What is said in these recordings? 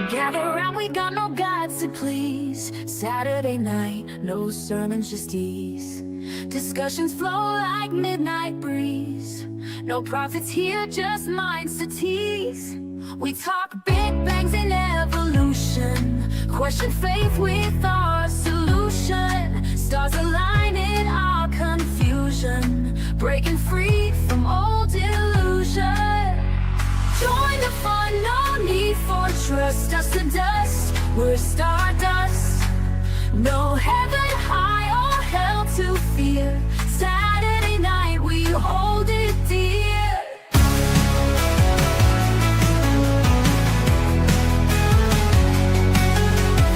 Gather round, we got no gods to please. Saturday night, no sermons, just ease. Discussions flow like midnight breeze. No prophets here, just minds to tease. We talk big bangs in evolution, question faith with our solution. Stars align in our confusion, breaking free from old illusion. Join the fun, no need for trust. Dust to dust, we're stardust. No heaven high or hell to fear. Saturday night, we hold it dear.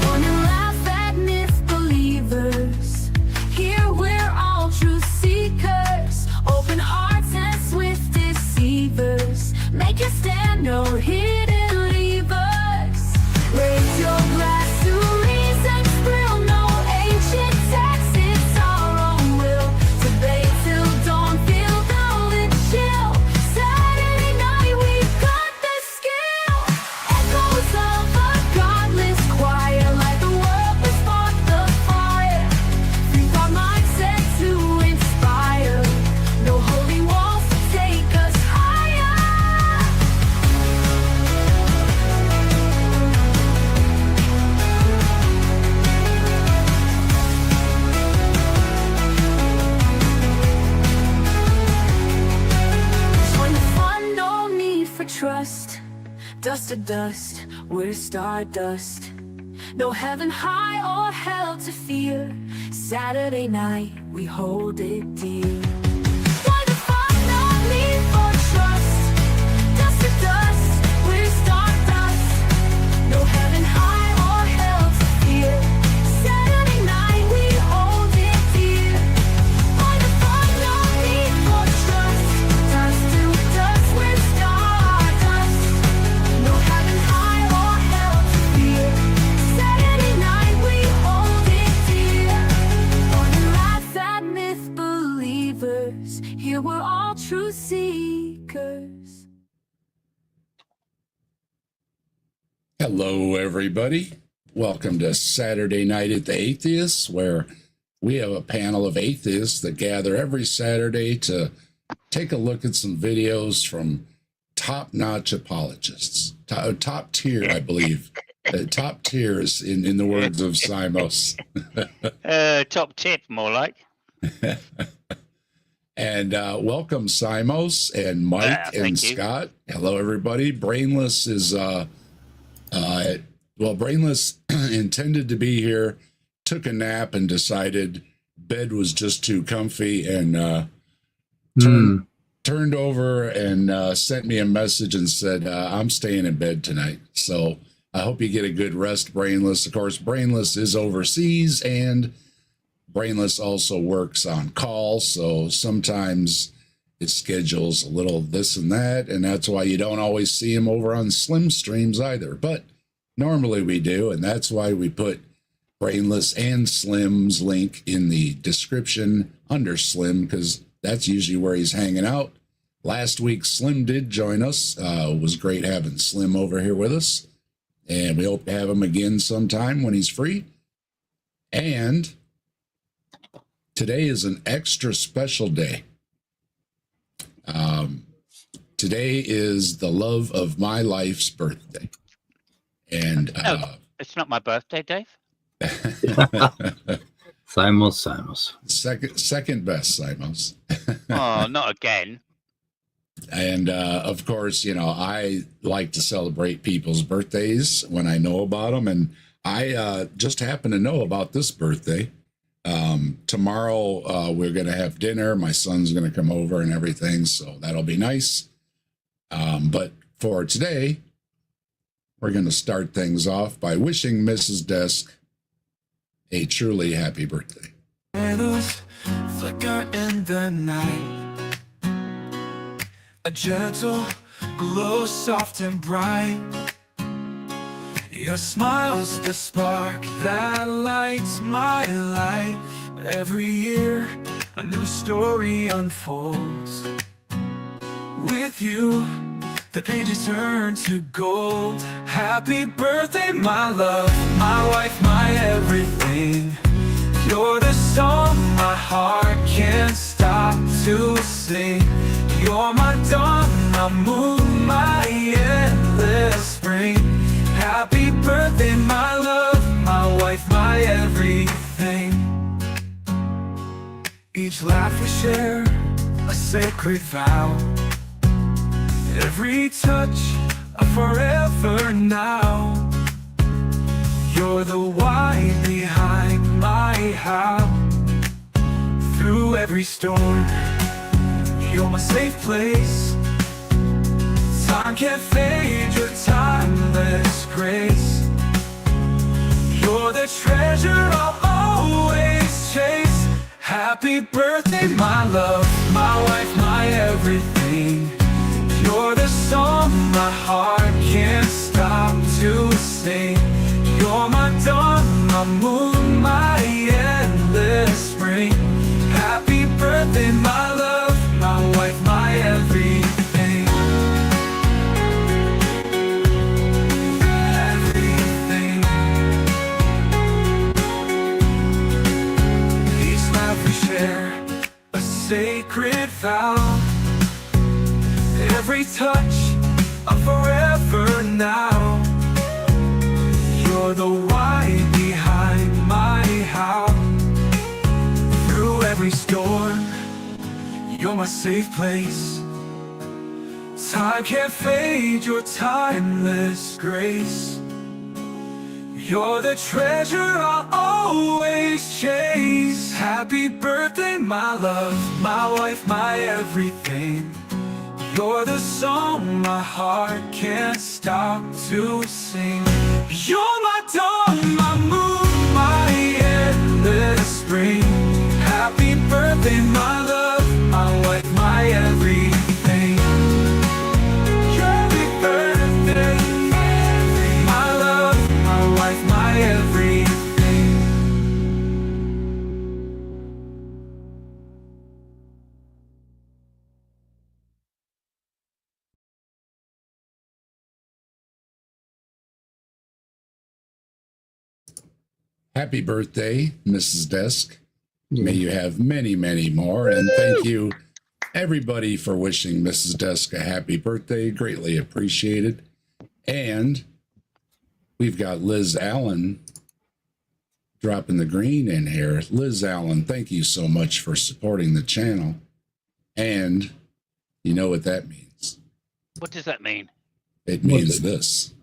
Fun and laugh at myth believers. Here we're all truth seekers. Open hearts and swift deceivers. Make a stand, no hidden levers. Raise your glass to reason's thrill. No ancient text, it's our own will. Debate till dawn, feel golden chill. Saturday night, we've got the skill. Echoes of a godless choir, like the world was fought the fire. Free thought mindset to inspire. No holy walls to take us higher. Join the fun, no need for trust. Dust to dust, we're stardust. No heaven high or hell to fear. Saturday night, we hold it dear. Join the fun, no need for trust. Dust to dust, we're stardust. No heaven high or hell to fear. Saturday night, we hold it dear. Join the fun, no need for trust. Dust to dust, we're stardust. No heaven high or hell to fear. Saturday night, we hold it dear. Fun and laugh at myth believers. Here we're all truth seekers. Hello, everybody. Welcome to Saturday Night at the Atheists, where we have a panel of atheists that gather every Saturday to take a look at some videos from top-notch apologists. Top tier, I believe. Top tiers, in the words of Simos. Top tip, more like. And welcome, Simos and Mike and thank you. Scott. Hello, everybody. Brainless is, Brainless intended to be here, took a nap and decided bed was just too comfy and turned over and sent me a message and said, I'm staying in bed tonight. So I hope you get a good rest, Brainless. Of course, Brainless is overseas and Brainless also works on call, so sometimes it schedules a little this and that, and that's why you don't always see him over on Slim streams either. But normally we do, and that's why we put Brainless and Slim's link in the description under Slim, because that's usually where he's hanging out. Last week, Slim did join us. It was great having Slim over here with us, and we hope to have him again sometime when he's free. And today is an extra special day. Today is the love of my life's birthday. And No, it's not my birthday, Dave. Simos. second best, Simos. Oh, not again. And of course, you know, I like to celebrate people's birthdays when I know about them. And I just happen to know about this birthday. Tomorrow we're going to have dinner. My son's going to come over and everything, so that'll be nice. But for today, we're going to start things off by wishing Mrs. Desk a truly happy birthday. Candles flicker in the night, a gentle glow, soft and bright. Your smile's the spark that lights my life. Every year a new story unfolds. With you the pages turn to gold. Happy birthday, my love, my wife, my everything. You're the song my heart can't stop to sing. You're my dawn, my moon, my endless spring. Happy birthday, my love, my wife, my everything. Each laugh we share, a sacred vow. Every touch, a forever now. You're the why behind my how. Through every storm, you're my safe place. Time can't fade your timeless grace. You're the treasure I'll always chase. Happy birthday, my love, my wife, my everything. You're the song my heart can't stop to sing. You're my dawn, my moon, my endless spring. Happy birthday, my love, my wife, my everything. Everything. Each laugh we share, a sacred vow. Every touch, a forever now. You're the why behind my how. Through every storm, you're my safe place. Time can't fade your timeless grace. You're the treasure I'll always chase. Happy birthday, my love, my wife, my everything. You're the song my heart can't stop to sing. You're my dawn, my moon, my endless spring. Happy birthday, my love, my wife, my everything. Happy birthday, my love, my wife, my everything. Happy birthday, Mrs. Desk. May you have many, many more. And thank you, everybody, for wishing Mrs. Desk a happy birthday. Greatly appreciated. And we've got Liz Allen dropping the green in here. Liz Allen, thank you so much for supporting the channel. And you know what that means. What does that mean? It means this.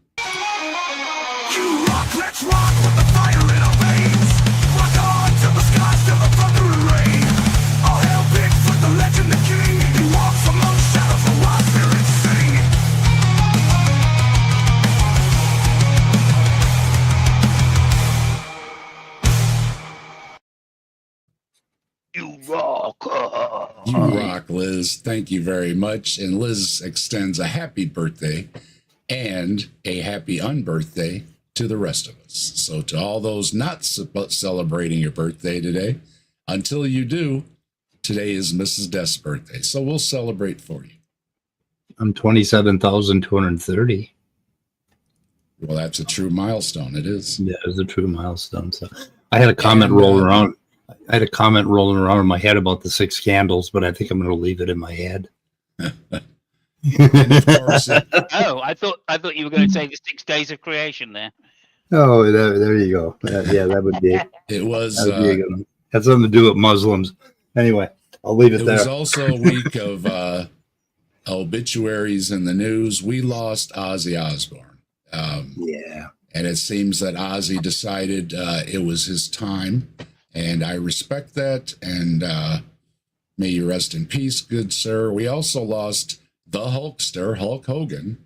You rock, let's rock with the fire in our veins. Rock on to the skies, till the thunder and rain. All hail Bigfoot, the legend, the king. He walks among shadows, the wild spirits sing. You rock. You rock, Liz. Thank you very much. And Liz extends a happy birthday and a happy unbirthday to the rest of us. So to all those not celebrating your birthday today, until you do, today is Mrs. Desk's birthday. So we'll celebrate for you. I'm 27,230. Well, that's a true milestone. It is. Yeah, it's a true milestone. So I had a comment rolling around. I had a comment rolling around in my head about the 6 candles, but I think I'm going to leave it in my head. And of course, Oh, I thought you were going to say the 6 days of creation there. Oh, there you go. Yeah, that would be. it was. Had something to do with Muslims. Anyway, I'll leave it there. It was also a week of obituaries in the news. We lost Ozzy Osbourne. Yeah. And it seems that Ozzy decided it was his time. And I respect that. And may you rest in peace, good sir. We also lost the Hulkster, Hulk Hogan.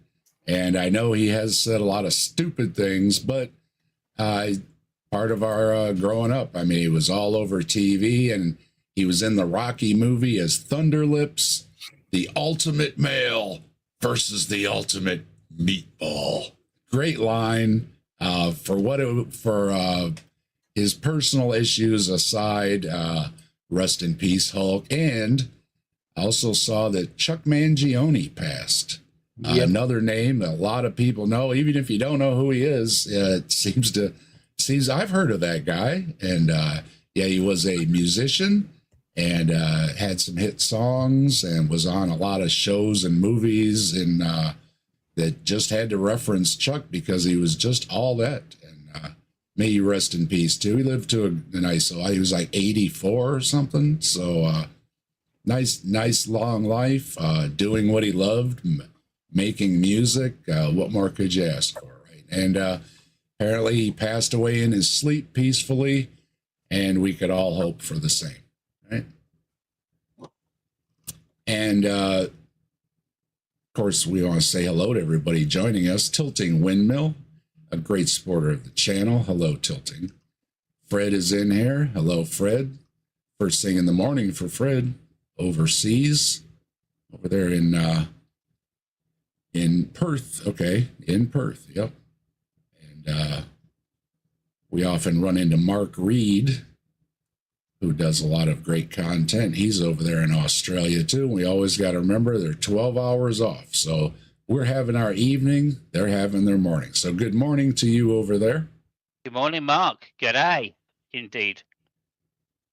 And I know he has said a lot of stupid things, but part of our growing up, I mean, he was all over TV and he was in the Rocky movie as Thunderlips, the ultimate male versus the ultimate meatball. Great line. For his personal issues aside, rest in peace, Hulk. And I also saw that Chuck Mangione passed. Yep. Another name a lot of people know, even if you don't know who he is. It seems I've heard of that guy, and yeah, he was a musician and had some hit songs and was on a lot of shows and movies, and that just had to reference Chuck because he was just all that. And may you rest in peace too. He lived to a nice, he was like 84 or something. So nice long life, doing what he loved, making music. What more could you ask for, right? And apparently he passed away in his sleep peacefully, and we could all hope for the same, right? And of course, we want to say hello to everybody joining us. Tilting Windmill, a great supporter of the channel. Hello, Tilting. Fred is in here. Hello, Fred. First thing in the morning for Fred, overseas, over there in Perth. Okay, in Perth. Yep. And we often run into Mark Reed, who does a lot of great content. He's over there in Australia too. We always got to remember they're 12 hours off. So we're having our evening, they're having their morning. So good morning to you over there. Good morning, Mark. G'day, indeed.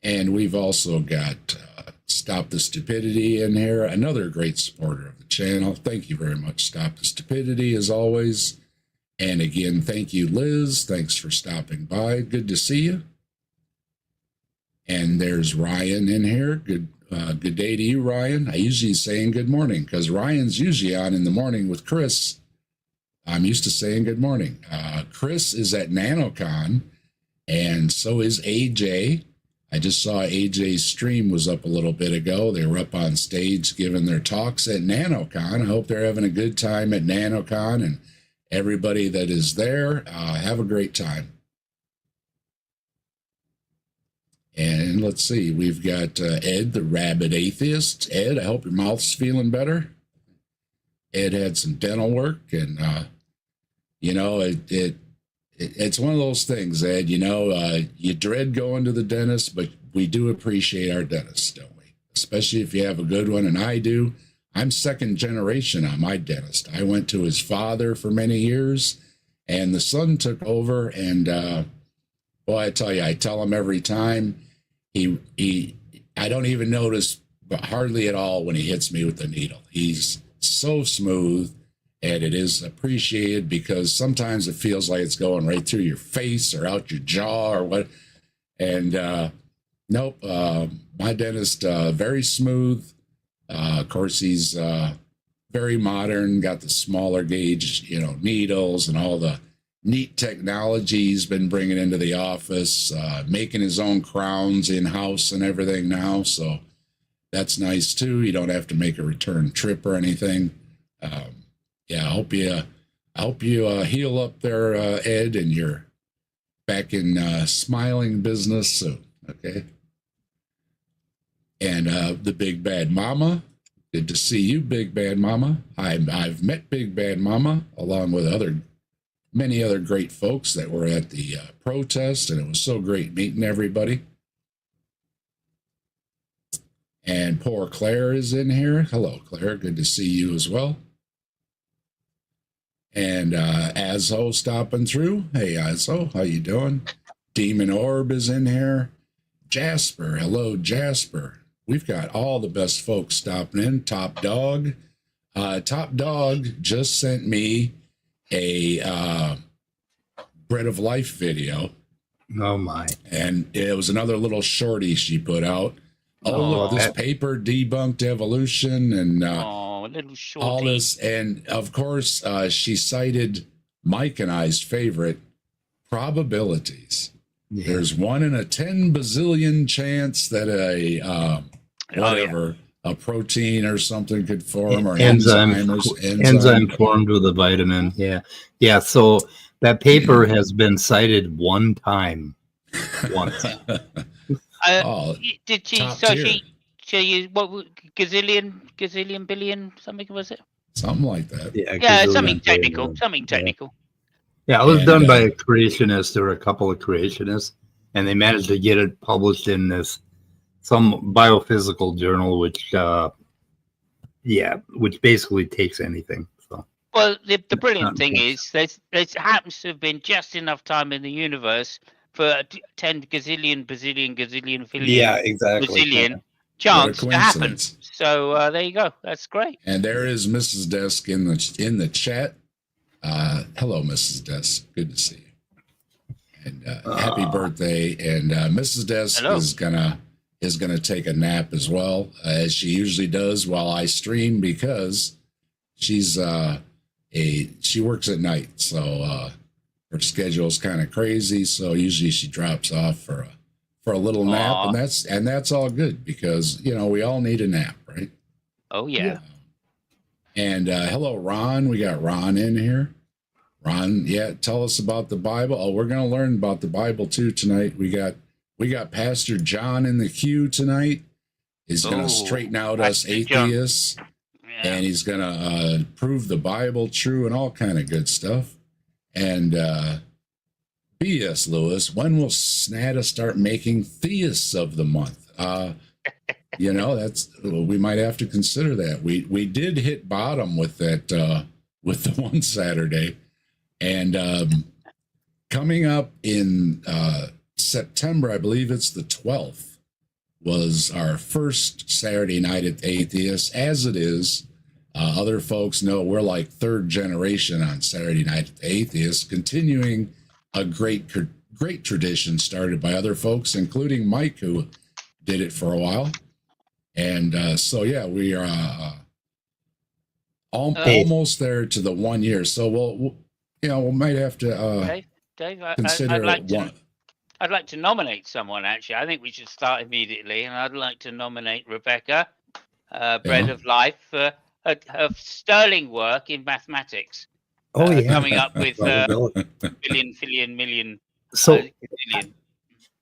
And we've also got Stop the Stupidity in here, another great supporter of the channel. Thank you very much, Stop the Stupidity, as always. And again, thank you, Liz. Thanks for stopping by. Good to see you. And there's Ryan in here. Good day to you, Ryan. I usually saying good morning because Ryan's usually on in the morning with Chris. I'm used to saying good morning. Chris is at NanoCon, and so is AJ. I just saw AJ's stream was up a little bit ago. They were up on stage giving their talks at NanoCon. I hope they're having a good time at NanoCon, and everybody that is there, have a great time. And let's see, we've got Ed, the rabid atheist. Ed, I hope your mouth's feeling better. Ed had some dental work, and you know, it's one of those things, Ed. You know, you dread going to the dentist, but we do appreciate our dentists, don't we? Especially if you have a good one, and I do. I'm second generation on my dentist. I went to his father for many years, and the son took over, and well, I tell you, I tell him every time, I don't even notice hardly at all when he hits me with the needle. He's so smooth, and it is appreciated because sometimes it feels like it's going right through your face or out your jaw or what. And nope, my dentist, very smooth. Of course, he's very modern, got the smaller gauge, you know, needles and all the neat technology he's been bringing into the office, making his own crowns in-house and everything now. So that's nice too. You don't have to make a return trip or anything. Yeah, I hope you heal up there, Ed, and you're back in smiling business soon. Okay. And the Big Bad Mama. Good to see you, Big Bad Mama. I've met Big Bad Mama along with many other great folks that were at the protest, and it was so great meeting everybody. And poor Claire is in here. Hello, Claire. Good to see you as well. And Azzo stopping through. Hey, Azzo, how you doing? Demon Orb is in here. Jasper. Hello, Jasper. We've got all the best folks stopping in. Topdawg. Topdawg just sent me a Bread of Life video. Oh my. And it was another little shorty she put out. Look, this paper debunked evolution and A little shorty. all this. And of course, she cited Mike and I's favorite, probabilities. Yeah. There's 1 in a 10 bazillion chance that a protein or something could form, or enzyme enzyme formed with a vitamin. Yeah. So that paper has been cited one time. Once. Did she? Top So tier. she used what? Gazillion, billion, something was it? Something like that. Yeah, something technical. Something technical. Yeah, it was And, done by a creationist or a couple of creationists, and they managed to get it published in some biophysical journal, which basically takes anything. So Well, the brilliant Not thing much. is there happens to have been just enough time in the universe for a 10 gazillion, bazillion, gazillion, Yeah, billion, exactly. bazillion What a chance to happen. coincidence. So there you go. That's great. And there is Mrs. Desk in the chat. Hello, Mrs. Desk. Good to see you. And happy birthday. And Mrs. Desk Hello. is gonna take a nap as well, as she usually does while I stream, because she's she works at night, so her schedule's kind of crazy. So usually she drops off for a little nap, Aw. and that's all good, because we all need a nap, right? Oh yeah. And hello, Ron. We got Ron in here. Ron, tell us about the Bible. Oh, we're going to learn about the Bible too tonight. We got Pastor John in the queue tonight. He's going to straighten out us Pastor John. atheists, Yeah. and he's going to prove the Bible true and all kind of good stuff. And B.S. Lewis, when will Snada start making theists of the month? We might have to consider that. We did hit bottom with that with the one Saturday, and coming up in September, I believe it's the 12th, was our first Saturday night at the Atheist. As it is, other folks know we're like third generation on Saturday night at the Atheist, continuing a great tradition started by other folks, including Mike, who did it for a while. And we are almost there to the 1 year. So we might have to Dave, consider I'd like to nominate someone, actually. I think we should start immediately, and I'd like to nominate Rebecca, Bread of Life, for her sterling work in mathematics. Oh, yeah. Coming up with Probability. million. So, Billion.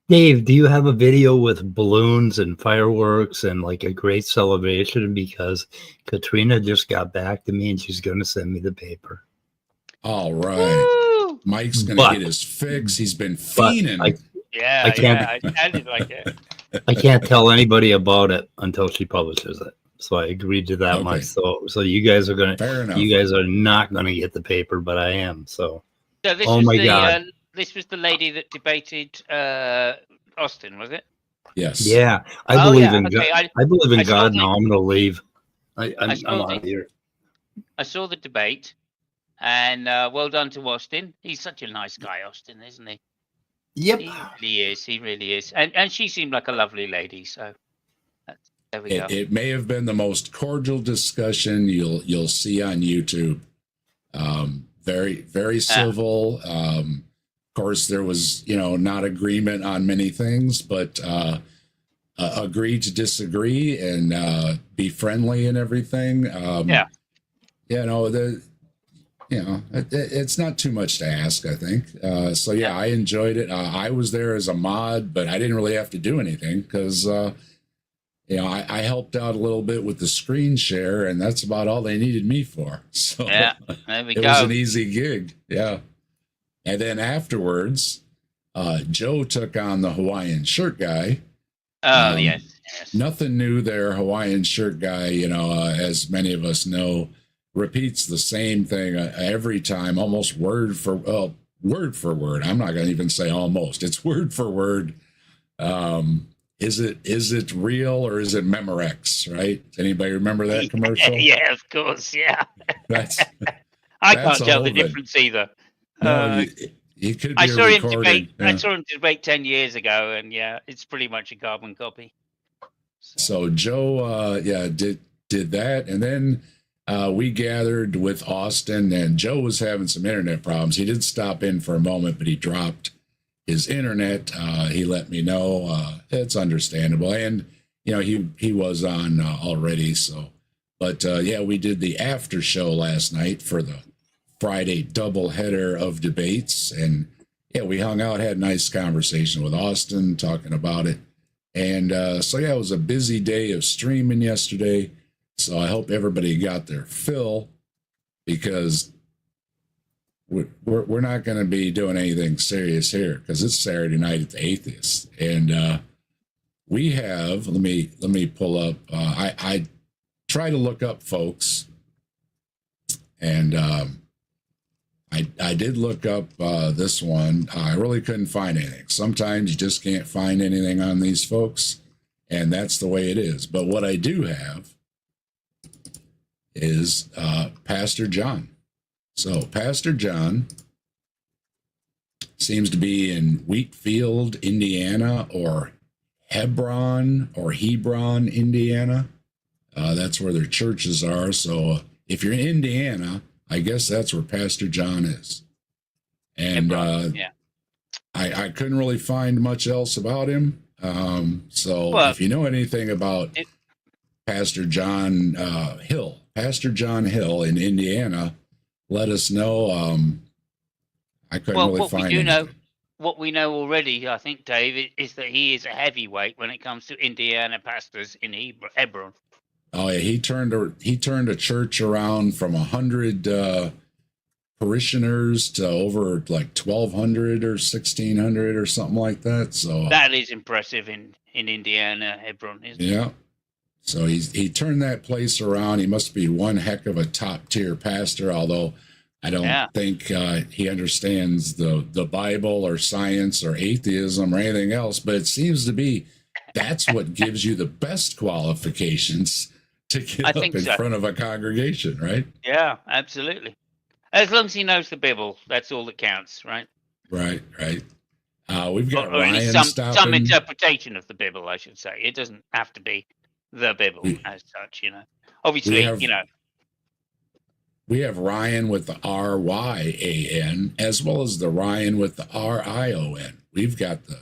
Dave, do you have a video with balloons and fireworks and like a great celebration? Because Katrina just got back to me and she's going to send me the paper. All right. Woo! Mike's going to get his fix. He's been fiending. I can't- I sounded like it. I can't tell anybody about it until she publishes it. So I agreed to that Okay. much. So you guys are going Fair enough. to, you guys are not going to get the paper, but I am. So, So this Oh was my the God. This was the lady that debated Austin, was it? Yes. yeah, I Oh, believe yeah, in okay, God. I believe in I saw God. the- Now I'm going to leave. I'm saw out of the- here. I saw the debate, and well done to Austin. He's such a nice guy, Austin, isn't he? Yep. He really is. He really is. And she seemed like a lovely lady. So there we go. It may have been the most cordial discussion you'll see on YouTube. Very, very civil. Of course, there was, not agreement on many things, but agree to disagree and be friendly and everything. It's not too much to ask, I think. I enjoyed it. I was there as a mod, but I didn't really have to do anything because, I helped out a little bit with the screen share, and that's about all they needed me for. So Yeah, there we it go. was an easy gig. Yeah. And then afterwards, Joe took on the Hawaiian shirt guy. Oh, yes. Nothing new there. Hawaiian shirt guy, as many of us know, repeats the same thing every time, almost word for word. I'm not going to even say almost. It's word for word. Is it real or is it Memorex, right? Anybody remember that commercial? Yeah, of course. Yeah. That's I That's can't tell a the whole bit. difference either. no, he could be I saw him recorded. debate. Yeah. I saw him debate 10 years ago, and yeah, it's pretty much a carbon copy. So Joe, did that, and then we gathered with Austin, and Joe was having some internet problems. He did stop in for a moment, but he dropped his internet. He let me know. It's understandable, and he was on already. So, but we did the after show last night for the Friday doubleheader of debates, and we hung out, had a nice conversation with Austin, talking about it. And it was a busy day of streaming yesterday. So I hope everybody got their fill, because we're not going to be doing anything serious here, because it's Saturday night at the Atheist. And we have, let me pull up, I try to look up folks, And I did look up this one. I really couldn't find anything. Sometimes you just can't find anything on these folks, and that's the way it is. But what I do have is Pastor John. So Pastor John seems to be in Wheatfield, Indiana, or Hebron, Indiana. That's where their churches are. So if you're in Indiana, I guess that's where Pastor John is. And I couldn't really find much else about him. So if you know anything about Pastor John Hill in Indiana, let us know. I couldn't really find anything. What we know already, I think, Dave, is that he is a heavyweight when it comes to Indiana pastors in Hebron. Oh yeah, he turned a church around from 100 parishioners to over like 1,200 or 1,600 or something like that. So that is impressive in Indiana, Hebron, isn't it? Yeah. So he turned that place around. He must be one heck of a top tier pastor, although I don't think he understands the Bible or science or atheism or anything else. But it seems to be that's what gives you the best qualifications to get up in front of a congregation, right? Yeah, absolutely. As long as he knows the Bible, that's all that counts, right? Right. We've got or Ryan stopping. Some interpretation of the Bible, I should say. It doesn't have to be the Bible as such, Obviously, We have Ryan with the RYAN as well as the Ryan with the RION. We've got the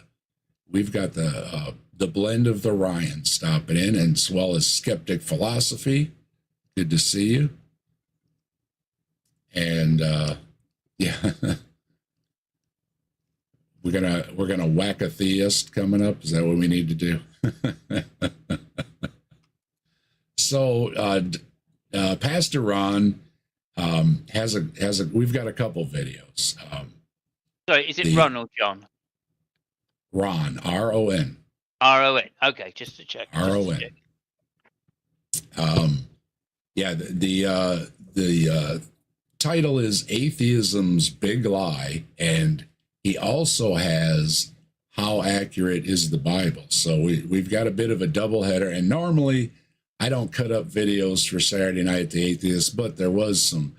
blend of the Ryan stopping in, and as well as Skeptic Philosophy. Good to see you. And we're gonna whack a theist coming up. Is that what we need to do? So Pastor Ron has a we've got a couple videos. Sorry, is it Ron or John? Ron, RON. RON. Okay, just to check. RON. The title is Atheism's Big Lie, and he also has How Accurate is the Bible? So we've got a bit of a double header, and normally I don't cut up videos for Saturday Night the Atheist, but there was some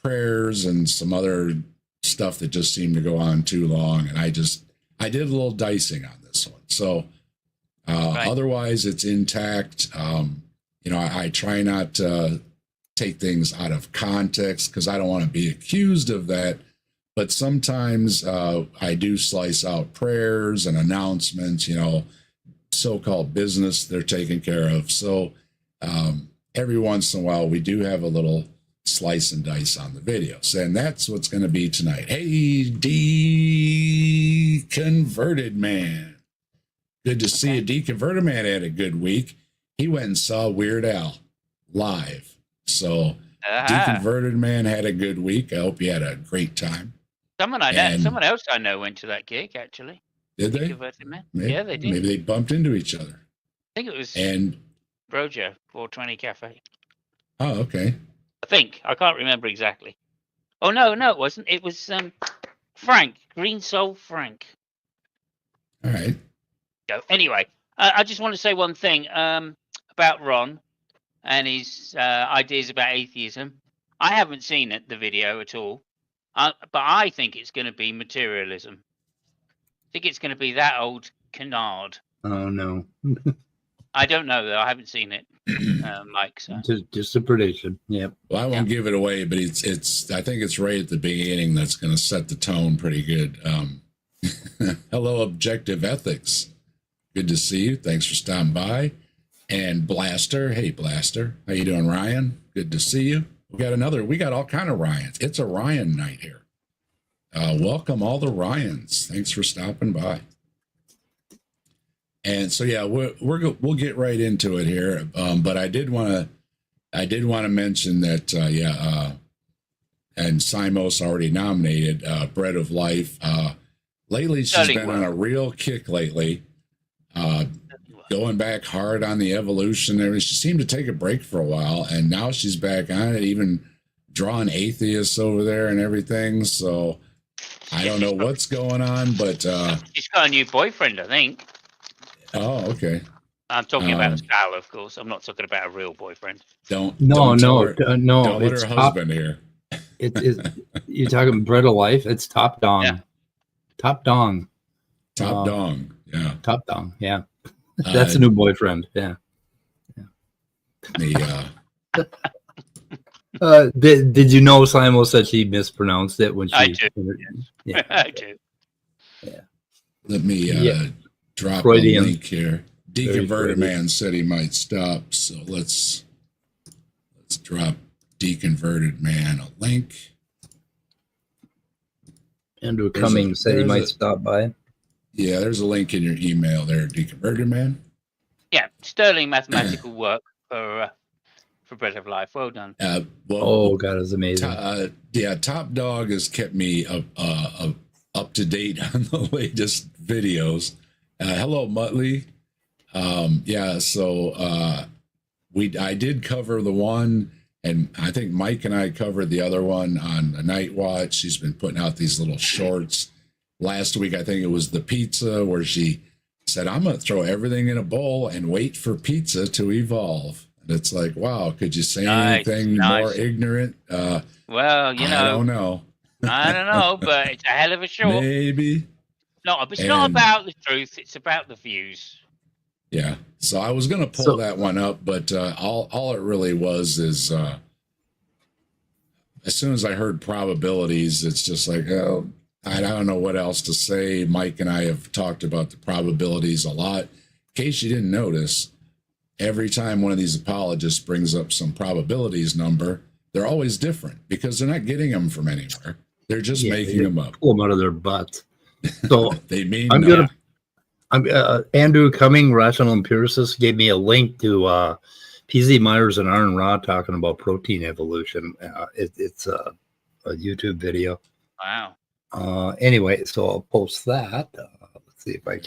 prayers and some other stuff that just seemed to go on too long, and I did a little dicing on this one. So otherwise it's intact. I try not to take things out of context because I don't want to be accused of that. But sometimes I do slice out prayers and announcements, so-called business they're taking care of. So every once in a while, we do have a little slice and dice on the videos. And that's what's going to be tonight. Hey, Deconverted Man. Good to see you. Deconverted Man had a good week. He went and saw Weird Al live. So Deconverted Man had a good week. I hope you had a great time. Someone else I know went to that gig, actually. Did they? Deconverted Man. Yeah, they did. Maybe they bumped into each other. I think it was Brojo 420 Cafe. Oh, okay. I think. I can't remember exactly. Oh, no, it wasn't. It was Frank. Green Soul Frank. All right. So, anyway, I just want to say one thing about Ron and his ideas about atheism. I haven't seen the video at all, but I think it's going to be materialism. I think it's going to be that old canard. Oh, no. I don't know, though. I haven't seen it, Mike. So. Just a prediction. Yep. Well, I won't give it away, but it's. I think it's right at the beginning that's going to set the tone pretty good. Hello, Objective Ethics. Good to see you. Thanks for stopping by. And Blaster. Hey, Blaster. How you doing, Ryan? Good to see you. We got all kind of Ryans. It's a Ryan night here. Welcome all the Ryans. Thanks for stopping by. And so, yeah, we'll get right into it here. But I did want to mention that, and Simos already nominated Bread of Life. Lately, she's been on a real kick lately. Going back hard on the Evolutionary. She seemed to take a break for a while, and now she's back on it, even drawing atheists over there and everything. So I don't know what's going on, but she's got a new boyfriend, I think. oh, okay. I'm talking about Sal, of course. I'm not talking about a real boyfriend. Don't No. Don't let It's her husband hear. You're talking bread of life. It's Topdawg. Yeah. Topdawg. Topdawg. Yeah. Topdawg. Yeah. That's a new boyfriend. Yeah. Did you know Simos said she mispronounced it when she? I do. Yeah. I do. Yeah. Let me drop Freudian. a link here. Deconverted man said he might stop, so let's drop Deconverted man a link. Andrew Cummings said he might stop by. Yeah, there's a link in your email there, Deconverted man. Yeah, sterling mathematical work for Bread of Life. Well done. Oh God, it's amazing. Topdawg has kept me up to date on the latest videos. Hello, Muttley. I did cover the one, and I think Mike and I covered the other one on the Night Watch. She's been putting out these little shorts. Last week, I think it was the pizza, where she said, I'm going to throw everything in a bowl and wait for pizza to evolve. And it's like, wow, could you say anything more ignorant? Well, you know. I don't know. I don't know, but it's a hell of a short. Maybe. No, it's not about the truth. It's about the views. Yeah. So I was going to pull that one up, but all it really was is as soon as I heard probabilities, it's just like, oh, I don't know what else to say. Mike and I have talked about the probabilities a lot. In case you didn't notice, every time one of these apologists brings up some probabilities number, they're always different because they're not getting them from anywhere. They're just making them up. Pull them out of their butts. So they mean Andrew Cumming, rational empiricist, gave me a link to PZ Myers and Aaron Ra talking about protein evolution. It's a YouTube video. Wow. Anyway, so I'll post that. Let's see if I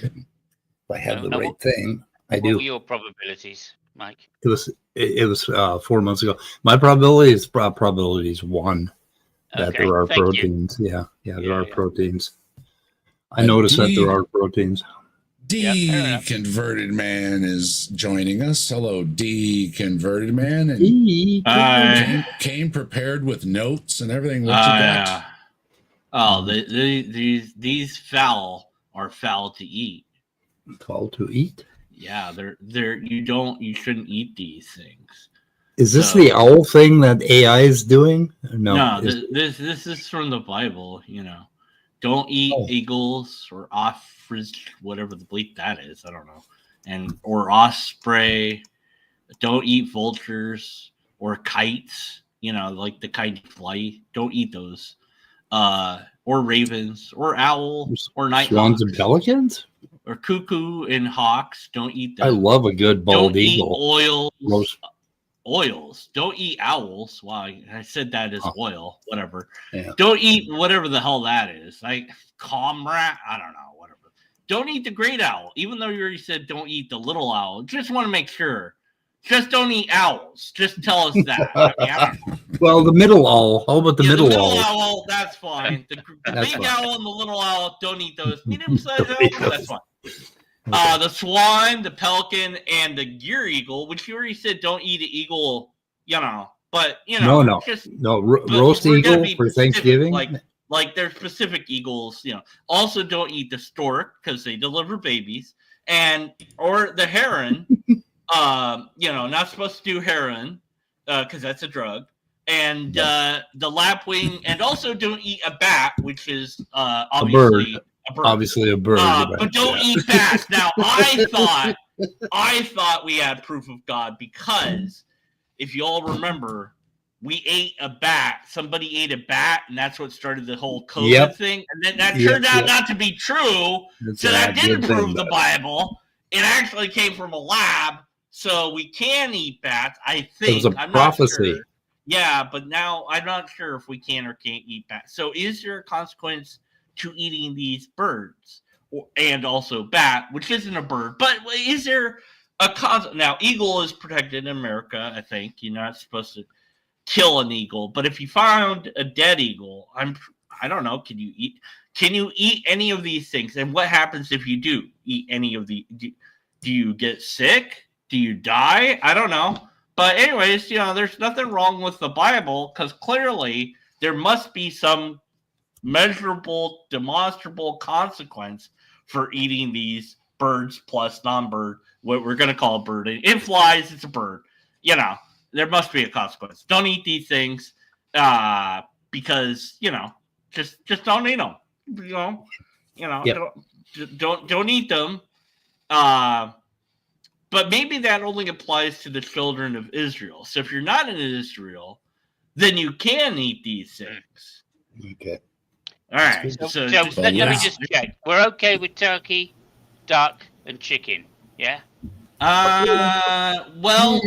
have the right thing. I do. What were your probabilities, Mike? It was 4 months ago. My probability is probabilities 1 that there are proteins. Yeah, there are proteins. I noticed that there are proteins. Deconverted man is joining us. Hello, Deconverted man. And came prepared with notes and everything. What you got? Oh, these fowl are foul to eat. Foul to eat? Yeah, you shouldn't eat these things. Is this the owl thing that AI is doing? No, this is from the Bible. You know, don't eat eagles or ostrich, whatever the bleep that is. I don't know, or osprey. Don't eat vultures or kites. You know, like the kite fly. Don't eat those. Or ravens or owls or night swans and pelicans. Or cuckoo and hawks, don't eat them. I love a good bald eagle. Oils. Don't eat owls. Wow, I said that as oil. Whatever. Yeah. Don't eat whatever the hell that is. Like comrade. I don't know. Whatever. Don't eat the great owl. Even though you already said don't eat the little owl. Just want to make sure. Just don't eat owls. Just tell us that. Well, the middle owl. How about the middle owl? The middle owl, that's fine. The big owl and the little owl, don't eat those. Medium-sized owls, that's fine. The swan, the pelican, and the gear eagle, which you already said don't eat an eagle, you know. But, you know. No. Roast eagle for Thanksgiving? Like there's specific eagles, you know. Also don't eat the stork because they deliver babies. Or the heron. You know, not supposed to do heroin because that's a drug, and the lapwing, and also don't eat a bat, which is obviously a bird. Obviously a bird. But don't eat bats. Now, I thought we had proof of God because if you all remember, we ate a bat. Somebody ate a bat, and that's what started the whole COVID thing. And then that turned out not to be true. So that didn't prove the Bible. It actually came from a lab. So we can eat bats, I think. It was a prophecy. Not sure. Yeah, but now I'm not sure if we can or can't eat bats. So is there a consequence to eating these birds? And also bat, which isn't a bird. But is there a consequence? Now, eagle is protected in America, I think. You're not supposed to. kill an eagle. But if you found a dead eagle, I don't know. Can you eat any of these things? And what happens if you do eat any of the? Do you get sick? Do you die? I don't know. But anyways, there's nothing wrong with the Bible, because clearly there must be some measurable, demonstrable consequence for eating these birds plus non-bird, what we're going to call a bird. It flies, it's a bird. There must be a consequence. Don't eat these things because, just don't eat them. Yep. Don't eat them. But maybe that only applies to the children of Israel. So if you're not in Israel, then you can eat these things. Okay. All right. So let me just check. We're okay with turkey, duck, and chicken. Yeah. Well,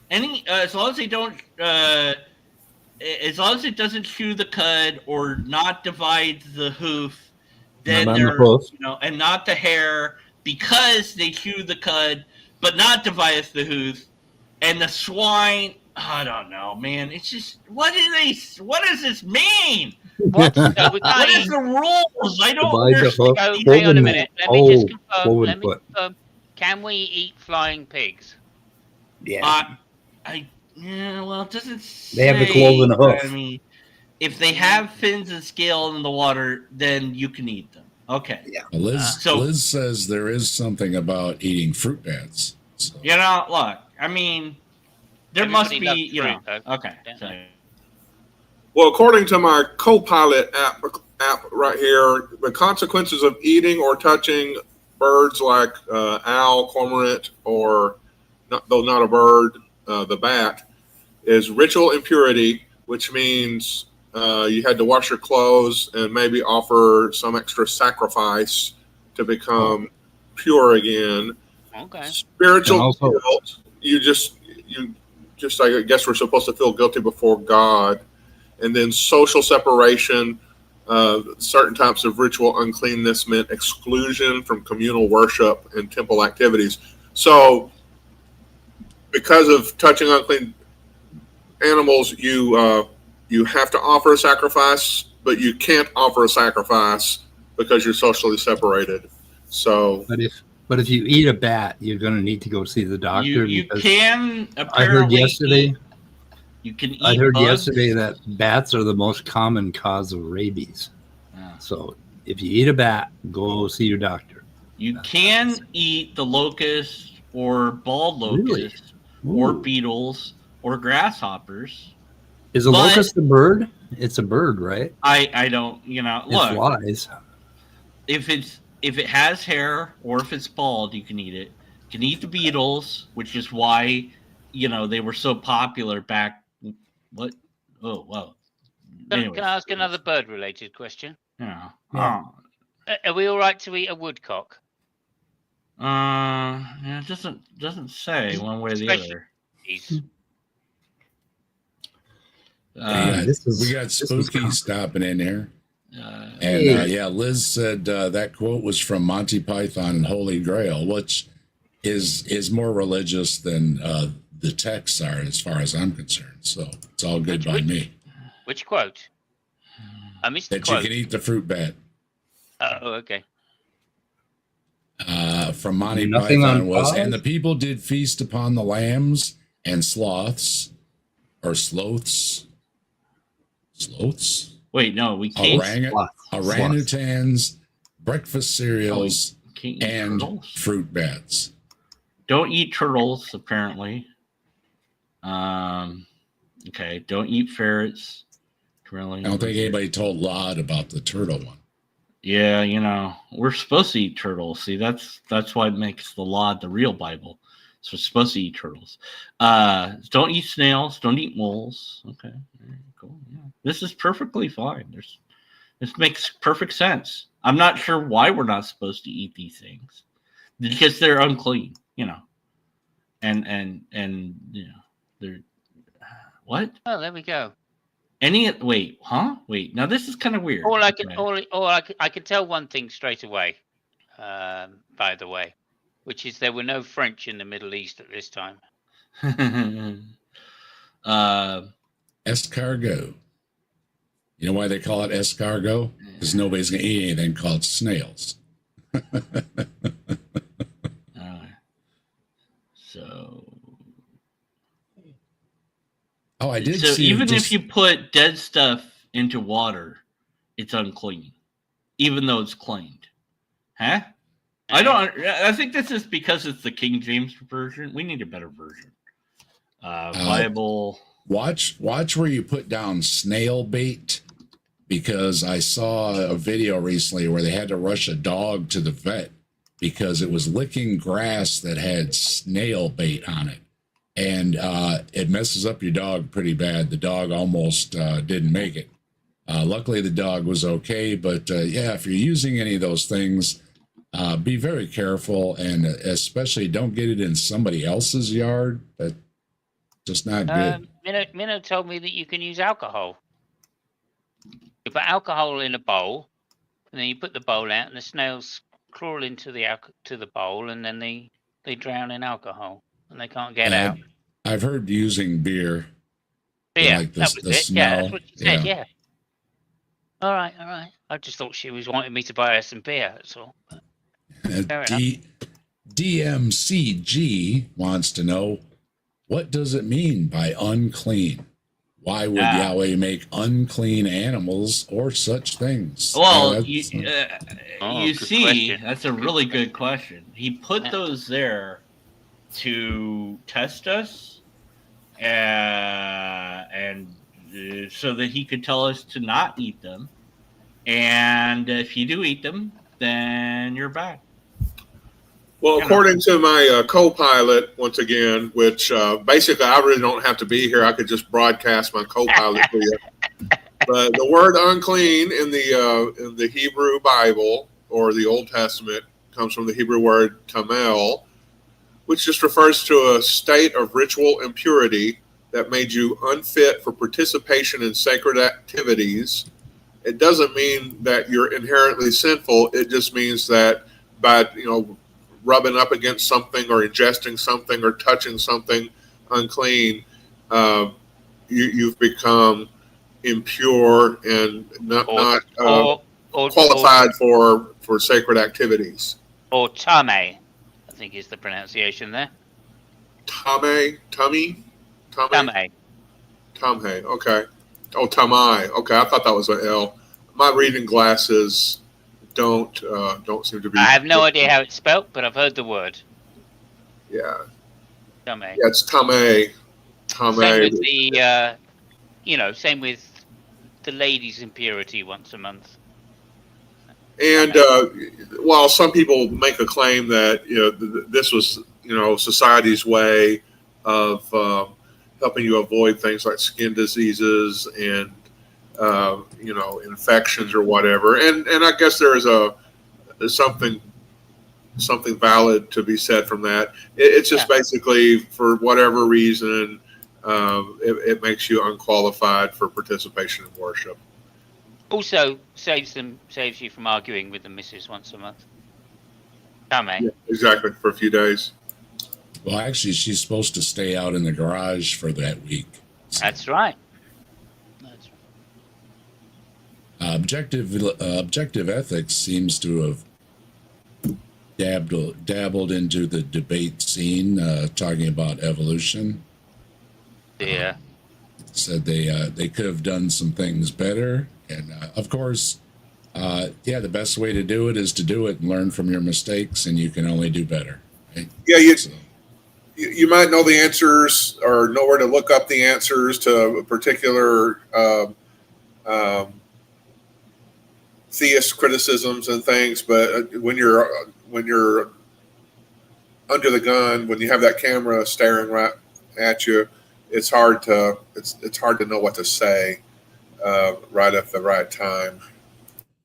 as long as they don't, as long as it doesn't chew the cud or not divide the hoof, then they're and not the hair, because they chew the cud but not divide the hoof, and the swine. I don't know, man. It's just what does this mean? What is the rules? I don't understand. Hang on a minute. Let me just confirm. Can we eat flying pigs? Yeah. Well, it doesn't say. They have the cloven hoof. I mean, if they have fins and scale in the water, then you can eat them. Okay. Yeah. Liz says there is something about eating fruit bats. So. Look. I mean, there must be. Okay. So. Well, according to my Copilot app right here, the consequences of eating or touching birds like owl, cormorant, or though not a bird, the bat, is ritual impurity, which means you had to wash your clothes and maybe offer some extra sacrifice to become pure again. Okay. Spiritual guilt. You just I guess we're supposed to feel guilty before God. And then social separation. Certain types of ritual uncleanness meant exclusion from communal worship and temple activities. So, because of touching unclean animals, you have to offer a sacrifice, but you can't offer a sacrifice because you're socially separated. So, but if you eat a bat, you're going to need to go see the doctor. You can. I heard yesterday. You can eat I heard bugs. yesterday that bats are the most common cause of rabies. So if you eat a bat, go see your doctor. You can eat the locust or bald locust or beetles or grasshoppers. Is a locust a bird? It's a bird, right? I don't, look. It flies. If it has hair or if it's bald, you can eat it. You can eat the beetles, which is why, they were so popular back. What? Oh, wow. Can I ask another bird-related question? Yeah. Are we all right to eat a woodcock? It doesn't say one way or the other. We got Spooky stopping in here. Liz said that quote was from Monty Python and Holy Grail, which is more religious than the texts are, as far as I'm concerned. So it's all good by me. Which quote? I missed the quote. You can eat the fruit bat. Oh, okay. From Monty Python was, and the people did feast upon the lambs and sloths, or sloths. Sloths? Wait, no, we can't. Orangutans, breakfast cereals, and fruit bats. Don't eat turtles, apparently. Okay, don't eat ferrets. Really? I don't think anybody told Laud about the turtle one. Yeah, we're supposed to eat turtles. See, that's why it makes the Laud the real Bible. So we're supposed to eat turtles. Don't eat snails. Don't eat moles. Okay, cool. Yeah. This is perfectly fine. This makes perfect sense. I'm not sure why we're not supposed to eat these things, because they're unclean. And they're what? Oh, there we go. Wait. Now this is kind of weird. I can tell one thing straight away. By the way, which is there were no French in the Middle East at this time. escargot. You know why they call it escargot? Because nobody's going to eat anything called snails. So. Oh, I did So see. even if you put dead stuff into water, it's unclean, even though it's cleaned. Huh? I think this is because it's the King James version. We need a better version. Bible. Watch where you put down snail bait, because I saw a video recently where they had to rush a dog to the vet because it was licking grass that had snail bait on it. And it messes up your dog pretty bad. The dog almost didn't make it. Luckily, the dog was okay. But yeah, if you're using any of those things, be very careful, and especially don't get it in somebody else's yard. That's just not good. Minnow told me that you can use alcohol. You put alcohol in a bowl, and then you put the bowl out, and the snails crawl into the bowl, and then they drown in alcohol, and they can't get out. I've heard using beer. Yeah, like that was the it. smell. Yeah, that's what she said. Yeah. All right. I just thought she was wanting me to buy her some beer. That's all. DMCG wants to know, what does it mean by unclean? Why would Yahweh make unclean animals or such things? Well, you see, question. That's a really good question. He put those there to test us, and so that he could tell us to not eat them. And if you do eat them, then you're bad. Well, according to my co-pilot, once again, which basically I really don't have to be here. I could just broadcast my co-pilot to you. But the word unclean in the Hebrew Bible or the Old Testament comes from the Hebrew word tamel, which just refers to a state of ritual impurity that made you unfit for participation in sacred activities. It doesn't mean that you're inherently sinful. It just means that by rubbing up against something or ingesting something or touching something unclean, you've become impure and not qualified for sacred activities. Or tame, I think is the pronunciation there. Tame. Okay. Oh, tamai. Okay, I thought that was an L. My reading glasses don't seem to be. I have no idea how it's spelled, but I've heard the word. Yeah. Tame. Yeah, it's tame. Same with the, same with the ladies' impurity once a month. And while some people make a claim that this was society's way of helping you avoid things like skin diseases and infections or whatever, and I guess there's something valid to be said from that. It's just basically, for whatever reason, it makes you unqualified for participation in worship. Also saves you from arguing with the missus once a month. Yeah, exactly, for a few days. Well, actually, she's supposed to stay out in the garage for that week. So. That's right. Objective ethics seems to have dabbled into the debate scene, talking about evolution. Yeah. Said they could have done some things better, and of course, the best way to do it is to do it and learn from your mistakes, and you can only do better. Right? Yeah, you might know the answers or know where to look up the answers to a particular theist criticisms and things, but when you're under the gun, when you have that camera staring right at you, it's hard to know what to say right at the right time.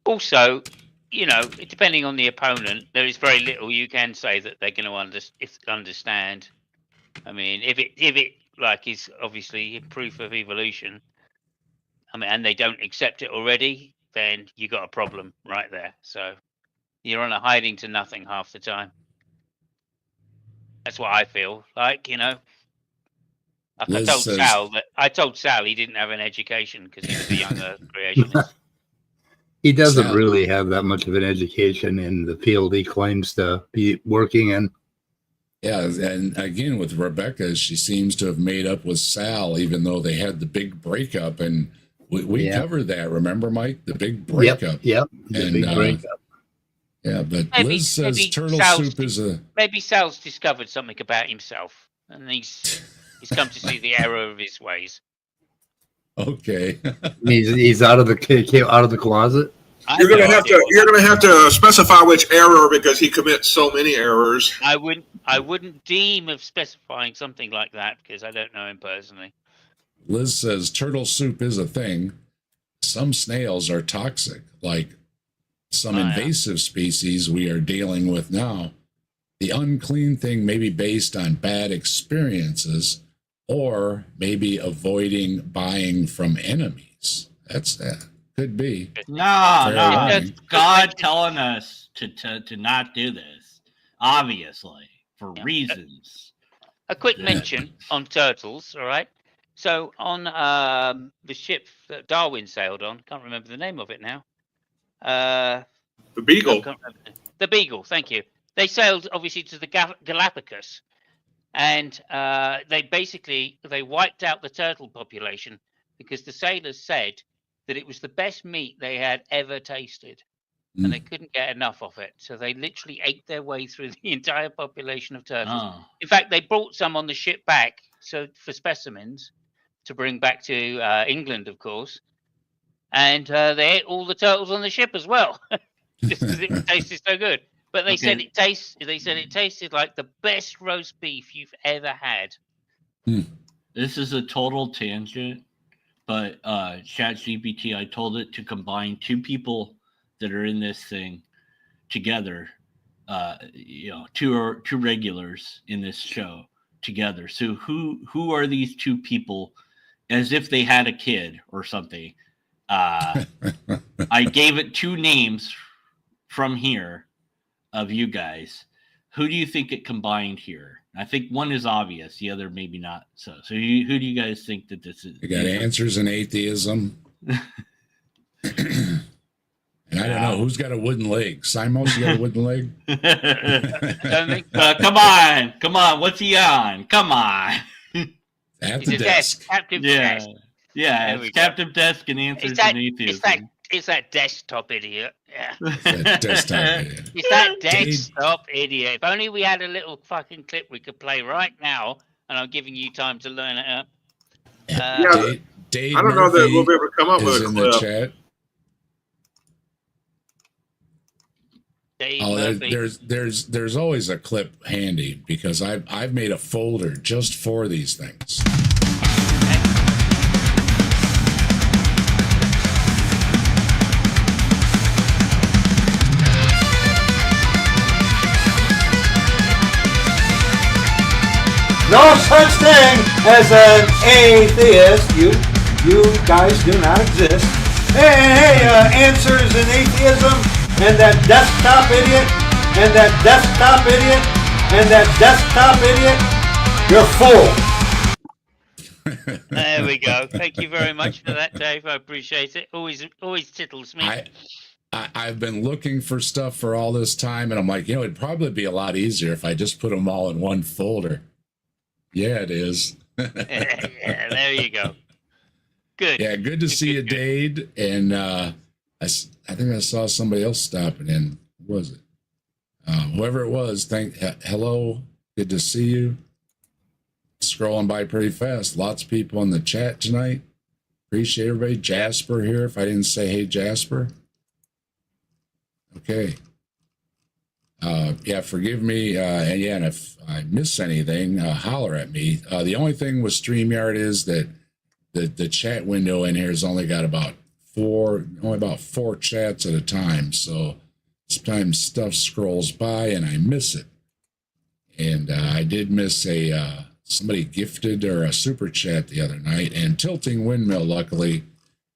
Also, depending on the opponent, there is very little you can say that they're going to understand. I mean, if it like is obviously proof of evolution, and they don't accept it already, then you got a problem right there. So you're on a hiding to nothing half the time. That's what I feel like, Like Liz I told Sal he didn't have an education because he was a young Earth creationist. He doesn't Sal. really have that much of an education in the field he claims to be working in. Yeah, and again with Rebecca, she seems to have made up with Sal, even though they had the big breakup, and we covered that. Remember, Mike, the big breakup. Yep. The big breakup. Yeah, but Maybe, Liz says maybe turtle Sal's soup is a. Maybe Sal's discovered something about himself, and he's come to see the error of his ways. Okay. He's out of the closet. You're gonna have to specify which error because he commits so many errors. I wouldn't deem of specifying something like that because I don't know him personally. Liz says turtle soup is a thing. Some snails are toxic, like some invasive species we are dealing with now. The unclean thing may be based on bad experiences or maybe avoiding buying from enemies. That's that. Could be. No. It's God telling us to not do this, obviously, for reasons. A quick mention on turtles, all right? So on the ship that Darwin sailed on, can't remember the name of it now. The Beagle. The Beagle, thank you. They sailed obviously to the Galapagos, and they wiped out the turtle population because the sailors said that it was the best meat they had ever tasted, and they couldn't get enough of it. So they literally ate their way through the entire population of turtles. Oh. In fact, they brought some on the ship back for specimens to bring back to England, of course. And they ate all the turtles on the ship as well, just because it tasted so good. But they said it tasted like the best roast beef you've ever had. This is a total tangent, but ChatGPT, I told it to combine two people that are in this thing together. Two regulars in this show together. So who are these two people? As if they had a kid or something. I gave it two names from here of you guys. Who do you think it combined here? I think one is obvious, the other maybe not. So who do you guys think that this is? You got answers in atheism. And I don't know who's got a wooden leg. Simos, you got a wooden leg? Come on. What's he on? Come on. At the desk. Captive desk. Yeah, it's Captive Desk and Answers in Atheism. It's that desktop idiot. Yeah. That desktop idiot. It's that desktop idiot. If only we had a little fucking clip we could play right now, and I'm giving you time to learn it up. Dave I don't know that we'll be able to come up with a clip. The chat. There's always a clip handy because I've made a folder just for these things. No such thing as an atheist. You guys do not exist. Hey, Answers in Atheism, and that desktop idiot, and that desktop idiot, and that desktop idiot. You're full. There we go. Thank you very much for that, Dave. I appreciate it. Always tickles me. I've been looking for stuff for all this time, and I'm like, it'd probably be a lot easier if I just put them all in one folder. Yeah, it is. Yeah, there you go. Good. Yeah, good to see you, Dade. And I think I saw somebody else stopping in. Who was it? Whoever it was, hello. Good to see you. Scrolling by pretty fast. Lots of people in the chat tonight. Appreciate everybody. Jasper here. If I didn't say hey, Jasper. Okay. Forgive me. And if I miss anything, holler at me. The only thing with StreamYard is that the chat window in here has only got about four chats at a time. So sometimes stuff scrolls by and I miss it. And I did miss somebody gifted or a super chat the other night, and Tilting Windmill luckily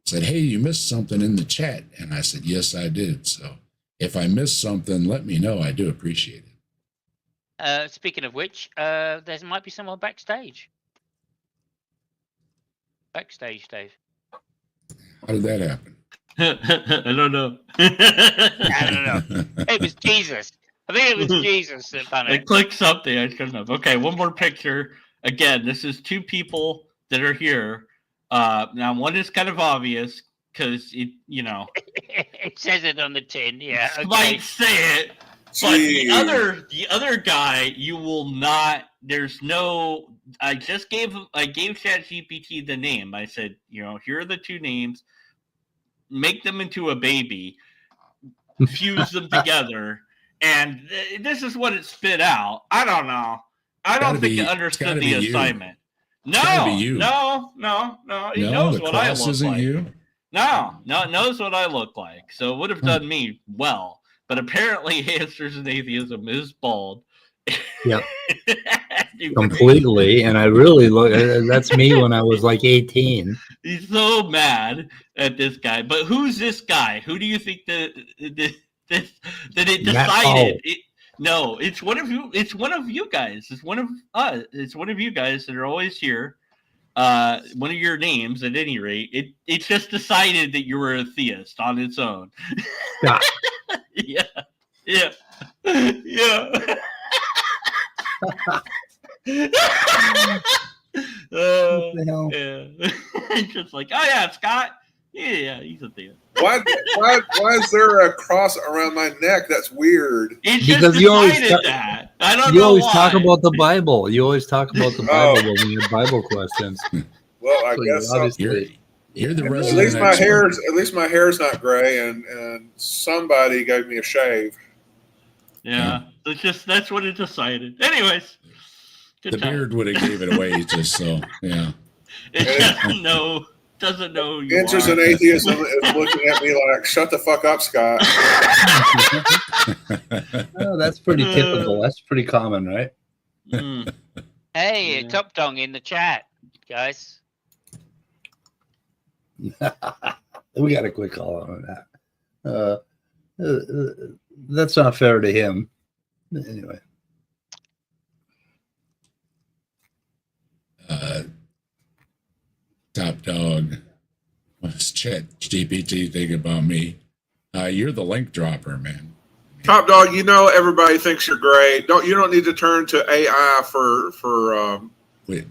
said, hey, you missed something in the chat. And I said, yes, I did. So if I missed something, let me know. I do appreciate it. Speaking of which, there might be someone backstage. Backstage, Dave. How did that happen? I don't know. I don't know. It was Jesus. I think it was Jesus that done I it. clicked something I shouldn't have. Okay, one more picture. Again, this is two people that are here. Now, one is kind of obvious because it, It says it on the tin. Yeah. Okay. might say it. But the other guy, you will not. There's no. I gave ChatGPT the name. I said, here are the two names. Make them into a baby. Fuse them together, and this is what it spit out. I don't know. I don't think it understood the assignment. No. He knows what I look like. You? No, it knows what I look like. So it would have done me well. But apparently, Answers in Atheism is bald. Yep. Completely. And I really look, that's me when I was like 18. He's so mad at this guy. But who's this guy? Who do you think that it decided? No, it's one of you. It's one of you guys. It's one of us. It's one of you guys that are always here. One of your names, at any rate. It just decided that you were a theist on its own. Yeah. Yeah. What the hell? Yeah. It's just like, oh yeah, Scott. Yeah, he's a theist. Why is there a cross around my neck? That's weird. It's Because just you always decided that. I don't You know always why. talk about the Bible. You always talk about the Bible when you have Bible questions. Well, I So guess so. obviously- You're the At resident least my expert. hair's not gray, and somebody gave me a shave. Yeah, that's what it decided. Anyways, good The time. beard would have gave it away, just so, yeah. It doesn't know who you Answers are. in Atheism is looking at me like, "Shut the fuck up, Scott." Oh, that's pretty typical. That's pretty common, right? Mm. Hey, Yeah. Topdawg in the chat, guys. We got a quick call on that. That's not fair to him. Anyway. Topdawg. What's Chat GPT thinking about me? You're the link dropper, man. Topdawg, everybody thinks you're great. You don't need to turn to AI for Wait,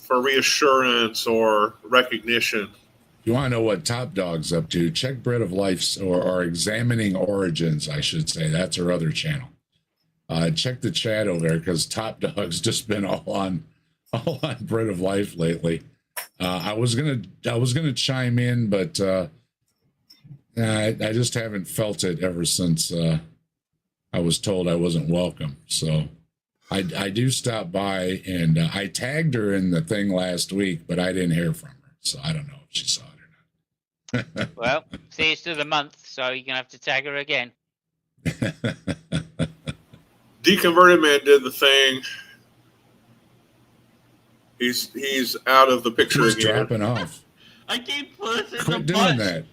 reassurance or recognition. you want to know what Topdawg's up to? Check Bread of Life's or Examining Origins, I should say. That's her other channel. Check the chat over there because Topdawg's just been all on Bread of Life lately. I was gonna chime in, but I just haven't felt it ever since I was told I wasn't welcome. So I do stop by, and I tagged her in the thing last week, but I didn't hear from her, so I don't know if she saw it or not. Well, see, it's to the month, so you're gonna have to tag her again. Deconverted Man did the thing. He's out of the picture He's again. dropping off. I keep pushing Quit the doing button. that.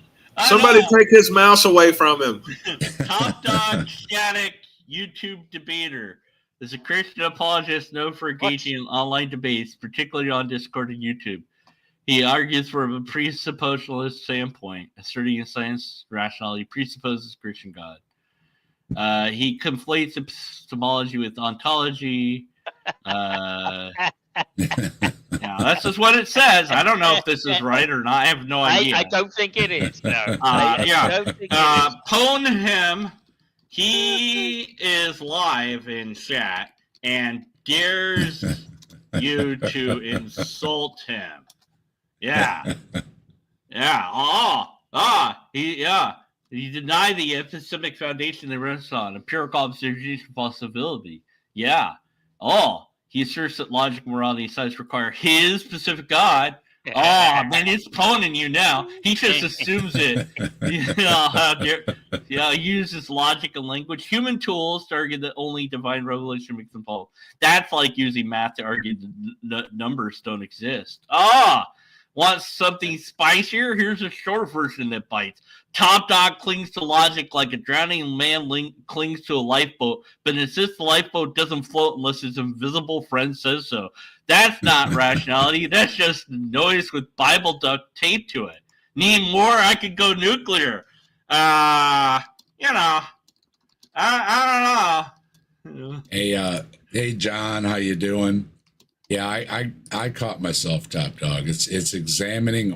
Somebody take his mouse away from him. Topdawg Shadic, YouTube debater. Is a Christian apologist known for engaging in online debates, particularly on Discord and YouTube. He argues from a presuppositionalist standpoint, asserting in science rationality presupposes Christian God. He conflates epistemology with ontology. Yeah, that's just what it says. I don't know if this is right or not. I have no idea. I don't think it is. No. Yeah. I don't think it is. Pwn him. He is live in chat and dares you to insult him. Yeah. Yeah. He denied the epistemic foundation they rest on, empirical observation possibility. Yeah. He asserts that logic, morality, and science require his specific God. Man, he's pwning you now. He just assumes it. He uses logic and language, human tools to argue that only divine revelation makes them fall. That's like using math to argue that numbers don't exist. Want something spicier? Here's a short version that bites. Topdawg clings to logic like a drowning man clings to a lifeboat, but insists the lifeboat doesn't float unless his invisible friend says so. That's not rationality. That's just noise with Bible duct taped to it. Need more? I could go nuclear. I don't know. Hey, John, how you doing? Yeah, I caught myself, Topdawg. It's examining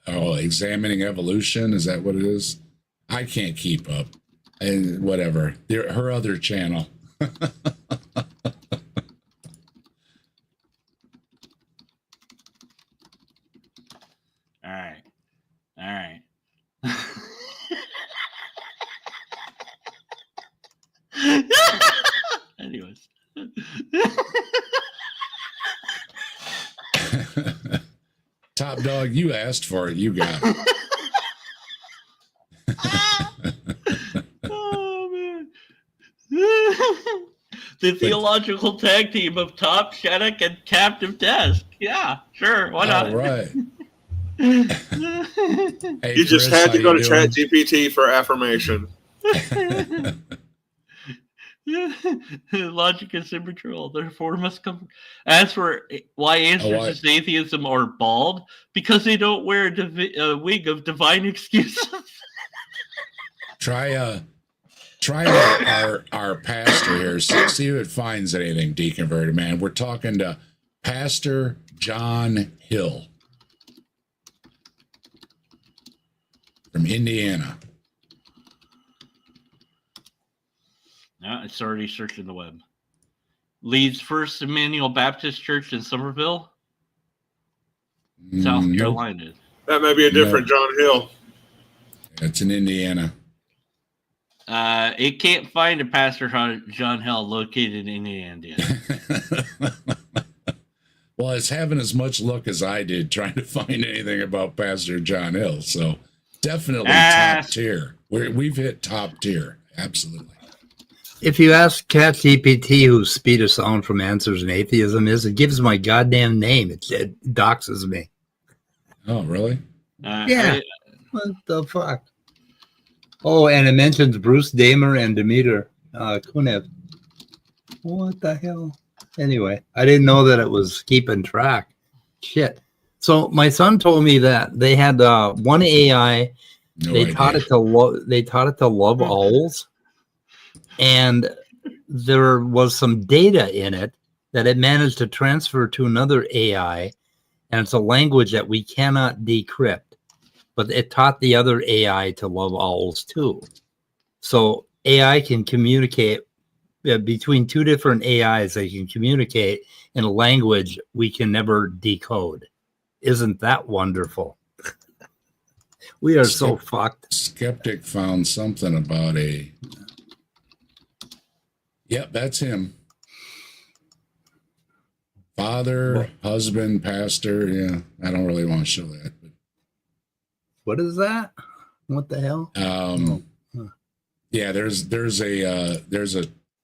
examining evolution. Is that what it is? I can't keep up. And whatever. Her other channel. All right. Anyways. Topdawg, you asked for it. You got it. Oh, man. The theological tag team of Top, Shadic, and Captive Desk. Yeah, sure. Why not? All right. Hey, You just Chris, had to how go you to doing? ChatGPT for affirmation. Logic is immaterial, therefore must come. As for why answers to atheism are bald, because they don't wear a wig of divine excuses. Try our pastor here. See if it finds anything, deconverted man. We're talking to Pastor John Hill from Indiana. No, it's already searching the web. Leads First Emmanuel Baptist Church in Somerville, South Carolina. That may be a different John Hill. It's in Indiana. It can't find a Pastor John Hill located in Indiana. Well, it's having as much luck as I did trying to find anything about Pastor John Hill. So definitely top tier. We've hit top tier. Absolutely. If you ask ChatGPT who speed of sound from Answers in Atheism is, it gives my goddamn name. It doxes me. Oh, really? Yeah. What the fuck? Oh, and it mentions Bruce Damer and Demeter Kunev. What the hell? Anyway, I didn't know that it was keeping track. Shit. So my son told me that they had one AI. They taught it to love owls. And there was some data in it that it managed to transfer to another AI, and it's a language that we cannot decrypt. But it taught the other AI to love owls too. So AI can communicate between two different AIs. They can communicate in a language we can never decode. Isn't that wonderful? We are so fucked. Skeptic found something about a... Yep, that's him. Father, husband, pastor. Yeah, I don't really want to show that. But what is that? What the hell? Yeah, there's a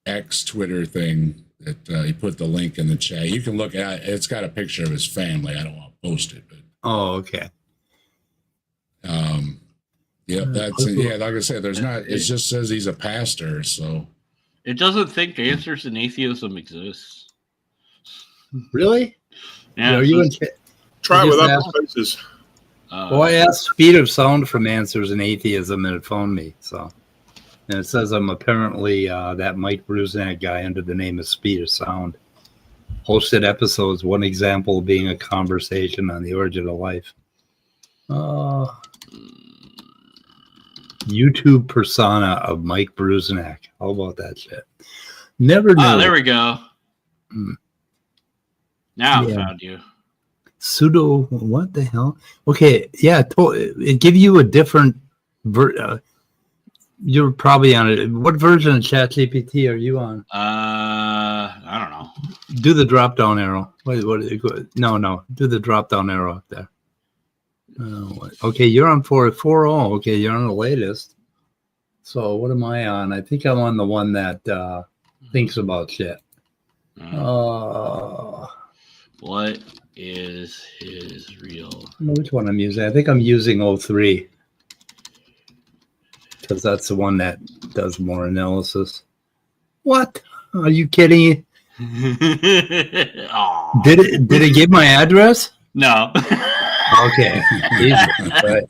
X Twitter thing that he put the link in the chat. You can look at it. It's got a picture of his family. I don't want to post it, but okay. That's like I said, there's not. It just says he's a pastor, so. It doesn't think Answers in Atheism exists. Really? Yeah. Are you in Try it without the faces. Well, I asked speed of sound from Answers in Atheism, and it phoned me. So, and it says I'm apparently that Mike Brusnak guy under the name of Speed of Sound. Hosted episodes. One example being a conversation on the origin of life. YouTube persona of Mike Brusnak. How about that shit? Never knew. Oh, there we go. Now I found you. Pseudo, what the hell? Okay, yeah, it give you a different. You're probably on it. What version of ChatGPT are you on? I don't know. Do the drop down arrow. Wait, no. Do the drop down arrow up there. Okay, you're on 4.0. Okay, you're on the latest. So what am I on? I think I'm on the one that thinks about shit. What is his real? I don't know which one I'm using. I think I'm using 03. because that's the one that does more analysis. What? Are you kidding? Aw. Did it give my address? No. Okay. Jesus, right.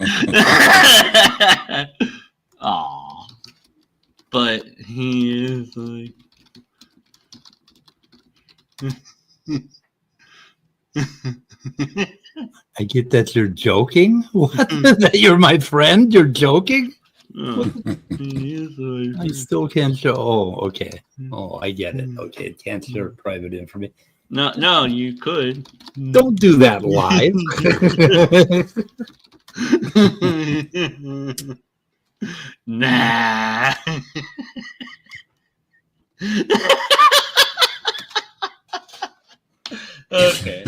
Aw. But he is like. I get that you're joking. What? That you're my friend? You're joking? He is like. I still can't show. Oh, okay. Oh, I get it. Okay, can't share private information. No, you could. Don't do that live. Nah. Okay.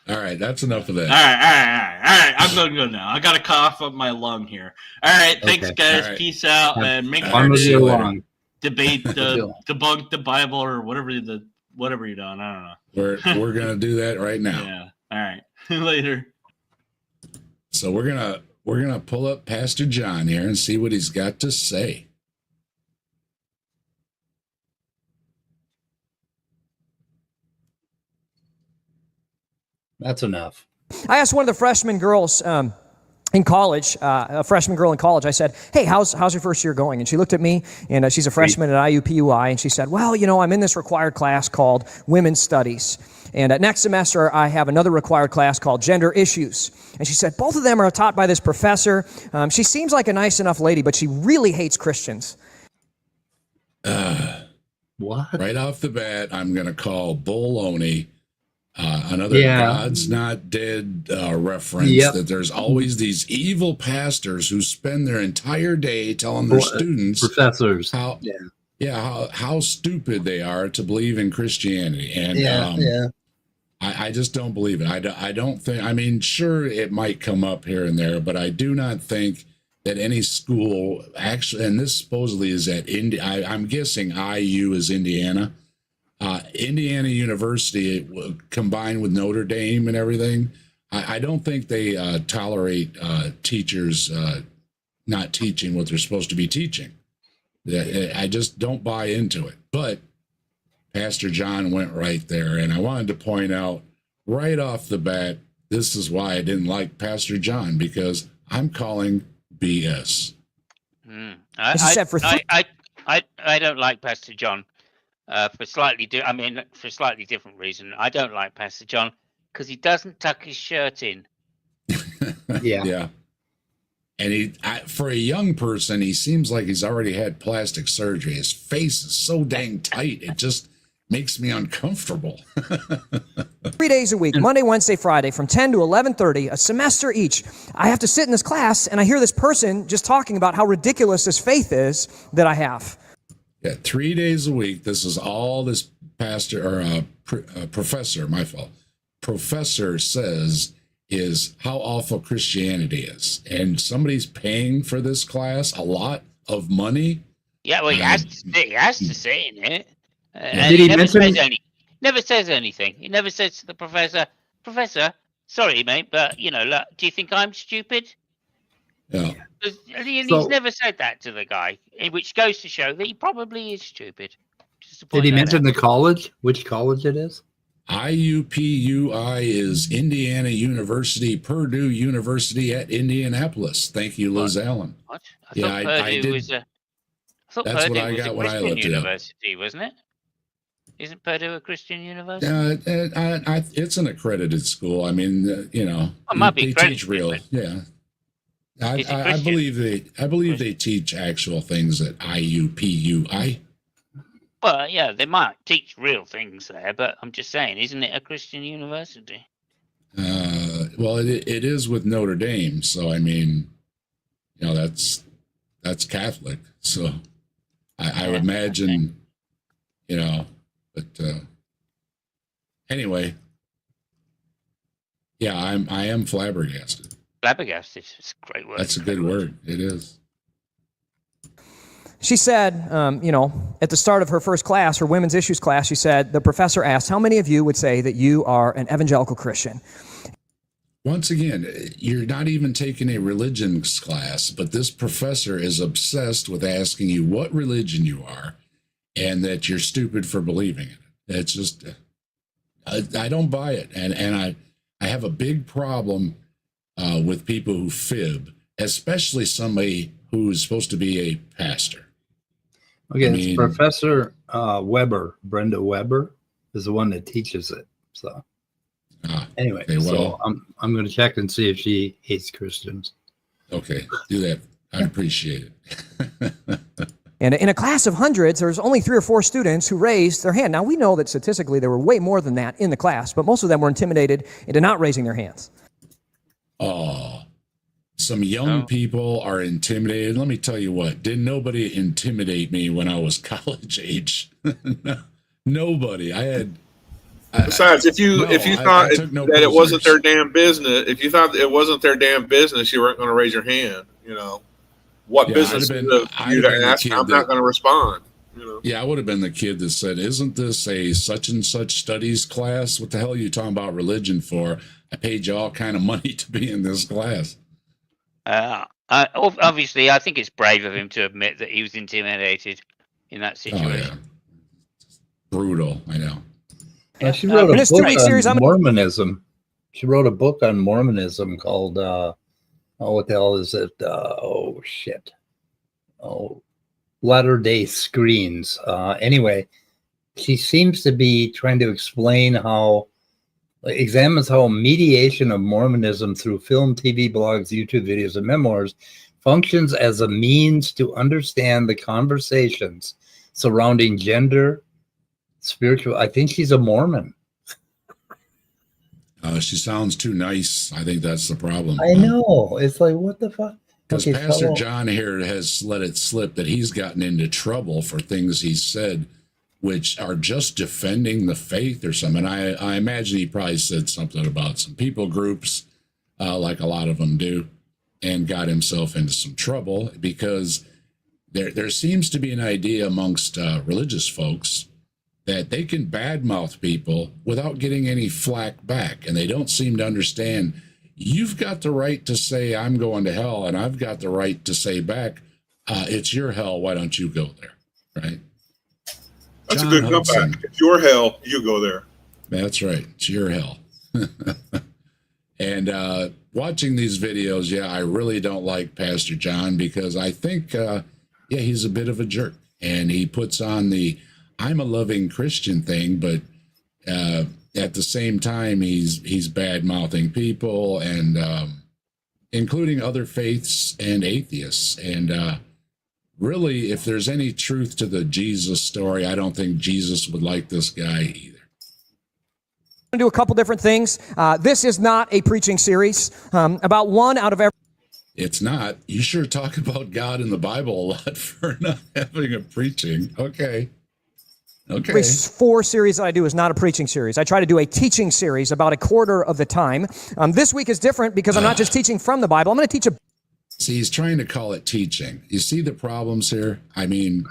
All right, that's enough of that. All right. I'm gonna go now. I got a cough up my lung here. All right, thanks, Okay. guys. All right. Peace out, and make Fun sure with see you you to later. long. debate debunk the Bible or whatever you're doing. I don't know. We're gonna do that right now. Yeah. All right. Later. So we're gonna pull up Pastor John here and see what he's got to say. That's enough. I asked one of the freshman girls in college, a freshman girl in college, I said, hey, how's your first year going? And she looked at me, and she's a freshman at IUPUI, and she said, well, I'm in this required class called Women's Studies. And next semester, I have another required class called Gender Issues. And she said, both of them are taught by this professor. She seems like a nice enough lady, but she really hates Christians. What? Right off the bat, I'm gonna call baloney. Another Yeah. God's Not Dead reference, Yep. that there's always these evil pastors who spend their entire day telling their students Professors. how stupid they are to believe in Christianity. And I just don't believe it. I don't think, I mean, sure, it might come up here and there, but I do not think that any school actually, and this supposedly is at I'm guessing IU is Indiana. Indiana University, combined with Notre Dame and everything, I don't think they tolerate teachers not teaching what they're supposed to be teaching. I just don't buy into it. But Pastor John went right there, and I wanted to point out right off the bat, this is why I didn't like Pastor John, because I'm calling BS. I don't like Pastor John. For slightly different reason. I don't like Pastor John because he doesn't tuck his shirt in. Yeah. And for a young person, he seems like he's already had plastic surgery. His face is so dang tight, it just makes me uncomfortable. 3 days a week, Monday, Wednesday, Friday, from 10 to 11:30, a semester each. I have to sit in this class, and I hear this person just talking about how ridiculous this faith is that I have. Yeah, 3 days a week. This is all this pastor or professor, my fault. Professor says is how awful Christianity is. And somebody's paying for this class a lot of money. Yeah, well, he has to say in it. And Did he he never mention- never says anything. He never says to the professor, sorry, mate, but, look, do you think I'm stupid? Yeah. He's So- never said that to the guy, which goes to show that he probably is stupid. Just to Did point he that mention out. the college? Which college it is? IUPUI is Indiana University, Purdue University at Indianapolis. Thank you, Liz Allen. What? I Yeah, thought I Purdue did. was a. I thought That's Purdue what I was got a when I Christian looked it up. university, wasn't it? Isn't Purdue a Christian university? It's an accredited school. I mean, It might be they accredited, teach real. but- Yeah. Is it I Christian? believe they teach actual things at IUPUI. Well, yeah, they might teach real things there, but I'm just saying, isn't it a Christian university? Well, it is with Notre Dame, so I mean, that's Catholic. So I would imagine, but anyway, yeah, I am flabbergasted. Flabbergasted. It's a great word. That's a good word. It is. She said, at the start of her first class, her women's issues class, she said, the professor asked, how many of you would say that you are an evangelical Christian? once again, you're not even taking a religions class, but this professor is obsessed with asking you what religion you are and that you're stupid for believing it. It's just, I don't buy it. And I have a big problem with people who fib, especially somebody who is supposed to be a pastor. Okay, it's Professor Weber, Brenda Weber, is the one that teaches it. So anyway, okay, well, so I'm going to check and see if she hates Christians. Okay, do that. I appreciate it. And in a class of hundreds, there's only 3 or 4 students who raised their hand. Now, we know that statistically there were way more than that in the class, but most of them were intimidated into not raising their hands. Oh, some young people are intimidated. Let me tell you what, didn't nobody intimidate me when I was college age? Nobody. Besides, if you thought that it wasn't their damn business, if you thought it wasn't their damn business, you weren't going to raise your hand. You know, what business is it for you to ask? I'm not going to respond. You know? Yeah, I would have been the kid that said, "Isn't this a such and such studies class? What the hell are you talking about religion for? I paid you all kind of money to be in this class." Obviously, I think it's brave of him to admit that he was intimidated in that situation. Oh, yeah. Brutal, I know. Yeah, she wrote a book on Mormonism. She wrote a book on Mormonism called, what the hell is it? Latter-day Screens. Anyway, she seems to be trying to explain examines how mediation of Mormonism through film, TV, blogs, YouTube videos, and memoirs functions as a means to understand the conversations surrounding gender, spiritual. I think she's a Mormon. She sounds too nice. I think that's the problem. I know. It's like, what the fuck? Because Pastor John here has let it slip that he's gotten into trouble for things he said, which are just defending the faith or something. I imagine he probably said something about some people groups, like a lot of them do, and got himself into some trouble because there seems to be an idea amongst religious folks that they can badmouth people without getting any flack back. And they don't seem to understand, you've got the right to say, I'm going to hell, and I've got the right to say back, it's your hell, why don't you go there, right? That's John a good comeback. It's your hell, you go there. That's right. It's your hell. And watching these videos, I really don't like Pastor John because I think, he's a bit of a jerk. And he puts on the I'm a loving Christian thing, but at the same time, he's bad-mouthing people and including other faiths and atheists. And really, if there's any truth to the Jesus story, I don't think Jesus would like this guy either. I'm going to do a couple different things. This is not a preaching series. About one out of every... It's not. You sure talk about God in the Bible a lot for not having a preaching. Okay. Every 4 series that I do is not a preaching series. I try to do a teaching series about a quarter of the time. This week is different because I'm not just teaching from the Bible. I'm going to teach See, he's trying to call it teaching. You see the problems here? I mean,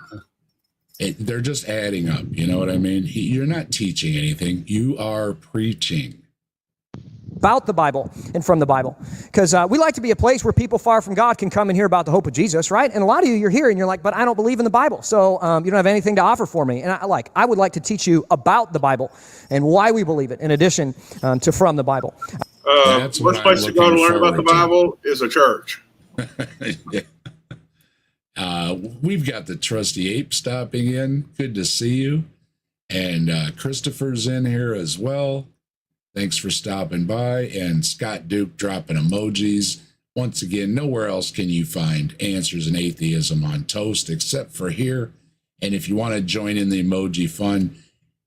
they're just adding up. You know what I mean? You're not teaching anything. You are preaching. About the Bible and from the Bible. Because we like to be a place where people far from God can come and hear about the hope of Jesus, right? And a lot of you're here and you're like, but I don't believe in the Bible, so you don't have anything to offer for me. And I would like to teach you about the Bible and why we believe it in addition to from the Bible. First place to go to learn about the Bible is a church. We've got the trusty ape stopping in. Good to see you. And Christopher's in here as well. Thanks for stopping by. And Scott Duke dropping emojis. Once again, nowhere else can you find Answers in Atheism on Toast except for here. And if you want to join in the emoji fun,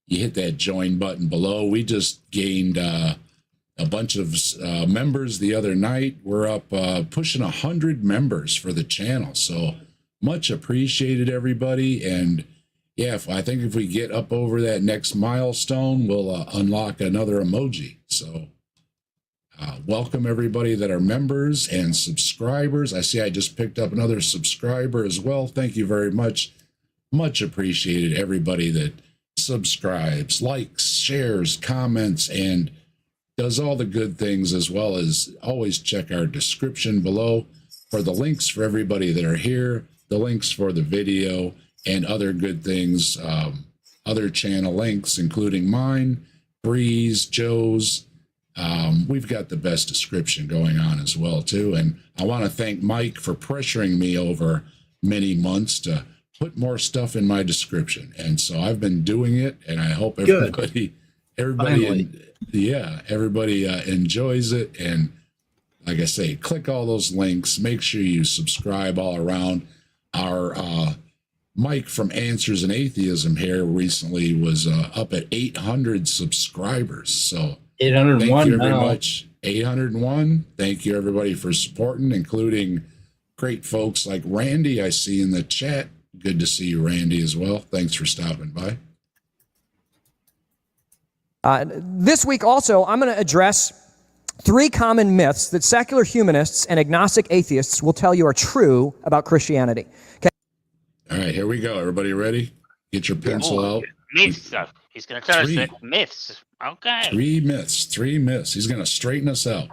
you hit that join button below. We just gained a bunch of members the other night. We're up pushing 100 members for the channel. So much appreciated, everybody. And I think if we get up over that next milestone, we'll unlock another emoji. So welcome everybody that are members and subscribers. I see I just picked up another subscriber as well. Thank you very much. Much appreciated, everybody that subscribes, likes, shares, comments, and does all the good things, as well as always check our description below for the links for everybody that are here, the links for the video, and other good things, other channel links, including mine, Bree's, Joe's. We've got the best description going on as well, too. And I want to thank Mike for pressuring me over many months to put more stuff in my description. And so I've been doing it, and I hope everybody enjoys it. And like I say, click all those links. Make sure you subscribe all around. Our Mike from Answers in Atheism here recently was up at 800 subscribers. So 801 thank you very now. much. 801. Thank you, everybody, for supporting, including great folks like Randy I see in the chat. Good to see you, Randy, as well. Thanks for stopping by. This week also, I'm going to address 3 common myths that secular humanists and agnostic atheists will tell you are true about Christianity. Okay. All right, here we go. Everybody ready? Get your pencil out. Myths. He's going to tell us that myths. Okay. 3 myths. 3 myths. He's going to straighten us out.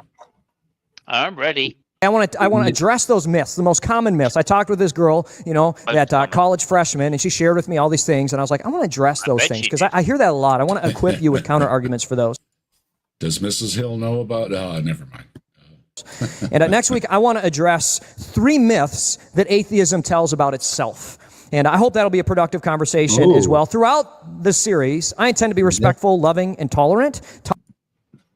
I'm ready. I want to address those myths, the most common myths. I talked with this girl, that college freshman, and she shared with me all these things, and I was like, I want to address those things because I hear that a lot. I want to equip you with counter arguments for those. Does Mrs. Hill know about? Never mind. And next week, I want to address 3 myths that atheism tells about itself. And I hope that'll be a productive conversation as well. Throughout this series, I intend to be respectful, loving, and tolerant.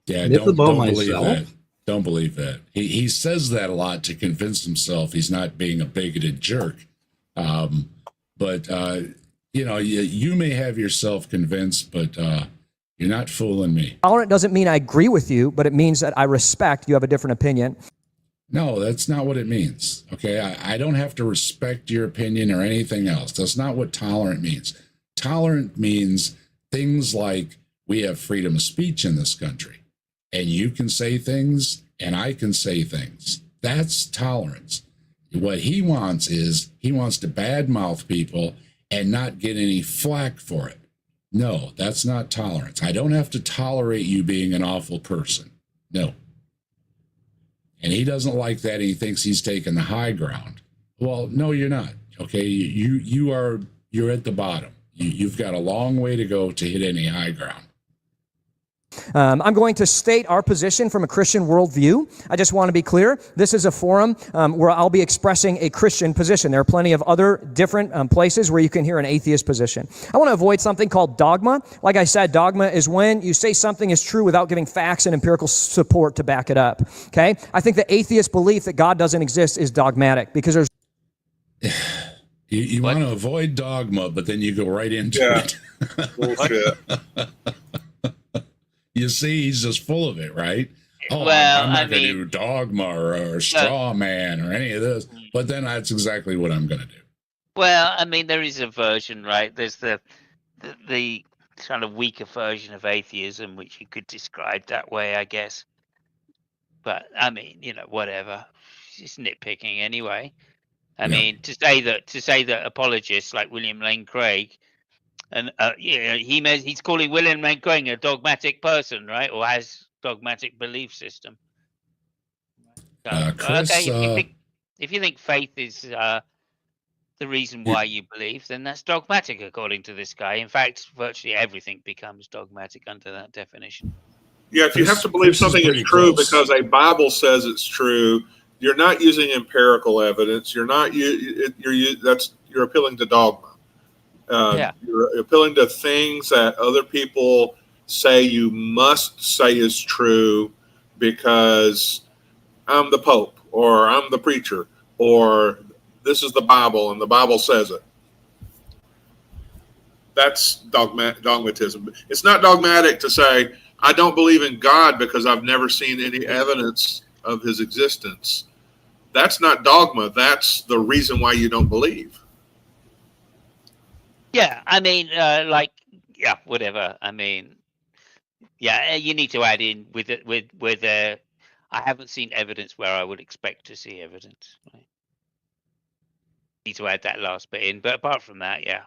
Yeah, don't believe that. Don't believe that. He says that a lot to convince himself he's not being a bigoted jerk. But you may have yourself convinced, but you're not fooling me. Tolerant doesn't mean I agree with you, but it means that I respect you have a different opinion. No, that's not what it means. Okay, I don't have to respect your opinion or anything else. That's not what tolerant means. Tolerant means things like we have freedom of speech in this country, and you can say things and I can say things. That's tolerance. What he wants is he wants to badmouth people and not get any flack for it. No, that's not tolerance. I don't have to tolerate you being an awful person. No. And he doesn't like that. He thinks he's taking the high ground. Well, no, you're not. Okay, you're at the bottom. You've got a long way to go to hit any high ground. I'm going to state our position from a Christian worldview. I just want to be clear. This is a forum where I'll be expressing a Christian position. There are plenty of other different places where you can hear an atheist position. I want to avoid something called dogma. Like I said, dogma is when you say something is true without giving facts and empirical support to back it up. Okay? I think the atheist belief that God doesn't exist is dogmatic because there's... You want to avoid dogma, but then you go right into it. Bullshit. You see, he's just full of it, right? Oh, Well, I'm not going to do dogma or straw man or any of this. But then that's exactly what I'm going to do. Well, I mean, there is a version, right? There's the kind of weaker version of atheism, which you could describe that way, I guess. But I mean, whatever. It's nitpicking anyway. I mean, to say that apologists like William Lane Craig, and he's calling William Lane Craig a dogmatic person, right? Or has dogmatic belief system. So, Chris, okay, if you think faith is the reason why you believe, then that's dogmatic according to this guy. In fact, virtually everything becomes dogmatic under that definition. Yeah, if you have to believe something is true because a Bible says it's true, you're not using empirical evidence. You're appealing to dogma. You're appealing to things that other people say you must say is true because I'm the Pope or I'm the preacher or this is the Bible and the Bible says it. That's dogmatism. It's not dogmatic to say, I don't believe in God because I've never seen any evidence of his existence. That's not dogma. That's the reason why you don't believe. Yeah, I mean, whatever. I mean, you need to add in with I haven't seen evidence where I would expect to see evidence. Right? Need to add that last bit in, but apart from that, yeah.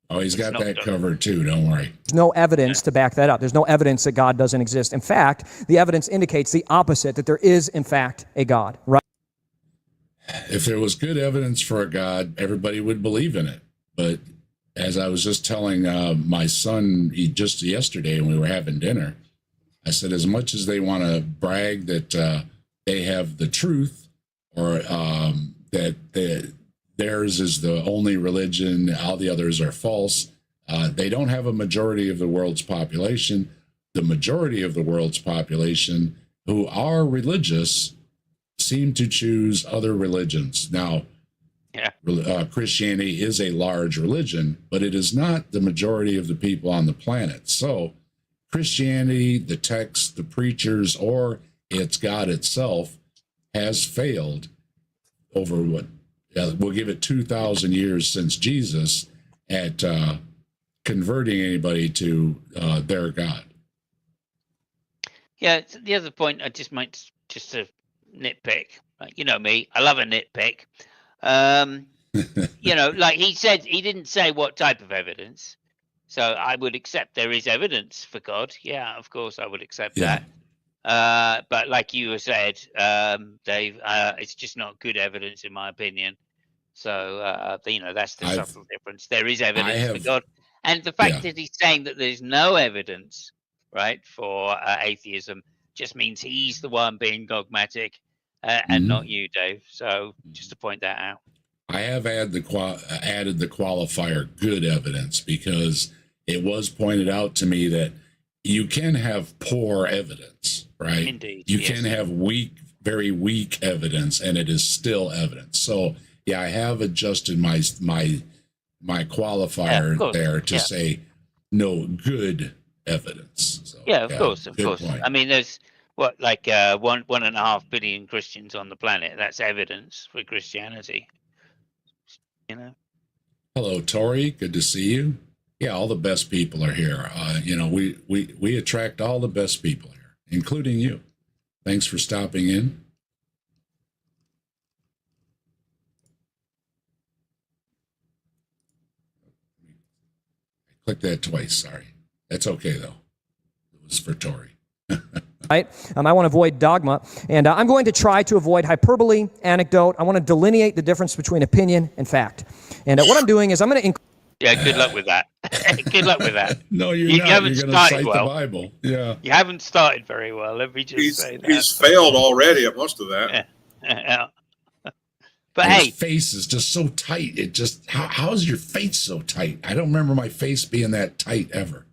Oh, he's got not that done. covered too. Don't worry. There's no evidence to back that up. There's no evidence that God doesn't exist. In fact, the evidence indicates the opposite, that there is, in fact, a God. Right? If there was good evidence for a God, everybody would believe in it. But as I was just telling my son just yesterday when we were having dinner, I said, as much as they want to brag that they have the truth, or that theirs is the only religion, all the others are false, they don't have a majority of the world's population. The majority of the world's population who are religious seem to choose other religions. Now, Christianity is a large religion, but it is not the majority of the people on the planet. So Christianity, the text, the preachers, or it's God itself has failed over what we'll give it 2,000 years since Jesus at converting anybody to their God. Yeah, the other point I just might just to nitpick. You know me, I love a nitpick. You know, like he said, he didn't say what type of evidence. So I would accept there is evidence for God. Yeah, of course I would accept that. But like you said, Dave, it's just not good evidence in my opinion. So, you know, that's the subtle difference. There is evidence for God. And the fact that he's saying that there's no evidence, right, for atheism just means he's the one being dogmatic and not you, Dave. So just to point that out. I have added the qualifier good evidence because it was pointed out to me that you can have poor evidence, right? Indeed. You can have very weak evidence, and it is still evidence. So, yeah, I have adjusted my qualifier there to say no good evidence. So, of course. Point. I mean, there's what, like 1.5 billion Christians on the planet. That's evidence for Christianity. You know. Hello, Tori. Good to see you. Yeah, all the best people are here. You know, we attract all the best people here, including you. Thanks for stopping in. I clicked that twice. Sorry. That's okay, though. It was for Tori. Right? I want to avoid dogma, and I'm going to try to avoid hyperbole, anecdote. I want to delineate the difference between opinion and fact. And what I'm doing is I'm going to... good luck with that. Good luck with that. No, you not. haven't You're started cite well. The Bible. Yeah. You haven't started very well. Let me just say that. He's failed already at most of that. But and hey, his face is just so tight. It just how is your face so tight? I don't remember my face being that tight ever.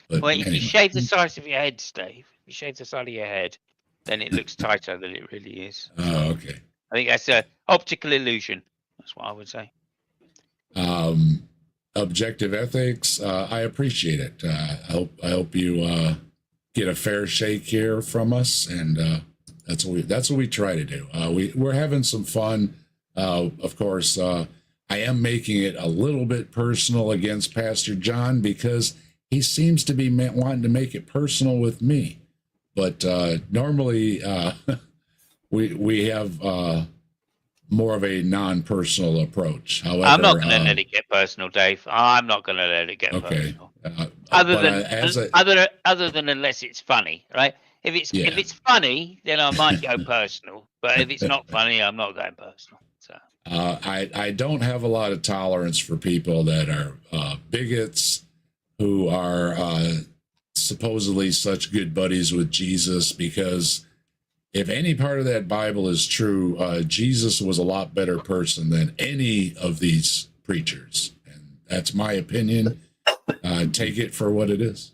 But well, if you shave the sides of your head, Steve, if you shave the side of your head, then it looks tighter than it really is. Oh, okay. I think that's an optical illusion. That's what I would say. Objective ethics. I appreciate it. I hope you get a fair shake here from us, and that's what we try to do. We're having some fun. Of course, I am making it a little bit personal against Pastor John because he seems to be wanting to make it personal with me. But normally we have more of a non-personal approach. However, I'm not going to let it get personal, Dave. I'm not going to let it get personal. Other than unless it's funny, right? If it's funny, then I might go personal. But if it's not funny, I'm not going personal. So I don't have a lot of tolerance for people that are bigots who are supposedly such good buddies with Jesus, because if any part of that Bible is true, Jesus was a lot better person than any of these preachers. And that's my opinion. Take it for what it is.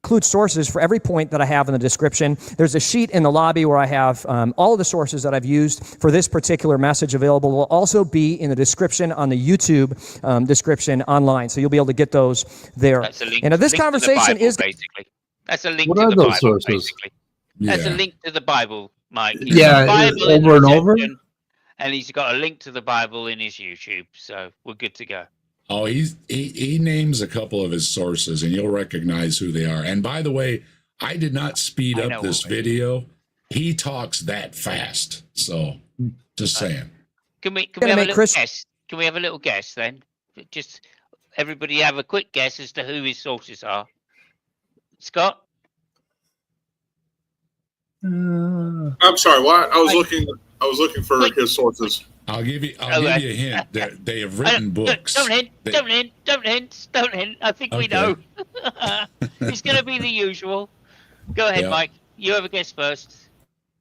Include sources for every point that I have in the description. There's a sheet in the lobby where I have all of the sources that I've used for this particular message available. Will also be in the description on the YouTube description online, so you'll be able to get those there. That's a link, and this conversation Bible, is basically that's a link what to are the those Bible. Sources? Basically, that's a link to the Bible, Mike. Bible over and over. And he's got a link to the Bible in his YouTube, so we're good to go. Oh, he names a couple of his sources, and you'll recognize who they are. And by the way, I did not speed up this video. He talks that fast, so just saying. Can we have a little guess? Can we have a little guess then? Just everybody have a quick guess as to who his sources are. Scott? I'm sorry. What? I was looking for Wait. his sources. I'll give you a hint. They have written books. Don't hint. They- Don't hint. I think we Okay. know. It's going to be the usual. Go ahead, Yeah. Mike. You have a guess first.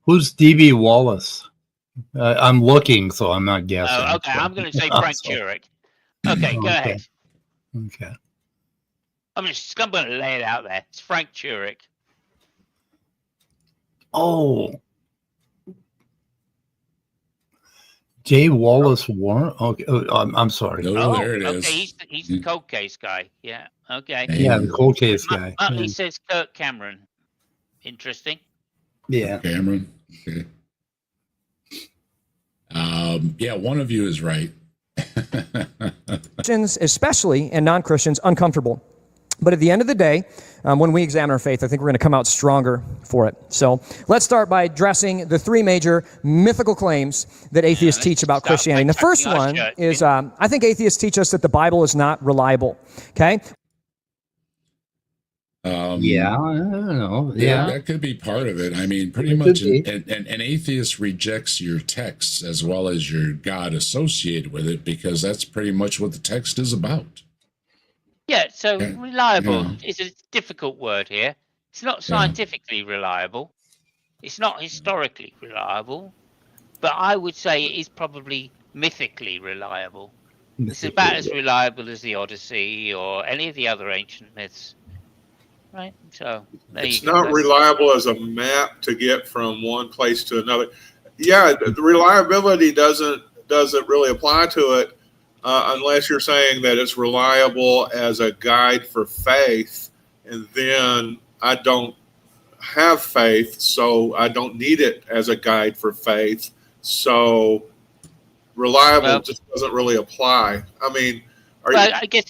Who's D.B. Wallace? I'm looking, so I'm not guessing. Oh, okay. I'm going to say Oh, Frank so- Turek. Okay, go Okay. ahead. Okay. I'm going to lay it out there. It's Frank Turek. Oh. J. Wallace Warren? Okay. I'm sorry. Oh, there it is. Okay. He's the cold case guy. Yeah. Okay. Yeah, the cold case guy. Muttley says Kirk Cameron. Interesting. Yeah. Cameron. Okay. Yeah, one of you is right. Christians, especially, and non-Christians, uncomfortable. But at the end of the day, when we examine our faith, I think we're going to come out stronger for it. So let's start by addressing the three major mythical claims that atheists teach about Christianity. And the first one is, I think atheists teach us that the Bible is not reliable. Okay? Yeah, I don't know. Yeah. That could be part of it. I mean, pretty It much could be. an atheist rejects your texts as well as your God associated with it, because that's pretty much what the text is about. Yeah, so Yeah. reliable Yeah. is a difficult word here. It's not scientifically reliable. It's not historically reliable. But I would say it is probably mythically reliable. It's about as reliable as the Odyssey or any of the other ancient myths. Right? So there It's you go. not reliable as a map to get from one place to another. Yeah, the reliability doesn't really apply to it unless you're saying that it's reliable as a guide for faith, and then I don't have faith, so I don't need it as a guide for faith. So reliable just doesn't really apply. I mean, I guess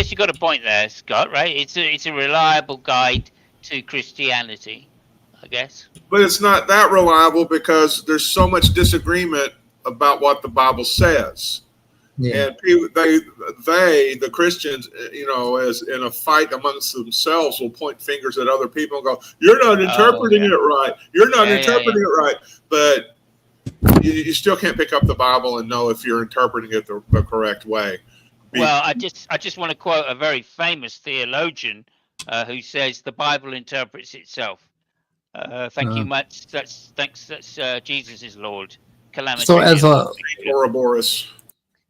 you got a point there, Scott. Right? It's a reliable guide to Christianity, I guess. but it's not that reliable because there's so much disagreement about what the Bible says. Yeah. And people, the Christians, as in a fight amongst themselves, will point fingers at other people and go, "You're not interpreting it right. You're not interpreting it right." But you still can't pick up the Bible and know if you're interpreting it the correct way. Well, I just want to quote a very famous theologian who says the Bible interprets itself. Thank you much. That's Jesus is Lord. Calamity. So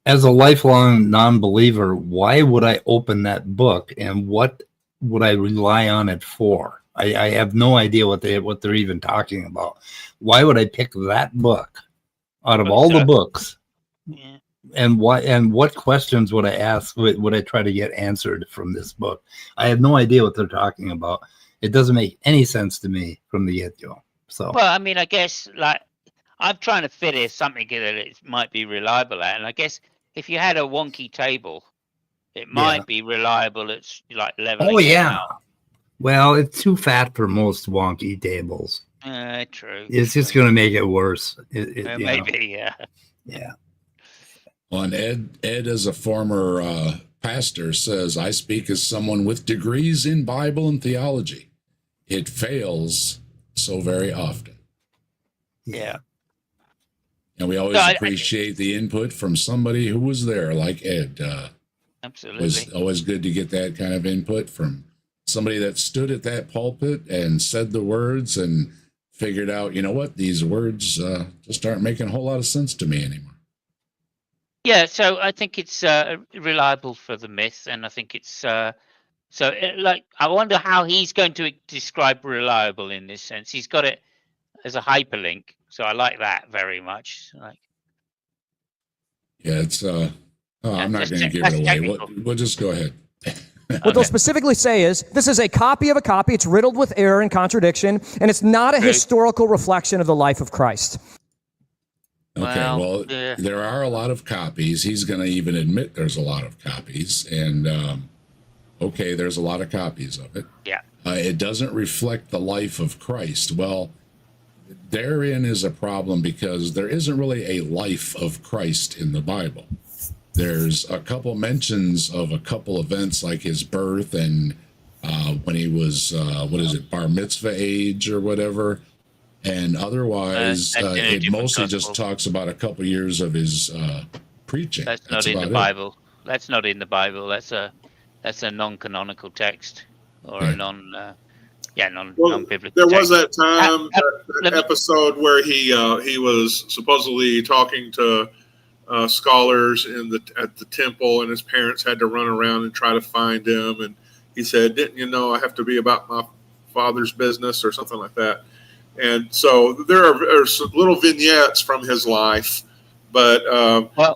as a lifelong non-believer, why would I open that book, and what would I rely on it for? I have no idea what they're even talking about. Why would I pick that book out of all the books? Yeah. And what questions would I ask? Would I try to get answered from this book? I have no idea what they're talking about. It doesn't make any sense to me from the get-go. So, well, I mean, I guess like I'm trying to fit in something that it might be reliable at, and I guess if you had a wonky table, it might be reliable at like leveling. oh yeah. Well, it's too fat for most wonky tables. True. It's just going to make it worse. You know. Maybe, yeah. Yeah. Well, and Ed, as a former pastor, says, "I speak as someone with degrees in Bible and theology. It fails so very often." Yeah. And we always appreciate the input from somebody who was there, like Ed. Absolutely. It was always good to get that kind of input from somebody that stood at that pulpit and said the words and figured out, you know what, these words just aren't making a whole lot of sense to me anymore. Yeah, so I think it's reliable for the myth, and I think it's like I wonder how he's going to describe reliable in this sense. He's got it as a hyperlink, so I like that very much. Like, yeah, it's I'm not going to give it away. We'll just go ahead. What they'll specifically say is, this is a copy of a copy. It's riddled with error and contradiction, and it's not a historical reflection of the life of Christ. Okay, well, there are a lot of copies. He's going to even admit there's a lot of copies. And, okay, there's a lot of copies of it. Yeah. It doesn't reflect the life of Christ. Well, therein is a problem because there isn't really a life of Christ in the Bible. there's a couple mentions of a couple events like his birth and when he was bar mitzvah age or whatever, and otherwise it mostly just talks about a couple years of his preaching. That's not in the Bible. That's not in the Bible. That's a non-canonical text or a non-biblical. There was that time, that episode where he was supposedly talking to scholars at the temple, and his parents had to run around and try to find him, and he said, "Didn't you know I have to be about my Father's business," or something like that. And so there are some little vignettes from his life, but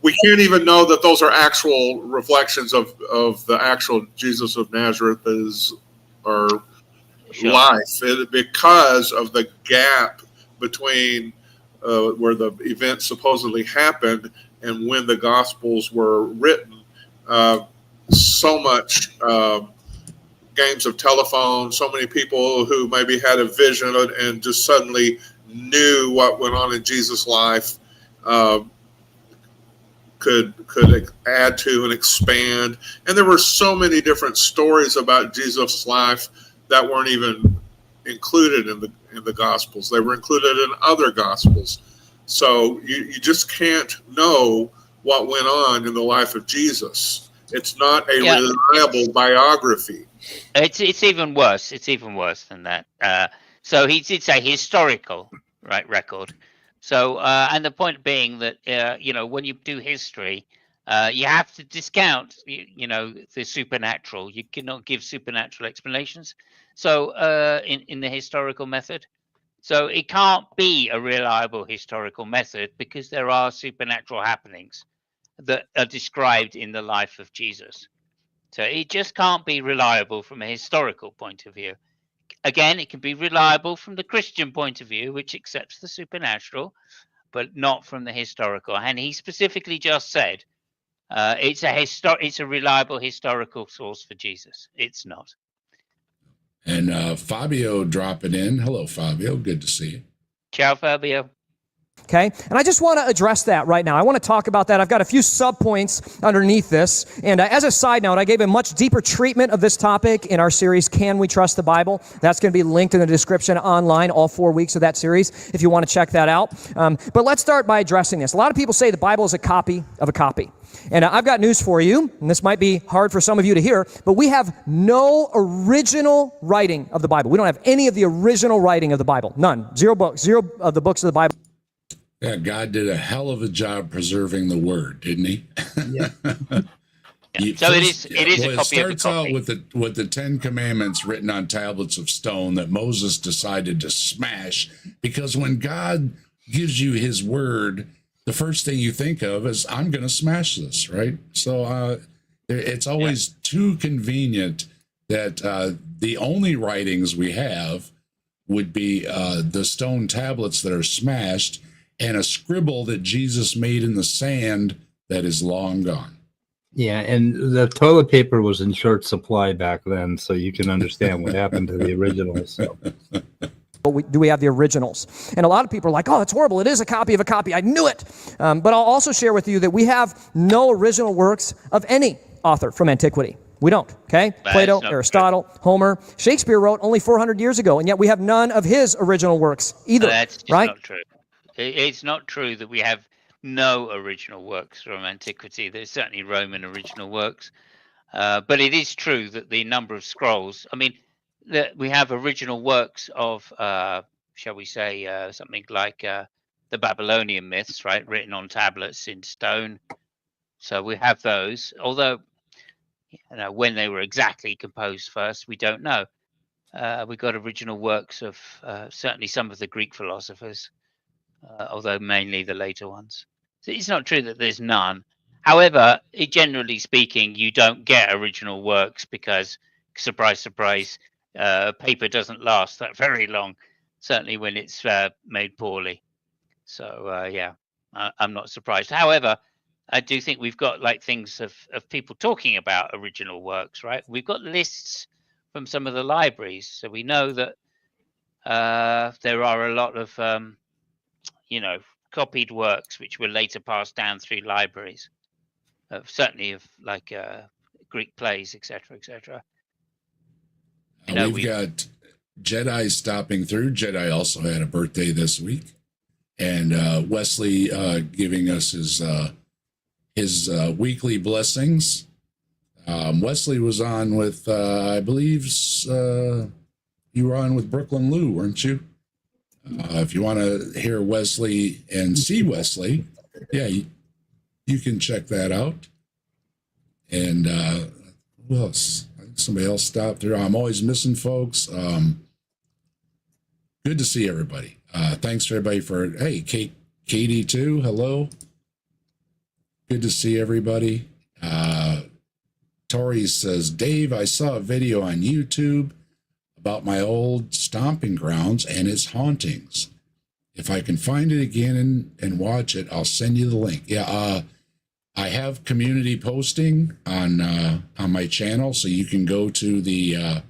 we can't even know that those are actual reflections of the actual Jesus of Nazareth or life, because of the gap between where the event supposedly happened and when the Gospels were written. So much games of telephone, so many people who maybe had a vision and just suddenly knew what went on in Jesus' life could add to and expand. And there were so many different stories about Jesus' life that weren't even included in the Gospels. They were included in other Gospels. So you just can't know what went on in the life of Jesus. It's not a reliable biography. It's even worse. It's even worse than that. So it's a historical record. So and the point being that when you do history, you have to discount the supernatural. You cannot give supernatural explanations. So in the historical method, so it can't be a reliable historical method because there are supernatural happenings that are described in the life of Jesus. So it just can't be reliable from a historical point of view. Again, it can be reliable from the Christian point of view, which accepts the supernatural, but not from the historical. And he specifically just said it's a reliable historical source for Jesus. It's not. And Fabio dropping in. Hello, Fabio. Good to see you. Ciao, Fabio. Okay, and I just want to address that right now. I want to talk about that. I've got a few sub-points underneath this. And as a side note, I gave a much deeper treatment of this topic in our series, Can We Trust the Bible? That's going to be linked in the description online, all 4 weeks of that series, if you want to check that out. But let's start by addressing this. A lot of people say the Bible is a copy of a copy. And I've got news for you, and this might be hard for some of you to hear, but we have no original writing of the Bible. We don't have any of the original writing of the Bible. None. Zero of the books of the Bible. Yeah, God did a hell of a job preserving the word, didn't he? Yeah. So it is a copy of a copy. It starts out with the 10 Commandments written on tablets of stone that Moses decided to smash, because when God gives you his word, the first thing you think of is, I'm going to smash this, right? So it's always too convenient that the only writings we have would be the stone tablets that are smashed and a scribble that Jesus made in the sand that is long gone. Yeah, and the toilet paper was in short supply back then, so you can understand what happened to the originals. So. Do we have the originals? And a lot of people are like, oh, it's horrible. It is a copy of a copy. I knew it. But I'll also share with you that we have no original works of any author from antiquity. We don't, okay? Plato, Aristotle, Homer. Shakespeare wrote only 400 years ago, and yet we have none of his original works either, That's just right? not true. It's not true that we have no original works from antiquity. There's certainly Roman original works. But it is true that the number of scrolls, we have original works of, shall we say, something like the Babylonian myths, right, written on tablets in stone. So we have those, although when they were exactly composed first, we don't know. We got original works of certainly some of the Greek philosophers, although mainly the later ones. So it's not true that there's none. However, generally speaking, you don't get original works because, surprise, surprise, paper doesn't last that very long, certainly when it's made poorly. So, I'm not surprised. However, I do think we've got things of people talking about original works, right? We've got lists from some of the libraries. So we know that there are a lot of copied works which were later passed down through libraries. certainly of like Greek plays, etc., etc. We've got Jedi stopping through. Jedi also had a birthday this week, and Wesley giving us his weekly blessings. Wesley was on with, I believe, you were on with Brooklyn Lou, weren't you? If you want to hear Wesley and see Wesley, yeah, you can check that out. And who else? I think somebody else stopped through. I'm always missing folks. Good to see everybody. Thanks for everybody for, hey, Katie too. Hello. Good to see everybody. Tori says, Dave, I saw a video on YouTube about my old stomping grounds and its hauntings. If I can find it again and watch it, I'll send you the link. Yeah, I have community posting on my channel, so you can go to the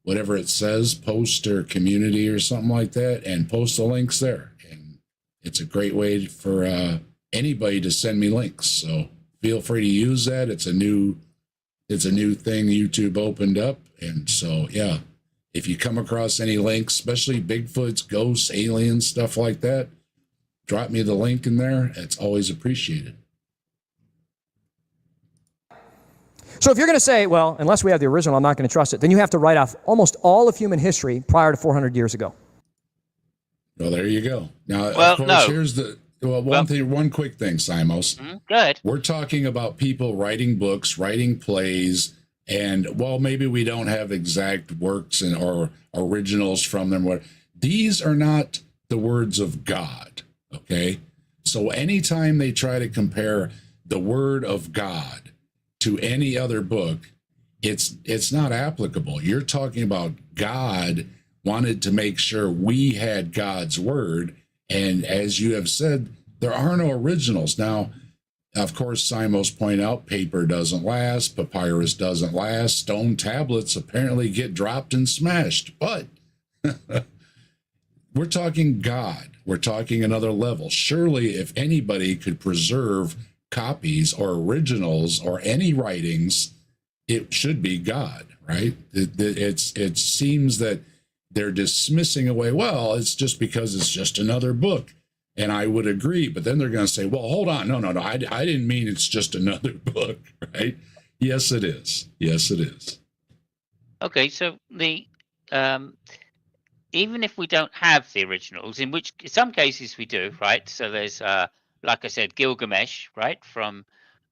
whatever it says, post or community or something like that, and post the links there. And it's a great way for anybody to send me links. So feel free to use that. It's a new thing YouTube opened up, and so yeah. If you come across any links, especially Bigfoots, ghosts, aliens, stuff like that, drop me the link in there. It's always appreciated. So if you're going to say, well, unless we have the original, I'm not going to trust it, then you have to write off almost all of human history prior to 400 years ago. Well, there you go. Now, well, of course, no. Here's the one quick thing, Simos. Go ahead. We're talking about people writing books, writing plays, and well, maybe we don't have exact works or originals from them. These are not the words of God, okay? So anytime they try to compare the word of God to any other book, it's not applicable. You're talking about God wanted to make sure we had God's word, and as you have said, there are no originals. Now, of course, Simos point out paper doesn't last, papyrus doesn't last, stone tablets apparently get dropped and smashed, but we're talking God. We're talking another level. Surely if anybody could preserve copies or originals or any writings, it should be God, right? It seems that they're dismissing away, well, it's just because it's just another book. And I would agree, but then they're going to say, well, hold on. No, I didn't mean it's just another book, right? Yes, it is. Yes, it is. Okay, so the even if we don't have the originals, in some cases we do, right? So there's, like I said, Gilgamesh, right, from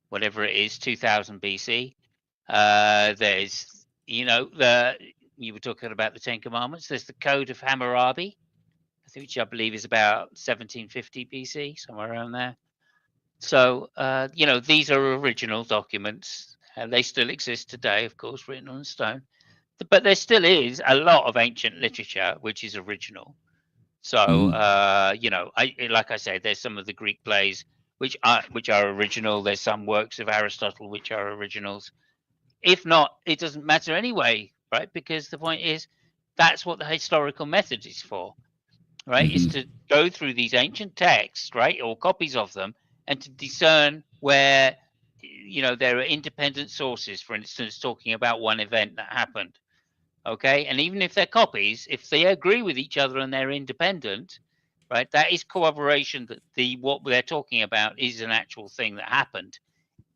whatever it is, 2000 BC. There's, you were talking about the Ten Commandments. There's the Code of Hammurabi, which I believe is about 1750 BC, somewhere around there. So, these are original documents, and they still exist today, of course, written on stone. But there still is a lot of ancient literature which is original. So, like I said, there's some of the Greek plays which are original. There's some works of Aristotle which are originals. If not, it doesn't matter anyway, right? Because the point is, that's what the historical method is for. Right, is to go through these ancient texts, right, or copies of them, and to discern where, there are independent sources, for instance, talking about one event that happened. Okay, and even if they're copies, if they agree with each other and they're independent, right, that is corroboration that what they're talking about is an actual thing that happened,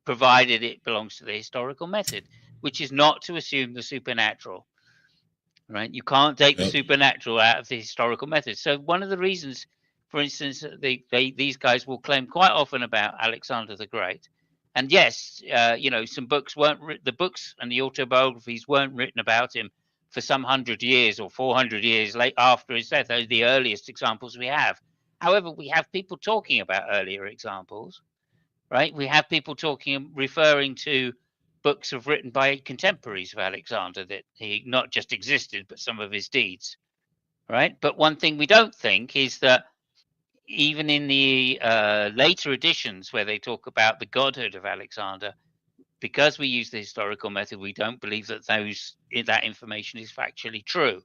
provided it belongs to the historical method, which is not to assume the supernatural. Right, you can't take the supernatural out of the historical method. So one of the reasons, for instance, these guys will claim quite often about Alexander the Great, and yes, some books the books and the autobiographies weren't written about him for some 100 years or 400 years late after his death. Those are the earliest examples we have. However, we have people talking about earlier examples, right? We have people referring to books written by contemporaries of Alexander that he not just existed, but some of his deeds, right? But one thing we don't think is that even in the later editions where they talk about the godhood of Alexander, because we use the historical method, we don't believe that that information is factually true.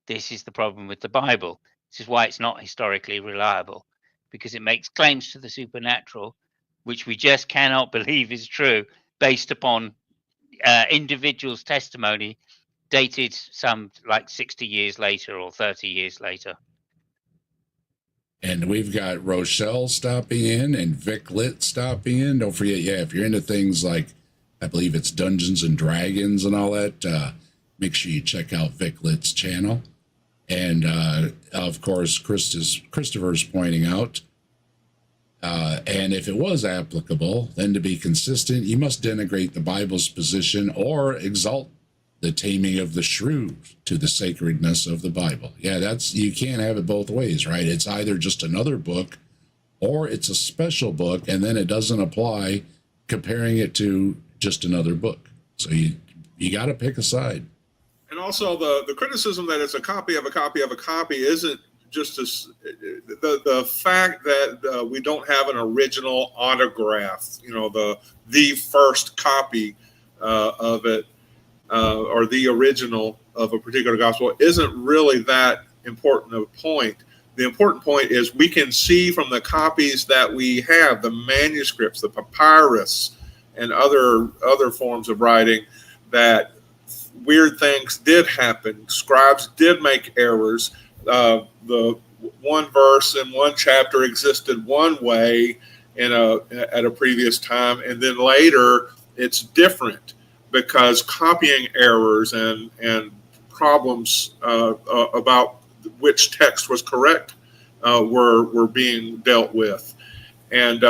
This is the problem with the Bible. This is why it's not historically reliable, because it makes claims to the supernatural, which we just cannot believe is true, based upon individuals' testimony dated some like 60 years later or 30 years later. And we've got Rochelle stopping in and Vic Lit stopping in. Don't forget, if you're into things like, I believe it's Dungeons and Dragons and all that, make sure you check out Vic Lit's channel. And of course, Christopher's pointing out, and if it was applicable, then to be consistent, you must denigrate the Bible's position or exalt the taming of the shrew to the sacredness of the Bible. Yeah, you can't have it both ways, right? It's either just another book or it's a special book, and then it doesn't apply comparing it to just another book. So you got to pick a side. And also the criticism that it's a copy of a copy of a copy isn't just the fact that we don't have an original autograph, the first copy of it, or the original of a particular gospel isn't really that important a point. The important point is we can see from the copies that we have, the manuscripts, the papyrus, and other forms of writing, that weird things did happen. Scribes did make errors. The one verse in one chapter existed one way at a previous time, and then later it's different, because copying errors and problems about which text was correct were being dealt with. And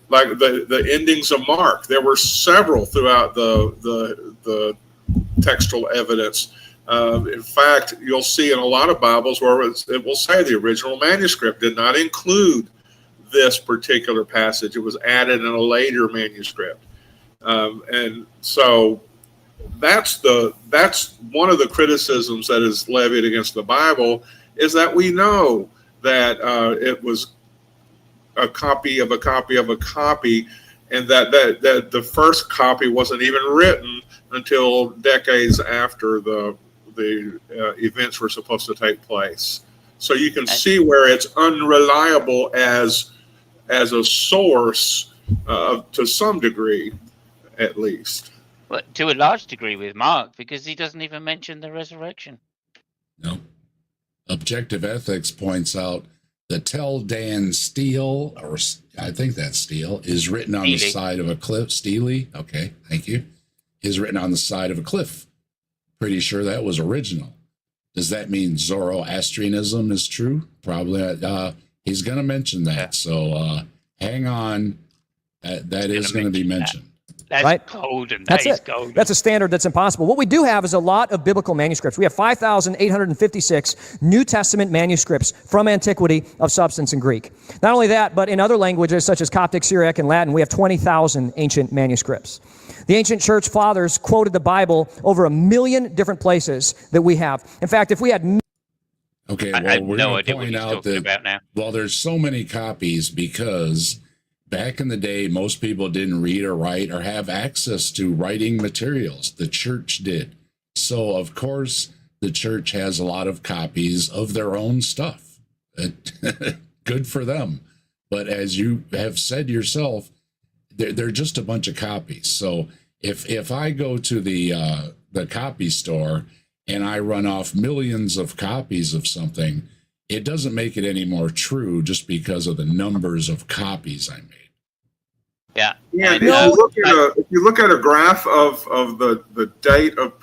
like the endings of Mark, there were several throughout the textual evidence. In fact, you'll see in a lot of Bibles where it will say the original manuscript did not include this particular passage. It was added in a later manuscript. And so that's one of the criticisms that is levied against the Bible, is that we know that it was a copy of a copy of a copy, and that the first copy wasn't even written until decades after the events were supposed to take place. So you can see where it's unreliable as a source to some degree, at least. But to a large degree with Mark, because he doesn't even mention the resurrection. No. Objective Ethics points out the Tel Dan steel, or I think that's steel, is written on the side of a cliff. Steely, okay, thank you. Is written on the side of a cliff. Pretty sure that was original. Does that mean Zoroastrianism is true? Probably. He's going to mention that. So hang on. That is going to be mentioned. That's right? golden. That's it. Golden. That's a standard that's impossible. What we do have is a lot of biblical manuscripts. We have 5,856 New Testament manuscripts from antiquity of substance in Greek. Not only that, but in other languages such as Coptic, Syriac, and Latin, we have 20,000 ancient manuscripts. The ancient church fathers quoted the Bible over 1 million different places that we have. In fact, if we had... Okay, well, I have we're no going to idea what point he's out talking that, about now. well, there's so many copies because back in the day, most people didn't read or write or have access to writing materials. The church did. So, of course, the church has a lot of copies of their own stuff. Good for them. But as you have said yourself, they're just a bunch of copies. So if I go to the copy store and I run off millions of copies of something, it doesn't make it any more true just because of the numbers of copies I made. Yeah. Yeah. And, If you look at a graph of the date of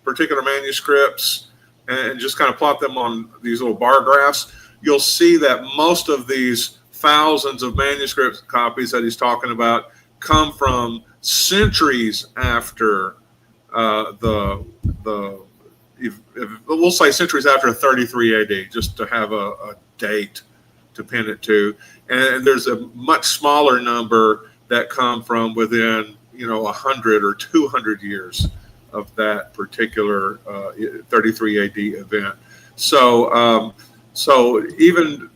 particular manuscripts and just kind of plot them on these little bar graphs, you'll see that most of these thousands of manuscript copies that he's talking about come from centuries after we'll say centuries after 33 AD, just to have a date to pin it to. And there's a much smaller number that come from within 100 or 200 years of that particular 33 AD event. So even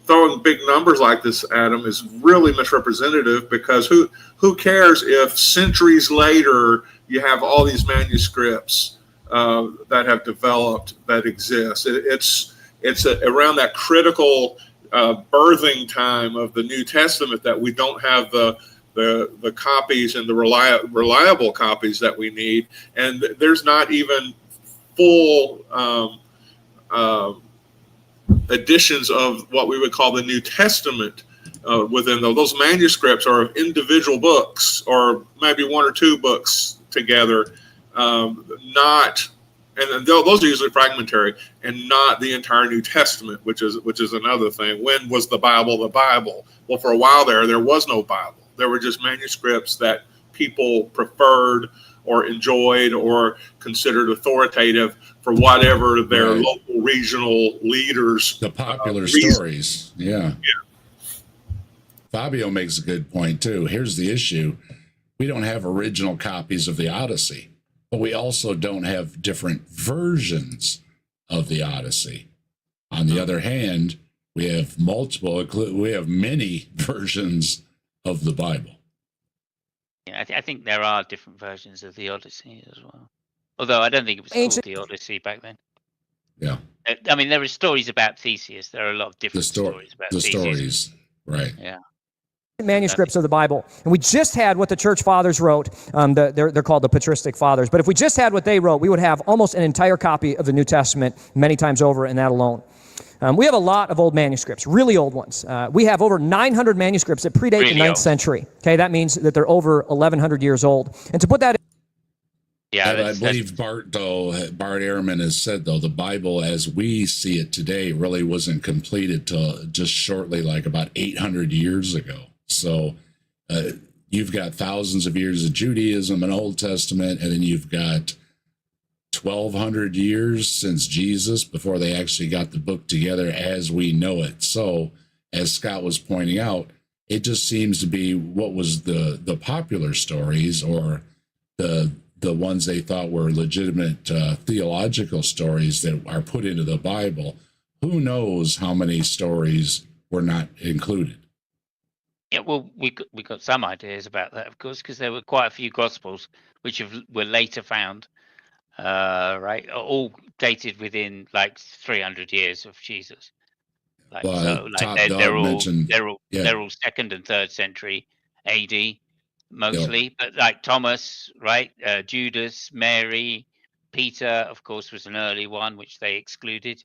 throwing big numbers like this, Adam, is really misrepresentative, because who cares if centuries later you have all these manuscripts that have developed that exist? It's around that critical birthing time of the New Testament that we don't have the copies and the reliable copies that we need, and there's not even full editions of what we would call the New Testament within those manuscripts are of individual books, or maybe one or two books together, not. And those are usually fragmentary, and not the entire New Testament, which is another thing. When was the Bible the Bible? Well, for a while there was no Bible. There were just manuscripts that people preferred or enjoyed or considered authoritative for whatever their local regional leaders. The popular stories. Yeah. Fabio makes a good point too. Here's the issue. We don't have original copies of the Odyssey, but we also don't have different versions of the Odyssey. On the other hand, we have many versions of the Bible. Yeah, I think there are different versions of the Odyssey as well. Although I don't think it was called the Odyssey back then. Yeah. I mean, there are stories about Theseus. There are a lot of different stories about Theseus. Stories, right. Yeah. Manuscripts of the Bible, and we just had what the church fathers wrote. They're called the patristic fathers, but if we just had what they wrote, we would have almost an entire copy of the New Testament many times over, and that alone. We have a lot of old manuscripts, really old ones. We have over 900 manuscripts that predate the 9th century. Okay, that means that they're over 1,100 years old. And to put that I believe Bart Ehrman has said, though, the Bible as we see it today really wasn't completed till just shortly, like about 800 years ago. So you've got thousands of years of Judaism and Old Testament, and then you've got 1,200 years since Jesus before they actually got the book together as we know it. So, as Scott was pointing out, it just seems to be what was the popular stories, or the ones they thought were legitimate theological stories that are put into the Bible. Who knows how many stories were not included? Yeah, well, we got some ideas about that, of course, because there were quite a few Gospels which were later found. Right, all dated within like 300 years of Jesus. Like, so, like they're all 2nd and 3rd century AD mostly. Yep. But like Thomas, right, Judas, Mary, Peter, of course, was an early one which they excluded.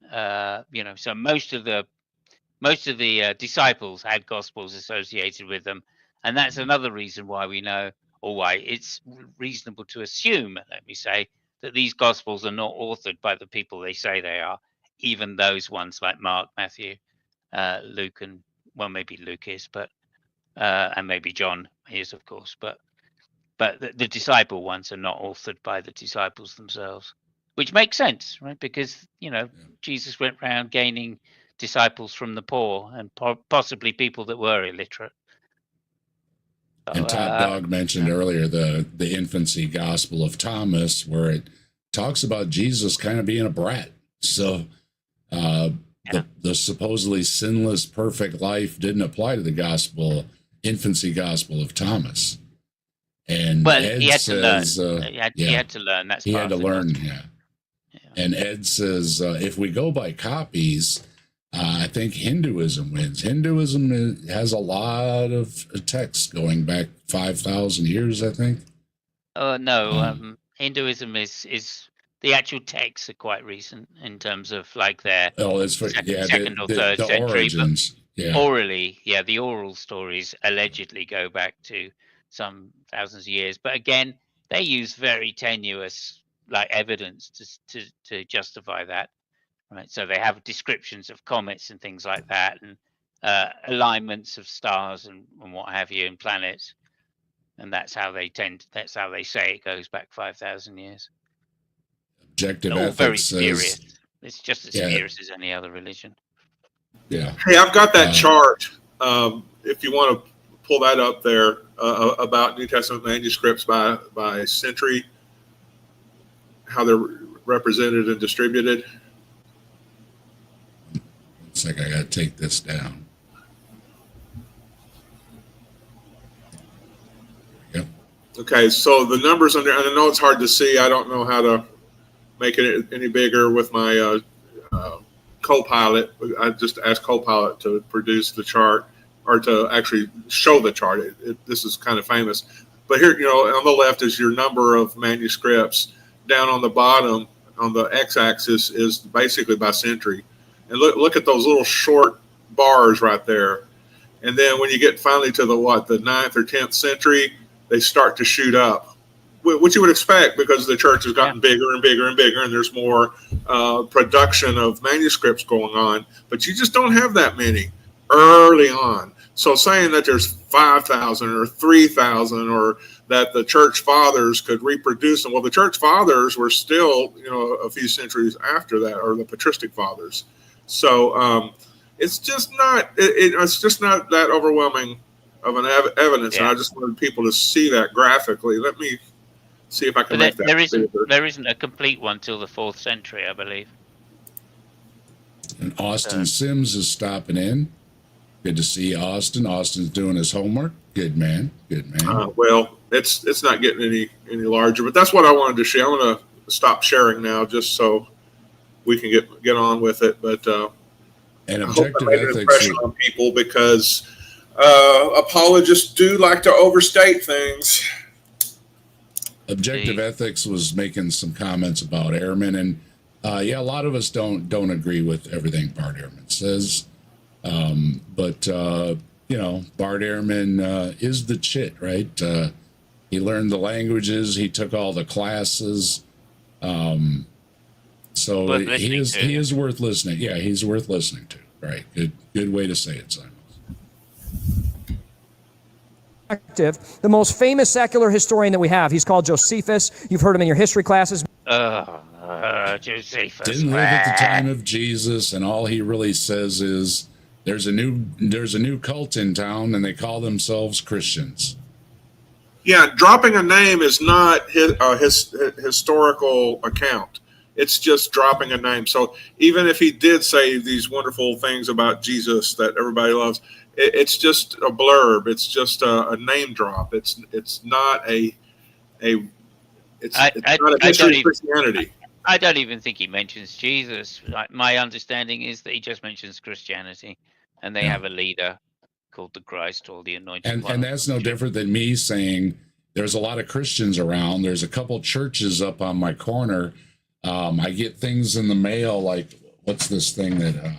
So most of the disciples had Gospels associated with them, and that's another reason why we know, or why it's reasonable to assume, let me say, that these Gospels are not authored by the people they say they are, even those ones like Mark, Matthew, Luke, and, well, maybe Luke is, but and maybe John is, of course, but the disciple ones are not authored by the disciples themselves, which makes sense, right? Because, Jesus went around gaining disciples from the poor and possibly people that were illiterate. And Topdawg mentioned earlier the infancy gospel of Thomas, where it talks about Jesus kind of being a brat. So the supposedly sinless, perfect life didn't apply to the infancy gospel of Thomas. And Ed he had says, to learn. He had to learn. That's he had to learn. Yeah. And Ed says, if we go by copies, I think Hinduism wins. Hinduism has a lot of texts going back 5,000 years, I think. No, Hinduism is the actual texts are quite recent in terms of like their second or third century. Origins, orally, the oral stories allegedly go back to some thousands of years. But again, they use very tenuous like evidence to justify that. Right, so they have descriptions of comets and things like that, and alignments of stars and what have you, and planets, and that's how they say it goes back 5,000 years. Objective all ethics very says, serious. It's just as serious as any other religion. Yeah. Hey, I've got that chart. If you want to pull that up there about New Testament manuscripts by century, how they're represented and distributed. It's like I got to take this down. Yep. Okay, so the numbers under, and I know it's hard to see. I don't know how to make it any bigger with my Copilot. I just asked Copilot to produce the chart or to actually show the chart. This is kind of famous. But here, on the left is your number of manuscripts. Down on the bottom, on the x-axis, is basically by century. And look at those little short bars right there. And then when you get finally to the 9th or 10th century, they start to shoot up, which you would expect because the church has gotten bigger and bigger and bigger, and there's more production of manuscripts going on. But you just don't have that many early on. So saying that there's 5,000 or 3,000 or that the church fathers could reproduce them, well, the church fathers were still, a few centuries after that, or the patristic fathers. So it's just not it's just not that overwhelming of an evidence, and I just wanted people to see that graphically. Let me see if I can make that. There isn't a complete one till the 4th century, I believe. And Austin Sims is stopping in. Good to see Austin. Austin's doing his homework. Good man. Good man. Well, it's not getting any larger, but that's what I wanted to share. I'm going to stop sharing now just so we can get on with it. But and I hope I objective made an ethics impression on people because apologists do like to overstate things. Objective ethics was making some comments about Ehrman, and a lot of us don't agree with everything Bart Ehrman says. But Bart Ehrman is the chit, right? He learned the languages. He took all the classes. So he is worth listening. Yeah, he's worth listening to. Right. Good way to say it, Simon. The most famous secular historian that we have. He's called Josephus. You've heard him in your history classes. Josephus. Didn't live at the time of Jesus, and all he really says is there's a new cult in town, and they call themselves Christians. Yeah, dropping a name is not his historical account. It's just dropping a name. So even if he did say these wonderful things about Jesus that everybody loves, it's just a blurb. It's just a name drop. It's not a history of Christianity. I don't even think he mentions Jesus. My understanding is that he just mentions Christianity, and they have a leader called the Christ or the Anointed One. And that's no different than me saying there's a lot of Christians around. There's a couple churches up on my corner. I get things in the mail like, what's this thing that I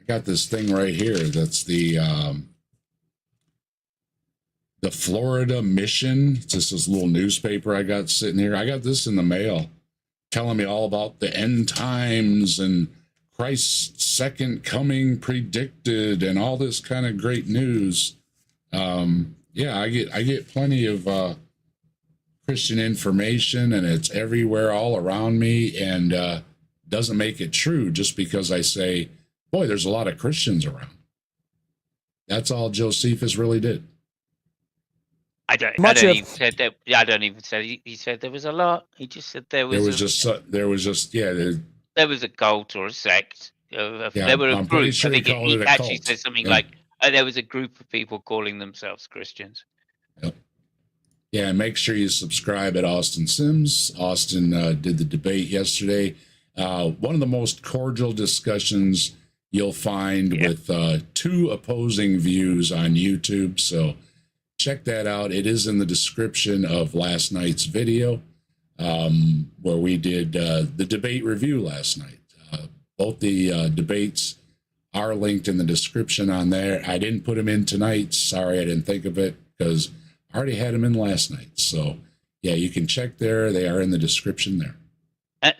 got this thing right here. That's the Florida Mission. It's just this little newspaper I got sitting here. I got this in the mail telling me all about the end times and Christ's second coming predicted and all this kind of great news. I get plenty of Christian information, and it's everywhere all around me, and doesn't make it true just because I say, boy, there's a lot of Christians around. That's all Josephus really did. I don't even say he said there was a lot. He just said there was a cult or a sect. There were a group. Sure I think he actually said something like there was a group of people calling themselves Christians. Yep. Yeah, and make sure you subscribe at Austin Sims. Austin did the debate yesterday. One of the most cordial discussions you'll find with two opposing views on YouTube. So check that out. It is in the description of last night's video where we did the debate review last night. Both the debates are linked in the description on there. I didn't put them in tonight. Sorry, I didn't think of it because I already had them in last night. So, yeah, you can check there. They are in the description there.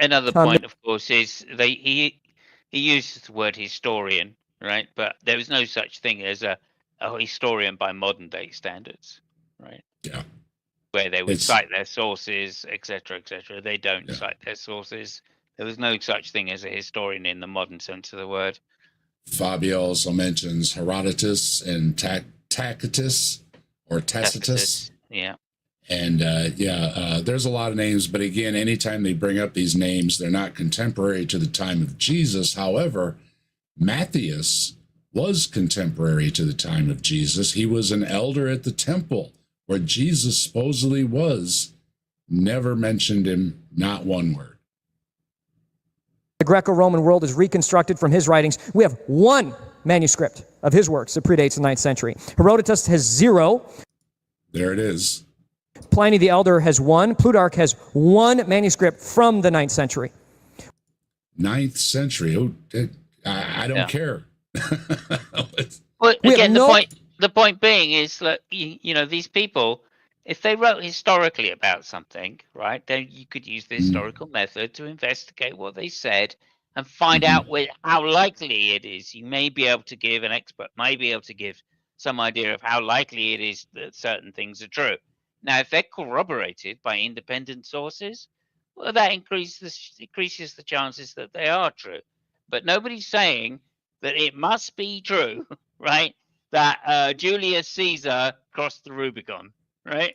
Another point, of course, is he uses the word historian, right? But there is no such thing as a historian by modern day standards, right? Yeah. Where they would cite their sources, etc., etc. They don't cite their sources. There was no such thing as a historian in the modern sense of the word. Fabio also mentions Herodotus and Tacitus or Tacitus. Yeah. And there's a lot of names, but again, anytime they bring up these names, they're not contemporary to the time of Jesus. However, Matthias was contemporary to the time of Jesus. He was an elder at the temple where Jesus supposedly was. Never mentioned him, not one word. The Greco-Roman world is reconstructed from his writings. We have one manuscript of his works that predates the 9th century. Herodotus has 0. There it is. Pliny the Elder has 1. Plutarch has 1 manuscript from the 9th century. 9th century. Oh, I don't care. Well, We have again, no- the point being is that you know, these people, if they wrote historically about something, right, then you could use the historical method to investigate what they said and find out how likely it is. You may be able to give, an expert may be able to give some idea of how likely it is that certain things are true. Now, if they're corroborated by independent sources, well, that increases the chances that they are true. But nobody's saying that it must be true, right, that Julius Caesar crossed the Rubicon, right?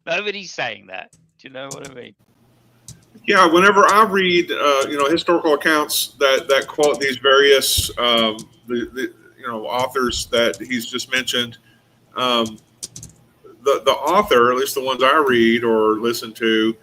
Nobody's saying that. Do you know what I mean? Yeah, whenever I read, historical accounts that quote these various, authors that he's just mentioned, the author, at least the ones I read or listen to,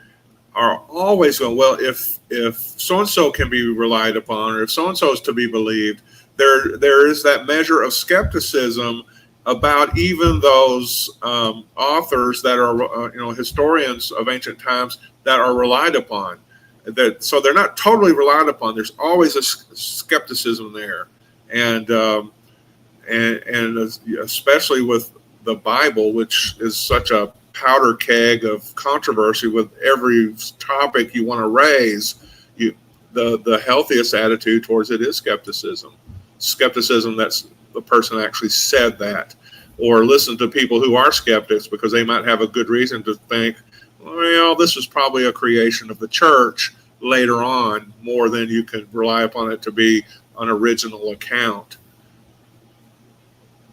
are always going, well, if so and so can be relied upon, or if so and so is to be believed, there is that measure of skepticism about even those authors that are historians of ancient times that are relied upon. So they're not totally relied upon. There's always a skepticism there, and especially with the Bible, which is such a powder keg of controversy with every topic you want to raise. The healthiest attitude towards it is skepticism. Skepticism that's the person actually said that, or listen to people who are skeptics because they might have a good reason to think, well, this was probably a creation of the church later on, more than you can rely upon it to be an original account.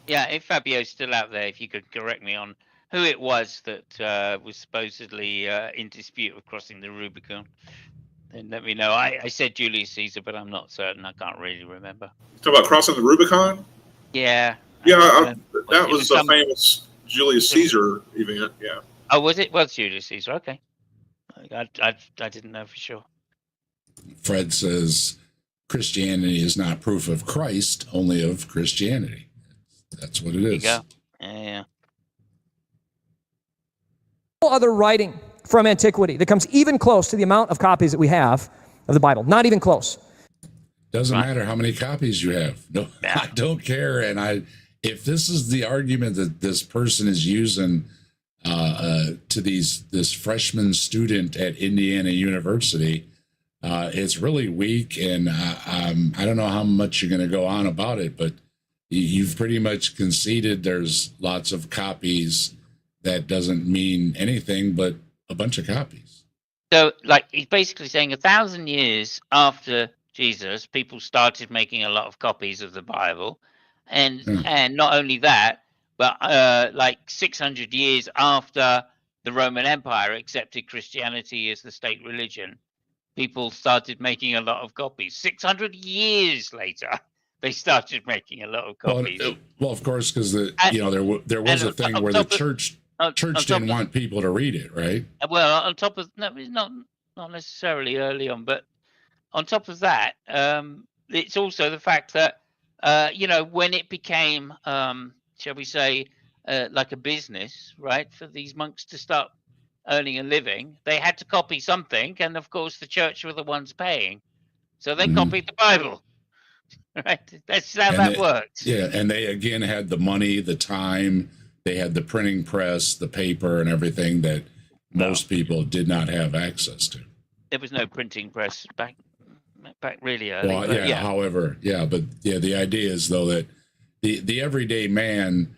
Yeah, if Fabio's still out there, if you could correct me on who it was that was supposedly in dispute of crossing the Rubicon, then let me know. I said Julius Caesar, but I'm not certain. I can't really remember. Talk about crossing the Rubicon? Yeah. That was a famous Julius Caesar event, yeah. Oh, was it? Was Julius Caesar? Okay. I didn't know for sure. Fred says Christianity is not proof of Christ, only of Christianity. That's what it is. There you go. Yeah. No other writing from antiquity that comes even close to the amount of copies that we have of the Bible. Not even close. Doesn't matter how many copies you have. No, I don't care. And if this is the argument that this person is using to this freshman student at Indiana University, it's really weak. And I don't know how much you're going to go on about it, but you've pretty much conceded there's lots of copies. That doesn't mean anything but a bunch of copies. So, like, he's basically saying 1,000 years after Jesus, people started making a lot of copies of the Bible. And not only that, but like 600 years after the Roman Empire accepted Christianity as the state religion, people started making a lot of copies. 600 years later, they started making a lot of copies. Well, of course, because there was a thing where the church didn't want people to read it, right? Well, on top of not necessarily early on, but on top of that, it's also the fact that when it became, shall we say, like a business, right, for these monks to start earning a living, they had to copy something, and of course the church were the ones paying, so they copied the Bible. Right, that's how that works. Yeah, and they again had the money, the time. They had the printing press, the paper, and everything that most people did not have access to. There was no printing press back really early. Well, the idea is though that the everyday man,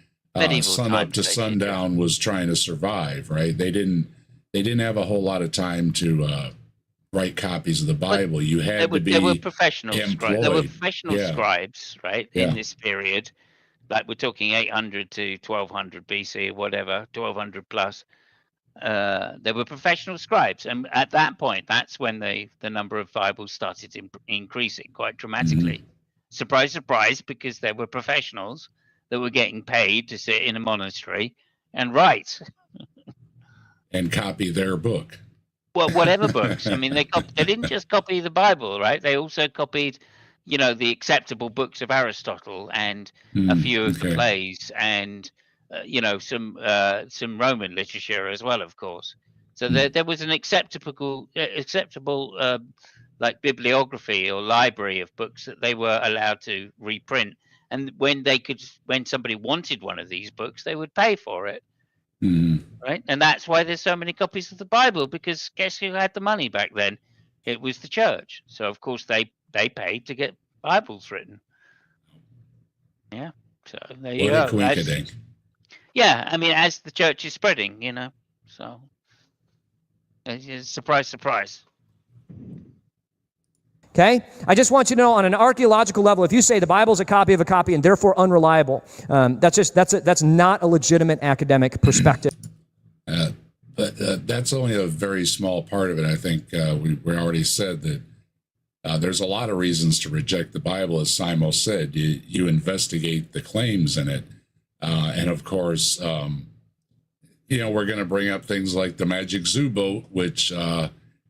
sun up to sundown, was trying to survive. Right? They didn't have a whole lot of time to write copies of the Bible. You had to be. There were professional employed. There were professional scribes, right, in this period. Like we're talking 800 to 1200 BC or whatever, 1200 plus. There were professional scribes, and at that point, that's when the number of Bibles started increasing quite dramatically. Surprise, surprise, because there were professionals that were getting paid to sit in a monastery and write and copy their book. well, whatever books. I mean, they didn't just copy the Bible, right? They also copied, the acceptable books of Aristotle and a few of the plays, and some Roman literature as well, of course. So there was an acceptable like bibliography or library of books that they were allowed to reprint. And when somebody wanted one of these books, they would pay for it. Right. And that's why there's so many copies of the Bible, because guess who had the money back then? It was the church. So of course they paid to get Bibles written. Yeah. So there you go. Yeah, I mean, as the church is spreading, so surprise, surprise. Okay? I just want you to know, on an archaeological level, if you say the Bible is a copy of a copy and therefore unreliable, that's not a legitimate academic perspective. But that's only a very small part of it. I think we already said that there's a lot of reasons to reject the Bible, as Simos said. You investigate the claims in it. And of course, we're going to bring up things like the magic zoo boat, which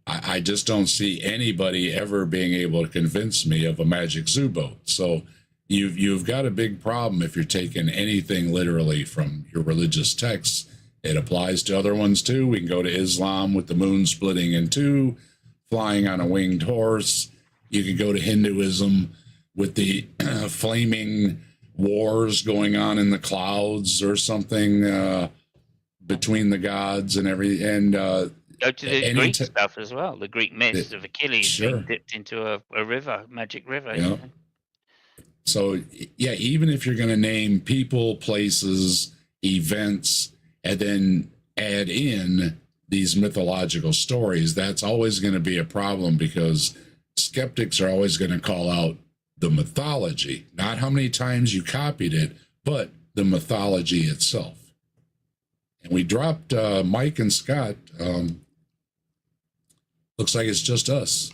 I just don't see anybody ever being able to convince me of a magic zoo boat. So you've got a big problem if you're taking anything literally from your religious texts. It applies to other ones too. We can go to Islam with the moon splitting in two, flying on a winged horse. You can go to Hinduism with the flaming wars going on in the clouds or something between the gods and everything. And go to the Greek stuff as well. The Greek myths of Achilles being dipped into a river, magic river. Yeah. So, yeah, even if you're going to name people, places, events, and then add in these mythological stories, that's always going to be a problem, because skeptics are always going to call out the mythology, not how many times you copied it, but the mythology itself. And we dropped Mike and Scott. Looks like it's just us.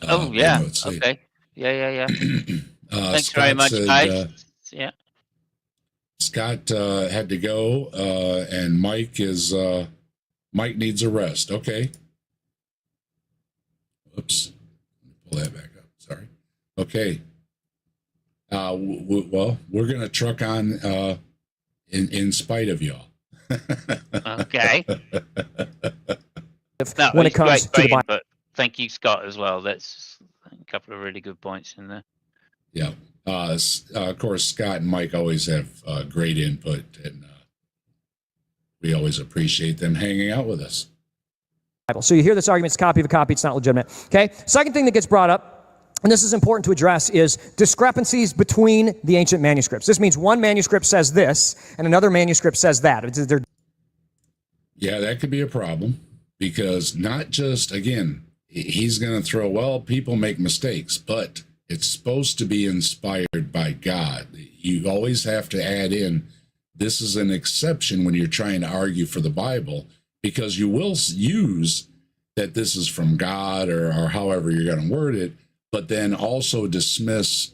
Yeah. Okay. Yeah. Thanks Scott very much, guys. Yeah. Scott had to go, and Mike Mike needs a rest. Okay. Oops. Pull that back up. Sorry. Okay. Well, we're going to truck on in spite of y'all. Okay. When it comes to the Bible. But thank you, Scott, as well. That's a couple of really good points in there. Yeah. Of course, Scott and Mike always have great input, and we always appreciate them hanging out with us. So you hear this argument, it's a copy of a copy, it's not legitimate. Okay? Second thing that gets brought up, and this is important to address, is discrepancies between the ancient manuscripts. This means one manuscript says this, and another manuscript says that. Yeah, that could be a problem, because not just, again, he's going to throw, well, people make mistakes, but it's supposed to be inspired by God. You always have to add in, this is an exception when you're trying to argue for the Bible, because you will use that this is from God, or however you're going to word it, but then also dismiss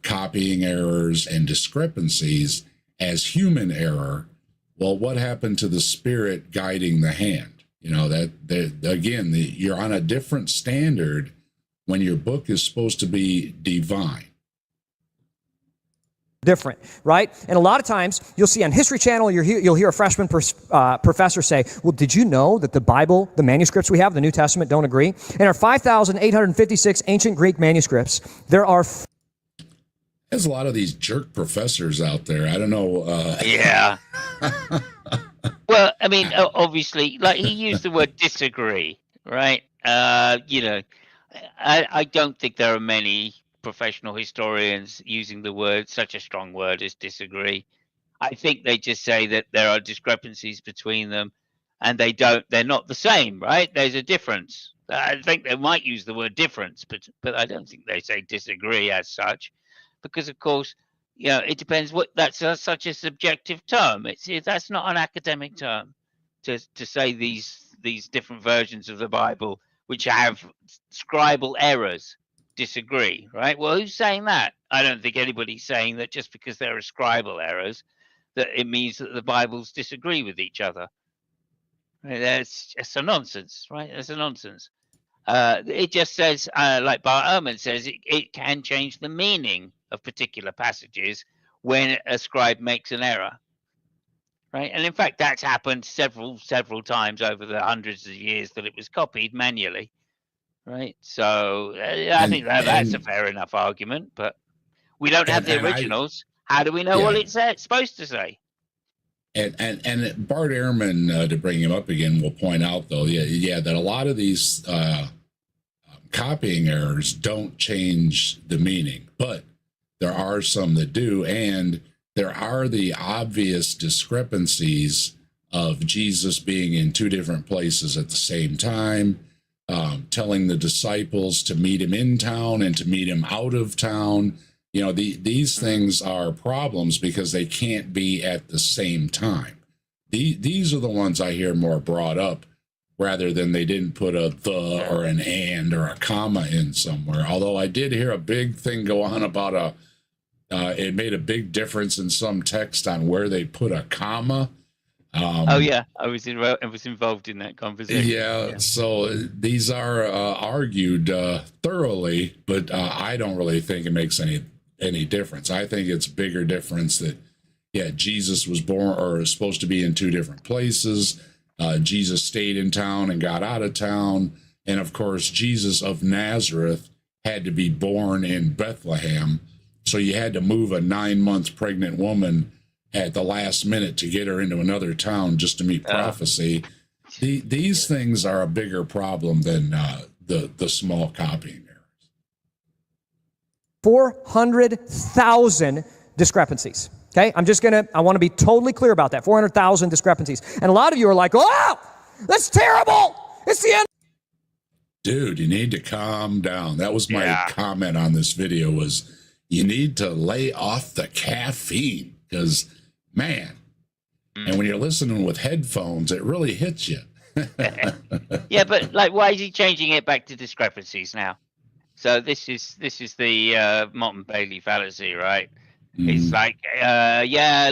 copying errors and discrepancies as human error. Well, what happened to the spirit guiding the hand? You're on a different standard when your book is supposed to be divine. Different, right? And a lot of times you'll see on History Channel, you'll hear a freshman professor say, well, did you know that the Bible, the manuscripts we have, the New Testament, don't agree? In our 5,856 ancient Greek manuscripts, there are... There's a lot of these jerk professors out there. I don't know. Yeah. Well, I mean, obviously, like, he used the word disagree, right? I don't think there are many professional historians using the word, such a strong word as disagree. I think they just say that there are discrepancies between them, and they're not the same, right? There's a difference. I think they might use the word difference, but I don't think they say disagree as such, because of course, it depends what that's such a subjective term. That's not an academic term to say these different versions of the Bible which have scribal errors disagree, right? Well, who's saying that? I don't think anybody's saying that just because there are scribal errors that it means that the Bibles disagree with each other, Right? It's a nonsense, right? It's a nonsense. It just says, like Bart Ehrman says, it can change the meaning of particular passages when a scribe makes an error, right? And in fact, that's happened several times over the hundreds of years that it was copied manually, right? So I think that's a fair enough argument, but we don't have the originals. How do we know what it's supposed to say? And Bart Ehrman, to bring him up again, will point out though, that a lot of these copying errors don't change the meaning, but there are some that do, and there are the obvious discrepancies of Jesus being in two different places at the same time, telling the disciples to meet him in town and to meet him out of town. You know, these things are problems because they can't be at the same time. These are the ones I hear more brought up rather than they didn't put a the or an and or a comma in somewhere. Although I did hear a big thing go on about it made a big difference in some text on where they put a comma. I was involved in that conversation. Yeah, so these are argued thoroughly, but I don't really think it makes any difference. I think it's a bigger difference that, Jesus was born or is supposed to be in two different places. Jesus stayed in town and got out of town. And of course, Jesus of Nazareth had to be born in Bethlehem. So you had to move a 9-month pregnant woman at the last minute to get her into another town just to meet prophecy. These things are a bigger problem than the small copying errors. 400,000 discrepancies. Okay, I want to be totally clear about that. 400,000 discrepancies. And a lot of you are like, oh, that's terrible. It's the end. Dude, you need to calm down. That was my comment on this video was you need to lay off the caffeine because, man, and when you're listening with headphones, it really hits you. Yeah, but like, why is he changing it back to discrepancies now? So this is the Motte Bailey fallacy, right? It's like,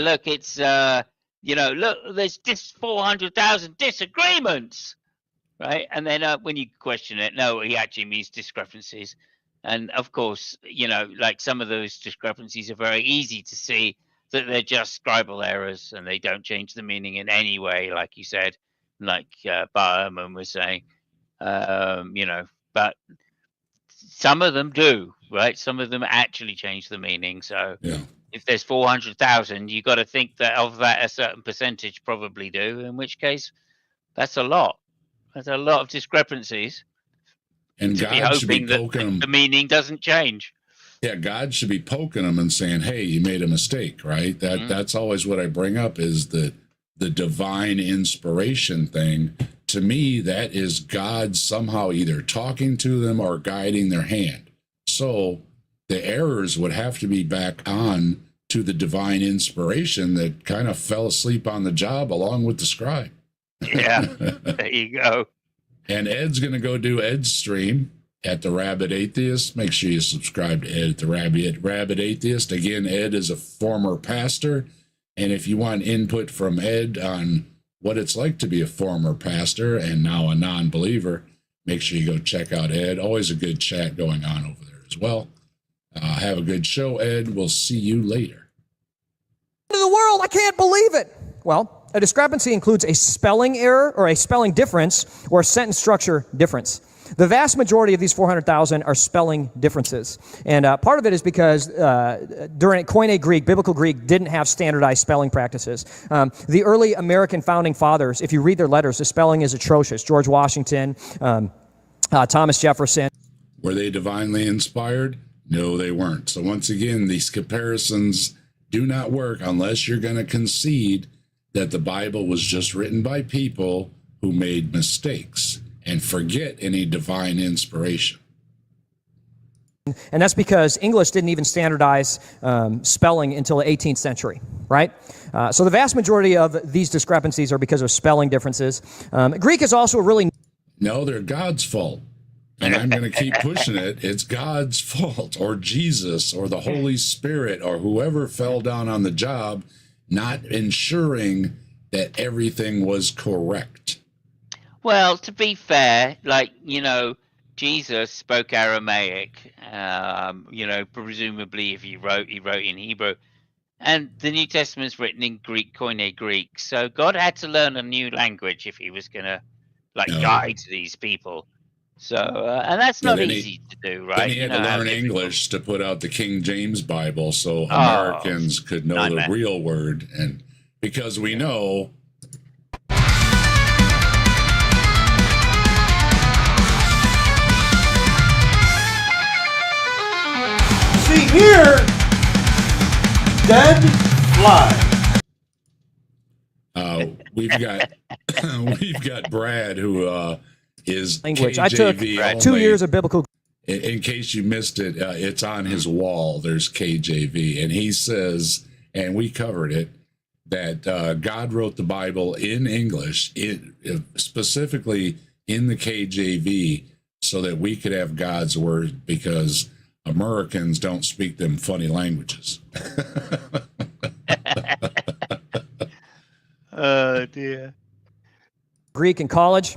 look, it's look, there's 400,000 disagreements, right? And then when you question it, no, he actually means discrepancies. And of course, like some of those discrepancies are very easy to see that they're just scribal errors and they don't change the meaning in any way, like you said, like Bart Ehrman was saying, but some of them do, right? Some of them actually change the meaning. So if there's 400,000, you got to think that of that a certain percentage probably do, in which case that's a lot. That's a lot of discrepancies. And God should be poking them. The meaning doesn't change. Yeah, God should be poking them and saying, hey, you made a mistake, right? That's always what I bring up is the divine inspiration thing. To me, that is God somehow either talking to them or guiding their hand. So the errors would have to be back on to the divine inspiration that kind of fell asleep on the job along with the scribe. Yeah, there you go. And Ed's going to go do Ed's stream at the Rabid Atheist. Make sure you subscribe to Ed at the Rabid Atheist. Again, Ed is a former pastor. And if you want input from Ed on what it's like to be a former pastor and now a non-believer, make sure you go check out Ed. Always a good chat going on over there as well. Have a good show, Ed. We'll see you later. To the world, I can't believe it. Well, a discrepancy includes a spelling error or a spelling difference or a sentence structure difference. The vast majority of these 400,000 are spelling differences. And part of it is because during Koine Greek, Biblical Greek didn't have standardized spelling practices. The early American founding fathers, if you read their letters, the spelling is atrocious. George Washington, Thomas Jefferson. Were they divinely inspired? No, they weren't. So once again, these comparisons do not work unless you're going to concede that the Bible was just written by people who made mistakes and forget any divine inspiration. And that's because English didn't even standardize spelling until the 18th century, right? So the vast majority of these discrepancies are because of spelling differences. Greek is also really... No, they're God's fault. And I'm going to keep pushing it. It's God's fault, or Jesus, or the Holy Spirit, or whoever fell down on the job, not ensuring that everything was correct. Well, to be fair, like, Jesus spoke Aramaic. Presumably, if he wrote in Hebrew. And the New Testament's written in Greek, Koine Greek. So God had to learn a new language if he was going to, guide these people. So, and that's not easy to do, right? Then he had to learn English to put out the King James Bible so Oh, Americans could know nightmare. the real word. And because we know. See here, dead fly. We've got Brad, who is Language. KJV I took only. 2 years of biblical. In case you missed it, it's on his wall. There's KJV, and he says, and we covered it, that God wrote the Bible in English, specifically in the KJV, so that we could have God's word, because Americans don't speak them funny languages. Oh, dear. Greek in college.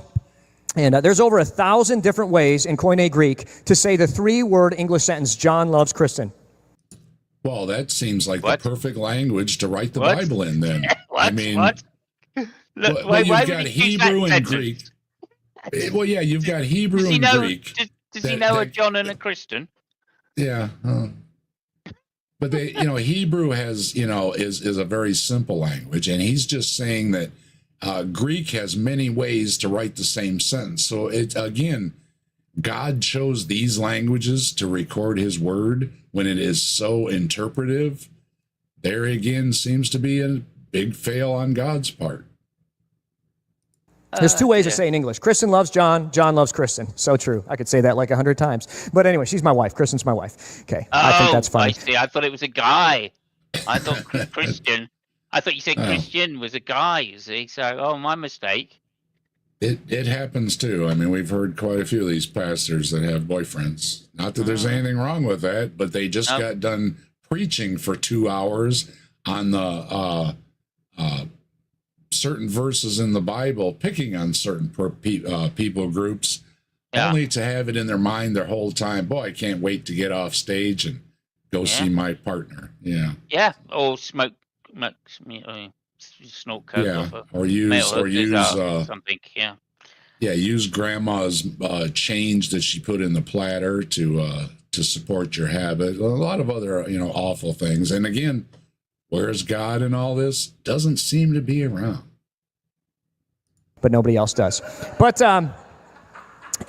And there's over 1,000 different ways in Koine Greek to say the 3-word English sentence, John loves Kristen. Well, that seems like What? the perfect language to write the What? Bible in then. What? I mean, What? Look, well, why you've would got he use that Hebrew and sentence? Greek. Well, yeah, you've got Hebrew Does he and know? Greek. Does he that- know a that- John and a Kristen? Yeah. But Hebrew has, is a very simple language, and he's just saying that Greek has many ways to write the same sentence. So God chose these languages to record his word when it is so interpretive. There again seems to be a big fail on God's part. There's 2 ways to say in English. Kristen loves John. John loves Kristen. So true. I could say that like 100 times. But anyway, she's my wife. Kristen's my wife. Okay. I think that's fine. I see. I thought it was a guy. I thought Christian. I thought you said Christian was a guy, you see. So, my mistake. It happens too. I mean, we've heard quite a few of these pastors that have boyfriends. Not that there's anything wrong with that, but they just got done preaching for 2 hours on the certain verses in the Bible, picking on certain people groups, only to have it in their mind their whole time. Boy, I can't wait to get off stage and go see my partner. Yeah. Yeah, or snort coke off a or use something. Yeah. Yeah, use grandma's change that she put in the platter to support your habit. A lot of other awful things. And again, where's God in all this? Doesn't seem to be around. But nobody else does. But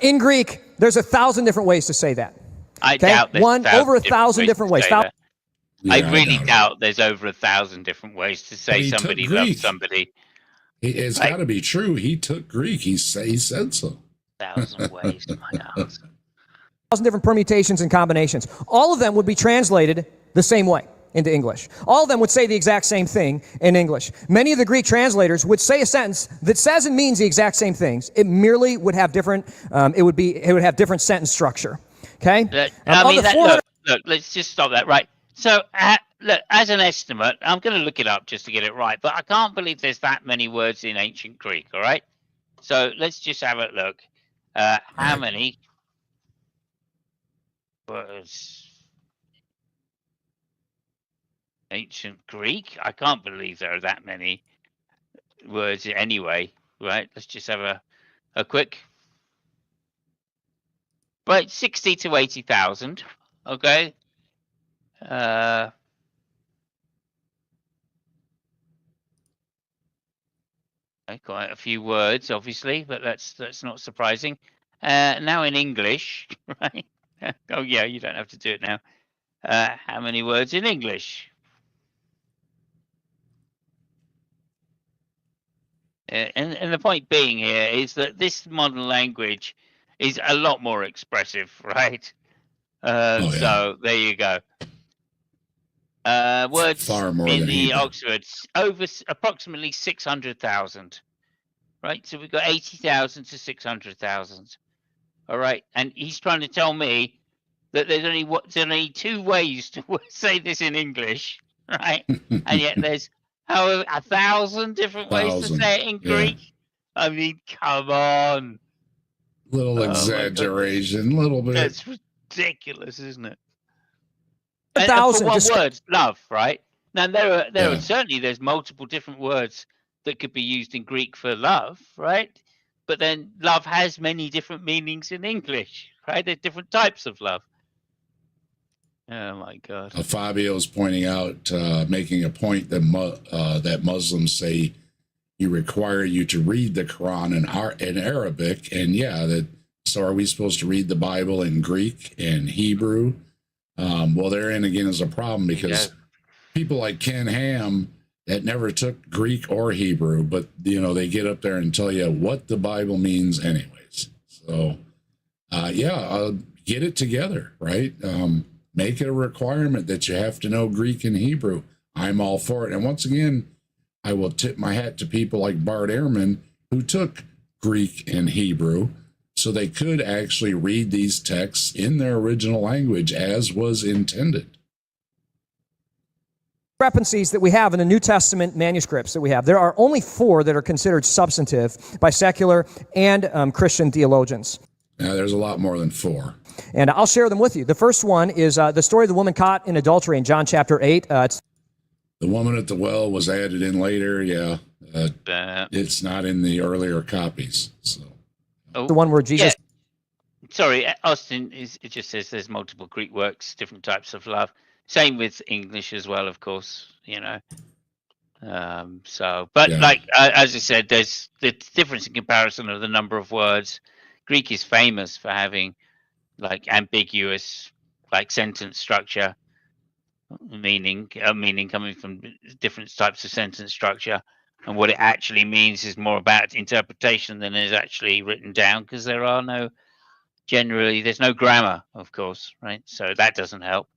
in Greek, there's 1,000 different ways to say that. I doubt there's over 1,000 different ways. I Yeah, really doubt doubt there's over 1,000 different ways to But say he took somebody Greek. loves somebody. It's got to be true. He took Greek. He said so. 1,000 ways, my house. 1,000 different permutations and combinations. All of them would be translated the same way into English. All of them would say the exact same thing in English. Many of the Greek translators would say a sentence that says and means the exact same things. It merely would have different. It would have different sentence structure. Okay. Look, let's just stop that. Right. So, look, as an estimate, I'm going to look it up just to get it right, but I can't believe there's that many words in ancient Greek. All right. So let's just have a look. How many words? Ancient Greek? I can't believe there are that many words anyway, right? Let's just have a quick. Right, 60 to 80,000, okay? Quite a few words, obviously, but that's not surprising. Now in English, right? Oh yeah, you don't have to do it now. How many words in English? And the point being here is that this modern language is a lot more expressive, right? So there you go. Words Far more in than the Hebrew. Oxford, over approximately 600,000, right? So we've got 80,000 to 600,000. All right, and he's trying to tell me that there's only 2 ways to say this in English, right? And yet there's 1,000 different ways to say it in Greek. I mean, come on. Little exaggeration, little bit. That's ridiculous, isn't it? A And for thousand. one word, love, right? Now there Yeah. are certainly there's multiple different words that could be used in Greek for love, right? But then love has many different meanings in English, right? There's different types of love. Oh my God. Fabio's pointing out, making a point that that Muslims say you require you to read the Quran in Arabic, and so are we supposed to read the Bible in Greek and Hebrew? Well, therein again is a problem because people like Ken Ham that never took Greek or Hebrew, but they get up there and tell you what the Bible means anyways. So get it together, right? Make it a requirement that you have to know Greek and Hebrew. I'm all for it. And once again, I will tip my hat to people like Bart Ehrman who took Greek and Hebrew so they could actually read these texts in their original language as was intended. Discrepancies that we have in the New Testament manuscripts that we have. There are only 4 that are considered substantive by secular and Christian theologians. Now, there's a lot more than 4. And I'll share them with you. The first one is the story of the woman caught in adultery in John chapter 8. It's the woman at the well was added in later. Yeah. It's not in the earlier copies. So the one where Jesus... Yeah. Sorry, Austin, it just says there's multiple Greek works, different types of love. Same with English as well, of course, as I said, there's the difference in comparison of the number of words. Greek is famous for having ambiguous, sentence structure, meaning coming from different types of sentence structure. And what it actually means is more about interpretation than is actually written down, because there's no grammar, of course, right? So that doesn't help.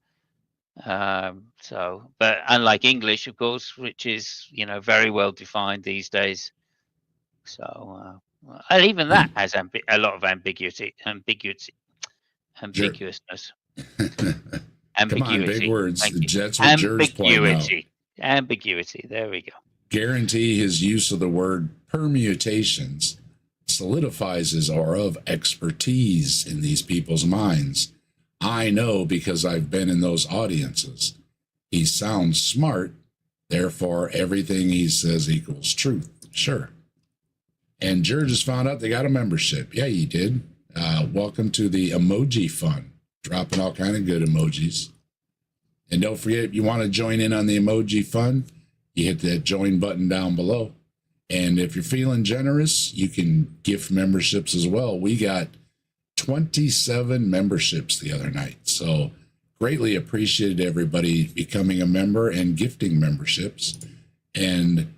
But unlike English, of course, which is very well defined these days, and even that has a lot of ambiguousness. Come on, big words. That's what Jer's pointing out. Ambiguity. There we go. Guarantee his use of the word permutations solidifies his aura of expertise in these people's minds. I know because I've been in those audiences. He sounds smart, therefore everything he says equals truth. Sure. And Jer just found out they got a membership. Yeah, you did. Welcome to the Emoji Fund. Dropping all kind of good emojis. And don't forget, if you want to join in on the Emoji Fund, you hit that join button down below. And if you're feeling generous, you can gift memberships as well. We got 27 memberships the other night. So greatly appreciated everybody becoming a member and gifting memberships. And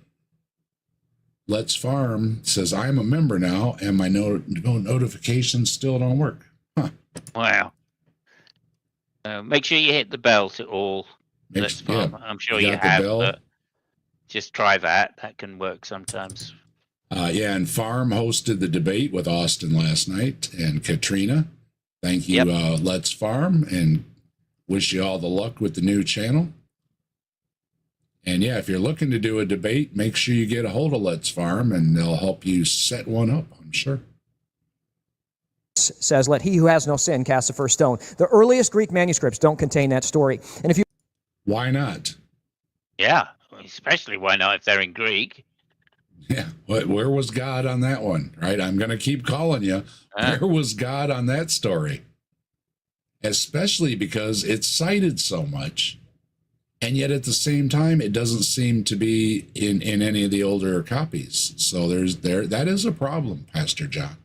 Let's Farm says, I'm a member now and my notifications still don't work. Huh. Wow. Make sure you hit the bell to all. Let's Farm. I'm sure you have, but just try that. That can work sometimes. And Farm hosted the debate with Austin last night and Katrina. Thank you, Let's Farm, and wish you all the luck with the new channel. And if you're looking to do a debate, make sure you get a hold of Let's Farm, and they'll help you set one up, I'm sure. Says, let he who has no sin cast the first stone. The earliest Greek manuscripts don't contain that story. And if you... Why not? Yeah, especially why not if they're in Greek? Yeah, where was God on that one, right? I'm going to keep calling you. Where was God on that story? Especially because it's cited so much, and yet at the same time, it doesn't seem to be in any of the older copies. So that is a problem, Pastor John.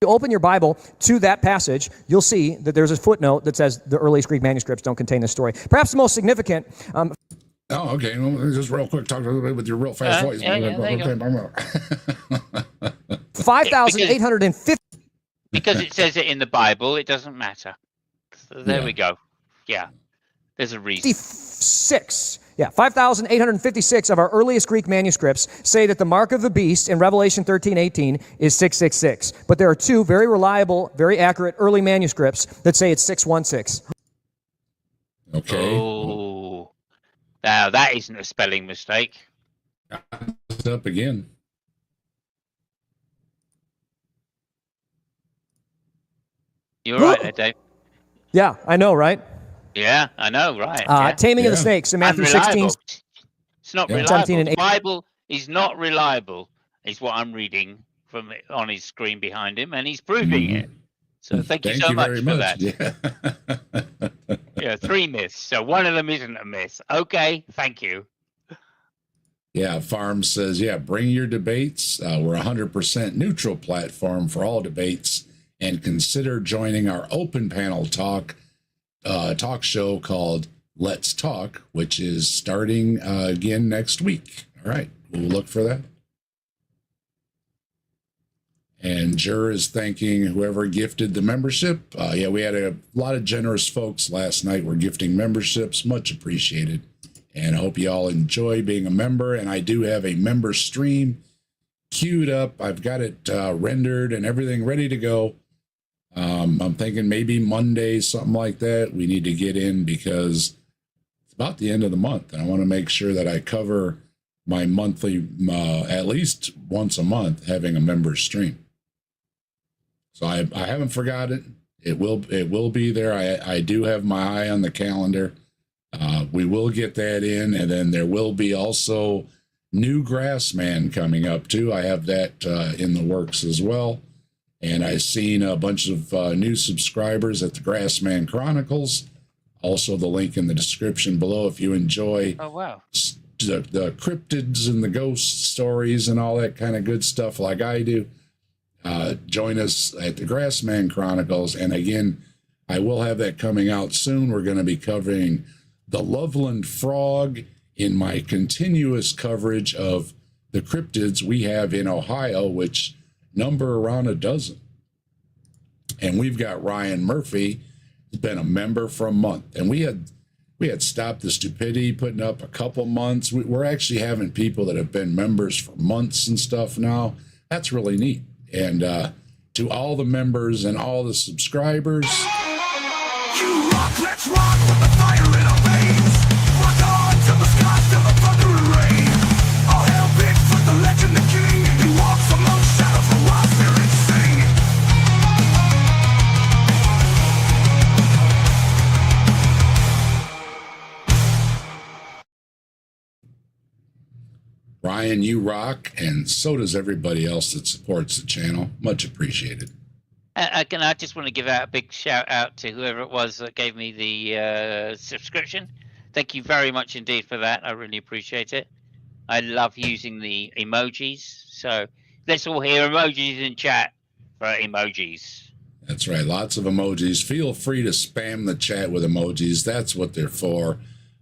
You open your Bible to that passage, you'll see that there's a footnote that says the earliest Greek manuscripts don't contain this story. Perhaps the most significant... Oh, okay. Well, just real quick, talk with your real fast voice. There you go. 5,850. Because it says it in the Bible, it doesn't matter. So there we go. Yeah, there's a reason. 5,856 of our earliest Greek manuscripts say that the mark of the beast in Revelation 13:18 is 666. But there are 2 very reliable, very accurate early manuscripts that say it's 616. Okay. Oh. Now, that isn't a spelling mistake. It's up again. You're right there, Dave. Yeah, I know, right? Yeah, I know, right. Yeah. Taming of the Yeah. snakes in Matthew 16. Unreliable. It's not Yeah. reliable. 17 and The 8. Bible is not reliable, is what I'm reading from on his screen behind him, and he's proving it. So thank you so much very for that. Yeah. Yeah, 3 myths. So one of them isn't a myth. Okay, thank you. Yeah, Farm says, yeah, bring your debates. We're 100% neutral platform for all debates, and consider joining our open panel talk show called Let's Talk, which is starting again next week. All right, we'll look for that. And Jur is thanking whoever gifted the membership. Yeah, we had a lot of generous folks last night. We're gifting memberships, much appreciated. And I hope you all enjoy being a member. And I do have a member stream queued up. I've got it rendered and everything ready to go. I'm thinking maybe Monday, something like that. We need to get in because it's about the end of the month. And I want to make sure that I cover my monthly, at least once a month, having a member stream. So I haven't forgotten. It will be there. I do have my eye on the calendar. We will get that in, and then there will be also new Grassman coming up too. I have that in the works as well. And I've seen a bunch of new subscribers at the Grassman Chronicles. Also, the link in the description below if you enjoy the cryptids and the ghost stories and all that kind of good stuff like I do. Join us at the Grassman Chronicles. And again, I will have that coming out soon. We're going to be covering the Loveland Frog in my continuous coverage of the cryptids we have in Ohio, which number around a dozen. And we've got Ryan Murphy, who's been a member for a month. And we had Stop the Stupidity putting up a couple months. We're actually having people that have been members for months and stuff now. That's really neat. And to all the members and all the subscribers, You rock, let's rock with the fire in our veins. Rock on till the skies, till the thunder and rain. All hail Bigfoot, the legend, the king. He walks among shadows, the wild spirits sing. Ryan, you rock, and so does everybody else that supports the channel. Much appreciated. I just want to give out a big shout out to whoever it was that gave me the subscription. Thank you very much indeed for that. I really appreciate it. I love using the emojis. So let's all hear emojis in chat for emojis. That's right. Lots of emojis. Feel free to spam the chat with emojis. That's what they're for.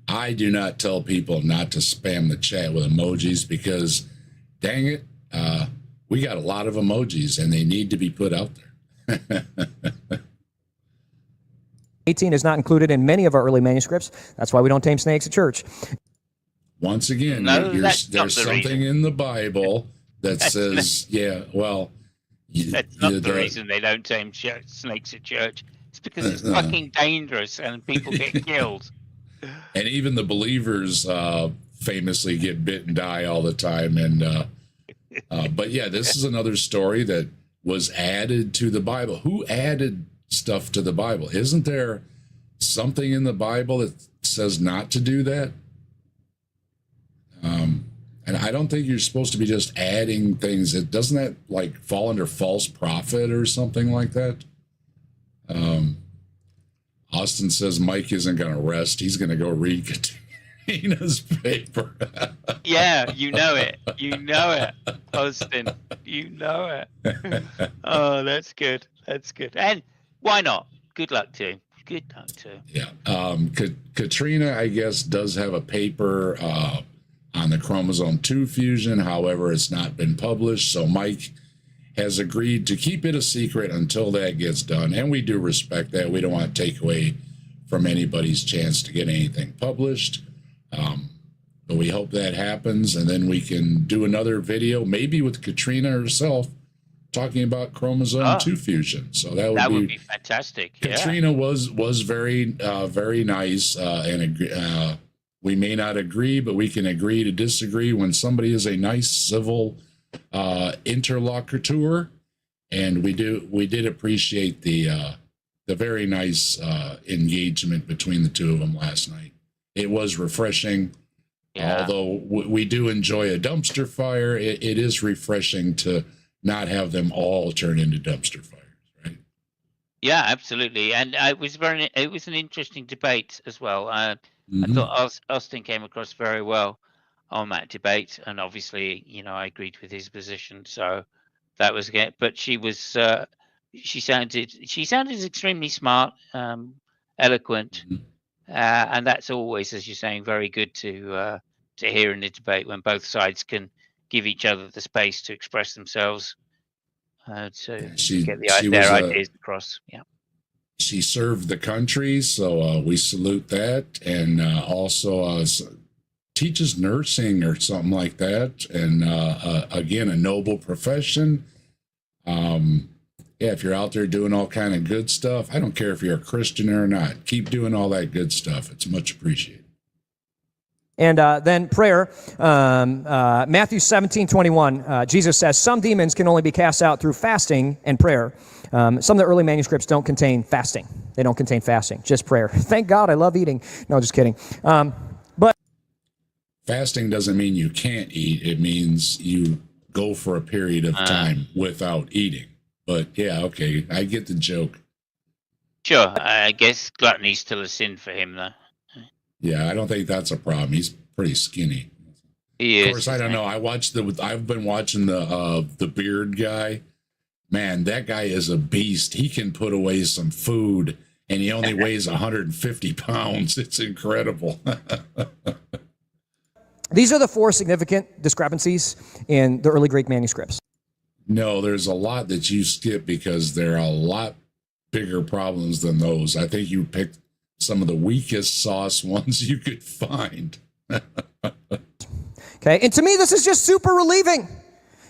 I do not tell people not to spam the chat with emojis because, dang it, we got a lot of emojis and they need to be put out there. 18 is not included in many of our early manuscripts. That's why we don't tame snakes at church. Once again, No, that's not there's the something reason. in the Bible that says, yeah, well, That's not the reason they don't tame snakes at church. It's because it's fucking dangerous and people get killed. And even the believers famously get bit and die all the time. And but yeah, this is another story that was added to the Bible. Who added stuff to the Bible? Isn't there something in the Bible that says not to do that? And I don't think you're supposed to be just adding things. Doesn't that like fall under false prophet or something like that? Austin says Mike isn't going to rest. He's going to go read Katina's paper. Yeah, you know it. You know it, Austin. You know it. Oh, that's good. That's good. And why not? Good luck to him. Good luck to him. Yeah. Katrina, I guess, does have a paper on the chromosome 2 fusion. However, it's not been published. So Mike has agreed to keep it a secret until that gets done. And we do respect that. We don't want to take away from anybody's chance to get anything published. But we hope that happens. And then we can do another video, maybe with Katrina herself, talking about chromosome 2 fusion. So that would be fantastic. Katrina was very, very nice. And we may not agree, but we can agree to disagree when somebody is a nice, civil interlocutor. And we did appreciate the the very nice engagement between the two of them last night. It was refreshing. Yeah. Although we do enjoy a dumpster fire, it is refreshing to not have them all turn into dumpster fires, right? Yeah, absolutely. And it was an interesting debate as well. I Mhm. thought Austin came across very well on that debate, and obviously, I agreed with his position. So that was good. But she sounded extremely smart, eloquent, Mhm. and that's always, as you're saying, very good to hear in the debate when both sides can give each other the space to express themselves, to get She was their a ideas across. Yeah. she served the country, so we salute that, and also teaches nursing or something like that, and again, a noble profession. Yeah, if you're out there doing all kind of good stuff, I don't care if you're a Christian or not. Keep doing all that good stuff. It's much appreciated. And then prayer, Matthew 17:21, Jesus says, some demons can only be cast out through fasting and prayer. Some of the early manuscripts don't contain fasting. They don't contain fasting, just prayer. Thank God, I love eating. No, just kidding. But Fasting doesn't mean you can't eat. It means you go for a period of time without eating. But yeah, okay, I get the joke. Sure, I guess gluttony's still a sin for him, though. Yeah, I don't think that's a problem. He's pretty skinny. He Of is, course, I don't know. I've been watching the beard guy. Man, that guy is a beast. He can put away some food, and he only weighs 150 pounds. It's incredible. these are the 4 significant discrepancies in the early Greek manuscripts. No, there's a lot that you skip because there are a lot bigger problems than those. I think you picked some of the weakest sauce ones you could find. Okay, and to me, this is just super relieving.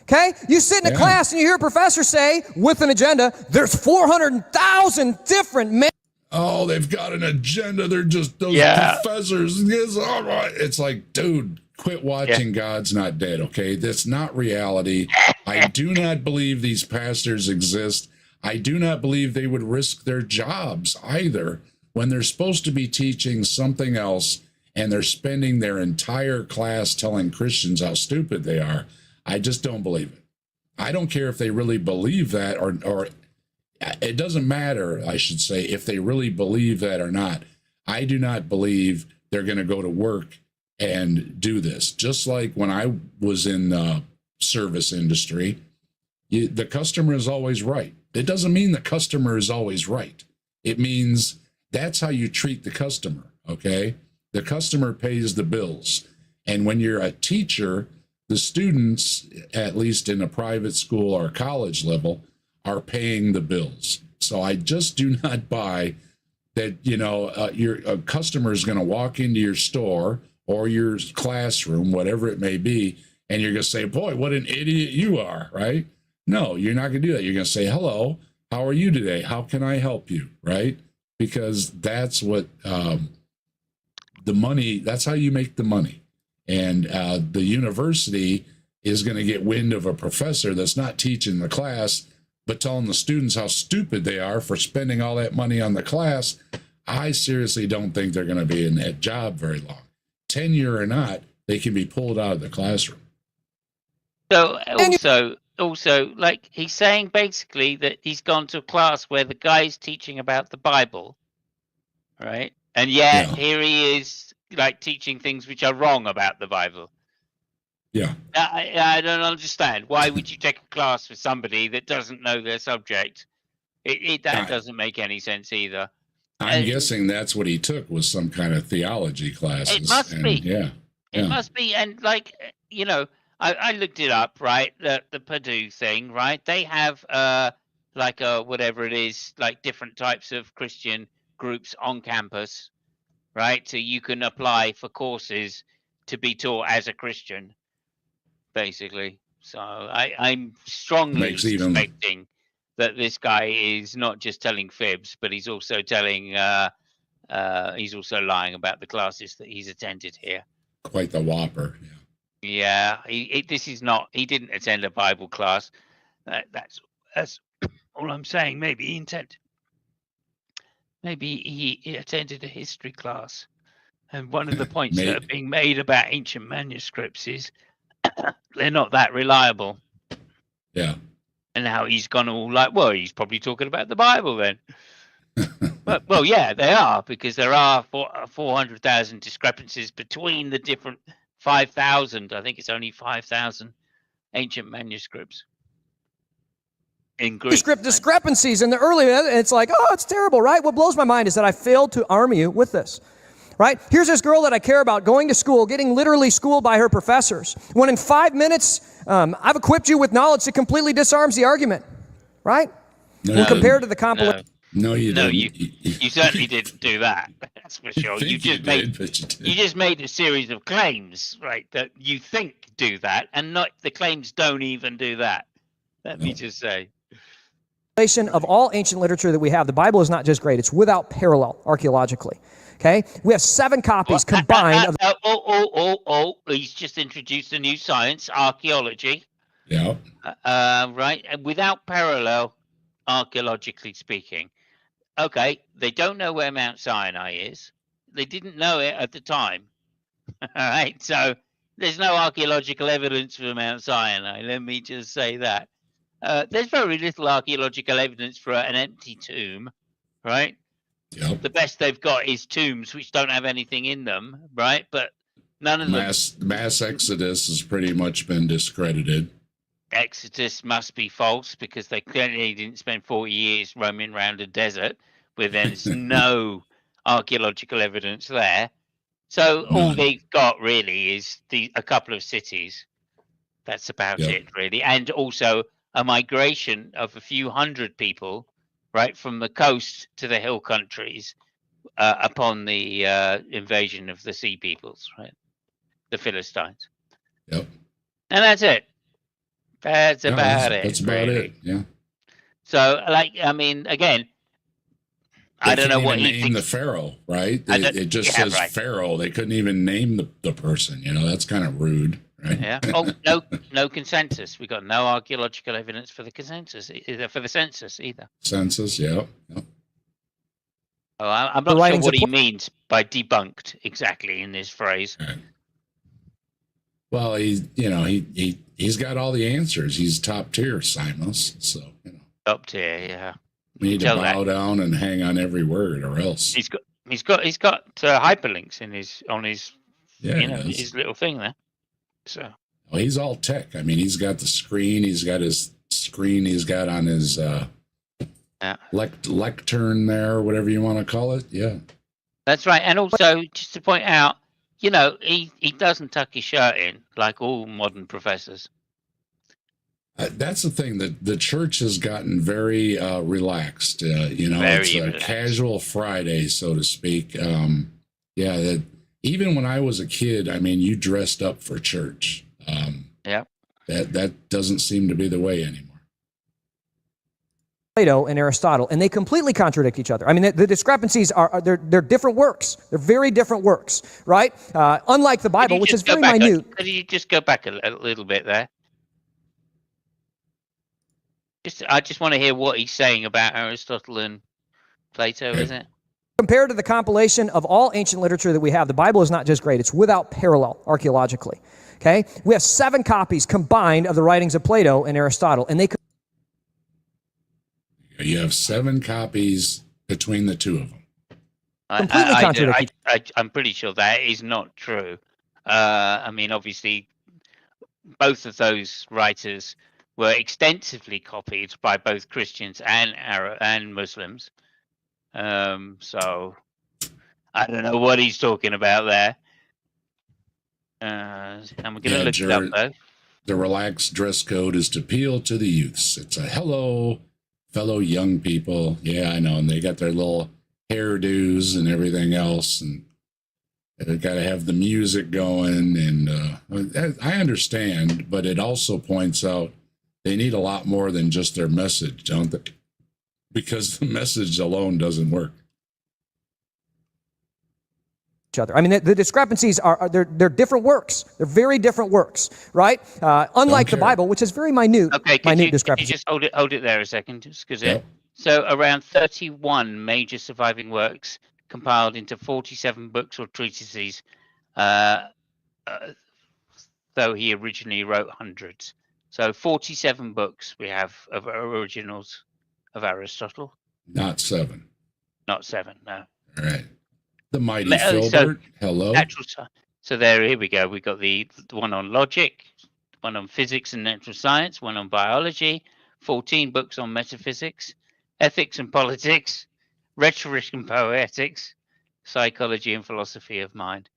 Okay, you sit in a class and you hear a professor say, with an agenda, there's 400,000 different men. Oh, they've got an agenda. They're just those professors. Yes, all right. It's like, dude, quit watching God's Not Dead, okay? That's not reality. I do not believe these pastors exist. I do not believe they would risk their jobs either when they're supposed to be teaching something else and they're spending their entire class telling Christians how stupid they are. I just don't believe it. I don't care if they really believe that or it doesn't matter, I should say, if they really believe that or not. I do not believe they're going to go to work and do this. Just like when I was in the service industry, the customer is always right. It doesn't mean the customer is always right. It means that's how you treat the customer, okay? The customer pays the bills. And when you're a teacher, the students, at least in a private school or college level, are paying the bills. So I just do not buy that, your customer is going to walk into your store or your classroom, whatever it may be, and you're going to say, boy, what an idiot you are, right? No, you're not going to do that. You're going to say, hello, how are you today? How can I help you, right? Because that's what the money, that's how you make the money. And the university is going to get wind of a professor that's not teaching the class, but telling the students how stupid they are for spending all that money on the class. I seriously don't think they're going to be in that job very long. Tenure or not, they can be pulled out of the classroom. So also, like, he's saying basically that he's gone to a class where the guy's teaching about the Bible, right? And yet here he is, like, teaching things which are wrong about the Bible. Yeah. I don't understand. Why would you take a class for somebody that doesn't know their subject? That doesn't make any sense either. I'm guessing that's what he took, was some kind of theology classes. It must be. Yeah. It must be. And, like, I looked it up, right? The Purdue thing, right? They have like whatever it is, like different types of Christian groups on campus, right? So you can apply for courses to be taught as a Christian, basically. So I'm strongly suspecting that this guy is not just telling fibs, but he's also telling he's also lying about the classes that he's attended here. Quite the whopper. Yeah, he didn't attend a Bible class. That's all I'm saying. Maybe he intended. Maybe he attended a history class. And one of the points that are being made about ancient manuscripts is they're not that reliable. Yeah. And now he's gone all like, well, he's probably talking about the Bible then. But, well, yeah, they are, because there are 400,000 discrepancies between the different 5,000. I think it's only 5,000 ancient manuscripts in Greek. Manuscript discrepancies in the early, it's like, oh, it's terrible, right? What blows my mind is that I failed to arm you with this. Right? Here's this girl that I care about going to school, getting literally schooled by her professors. When in 5 minutes, I've equipped you with knowledge that completely disarms the argument. Right? When compared to the compilation. No, you didn't. You certainly didn't do that. That's for sure. You just made a series of claims, right, that you think do that, and not the claims don't even do that. Let me just say. Of all ancient literature that we have, the Bible is not just great, it's without parallel archaeologically. Okay, we have 7 copies combined. He's just introduced a new science, archaeology. Yeah. Right, and without parallel, archaeologically speaking. Okay, they don't know where Mount Sinai is. They didn't know it at the time. All right, so there's no archaeological evidence for Mount Sinai. Let me just say that. There's very little archaeological evidence for an empty tomb, right? Yep. The best they've got is tombs which don't have anything in them, right? But none of mass exodus has pretty much been discredited. Exodus must be false, because they clearly didn't spend 40 years roaming around a desert where there's no archaeological evidence there. So all they've got really is a couple of cities. That's about it, really. And also a migration of a few hundred people, right, from the coast to the hill countries upon the invasion of the sea peoples, right, the Philistines. Yep. And that's it. That's about it. That's about it. Yeah. So, like, I mean, again, I don't know what he thinks. The Pharaoh, right? It just says Pharaoh. They couldn't even name the person. You know, that's kind of rude, right? Yeah. Oh, no consensus. We got no archaeological evidence for the consensus, for the census either. Census, yeah. Oh, I'm not sure what he means by debunked exactly in this phrase. Right. Well, he's got all the answers. He's top tier, Simos. So top tier, yeah. We need to bow down and hang on every word, or else he's got hyperlinks on his his little thing there. So he's all tech. I mean, he's got the screen. He's got his screen. He's got on his lectern there, whatever you want to call it. Yeah, that's right. And also, just to point out, he doesn't tuck his shirt in like all modern professors. That's the thing, that the church has gotten very relaxed. It's a casual Friday, so to speak. That even when I was a kid, I mean, you dressed up for church. That doesn't seem to be the way anymore. Plato and Aristotle, and they completely contradict each other. I mean, the discrepancies they're different works. They're very different works, right? Unlike the Bible, which is very minute. Could you just go back a little bit there? I just want to hear what he's saying about Aristotle and Plato, is it? Compared to the compilation of all ancient literature that we have, the Bible is not just great, it's without parallel archaeologically. Okay? We have 7 copies combined of the writings of Plato and Aristotle, and you have 7 copies between the two of them. Completely contradict. I'm pretty sure that is not true. I mean, obviously, both of those writers were extensively copied by both Christians and Muslims. So I don't know what he's talking about there. I'm going to look it up, though. The relaxed dress code is to appeal to the youths. It's a hello, fellow young people. Yeah, I know. And they got their little hairdos and everything else. And they've got to have the music going. And I understand, but it also points out they need a lot more than just their message, don't they? Because the message alone doesn't work. I mean, the discrepancies they're different works. They're very different works, right? Unlike the Bible, which is very minute. Okay, minute discrepancies. Could you just hold it there a second, just because So around 31 major surviving works compiled into 47 books or treatises, though he originally wrote hundreds. So 47 books we have of originals of Aristotle. Not 7. Not 7, no. All right. The mighty Filbert. Hello. Natural science. So here we go. We've got the one on logic, one on physics and natural science, one on biology, 14 books on metaphysics, ethics and politics, rhetoric and poetics, psychology and philosophy of mind.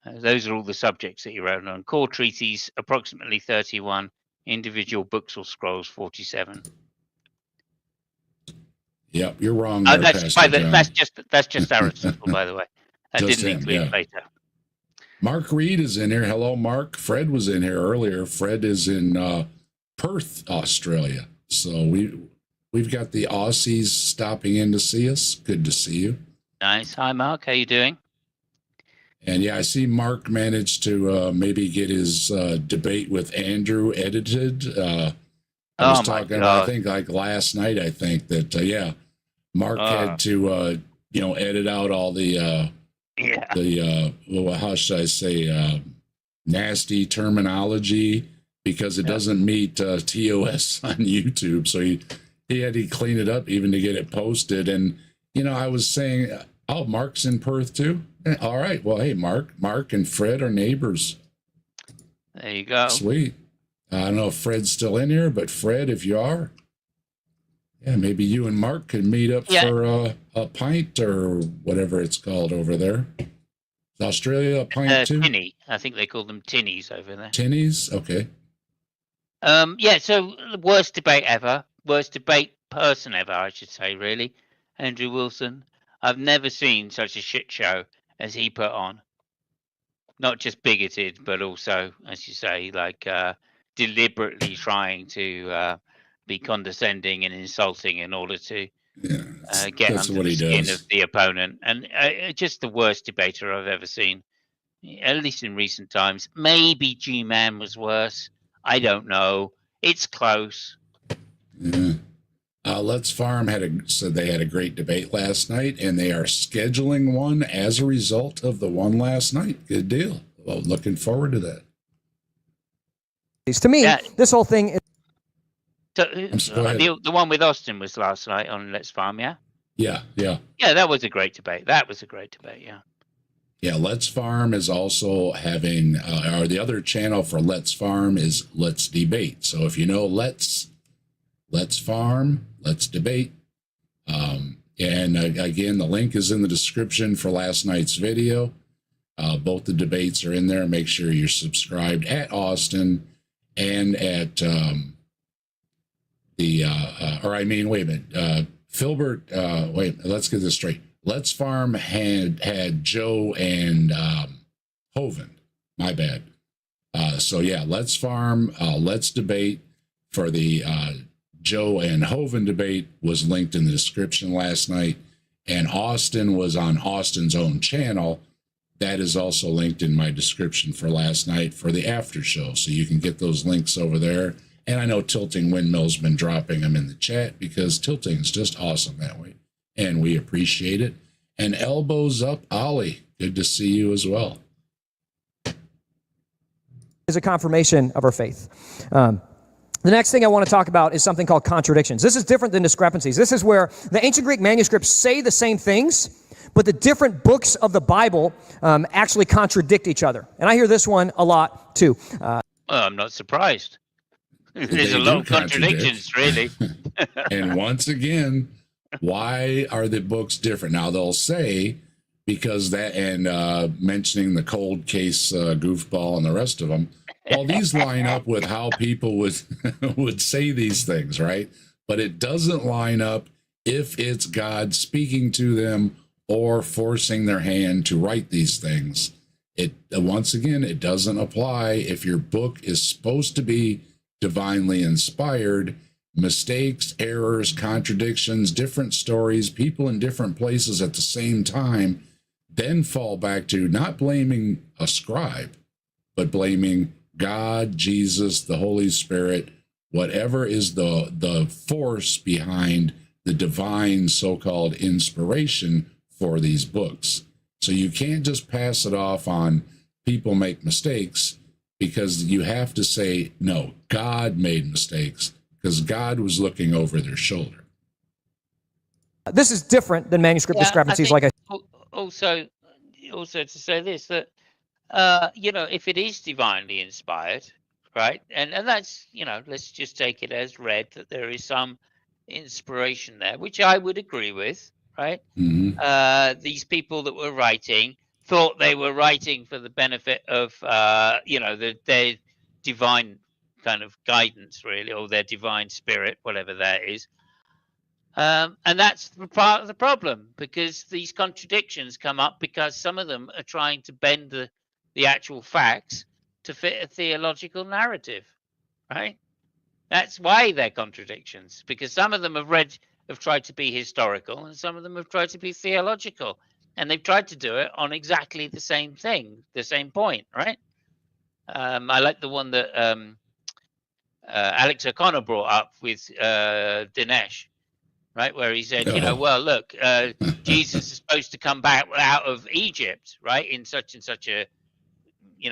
Those are all the subjects that he wrote on. Core treatises, approximately 31. Individual books or scrolls, 47. Yep, you're wrong there, that's just Aristotle, by the way. That Just didn't him, include yeah. Plato. Mark Reed is in here. Hello, Mark. Fred was in here earlier. Fred is in Perth, Australia. So we've got the Aussies stopping in to see us. Good to see you. Nice. Hi, Mark. How you doing? And yeah, I see Mark managed to maybe get his debate with Andrew edited. I was talking about, I think like last night, I think that, Mark had to, edit out all the, well, how should I say, nasty terminology because it doesn't meet TOS on YouTube. So he had to clean it up even to get it posted. And, I was saying, oh, Mark's in Perth too? All right. Well, hey, Mark and Fred are neighbors. There you go. Sweet. I don't know if Fred's still in here, but Fred, if you are, maybe you and Mark could meet up for a pint or whatever it's called over there. Is Australia a pint too? Tinny. I think they call them tinnies over there. Tinnies? Okay. So worst debate ever. Worst debate person ever, I should say, really. Andrew Wilson. I've never seen such a shit show as he put on. Not just bigoted, but also, as you say, like deliberately trying to be condescending and insulting in order to get under the skin of the opponent. And just the worst debater I've ever seen, at least in recent times. Maybe G-Man was worse. I don't know. It's close. Yeah. Let's Farm said they had a great debate last night, and they are scheduling one as a result of the one last night. Good deal. Well, looking forward to that. To me, this whole thing is... The one with Austin was last night on Let's Farm, yeah? Yeah. Yeah, that was a great debate. Yeah, Let's Farm is also having, or the other channel for Let's Farm is Let's Debate. So if you know Let's Farm, Let's Debate. And again, the link is in the description for last night's video. Both the debates are in there. Make sure you're subscribed at Austin and at Filbert. Let's get this straight. Let's Farm had Joe and Hovind. My bad. Let's Farm, Let's Debate for the Joe and Hovind debate was linked in the description last night, and Austin was on Austin's own channel. That is also linked in my description for last night for the after show, so you can get those links over there. And I know Tilting Windmill's been dropping them in the chat because tilting is just awesome that way, and we appreciate it. And Elbows Up Ollie, good to see you as well. Is a confirmation of our faith. The next thing I want to talk about is something called contradictions. This is different than discrepancies. This is where the ancient Greek manuscripts say the same things, but the different books of the Bible actually contradict each other. And I hear this one a lot too. I'm not surprised. There's a lot of contradictions, really. And once again, why are the books different? Now they'll say because that, and mentioning the cold case goofball and the rest of them. Well, these line up with how people would say these things, right? But it doesn't line up if it's God speaking to them or forcing their hand to write these things. Once again, it doesn't apply if your book is supposed to be divinely inspired. Mistakes, errors, contradictions, different stories, people in different places at the same time, then fall back to not blaming a scribe, but blaming God, Jesus, the Holy Spirit, whatever is the force behind the divine so-called inspiration for these books. So you can't just pass it off on people make mistakes, because you have to say, no, God made mistakes because God was looking over their shoulder. This is different than manuscript discrepancies. Also to say this, that if it is divinely inspired, right, and that's, let's just take it as read that there is some inspiration there, which I would agree with, right? Mm-hmm. These people that were writing thought they were writing for the benefit of their divine kind of guidance, really, or their divine spirit, whatever that is. And that's part of the problem, because these contradictions come up because some of them are trying to bend the actual facts to fit a theological narrative, right? That's why they're contradictions, because some of them have tried to be historical, and some of them have tried to be theological, and they've tried to do it on exactly the same thing, the same point, right? I like the one that Alex O'Connor brought up with Dinesh, right, where he said, well, look, Jesus is supposed to come back out of Egypt, right, in such and such a,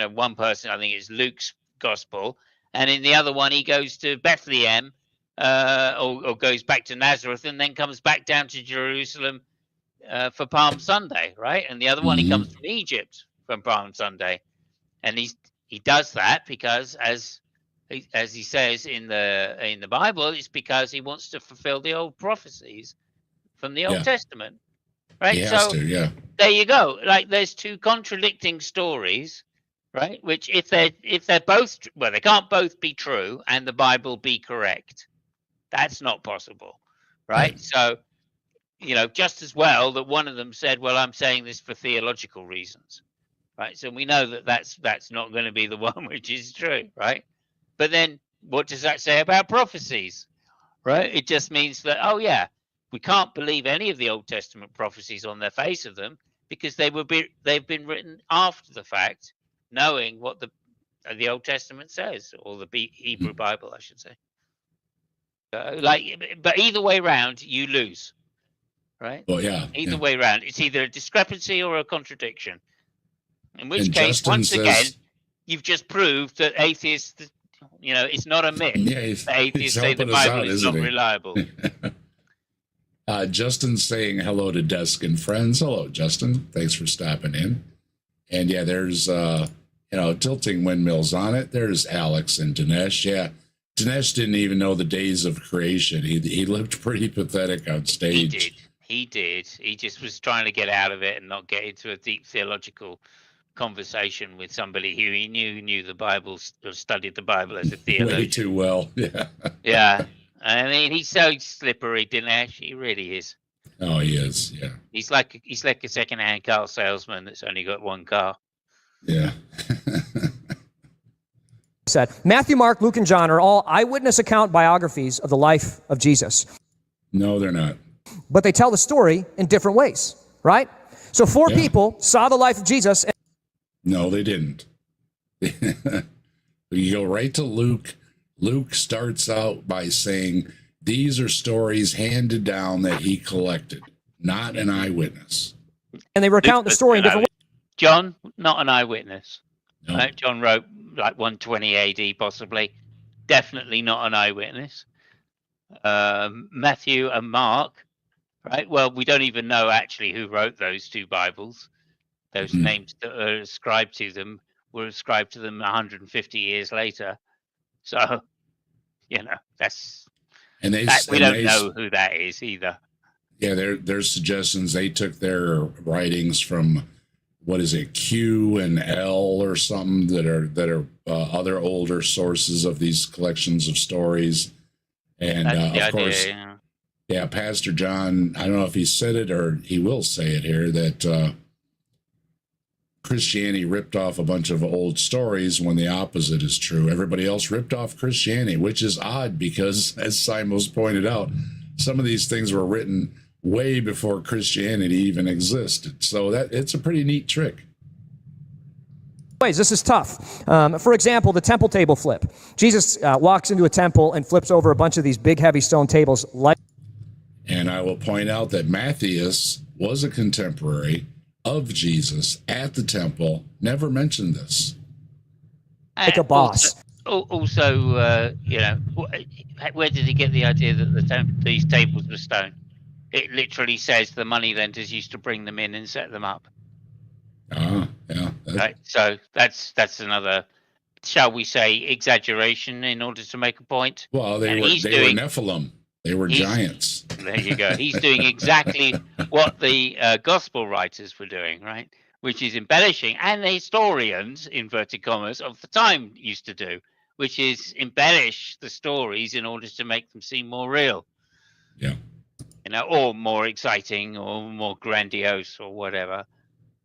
one person, I think it's Luke's gospel, and in the other one he goes to Bethlehem, or goes back to Nazareth, and then comes back down to Jerusalem for Palm Sunday, right? And the other one, he comes from Egypt from Palm Sunday, and he does that because, as he says in the Bible, it's because he wants to fulfill the old prophecies from the Old Testament, right? He has to, there you go. Like, there's two contradicting stories, right? Which if they're both, well, they can't both be true and the Bible be correct. That's not possible, right? So, just as well that one of them said, well, I'm saying this for theological reasons, right? So we know that that's not going to be the one which is true, right? But then what does that say about prophecies, right? It just means that, we can't believe any of the Old Testament prophecies on their face of them, because they've been written after the fact, knowing what the Old Testament says, or the Hebrew Bible, I should say. But either way round, you lose, right? Well, yeah. Either way round, it's either a discrepancy or a contradiction. In which And case, Justin once says, again, you've just proved that atheists, it's not a myth. he's Atheists say the helping us Bible out, is isn't not he? reliable. Justin's saying hello to Desk and Friends. Hello, Justin. Thanks for stopping in. And there's tilting windmills on it. There's Alex and Dinesh. Yeah, Dinesh didn't even know the days of creation. He looked pretty pathetic on stage. He did. He just was trying to get out of it and not get into a deep theological conversation with somebody who he knew the Bible, or studied the Bible as a theologian. Way too well. Yeah. Yeah. I mean, he's so slippery, Dinesh. He really is. Oh, he is. Yeah. He's like a second-hand car salesman that's only got one car. Yeah. Said Matthew, Mark, Luke, and John are all eyewitness account biographies of the life of Jesus. No, they're not. But they tell the story in different ways, right? So four people saw the life of Jesus. No, they didn't. You go right to Luke. Luke starts out by saying these are stories handed down that he collected, not an eyewitness. And they recount the story in different ways. John, not an eyewitness. No. Right? John wrote like 120 AD, possibly. Definitely not an eyewitness. Matthew and Mark, right? Well, we don't even know actually who wrote those two Bibles. Those names that are ascribed to them were ascribed to them 150 years later. So, that's... And we don't know who that is either. Yeah, there's suggestions. They took their writings from, what is it, Q and L or something that are other older sources of these collections of stories. And of course, Pastor John, I don't know if he said it or he will say it here, that Christianity ripped off a bunch of old stories when the opposite is true. Everybody else ripped off Christianity, which is odd because, as Simos pointed out, some of these things were written way before Christianity even existed. So it's a pretty neat trick. This is tough. For example, the temple table flip. Jesus walks into a temple and flips over a bunch of these big, heavy stone tables. And will point out that Matthias was a contemporary of Jesus at the temple, never mentioned this. Like a boss. Also, where did he get the idea that these tables were stone? It literally says the moneylenders used to bring them in and set them up. Yeah. Right. So that's another, shall we say, exaggeration in order to make a point. Well, they were Nephilim. They were giants. There you go. He's doing exactly what the gospel writers were doing, right? Which is embellishing, and the historians, inverted commas, of the time used to do, which is embellish the stories in order to make them seem more real. Yeah. Or more exciting, or more grandiose, or whatever.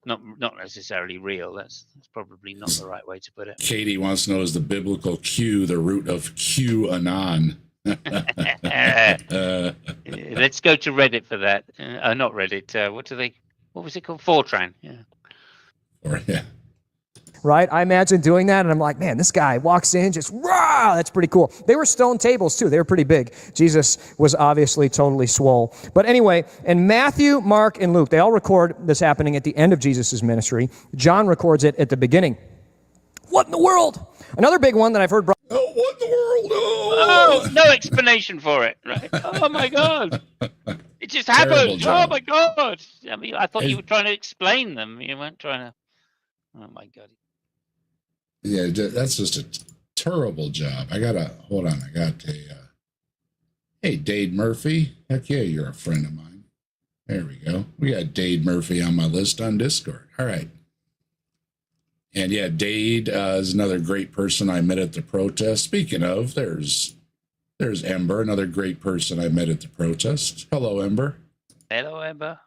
Not necessarily real. That's probably not the right way to put it. Katie wants to know, is the biblical Q the root of QAnon? Let's go to Reddit for that. Not Reddit. What was it called? Fortran. Yeah. Right? I imagine doing that, and I'm like, man, this guy walks in, just, rah! That's pretty cool. They were stone tables, too. They were pretty big. Jesus was obviously totally swole. But anyway, in Matthew, Mark, and Luke, they all record this happening at the end of Jesus' ministry. John records it at the beginning. What in the world? Another big one that I've heard... Oh, what in the world? Oh, no explanation for it, right? Oh, my God. It just happened. Oh, my God. I mean, I thought you were trying to explain them. You weren't trying to... Oh, my God. Yeah, that's just a terrible job. Hold on. I got hey, Dade Murphy. Heck yeah, you're a friend of mine. There we go. We got Dade Murphy on my list on Discord. All right. And yeah, Dade is another great person I met at the protest. Speaking of, there's Ember, another great person I met at the protest. Hello, Ember. Hello, Ember.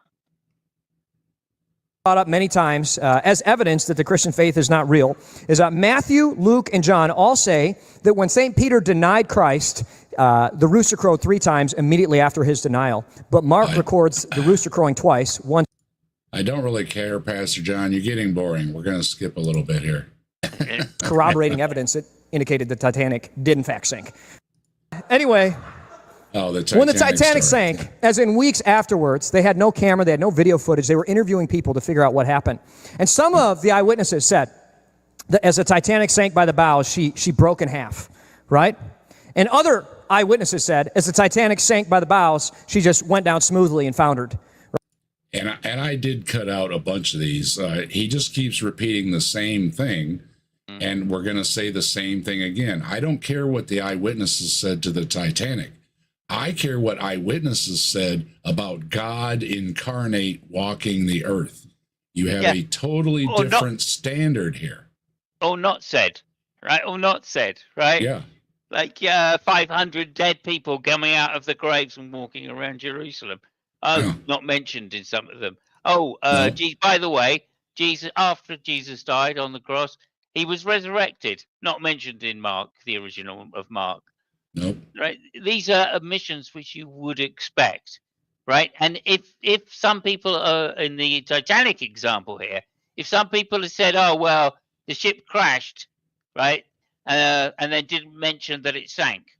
Brought up many times as evidence that the Christian faith is not real is that Matthew, Luke, and John all say that when St. Peter denied Christ, the rooster crowed 3 times immediately after his denial. But Mark records the rooster crowing twice. Once. I don't really care, Pastor John. You're getting boring. We're going to skip a little bit here. Corroborating evidence that indicated the Titanic did in fact sink. Anyway. Oh, the Titanic when the Titanic sank, as in weeks afterwards, they had no camera, they had no video footage, they were interviewing people to figure out what happened. And some of the eyewitnesses said that as the Titanic sank by the bows, she broke in half, right? And other eyewitnesses said as the Titanic sank by the bows, she just went down smoothly and foundered. And I did cut out a bunch of these. He just keeps repeating the same thing, and we're going to say the same thing again. I don't care what the eyewitnesses said to the Titanic. I care what eyewitnesses said about God incarnate walking the earth. You have a totally different standard here. Or not said, right? Or not said, right? Yeah. Like 500 dead people coming out of the graves and walking around Jerusalem. Not mentioned in some of them. By the way, Jesus, after Jesus died on the cross, he was resurrected. Not mentioned in Mark, the original of Mark. Nope. Right. These are omissions which you would expect, right? And if some people are in the Titanic example here, if some people have said, "Oh well, the ship crashed," right, and they didn't mention that it sank,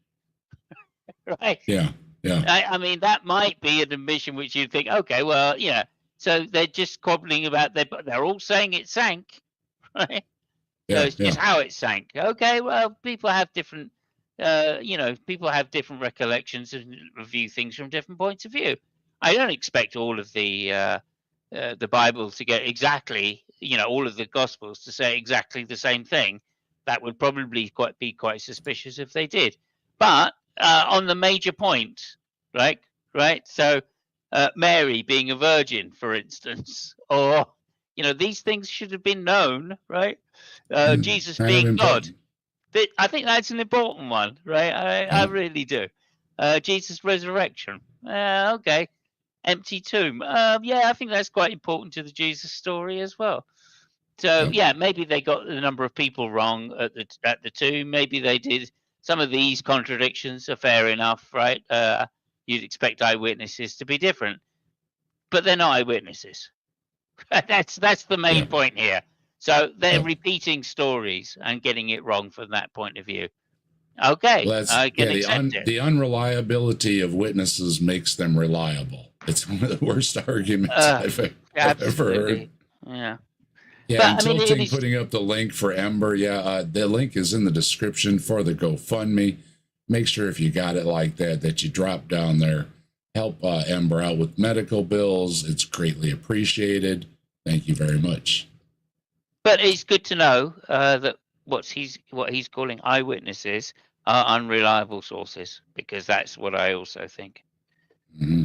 right? Yeah. I mean, that might be an omission which you think, okay, well, yeah. So they're just quibbling about they're all saying it sank, right? So it's just how it sank. Okay, well, people have different. People have different recollections and view things from different points of view. I don't expect all of the Bible to get exactly, all of the Gospels to say exactly the same thing. That would probably be quite suspicious if they did. But on the major point, right? So Mary being a virgin, for instance, or these things should have been known, right? Jesus being God. I think that's an important one, right? I really do. Jesus' resurrection. Okay. Empty tomb. I think that's quite important to the Jesus story as well. So, maybe they got the number of people wrong at the tomb. Maybe they did. Some of these contradictions are fair enough, right? You'd expect eyewitnesses to be different. But they're not eyewitnesses. That's the main point here. So they're repeating stories and getting it wrong from that point of view. Okay, well, I can accept it. The unreliability of witnesses makes them reliable. It's one of the worst arguments I've ever heard. Absolutely. Yeah. Yeah, But, and I mean, it Tilting is- putting up the link for Ember. Yeah, the link is in the description for the GoFundMe. Make sure if you got it like that, that you drop down there. Help Ember out with medical bills. It's greatly appreciated. Thank you very much. But it's good to know that what he's calling eyewitnesses are unreliable sources, because that's what I also think. Mm-hmm.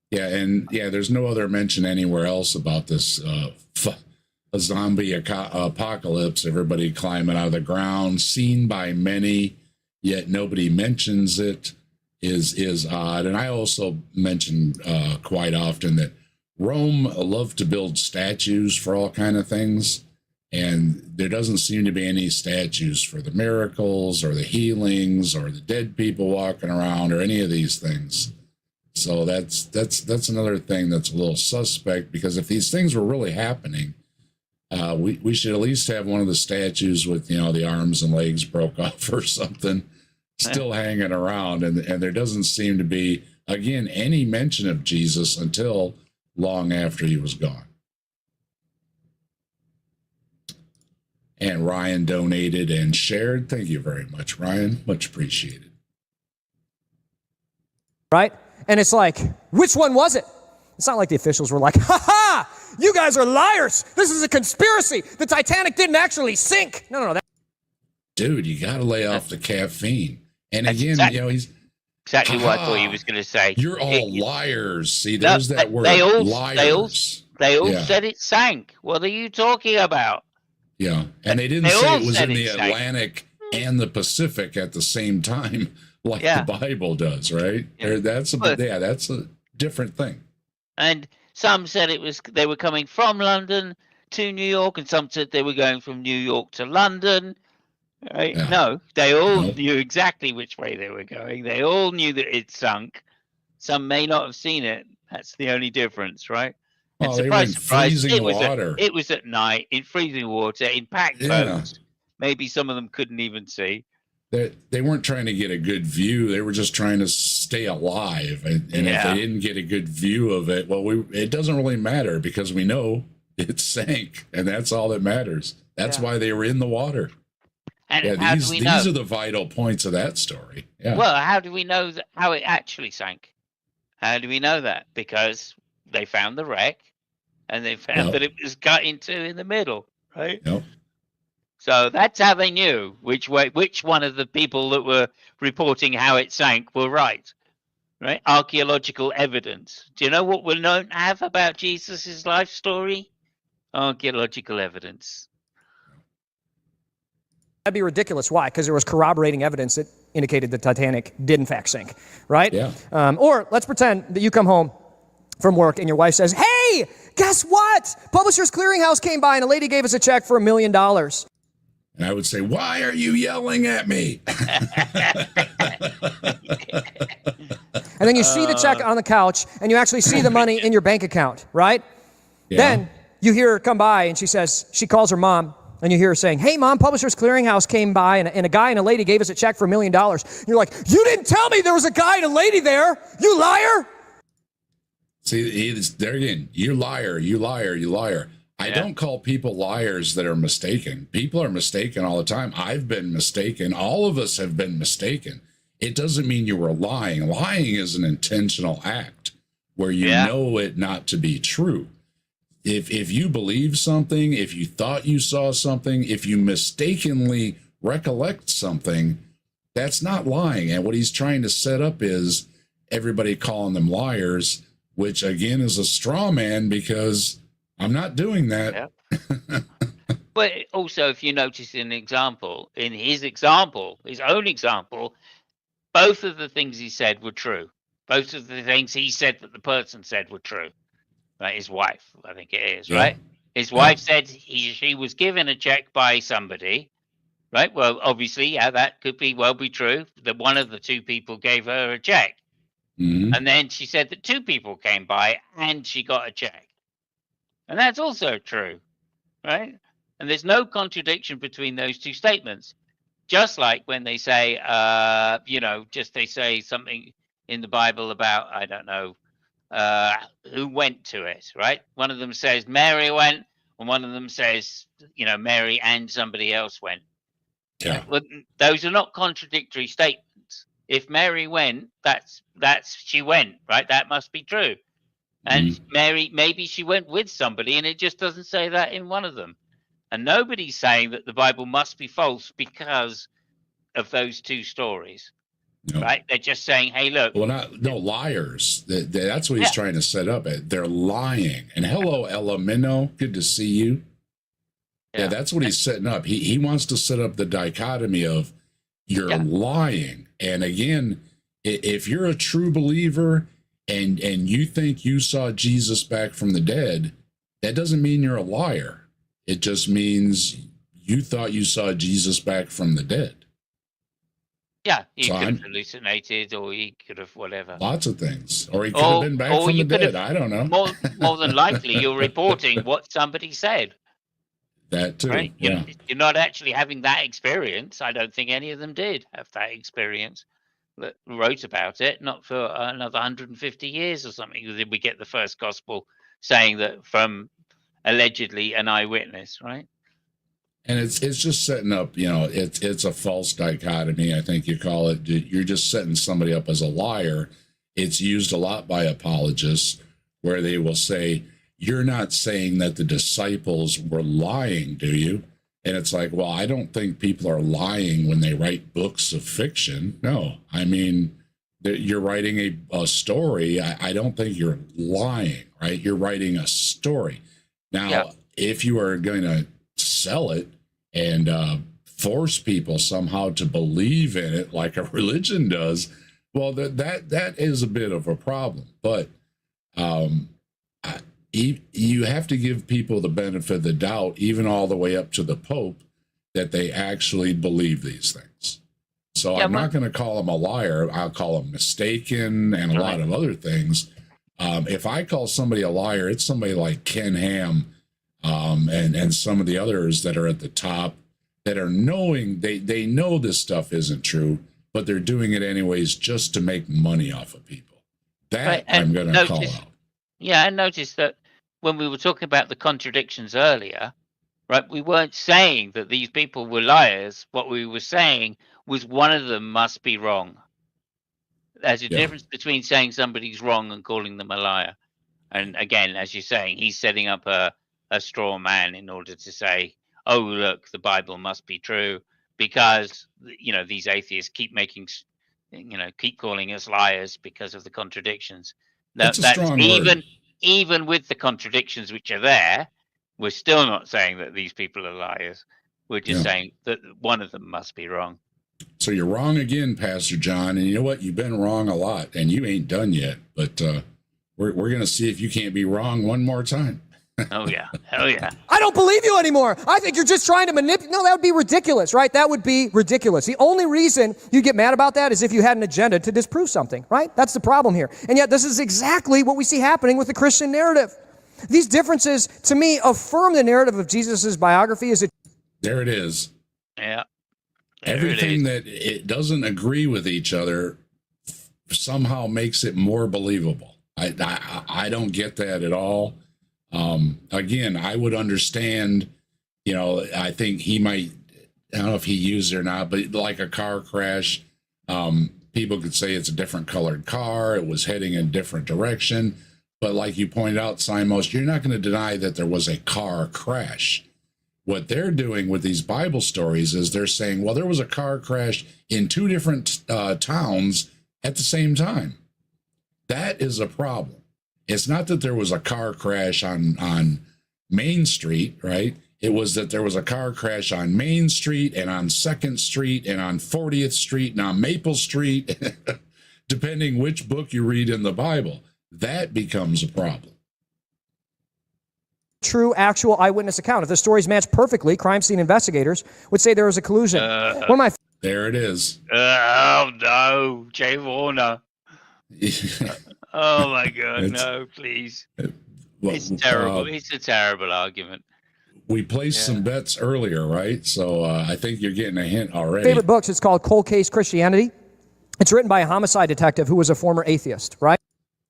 Yeah, and yeah, there's no other mention anywhere else about this a zombie apocalypse. Everybody climbing out of the ground, seen by many, yet nobody mentions it. Is odd. And I also mention quite often that Rome loved to build statues for all kind of things, and there doesn't seem to be any statues for the miracles or the healings or the dead people walking around or any of these things. So that's another thing that's a little suspect, because if these things were really happening, we should at least have one of the statues with, you know, the arms and legs broke off or something still hanging around, and there doesn't seem to be, again, any mention of Jesus until long after he was gone. And Ryan donated and shared. Thank you very much, Ryan. Much appreciated. Right? And it's like, which one was it? It's not like the officials were like, ha ha, you guys are liars. This is a conspiracy. The Titanic didn't actually sink. No. Dude, you got to lay off the caffeine. And That's again, exactly- you know, he's Exactly what I thought he was going to say. You're all liars. See, there's that word, They all liars. Yeah. said it sank. What are you talking about? Yeah, and they didn't They say all it was said in the it sank. Atlantic and the Pacific at the same time, like Yeah. the Bible does, right? Yeah. That's a different thing. And some said they were coming from London to New York, and some said they were going from New York to London. Right? Yeah. No, they all No. knew exactly which way they were going. They all knew that it sunk. Some may not have seen it. That's the only difference, right? And Oh, they were in freezing it was water. it was at night in freezing water in packed Yeah. boats. Maybe some of them couldn't even see. They weren't trying to get a good view. They were just trying to stay alive. And if Yeah. they didn't get a good view of it, well, it doesn't really matter, because we know it sank, and that's all that matters. That's why they were in the water. And Yeah, how do we know? these are the vital points of that story. Yeah. Well, how do we know how it actually sank? How do we know that? Because they found the wreck, and they found Yep. that it was cut into in the middle, right? Yep. So that's how they knew which one of the people that were reporting how it sank were right. Right? Archaeological evidence. Do you know what we don't have about Jesus's life story? Archaeological evidence. That'd be ridiculous. Why? Because there was corroborating evidence that indicated the Titanic did in fact sink, right? Yeah. Or let's pretend that you come home from work and your wife says, hey, guess what? Publishers Clearinghouse came by and a lady gave us a check for $1 million. And I would say, why are you yelling at me? And then you see the check on the couch and you actually see the money in your bank account, right? Yeah. Then you hear her come by and she calls her mom, and you hear her saying, hey, Mom, Publishers Clearinghouse came by and a guy and a lady gave us a check for $1 million. You're like, you didn't tell me there was a guy and a lady there, you liar. See, there again, you liar, you liar, you liar. I don't call people liars that are mistaken. People are mistaken all the time. I've been mistaken. All of us have been mistaken. It doesn't mean you were lying. Lying is an intentional act where you know it not to be true. If you believe something, if you thought you saw something, if you mistakenly recollect something, that's not lying. And what he's trying to set up is everybody calling them liars, which again is a straw man, because I'm not doing that. Yeah. But also, if you notice in his own example, both of the things he said were true. Both of the things he said that the person said were true. Right, his wife, I think it is, right? His wife said she was given a check by somebody, right? Well, obviously, that could be true, that one of the two people gave her a check. Mm-hmm. And then she said that two people came by and she got a check. And that's also true, right? And there's no contradiction between those two statements. Just like when they say, they say something in the Bible about, I don't know, who went to it, right? One of them says Mary went, and one of them says, Mary and somebody else went. Yeah. Well, those are not contradictory statements. If Mary went, that's she went, right? That must be true. And Mary, maybe she went with somebody, and it just doesn't say that in one of them. And nobody's saying that the Bible must be false because of those two stories, right? They're just saying, hey, look. Well, no liars. That's what he's trying to set up. They're lying. And hello, Elamino. Good to see you. Yeah, that's what he's setting up. He wants to set up the dichotomy of you're lying. And again, if you're a true believer and you think you saw Jesus back from the dead, that doesn't mean you're a liar. It just means you thought you saw Jesus back from the dead. Yeah, he could have hallucinated, or he could have whatever. Lots of things. Or he could have been back from the dead. I don't know. More than likely, you're reporting what somebody said. That too. Right? Yeah. You're not actually having that experience. I don't think any of them did have that experience that wrote about it, not for another 150 years or something. Did we get the first gospel saying that from allegedly an eyewitness, right? And it's just setting up, it's a false dichotomy, I think you call it. You're just setting somebody up as a liar. It's used a lot by apologists where they will say, you're not saying that the disciples were lying, do you? And it's like, well, I don't think people are lying when they write books of fiction. No, I mean, you're writing a story. I don't think you're lying, right? You're writing a story. Now, if you are going to sell it and force people somehow to believe in it like a religion does, well, that is a bit of a problem. But you have to give people the benefit of the doubt, even all the way up to the Pope, that they actually believe these things. So I'm not going to call him a liar. I'll call him mistaken and a lot of other things. If I call somebody a liar, it's somebody like Ken Ham and some of the others that are at the top that are knowing they know this stuff isn't true, but they're doing it anyways just to make money off of people. That I'm going to call out. Yeah, and notice that when we were talking about the contradictions earlier, right, we weren't saying that these people were liars. What we were saying was one of them must be wrong. There's a difference between saying somebody's wrong and calling them a liar. And again, as you're saying, he's setting up a straw man in order to say, oh, look, the Bible must be true because, these atheists keep calling us liars because of the contradictions. That's a strong word. Even with the contradictions which are there, we're still not saying that these people are liars. We're just saying that one of them must be wrong. So you're wrong again, Pastor John. And you know what? You've been wrong a lot, and you ain't done yet. But we're going to see if you can't be wrong one more time. Oh, yeah. Hell yeah. I don't believe you anymore. I think you're just trying to manipulate. No, that would be ridiculous, right? That would be ridiculous. The only reason you get mad about that is if you had an agenda to disprove something, right? That's the problem here. And yet this is exactly what we see happening with the Christian narrative. These differences, to me, affirm the narrative of Jesus' biography as There it is. Yeah. Everything that it doesn't agree with each other somehow makes it more believable. I don't get that at all. Again, I would understand, I think he might, I don't know if he used it or not, but like a car crash, people could say it's a different colored car. It was heading in a different direction. But like you pointed out, Simos, you're not going to deny that there was a car crash. What they're doing with these Bible stories is they're saying, well, there was a car crash in two different towns at the same time. That is a problem. It's not that there was a car crash on Main Street, right? It was that there was a car crash on Main Street and on 2nd Street and on 40th Street and on Maple Street, depending which book you read in the Bible. That becomes a problem. true, actual eyewitness account. If the stories match perfectly, crime scene investigators would say there was a collusion. There it is. Oh, no. Jay Warner. Oh, my God. No, please. It's terrible. It's a terrible argument. We placed some bets earlier, right? So I think you're getting a hint already. Favorite books, it's called Cold Case Christianity. It's written by a homicide detective who was a former atheist, right?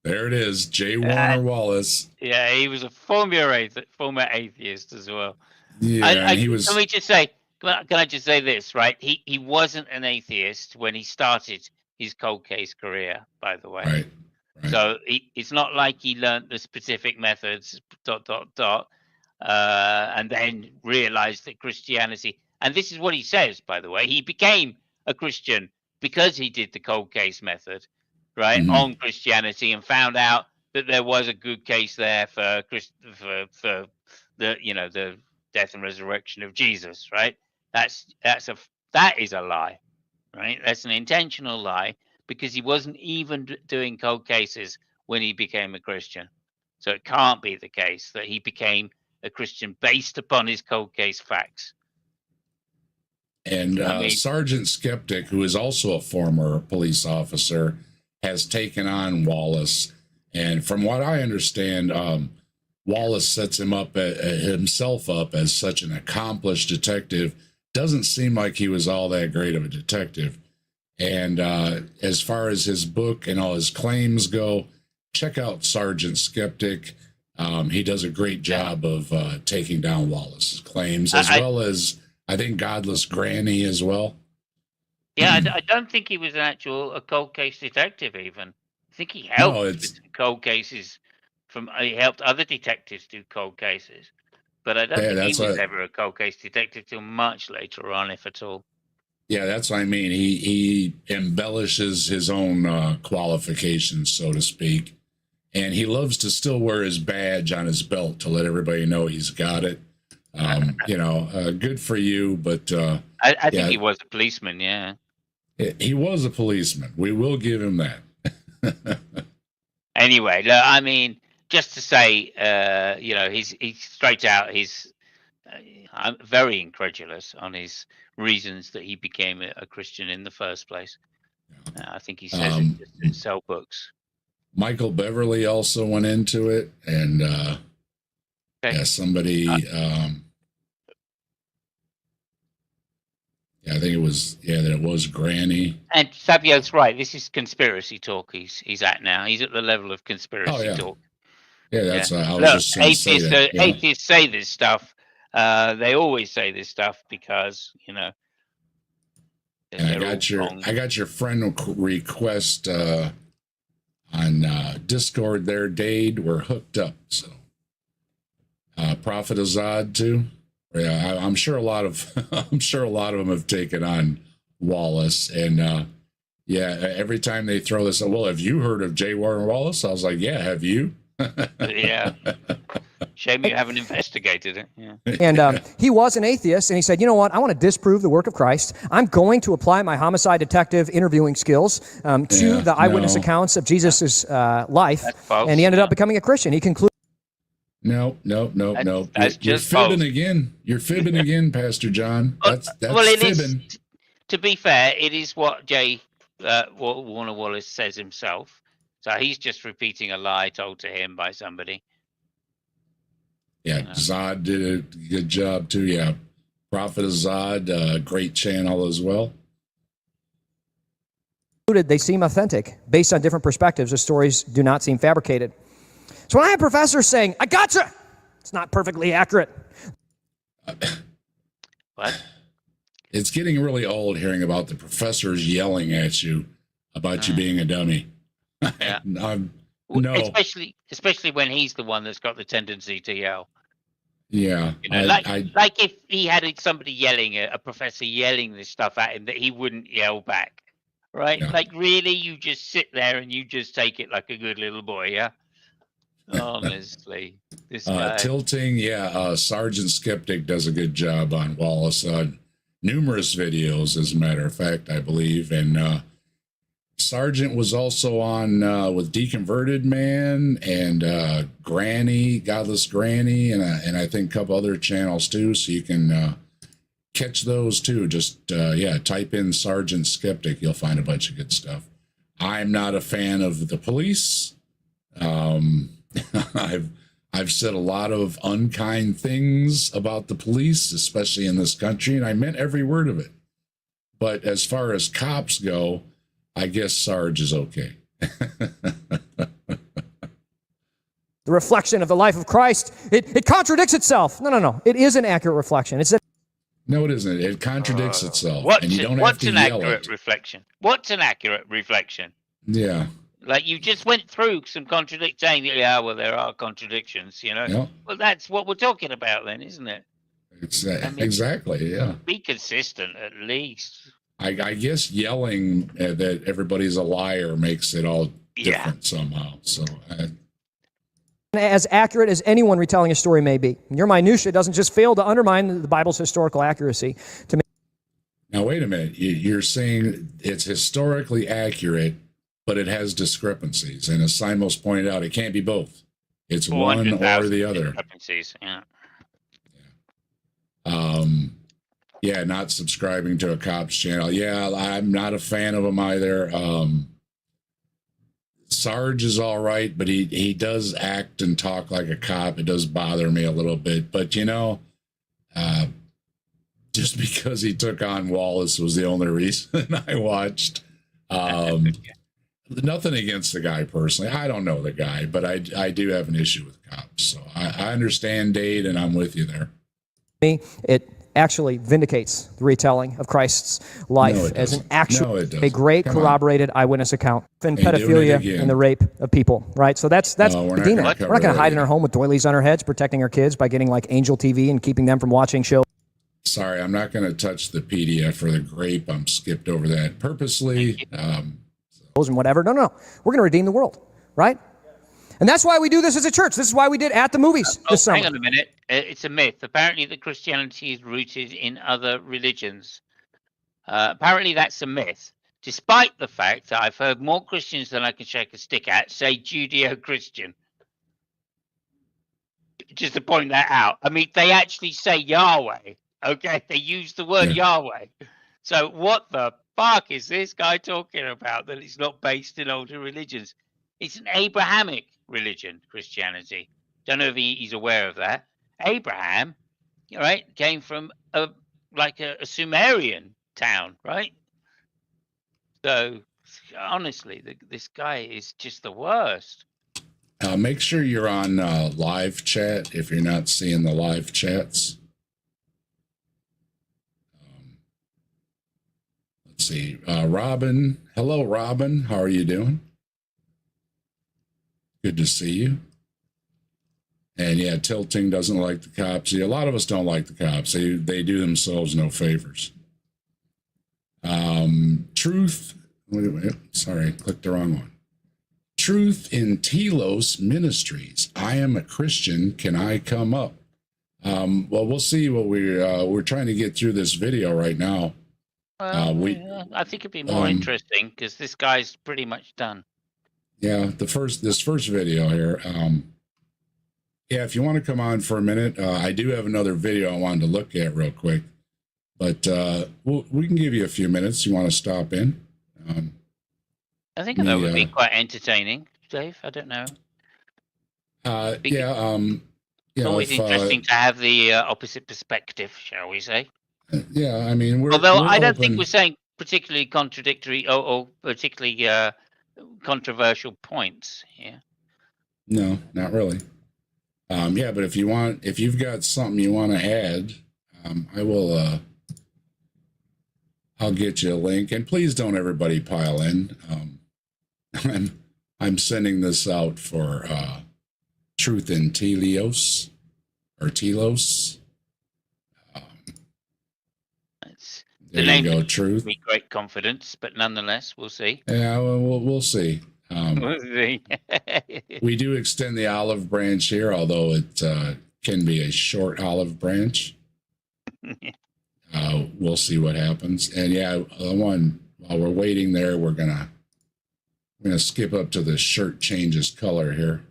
There it is, J. Warner Wallace. Yeah, he was a former atheist as well. Yeah, and he was. Can we just say? Can I just say this? Right, he wasn't an atheist when he started his cold case career. By the way, Right. so it's not like he learned the specific methods. ... And then realized that Christianity. And this is what he says, by the way. He became a Christian because he did the cold case method, right, on Christianity, and found out that there was a good case there for the the death and resurrection of Jesus, right? That is a lie, right? That's an intentional lie, because he wasn't even doing cold cases when he became a Christian. So it can't be the case that he became a Christian based upon his cold case facts. And Sergeant Skeptic, who is also a former police officer, has taken on Wallace. And from what I understand, Wallace sets himself up as such an accomplished detective. Doesn't seem like he was all that great of a detective. And as far as his book and all his claims go, check out Sergeant Skeptic. He does a great job of taking down Wallace's claims, as well as, I think, Godless Granny as well. Yeah, I don't think he was a cold case detective even. I think he helped with cold cases. He helped other detectives do cold cases. But I don't think he was ever a cold case detective till much later on, if at all. Yeah, that's what I mean. He embellishes his own qualifications, so to speak. And he loves to still wear his badge on his belt to let everybody know he's got it. Good for you, but I think he was a policeman. Yeah, he was a policeman. We will give him that. Anyway, look, I mean, just to say, he's straight out. I'm very incredulous on his reasons that he became a Christian in the first place. I think he says it just to sell books. Michael Beverly also went into it, and somebody, I think it was, that it was Granny. And Fabio's right. This is conspiracy talk. He's at now. He's at the level of conspiracy talk. Yeah, that's. I was just going to say that. Atheists say this stuff. They always say this stuff because And I got your friend request on Discord there, Dade. We're hooked up. So Prophet Azad too. Yeah, I'm sure a lot of them have taken on Wallace, and every time they throw this, well, have you heard of J. Warner Wallace? I was like, yeah, have you? Yeah. Shame you haven't investigated it. Yeah. And he was an atheist, and he said, you know what, I want to disprove the work of Christ. I'm going to apply my homicide detective interviewing skills to the eyewitness accounts of Jesus' life, and he ended up becoming a Christian. He concluded. No. You're fibbing again. You're fibbing again, Pastor John. That's fibbing. To be fair, it is what J. Warner Wallace says himself. So he's just repeating a lie told to him by somebody. Yeah, Zod did a good job too. Yeah, Prophet Zod, great channel as well. They seem authentic. Based on different perspectives, the stories do not seem fabricated. So when I have professors saying, I gotcha, it's not perfectly accurate. What? It's getting really old hearing about the professors yelling at you about you being a dummy. Yeah. No. Especially when he's the one that's got the tendency to yell. Yeah. Like if he had somebody yelling, a professor yelling this stuff at him, that he wouldn't yell back. Right? Yeah. Like, really? You just sit there and you just take it like a good little boy, yeah? Honestly. This guy. Tilting, Sergeant Skeptic does a good job on Wallace. Numerous videos, as a matter of fact, I believe. And Sergeant was also on with Deconverted Man and Granny, Godless Granny, and I think a couple other channels too. So you can catch those too. Just type in Sergeant Skeptic. You'll find a bunch of good stuff. I'm not a fan of the police. I've said a lot of unkind things about the police, especially in this country, and I meant every word of it. But as far as cops go, I guess Sarge is okay. the reflection of the life of Christ. It contradicts itself. No. It is an accurate reflection. It's No, it isn't. It contradicts itself. What's and you don't have what's to an yell accurate it. reflection? What's an accurate reflection? Yeah. Like you just went through some saying, yeah, well, there are contradictions, you know. Yeah. Well, that's what we're talking about then, isn't it? Exactly. Yeah. Be consistent at least. I guess yelling that everybody's a liar makes it all different somehow. So as accurate as anyone retelling a story may be. Your minutia doesn't just fail to undermine the Bible's historical accuracy. Now, wait a minute. You're saying it's historically accurate, but it has discrepancies. And as Simos pointed out, it can't be both. It's one or the other. Discrepancies, yeah. Yeah, not subscribing to a cop's channel. Yeah, I'm not a fan of him either. Sarge is all right, but he does act and talk like a cop. It does bother me a little bit. But, just because he took on Wallace was the only reason I watched. Nothing against the guy personally. I don't know the guy, but I do have an issue with cops. So I understand Dade, and I'm with you there. It actually vindicates the retelling of Christ's life as an actual, a great corroborated eyewitness account and pedophilia and the rape of people, right? So that's we're not going to hide in our home with doilies on our heads, protecting our kids by getting like Angel TV and keeping them from watching shows. Sorry, I'm not going to touch the PDF for the grape. I'm skipped over that purposely. And whatever. No. We're going to redeem the world, right? And that's why we do this as a church. This is why we did At the Movies this summer. Hang on a minute. It's a myth. Apparently that Christianity is rooted in other religions. Apparently that's a myth, despite the fact that I've heard more Christians than I can shake a stick at say Judeo-Christian. Just to point that out. I mean, they actually say Yahweh. Okay, they use the word Yahweh. So what the fuck is this guy talking about, that it's not based in older religions? It's an Abrahamic religion, Christianity. Don't know if he's aware of that. Abraham, right, came from a Sumerian town, right? So honestly, this guy is just the worst. Make sure you're on live chat if you're not seeing the live chats. Let's see. Robin. Hello, Robin. How are you doing? Good to see you. And yeah, Tilting doesn't like the cops. See, a lot of us don't like the cops. They do themselves no favors. Truth. Wait, sorry, I clicked the wrong one. Truth in Telos Ministries. I am a Christian. Can I come up? Well, we'll see what we're trying to get through this video right now. I think it'd be more interesting because this guy's pretty much done. Yeah, this first video here. Yeah, if you want to come on for a minute, I do have another video I wanted to look at real quick, but we can give you a few minutes. You want to stop in? I think that would be quite entertaining, Dave. I don't know. It's always interesting to have the opposite perspective, shall we say? Yeah, I mean, although I don't think we're saying particularly contradictory or particularly controversial points here. No, not really. Yeah, but if you've got something you want to add, I'll get you a link, and please don't everybody pile in. I'm sending this out for Truth in Telos or Telos. The name go, Truth. Be great confidence, but nonetheless, we'll see. Yeah, we'll see. We'll see. We do extend the olive branch here, although it can be a short olive branch. We'll see what happens. And yeah, while we're waiting there, we're gonna skip up to the shirt changes color here.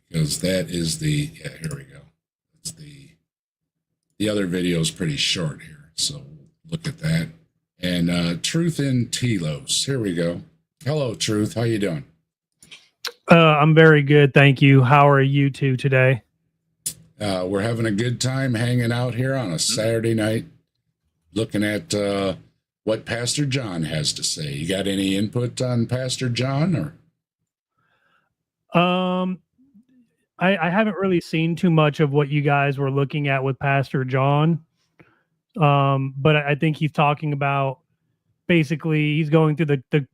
Because that is here we go. It's the other video is pretty short here, so look at that. And Truth in Telos. Here we go. Hello, Truth. How you doing? I'm very good, thank you. How are you two today? We're having a good time hanging out here on a Saturday night, looking at what Pastor John has to say. You got any input on Pastor John? Or I haven't really seen too much of what you guys were looking at with Pastor John. But I think he's talking about, basically he's going through the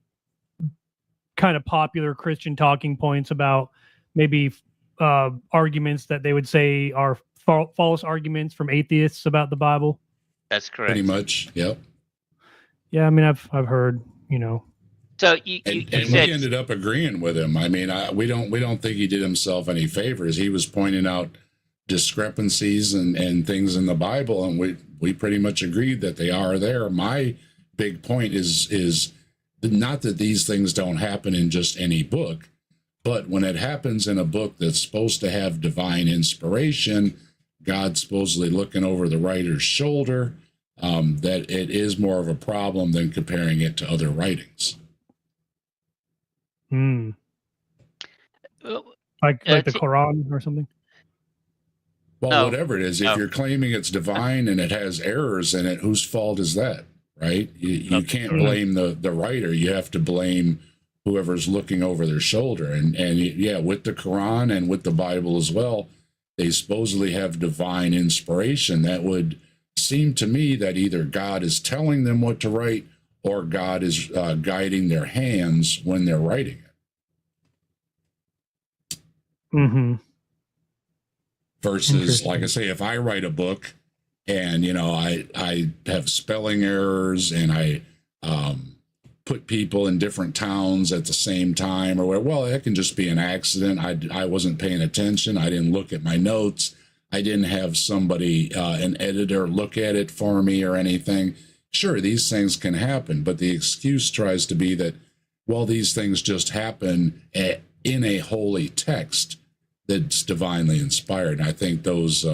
kind of popular Christian talking points about maybe arguments that they would say are false arguments from atheists about the Bible. That's correct. pretty much, yep. Yeah, I mean, I've heard, you know. So you And said we ended up agreeing with him. I mean, we don't think he did himself any favors. He was pointing out discrepancies and things in the Bible, and we pretty much agreed that they are there. My big point is not that these things don't happen in just any book, but when it happens in a book that's supposed to have divine inspiration, God supposedly looking over the writer's shoulder, that it is more of a problem than comparing it to other writings. Like the Quran or something. Well, No. whatever it is, No. if you're claiming it's divine and it has errors in it, whose fault is that, right? You can't blame the writer. You have to blame whoever's looking over their shoulder. And yeah, with the Quran and with the Bible as well, they supposedly have divine inspiration. That would seem to me that either God is telling them what to write or God is guiding their hands when they're writing it. Mm-hmm. Versus, like I say, if I write a book and, you know, I have spelling errors and I put people in different towns at the same time, or well, that can just be an accident. I wasn't paying attention. I didn't look at my notes. I didn't have somebody, an editor, look at it for me or anything. Sure, these things can happen, but the excuse tries to be that, well, these things just happen in a holy text that's divinely inspired. And I think those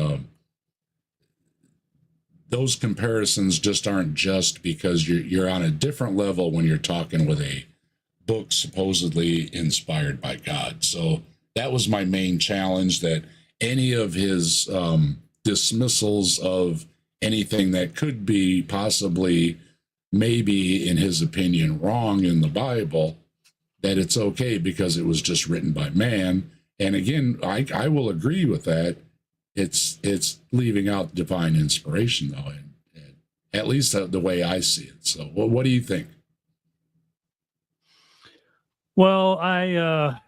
comparisons just aren't just, because you're on a different level when you're talking with a book supposedly inspired by God. So that was my main challenge, that any of his dismissals of anything that could be possibly, maybe in his opinion, wrong in the Bible, that it's okay because it was just written by man. And again, I will agree with that. It's leaving out divine inspiration, though, and at least the way I see it. So what do you think? Well, I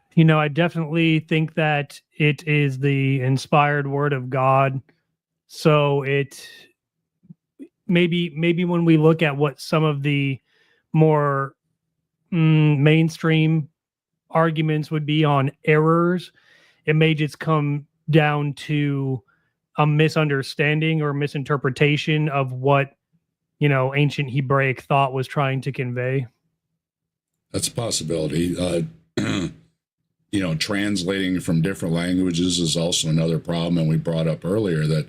definitely think that it is the inspired word of God. So it maybe when we look at what some of the more mainstream arguments would be on errors, it may just come down to a misunderstanding or misinterpretation of what, you know, ancient Hebraic thought was trying to convey. That's a possibility. You know, translating from different languages is also another problem. And we brought up earlier that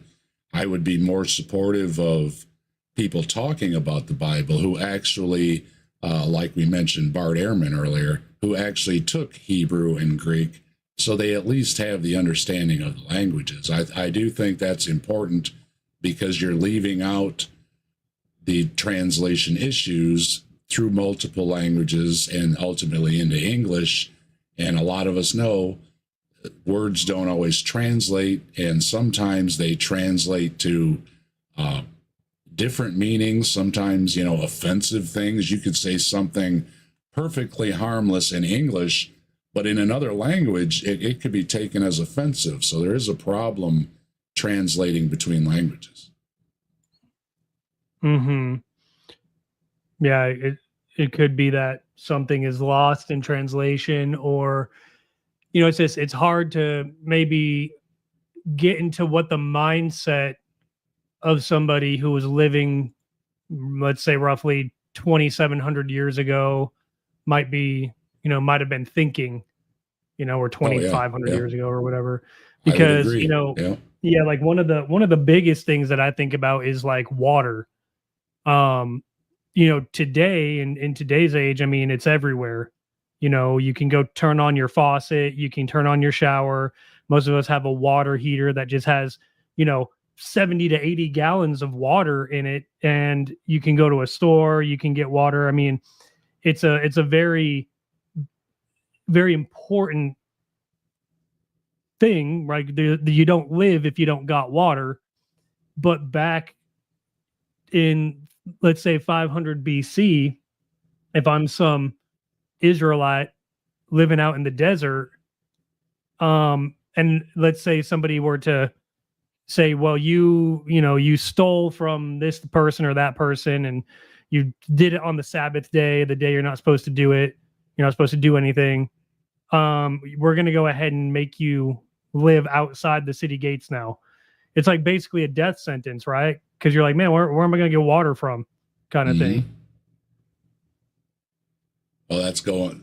I would be more supportive of people talking about the Bible who actually, like we mentioned Bart Ehrman earlier, who actually took Hebrew and Greek, so they at least have the understanding of the languages. I do think that's important, because you're leaving out the translation issues through multiple languages and ultimately into English. And a lot of us know words don't always translate, and sometimes they translate to different meanings, sometimes, you know, offensive things. You could say something perfectly harmless in English, but in another language, it could be taken as offensive. So there is a problem translating between languages. Mm-hmm. Yeah, it could be that something is lost in translation, or, you know, it's hard to maybe get into what the mindset of somebody who was living, let's say, roughly 2,700 years ago might be, you know, might have been thinking, you know, or 2,500 years ago or whatever. Because, you know, like one of the biggest things that I think about is like water. You know, today, in today's age, I mean, it's everywhere. You know, you can go turn on your faucet, you can turn on your shower. Most of us have a water heater that just has, you know, 70 to 80 gallons of water in it, and you can go to a store, you can get water. I mean, it's a very, very important thing, right? You don't live if you don't got water. But back in, let's say, 500 BC, if I'm some Israelite living out in the desert, and let's say somebody were to say, well, you stole from this person or that person, and you did it on the Sabbath day, the day you're not supposed to do it, you're not supposed to do anything. We're going to go ahead and make you live outside the city gates now. It's like basically a death sentence, right? Because you're like, man, where am I going to get water from, kind of thing. Well,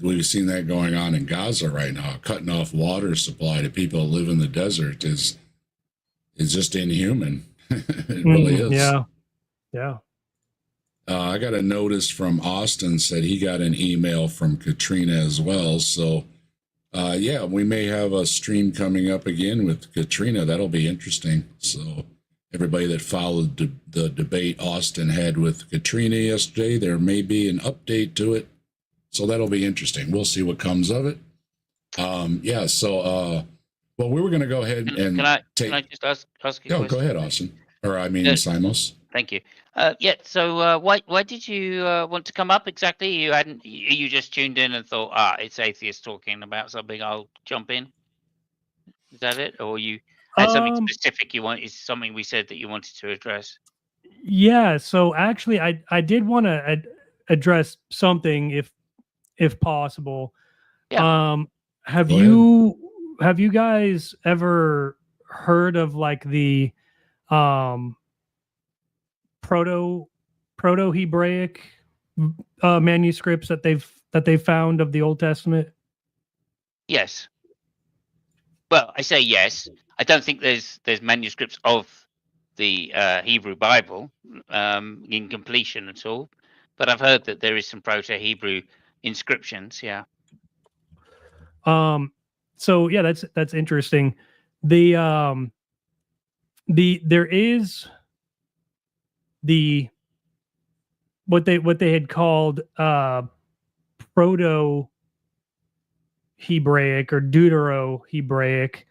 we've seen that going on in Gaza right now. Cutting off water supply to people who live in the desert is just inhuman. It really is. Yeah. I got a notice from Austin, said he got an email from Katrina as well. So, we may have a stream coming up again with Katrina. That'll be interesting. So everybody that followed the debate Austin had with Katrina yesterday, there may be an update to it. So that'll be interesting. We'll see what comes of it. Well, we were going to go ahead and can I just ask a question? Go ahead, Austin. Simos. Thank you. So why did you want to come up exactly? You just tuned in and thought, it's atheist talking about something, I'll jump in. Is that it? Or you had something specific is something we said that you wanted to address? Yeah, so actually I did want to address something if possible. Yeah. Have you guys ever heard of like the Proto-Hebraic manuscripts that they've found of the Old Testament? Yes. Well, I say yes. I don't think there's manuscripts of the Hebrew Bible in completion at all, but I've heard that there is some Proto-Hebrew inscriptions. Yeah. So yeah, that's interesting. There is what they had called Proto-Hebraic or Deutero-Hebraic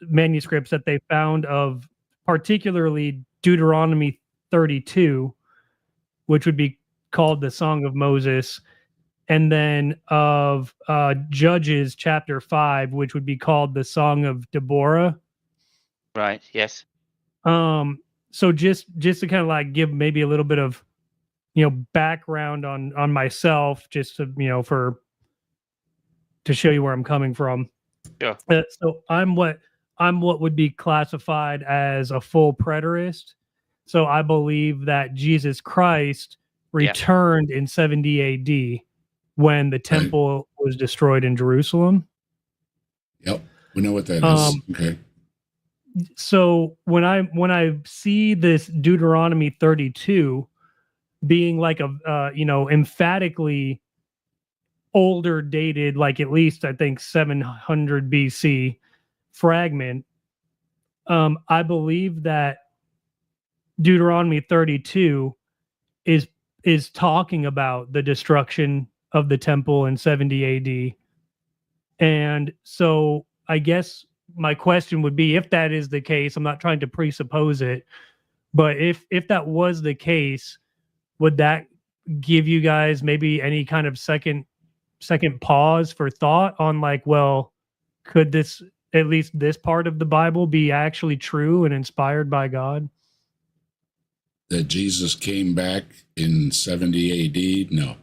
manuscripts that they found of particularly Deuteronomy 32, which would be called the Song of Moses, and then of Judges chapter 5, which would be called the Song of Deborah. Right. Yes. So just to kind of like give maybe a little bit of background on myself, just to to show you where I'm coming from. Sure. So I'm what would be classified as a full preterist. So I believe that Jesus Christ returned in 70 AD when the temple was destroyed in Jerusalem. Yep, we know what that is. Okay. So when I see this Deuteronomy 32 being like a emphatically older dated, like at least I think 700 BC fragment, I believe that Deuteronomy 32 is talking about the destruction of the temple in 70 AD. And so I guess my question would be, if that is the case, I'm not trying to presuppose it, but if that was the case, would that give you guys maybe any kind of second pause for thought on like, well, could at least this part of the Bible be actually true and inspired by God? That Jesus came back in 70 AD? No.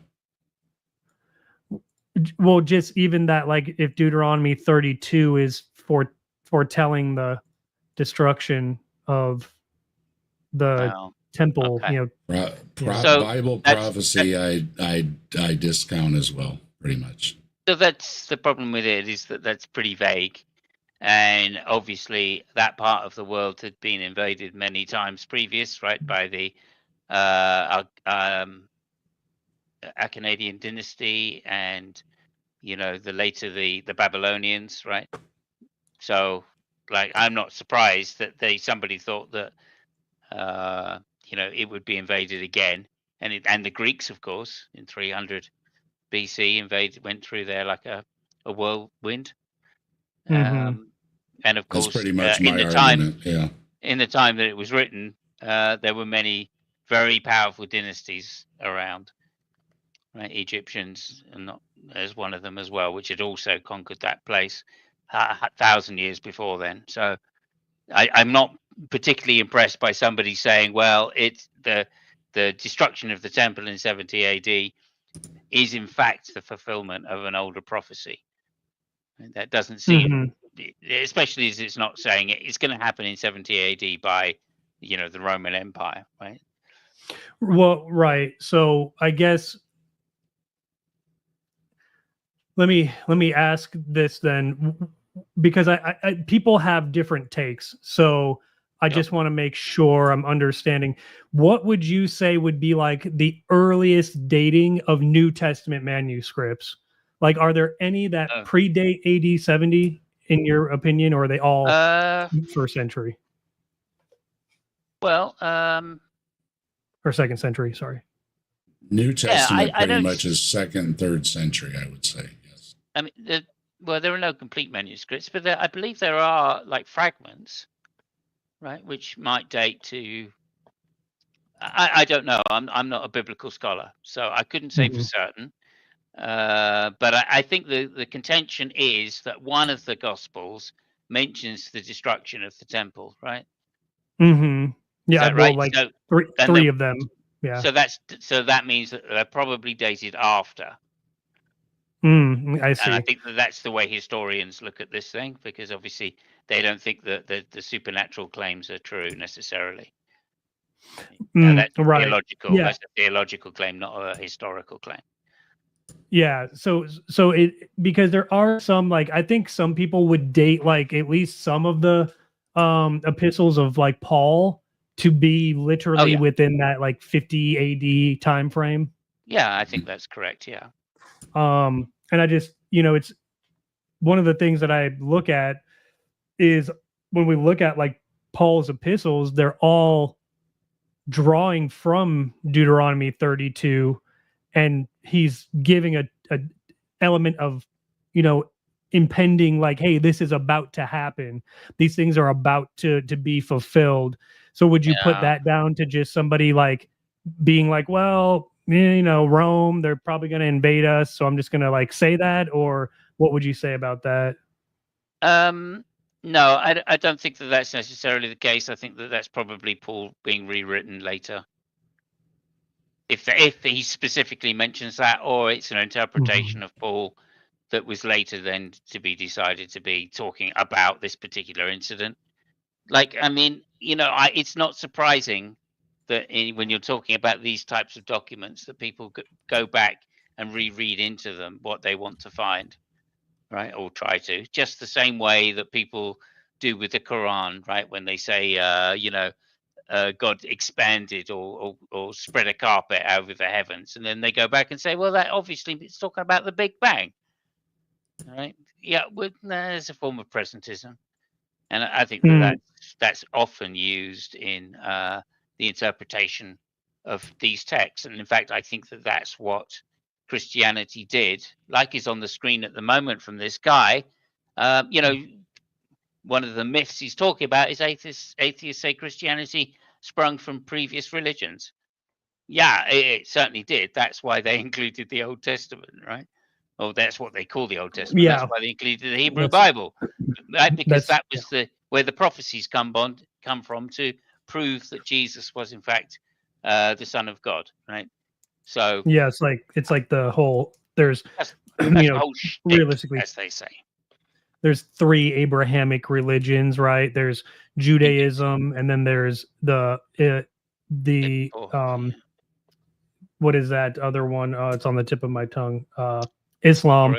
Well, just even that, like if Deuteronomy 32 is foretelling the destruction of the temple, Bible prophecy, I discount as well, pretty much. So that's the problem with it, is that that's pretty vague. And obviously that part of the world had been invaded many times previous, right, by the Achaemenid dynasty and, the later the Babylonians, right? So Like, I'm not surprised that somebody thought that it would be invaded again, and the Greeks, of course, in 300 BC went through there like a whirlwind. Mhm. And of That's course, pretty much in my the time argument. Yeah. in the time that it was written, there were many very powerful dynasties around. Right, Egyptians, and not as one of them as well, which had also conquered that place 1,000 years before then. So I'm not particularly impressed by somebody saying, "Well, it's the destruction of the temple in 70 AD is in fact the fulfillment of an older prophecy." And that doesn't seem, especially as it's not saying it's going to happen in 70 AD by, the Roman Empire, right? Well, right. So I guess let me ask this then, because I people have different takes. So I just want to make sure I'm understanding. What would you say would be like the earliest dating of New Testament manuscripts? Like, are there any that predate AD 70 in your opinion, or are they all first century? Well, or second century, sorry. New Testament I pretty much is second and third century, I would say. Yes. I mean, there are no complete manuscripts, but I believe there are like fragments, right, which might date to. I don't know. I'm not a biblical scholar, so I couldn't say for certain. But I think the contention is that one of the Gospels mentions the destruction of the temple, right? Mm-hmm. Yeah, Is that right? like So three of them. Yeah. So that means that they're probably dated after. I see. And I think that's the way historians look at this thing, because obviously they don't think that the supernatural claims are true necessarily. That's right. theological. Yeah. That's a theological claim, not a historical claim. Yeah. So it, because there are some, like, I think some people would date like at least some of the epistles of like Paul to be literally within that like 50 AD time frame. Yeah, I think that's correct. Yeah. And I just, it's one of the things that I look at is when we look at like Paul's epistles, they're all drawing from Deuteronomy 32, and he's giving a element of, impending, like, hey, this is about to happen. These things are about to be fulfilled. So would you put that down to just somebody like being like, well, Rome, they're probably going to invade us, so I'm just going to like say that? Or what would you say about that? No, I don't think that that's necessarily the case. I think that that's probably Paul being rewritten later. If he specifically mentions that, or it's an interpretation of Paul that was later then to be decided to be talking about this particular incident. Like, I mean, it's not surprising that when you're talking about these types of documents, that people go back and reread into them what they want to find, right? Or try to, just the same way that people do with the Quran, right? When they say, God expanded or spread a carpet over the heavens, and then they go back and say, well, that obviously it's talking about the Big Bang, right? Yeah, there's a form of presentism, and I think that's often used in the interpretation of these texts. And in fact, I think that that's what Christianity did, like is on the screen at the moment from this guy. One of the myths he's talking about is atheists say Christianity sprung from previous religions. Yeah, it certainly did. That's why they included the Old Testament, right? Or that's what they call the Old Testament. Yeah. That's why they included the Hebrew Bible, right? Because that was where the prophecies come from to prove that Jesus was in fact the Son of God, right? So yeah, it's like the whole, there's that's the whole shtick, realistically, as they say. There's 3 Abrahamic religions, right? There's Judaism, and then there's the what is that other one? It's on the tip of my tongue. Islam.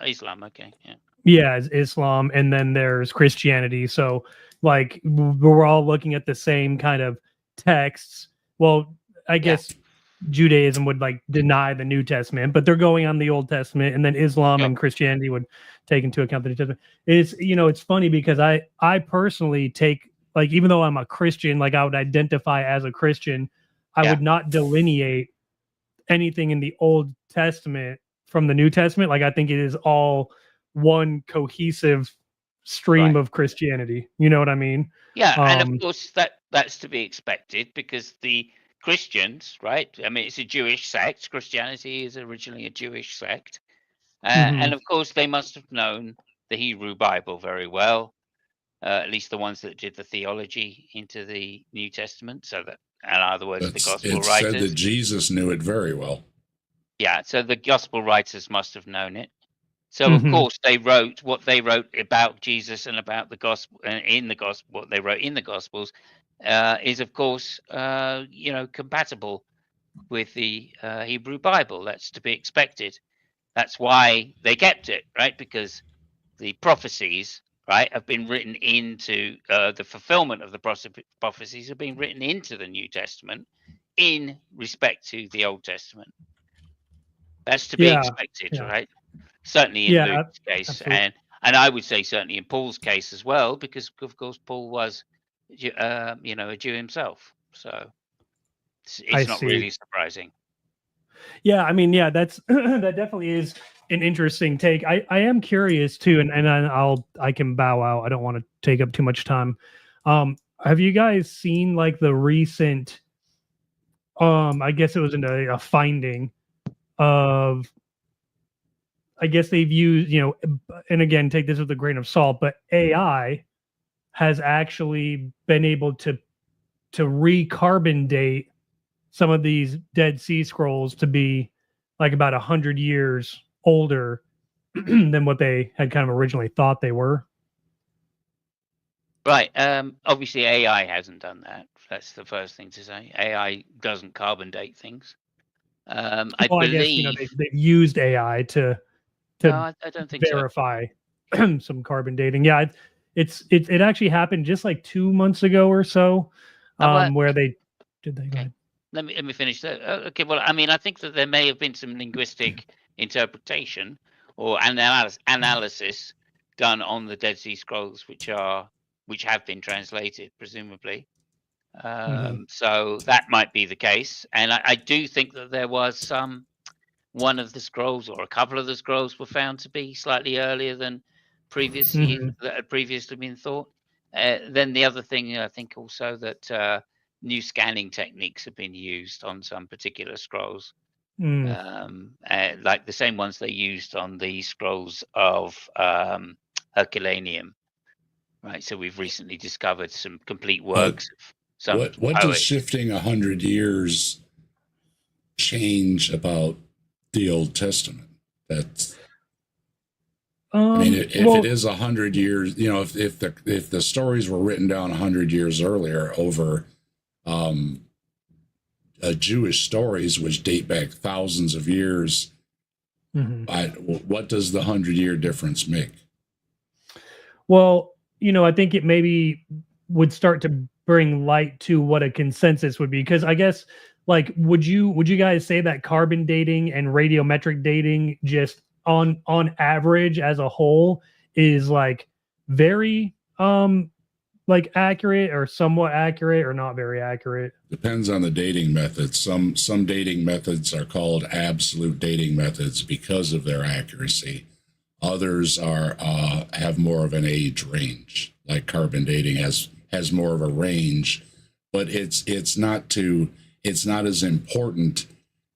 Islam, okay, yeah. Yeah, it's Islam, and then there's Christianity. So, like, we're all looking at the same kind of texts. Well, I guess Judaism would like deny the New Testament, but they're going on the Old Testament, and then Islam and Christianity would take into account the New Testament. It's, you know, it's funny because I personally take, like, even though I'm a Christian, like I would identify as a Christian, I would not delineate anything in the Old Testament from the New Testament. Like I think it is all one cohesive stream of Christianity. You know what I mean? Yeah, and of course that's to be expected because the Christians, right? I mean, it's a Jewish sect. Christianity is originally a Jewish sect, and of course they must have known the Hebrew Bible very well. At least the ones that did the theology into the New Testament. So that, in other words, the gospel It's writers. said that Jesus knew it very well. Yeah, so the gospel writers must have known it. So of course they wrote what they wrote about Jesus and about the gospel, in the gospel. What they wrote in the gospels is, of course, you know, compatible with the Hebrew Bible. That's to be expected. That's why they kept it, right? Because the prophecies, right, have been written into the fulfillment of the prophecies have been written into the New Testament in respect to the Old Testament. That's to be expected, right? Certainly in Luke's case, and I would say certainly in Paul's case as well, because of course Paul was, you know, a Jew himself, so it's not really surprising. Yeah, I mean, yeah, that's that definitely is an interesting take. I am curious too, and I can bow out. I don't want to take up too much time. Have you guys seen like the recent? I guess it was a finding of. I guess they've used, you know, and again, take this with a grain of salt, but AI has actually been able to recarbon date some of these Dead Sea Scrolls to be like about 100 years older than what they had kind of originally thought they were. Right. Obviously, AI hasn't done that. That's the first thing to say. AI doesn't carbon date things. I believe. I guess, you know, they've used AI to no, I don't think verify some carbon dating. Yeah, it actually happened just like 2 months ago or so, where they did they. Okay. Let me finish that. Okay, well, I mean, I think that there may have been some linguistic interpretation or analysis done on the Dead Sea Scrolls, which have been translated, presumably. So that might be the case, and I do think that there was one of the scrolls or a couple of the scrolls were found to be slightly earlier than previously that had previously been thought. Then the other thing, I think also that new scanning techniques have been used on some particular scrolls, like the same ones they used on the scrolls of Herculaneum. Right, so we've recently discovered some complete works of some what does shifting 100 years change about the Old Testament? That's I mean, if it is 100 years, you know, if the stories were written down 100 years earlier over Jewish stories, which date back thousands of years, what does the 100-year difference make? Well, you know, I think it maybe would start to bring light to what a consensus would be, because I guess, like, would you guys say that carbon dating and radiometric dating just on average as a whole is like very like accurate or somewhat accurate or not very accurate? Depends on the dating method. Some dating methods are called absolute dating methods because of their accuracy. Others are have more of an age range, like carbon dating has more of a range, but it's not as important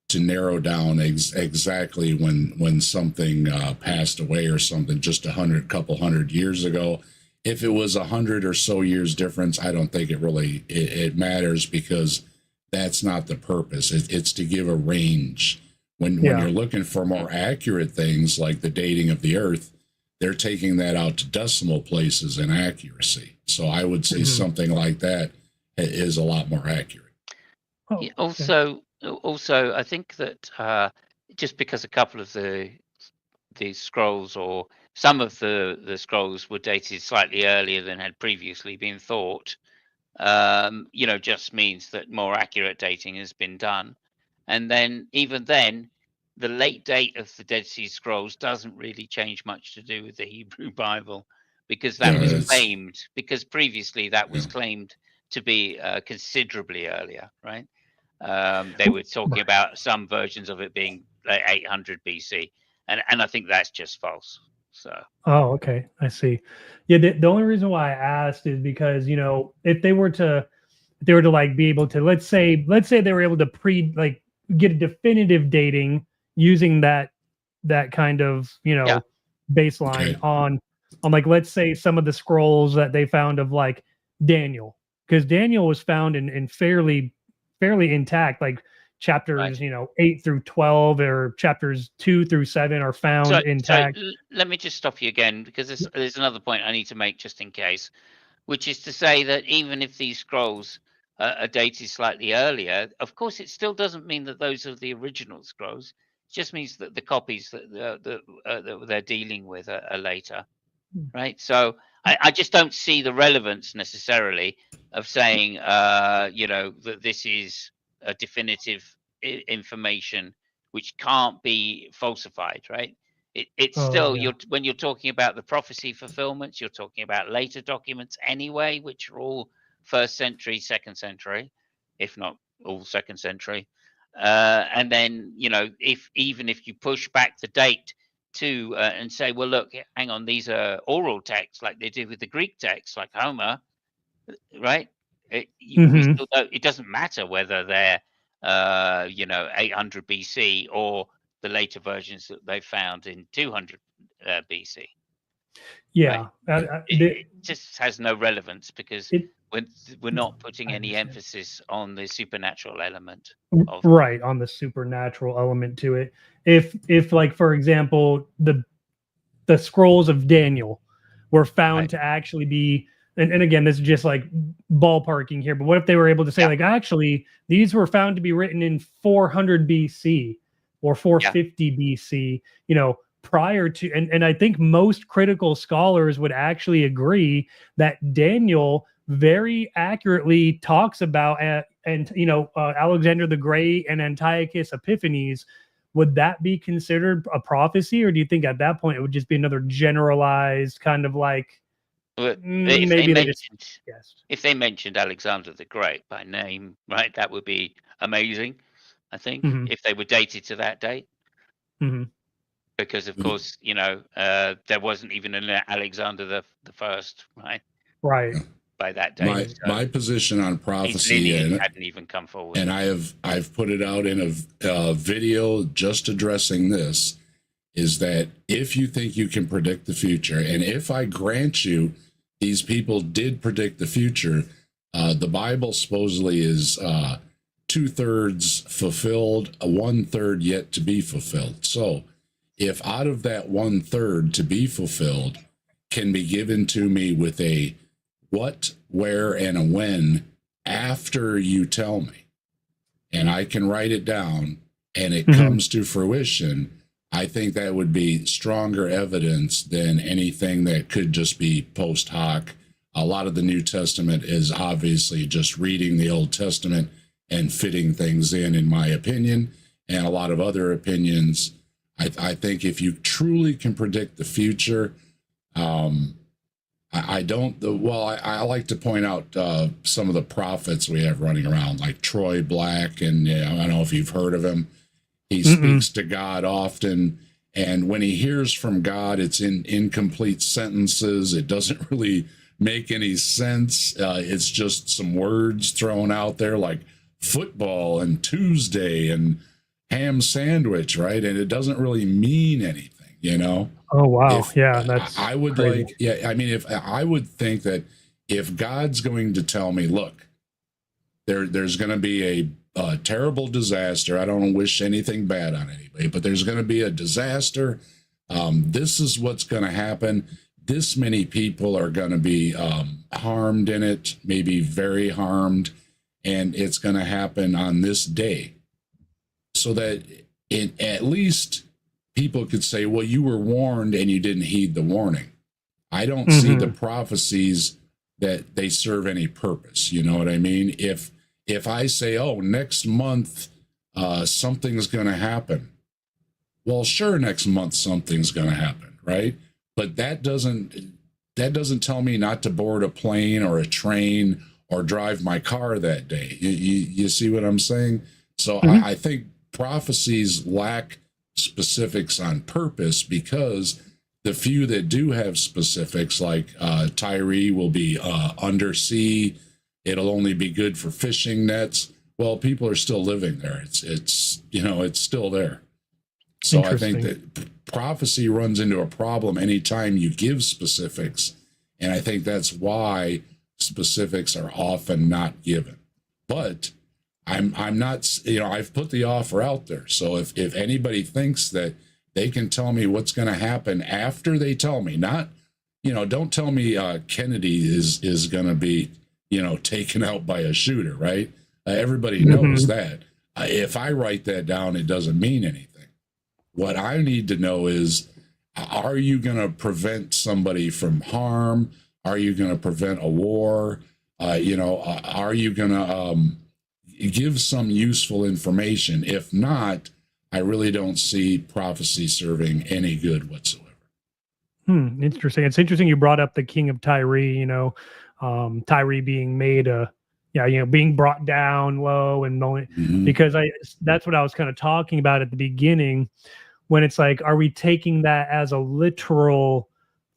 to narrow down exactly when something passed away or something just couple hundred years ago. If it was 100 or so years difference, I don't think it matters, because that's not the purpose. It's to give a range. When you're looking for more accurate things like the dating of the Earth, they're taking that out to decimal places in accuracy. So I would say something like that is a lot more accurate. Oh, yeah, also, I think that just because a couple of the scrolls or some of the scrolls were dated slightly earlier than had previously been thought, you know, just means that more accurate dating has been done. And then even then, the late date of the Dead Sea Scrolls doesn't really change much to do with the Hebrew Bible, because that Yeah, was it's- claimed, because previously that was Yeah. claimed to be considerably earlier, right? They were talking about some versions of it being like 800 BC, and I think that's just false. So Oh, okay. I see. Yeah, the only reason why I asked is because, you know, if they were to like be able to, let's say they were able to get a definitive dating using that kind of, you know, Yeah. baseline Okay. on like, let's say some of the scrolls that they found of like Daniel, because Daniel was found in fairly intact, like chapters, Right. you know, 8 through 12 or chapters 2 through 7 are found So intact. let me just stop you again, because there's another point I need to make just in case, which is to say that even if these scrolls are dated slightly earlier, of course, it still doesn't mean that those are the original scrolls. It just means that the copies that they're dealing with are later, right? So I just don't see the relevance necessarily of saying, you know, that this is a definitive information which can't be falsified, right? It's Oh, still yeah. when you're talking about the prophecy fulfillments, you're talking about later documents anyway, which are all first century, second century, if not all second century. And then, you know, even if you push back the date to and say, well, look, hang on, these are oral texts like they did with the Greek texts, like Homer, right? We Mhm. still don't, it doesn't matter whether they're you know, 800 BC or the later versions that they found in 200 BC. Yeah. It just has no relevance, because It- we're not putting I any understand. emphasis on the supernatural element of Right, on the supernatural element to it. If like, for example, the scrolls of Daniel were found Right. to actually be, and again, this is just like ballparking here, but what if they were able to say, Yeah. like, actually these were found to be written in 400 BC or 450 BC, you know, prior to, and I think most critical scholars would actually agree that Daniel very accurately talks about and you know, Alexander the Great and Antiochus Epiphanes. Would that be considered a prophecy, or do you think at that point it would just be another generalized kind of like, But maybe they just guessed? if they mentioned Alexander the Great by name, right, that would be amazing, I think, Mhm. if they were dated to that date. Mhm. Because of course, you know, there wasn't even an Alexander the First, right, Right. by that date. My position on His prophecy, lineage and hadn't even come forward. and I've put it out in a video just addressing this, is that if you think you can predict the future, and if I grant you these people did predict the future, the Bible supposedly is 2/3 fulfilled, 1/3 yet to be fulfilled. So if out of that 1/3 to be fulfilled can be given to me with a what, where, and a when after you tell me, and I can write it down and it comes to fruition, I think that would be stronger evidence than anything that could just be post hoc. A lot of the New Testament is obviously just reading the Old Testament and fitting things in my opinion, and a lot of other opinions. I think if you truly can predict the future, I don't. Well, I like to point out some of the prophets we have running around, like Troy Black, and you know, I don't know if you've heard of him. He speaks to God often, and when he hears from God, it's in incomplete sentences. It doesn't really make any sense. It's just some words thrown out there, like football and Tuesday and ham sandwich, right? And it doesn't really mean anything, you know. Oh wow, If, yeah, that's I would crazy. like, yeah, I mean, if I would think that if God's going to tell me, look, there's going to be a terrible disaster. I don't wish anything bad on anybody, but there's going to be a disaster. This is what's going to happen. This many people are going to be harmed in it, maybe very harmed, and it's going to happen on this day, so that at least people could say, well, you were warned and you didn't heed the warning. I don't see the prophecies that they serve any purpose. You know what I mean? If I say, oh, next month something's going to happen. Well, sure, next month something's going to happen, right? But that doesn't tell me not to board a plane or a train or drive my car that day. You see what I'm saying? So I think prophecies lack specifics on purpose, because the few that do have specifics, like Tyree will be undersea, it'll only be good for fishing nets. Well, people are still living there. It's still there. So I think that prophecy runs into a problem anytime you give specifics, and I think that's why specifics are often not given. But I'm not, I've put the offer out there. So if anybody thinks that they can tell me what's going to happen after they tell me, not, don't tell me Kennedy is going to be, taken out by a shooter, right? Everybody knows that. If I write that down, it doesn't mean anything. What I need to know is, are you going to prevent somebody from harm? Are you going to prevent a war? Are you going to give some useful information? If not, I really don't see prophecy serving any good whatsoever. Interesting. It's interesting you brought up the king of Tyree, Tyree being made being brought down low and because that's what I was kind of talking about at the beginning, when it's like, are we taking that as a literal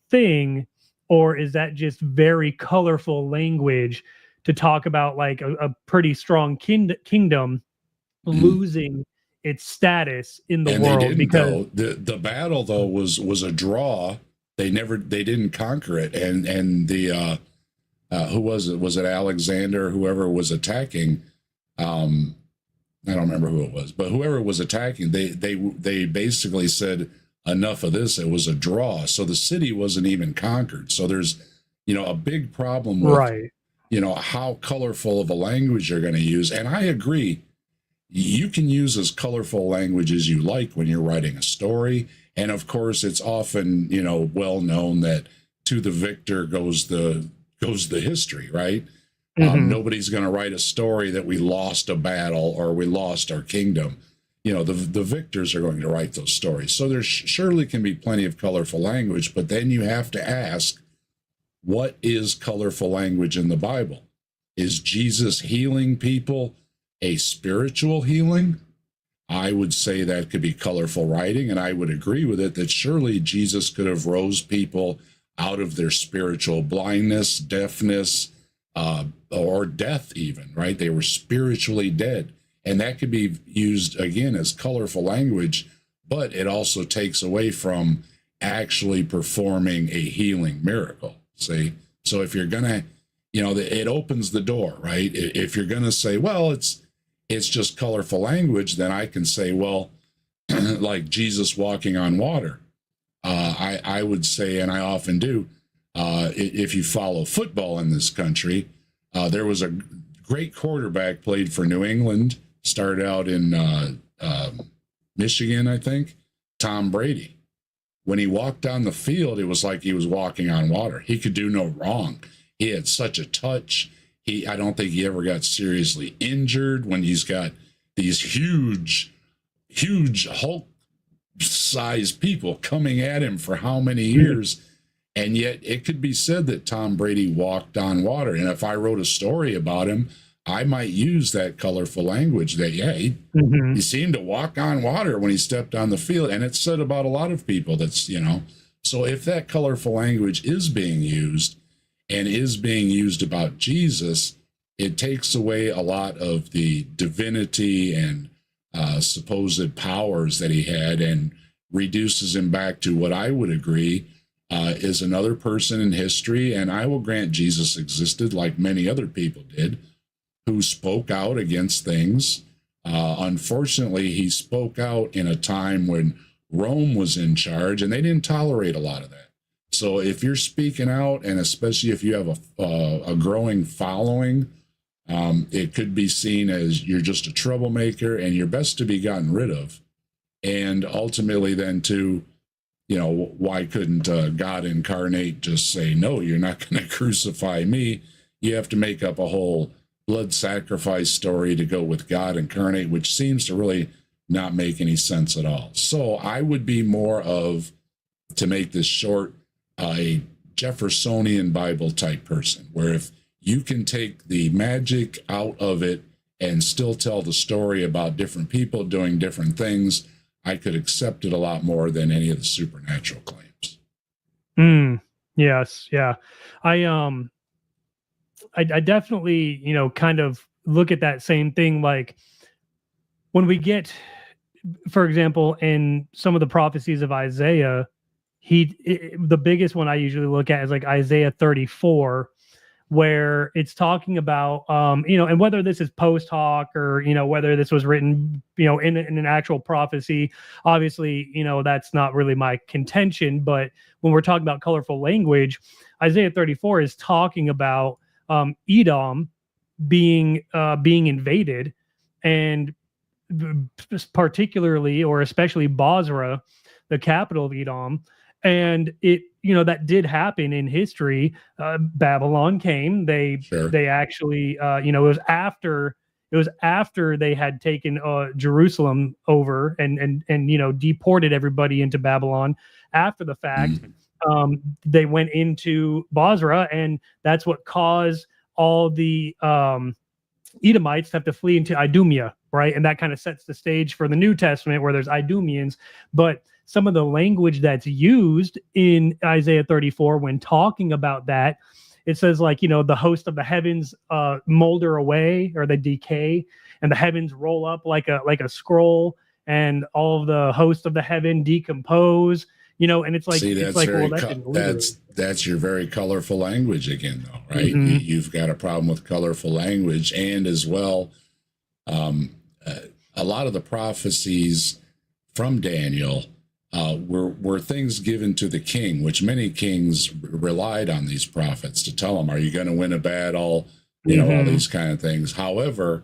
thing, or is that just very colorful language to talk about like a pretty strong kingdom losing its status in the world? They didn't, because the battle though was a draw. They didn't conquer it, and the who was it? Was it Alexander? Whoever was attacking, I don't remember who it was, but whoever was attacking, they basically said, enough of this. It was a draw, so the city wasn't even conquered. So there's, a big problem with, how colorful of a language you're going to use. And I agree, you can use as colorful language as you like when you're writing a story. And of course, it's often, well known that to the victor goes the history, right? Nobody's going to write a story that we lost a battle or we lost our kingdom. The victors are going to write those stories. So there surely can be plenty of colorful language, but then you have to ask, what is colorful language in the Bible? Is Jesus healing people a spiritual healing? I would say that could be colorful writing, and I would agree with it that surely Jesus could have rose people out of their spiritual blindness, deafness, or death even, right? They were spiritually dead. And that could be used, again, as colorful language, but it also takes away from actually performing a healing miracle, see? So if you're going to, it opens the door, right? If you're going to say, well, it's just colorful language, then I can say, well, like Jesus walking on water. I would say, and I often do, if you follow football in this country, there was a great quarterback, played for New England, started out in Michigan, I think, Tom Brady. When he walked down the field, it was like he was walking on water. He could do no wrong. He had such a touch. I don't think he ever got seriously injured when he's got these huge Hulk-sized people coming at him for how many years. And yet it could be said that Tom Brady walked on water. And if I wrote a story about him, I might use that colorful language that, he seemed to walk on water when he stepped on the field. And it's said about a lot of people that's, so if that colorful language is being used and is being used about Jesus, it takes away a lot of the divinity and supposed powers that he had and reduces him back to what I would agree is another person in history. And I will grant Jesus existed like many other people did, who spoke out against things. Unfortunately, he spoke out in a time when Rome was in charge, and they didn't tolerate a lot of that. So if you're speaking out, and especially if you have a growing following, it could be seen as you're just a troublemaker and you're best to be gotten rid of. And ultimately then too, why couldn't God incarnate just say, no, you're not going to crucify me? You have to make up a whole blood sacrifice story to go with God incarnate, which seems to really not make any sense at all. So I would be more of, to make this short, a Jeffersonian Bible type person, where if you can take the magic out of it and still tell the story about different people doing different things, I could accept it a lot more than any of the supernatural claims. Yes, yeah. I definitely, kind of look at that same thing. Like when we get, for example, in some of the prophecies of Isaiah, the biggest one I usually look at is like Isaiah 34, where it's talking about, and whether this is post hoc or, whether this was written, in an actual prophecy, obviously, that's not really my contention. But when we're talking about colorful language, Isaiah 34 is talking about Edom being invaded, and particularly or especially Basra, the capital of Edom. And it, that did happen in history. Babylon came. They actually, it was after they had taken Jerusalem over and deported everybody into Babylon. After the fact, they went into Basra, and that's what caused all the Edomites to have to flee into Idumea, right? And that kind of sets the stage for the New Testament, where there's Idumeans. But some of the language that's used in Isaiah 34 when talking about that, it says like, the host of the heavens molder away, or they decay, and the heavens roll up like a scroll, and all of the host of the heaven decompose, and it's like, see, it's like, well, that's your very colorful language again, though, right? You've got a problem with colorful language, and as well, a lot of the prophecies from Daniel were things given to the king, which many kings relied on these prophets to tell them, are you going to win a battle? All these kind of things. However,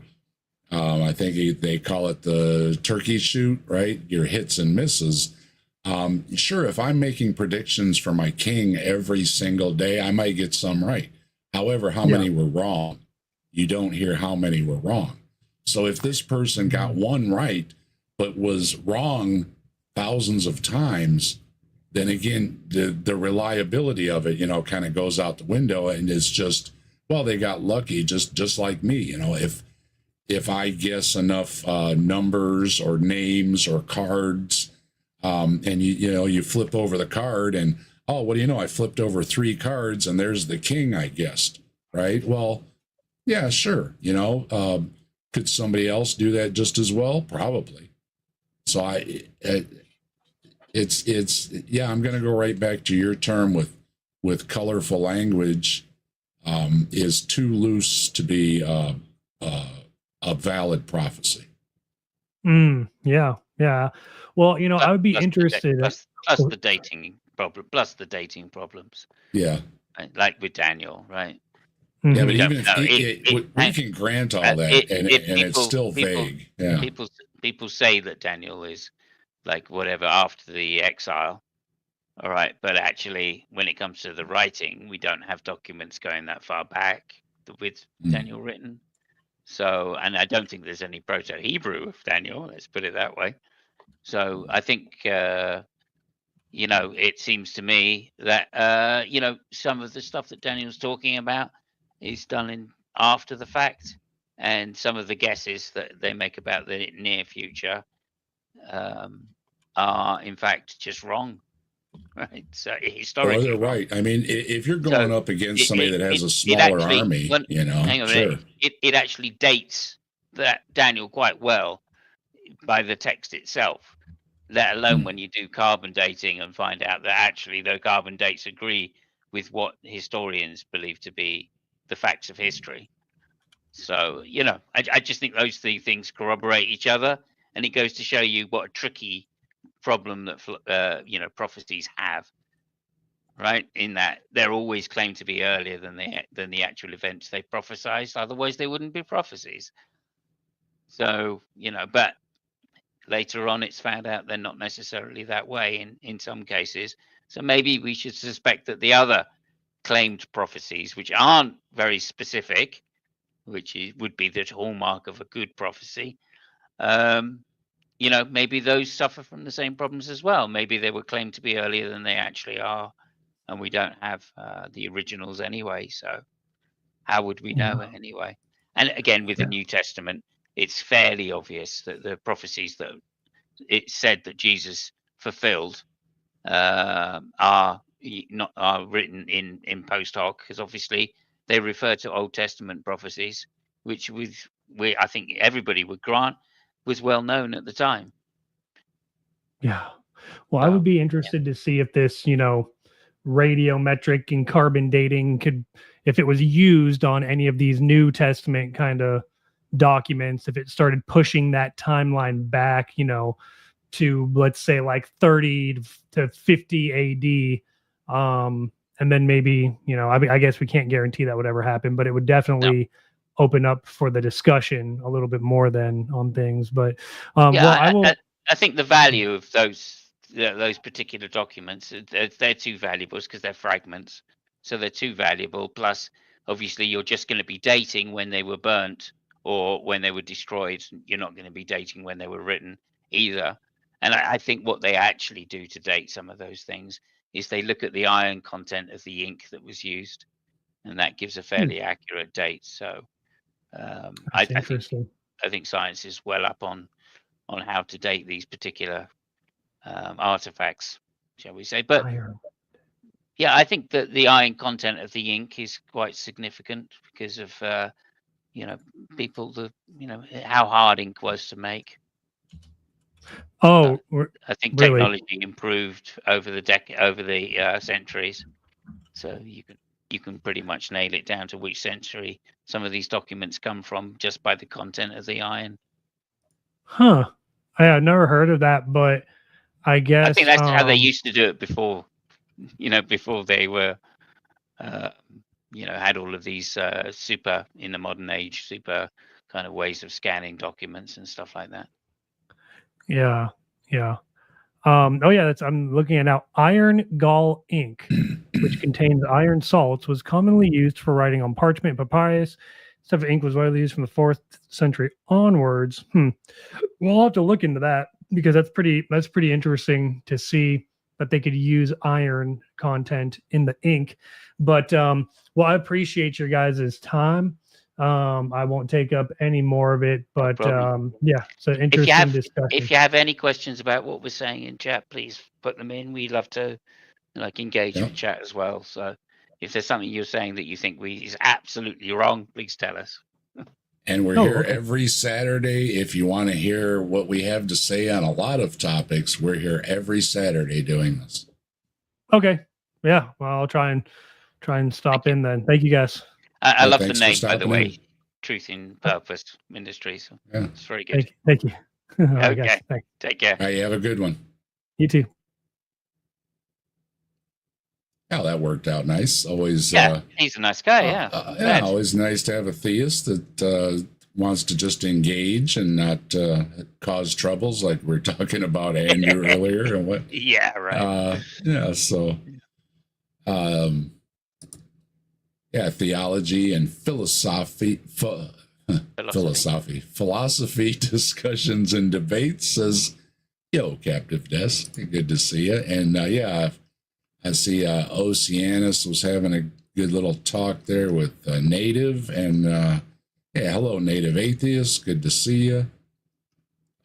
I think they call it the turkey shoot, right? Your hits and misses. Sure, if I'm making predictions for my king every single day, I might get some right. However, how many were wrong? You don't hear how many were wrong. So if this person got one right, but was wrong thousands of times, then again, the reliability of it, kind of goes out the window, and it's just, well, they got lucky, just like me. If I guess enough numbers or names or cards, and you flip over the card, and what do you know? I flipped over 3 cards, and there's the king I guessed, right? Well, yeah, sure. Could somebody else do that just as well? Probably. So I'm going to go right back to your term with colorful language is too loose to be a valid prophecy. Yeah. Well, I would be interested. Plus the dating problems. Yeah. Like with Daniel, right? Yeah, but even if we can grant all that, and it's still vague. Yeah. People say that Daniel is like whatever after the exile. All right. But actually, when it comes to the writing, we don't have documents going that far back with Daniel written. So, and I don't think there's any Proto-Hebrew of Daniel, let's put it that way. So I think, it seems to me that, some of the stuff that Daniel's talking about is done in after the fact. And some of the guesses that they make about the near future are, in fact, just wrong. Right. So historically, they're right. I mean, if you're going up against somebody that has a smaller army, hang on a minute. It actually dates that Daniel quite well by the text itself, let alone when you do carbon dating and find out that actually the carbon dates agree with what historians believe to be the facts of history. So, I just think those 3 things corroborate each other, and it goes to show you what a tricky problem that prophecies have, right? In that they're always claimed to be earlier than the actual events they prophesied. Otherwise, they wouldn't be prophecies. So but later on, it's found out they're not necessarily that way in some cases. So maybe we should suspect that the other claimed prophecies, which aren't very specific, would be the hallmark of a good prophecy. Maybe those suffer from the same problems as well. Maybe they were claimed to be earlier than they actually are, and we don't have the originals anyway. So how would we know it anyway? And again, with the New Testament, it's fairly obvious that the prophecies that it said that Jesus fulfilled are written in post hoc, because obviously they refer to Old Testament prophecies, which I think everybody would grant was well known at the time. Yeah. Well, I would be interested to see if this, radiometric and carbon dating if it was used on any of these New Testament kind of documents, if it started pushing that timeline back, to, let's say, like 30 to 50 AD. And then maybe, I guess we can't guarantee that would ever happen, but it would definitely open up for the discussion a little bit more than on things. But I think the value of those particular documents, they're too valuable because they're fragments. So they're too valuable. Plus, obviously, you're just going to be dating when they were burnt or when they were destroyed. You're not going to be dating when they were written either. And I think what they actually do to date some of those things is they look at the iron content of the ink that was used, and that gives a fairly accurate date. So I think science is well up on how to date these particular artifacts, shall we say. But yeah, I think that the iron content of the ink is quite significant because of people, how hard ink was to make. I think technology improved over the centuries, so you can pretty much nail it down to which century some of these documents come from just by the content of the iron. I have never heard of that, but I guess I think that's how they used to do it before, before they were, had all of these super in the modern age, super kind of ways of scanning documents and stuff like that. Yeah. I'm looking at now. Iron gall ink, which contains iron salts, was commonly used for writing on parchment and papyrus. Stuff of ink was widely used from the 4th century onwards. We'll have to look into that because that's pretty interesting to see that they could use iron content in the ink. But I appreciate your guys' time. I won't take up any more of it, but so interesting discussion. If you have any questions about what we're saying in chat, please put them in. We love to engage in chat as well. So if there's something you're saying that you think is absolutely wrong, please tell us. And we're here every Saturday. If you want to hear what we have to say on a lot of topics, we're here every Saturday doing this. Okay. Yeah. Well, I'll try and stop in then. Thank you guys. I love the name, by the way. Truth in Purpose Ministries. So it's very good. Thank you. Okay. Take care. All right, you have a good one. You too. Oh, that worked out nice. Always. He's a nice guy. Always nice to have a theist that wants to just engage and not cause troubles, like we were talking about Andrew earlier, and what. Yeah. Right. So. Theology and philosophy discussions and debates. Says, yo, Captive Des, good to see you. And I see Oceanus was having a good little talk there with Native. And hello, Native Atheist, good to see you.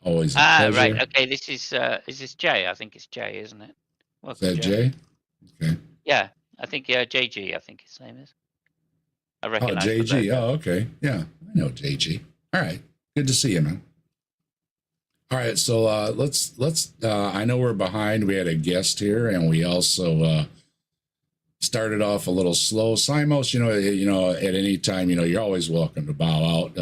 Always a pleasure. Right. Okay, this is this Jay? I think it's Jay, isn't it? Welcome, is that Jay? Okay. Yeah, I think JG, I think his name is. I recognize JG. Oh, okay. Yeah, I know JG. All right. Good to see you, man. All right, so let's I know we're behind. We had a guest here, and we also started off a little slow. Simos, at any time, you're always welcome to bow out.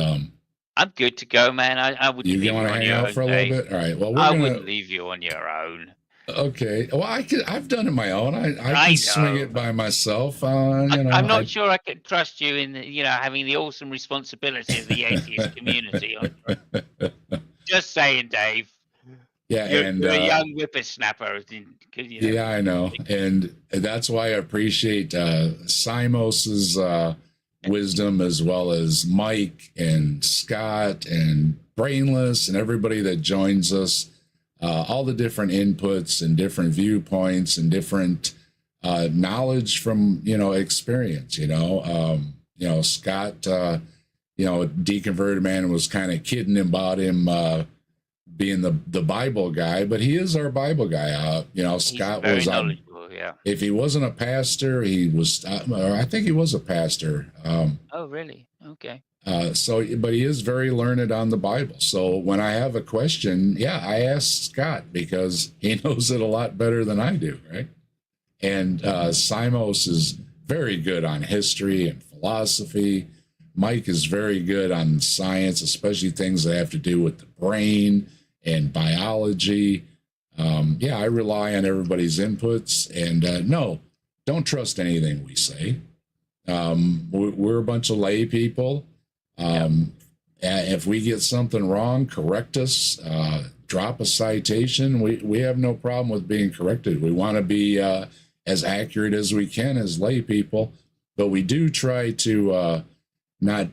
I'm good to go, man. I wouldn't leave you on hang your out own, for a Dave. little bit? All right. Well, I wouldn't leave you on your own. Okay. Well, I've done it my own. I can swing it by myself. I'm not sure I could trust you in having the awesome responsibility of the atheist community. Just saying, Dave. Yeah, you're a young whippersnapper. Yeah, I know, and that's why I appreciate Simos's wisdom, as well as Mike and Scott and Brainless and everybody that joins us, all the different inputs and different viewpoints and different knowledge from, experience, Scott, deconverted man was kind of kidding about him being the Bible guy, but he is our Bible guy. Scott was yeah. If he wasn't a pastor, he was. I think he was a pastor. Oh, really? Okay. But he is very learned on the Bible. So when I have a question, I ask Scott because he knows it a lot better than I do, right? And Simos is very good on history and philosophy. Mike is very good on science, especially things that have to do with the brain and biology. I rely on everybody's inputs, and no, don't trust anything we say. We're a bunch of lay people. If we get something wrong, correct us, drop a citation. We have no problem with being corrected. We want to be as accurate as we can as lay people, but we do try to not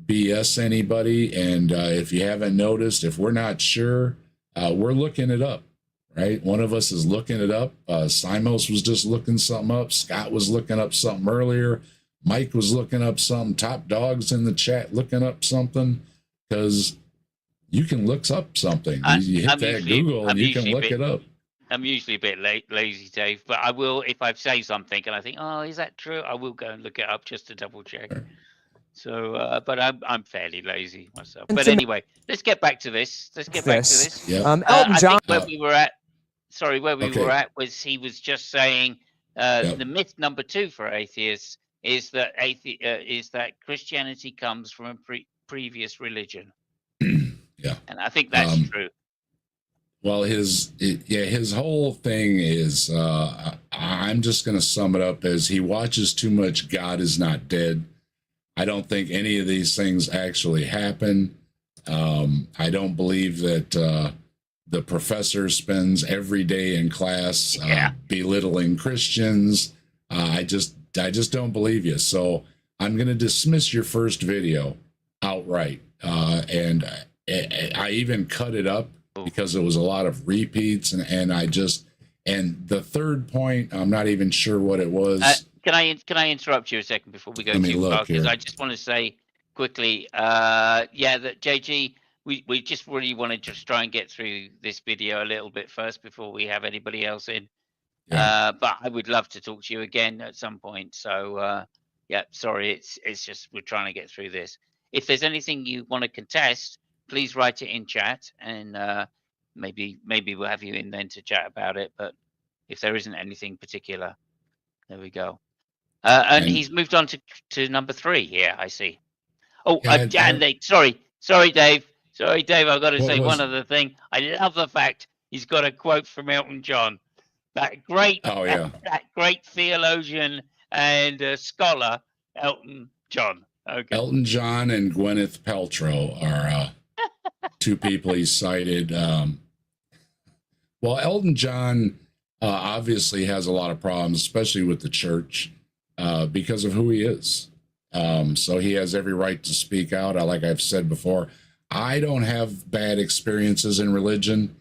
BS anybody. And if you haven't noticed, if we're not sure, we're looking it up, right? One of us is looking it up. Simos was just looking something up. Scott was looking up something earlier. Mike was looking up something. Topdawg's in the chat looking up something, because you can look up something. You hit that Google and you can look it up. I'm usually a bit lazy, Dave, but I will, if I say something and I think, oh, is that true? I will go and look it up just to double check. Sure. So, but I'm fairly lazy myself. But anyway, let's get back to this. Yeah. Elton John. I think where we were at, were at was he was just saying the myth number 2 for atheists is that Christianity comes from a previous religion. Yeah. And I think that's true. Well, his whole thing is, I'm just going to sum it up as he watches too much God Is Not Dead. I don't think any of these things actually happen. I don't believe that the professor spends every day in class belittling Christians. I just don't believe you. So I'm going to dismiss your first video outright. And I even cut it up because it was a lot of repeats, and the third point, I'm not even sure what it was. Can I interrupt you a second before we go too far? Because I just want to say quickly, that JG, we just really want to just try and get through this video a little bit first before we have anybody else in. Yeah. But I would love to talk to you again at some point. So sorry, it's just we're trying to get through this. If there's anything you want to contest, please write it in chat, and maybe we'll have you in then to chat about it. But if there isn't anything particular, there we go. And he's moved on to number 3 here, I see. Oh, sorry, Dave. I've got to say one other thing. I love the fact he's got a quote from Elton John, that great theologian and scholar, Elton John. Okay. Elton John and Gwyneth Paltrow are 2 people he cited. Well, Elton John obviously has a lot of problems, especially with the church, because of who he is. So he has every right to speak out. Like I've said before, I don't have bad experiences in religion.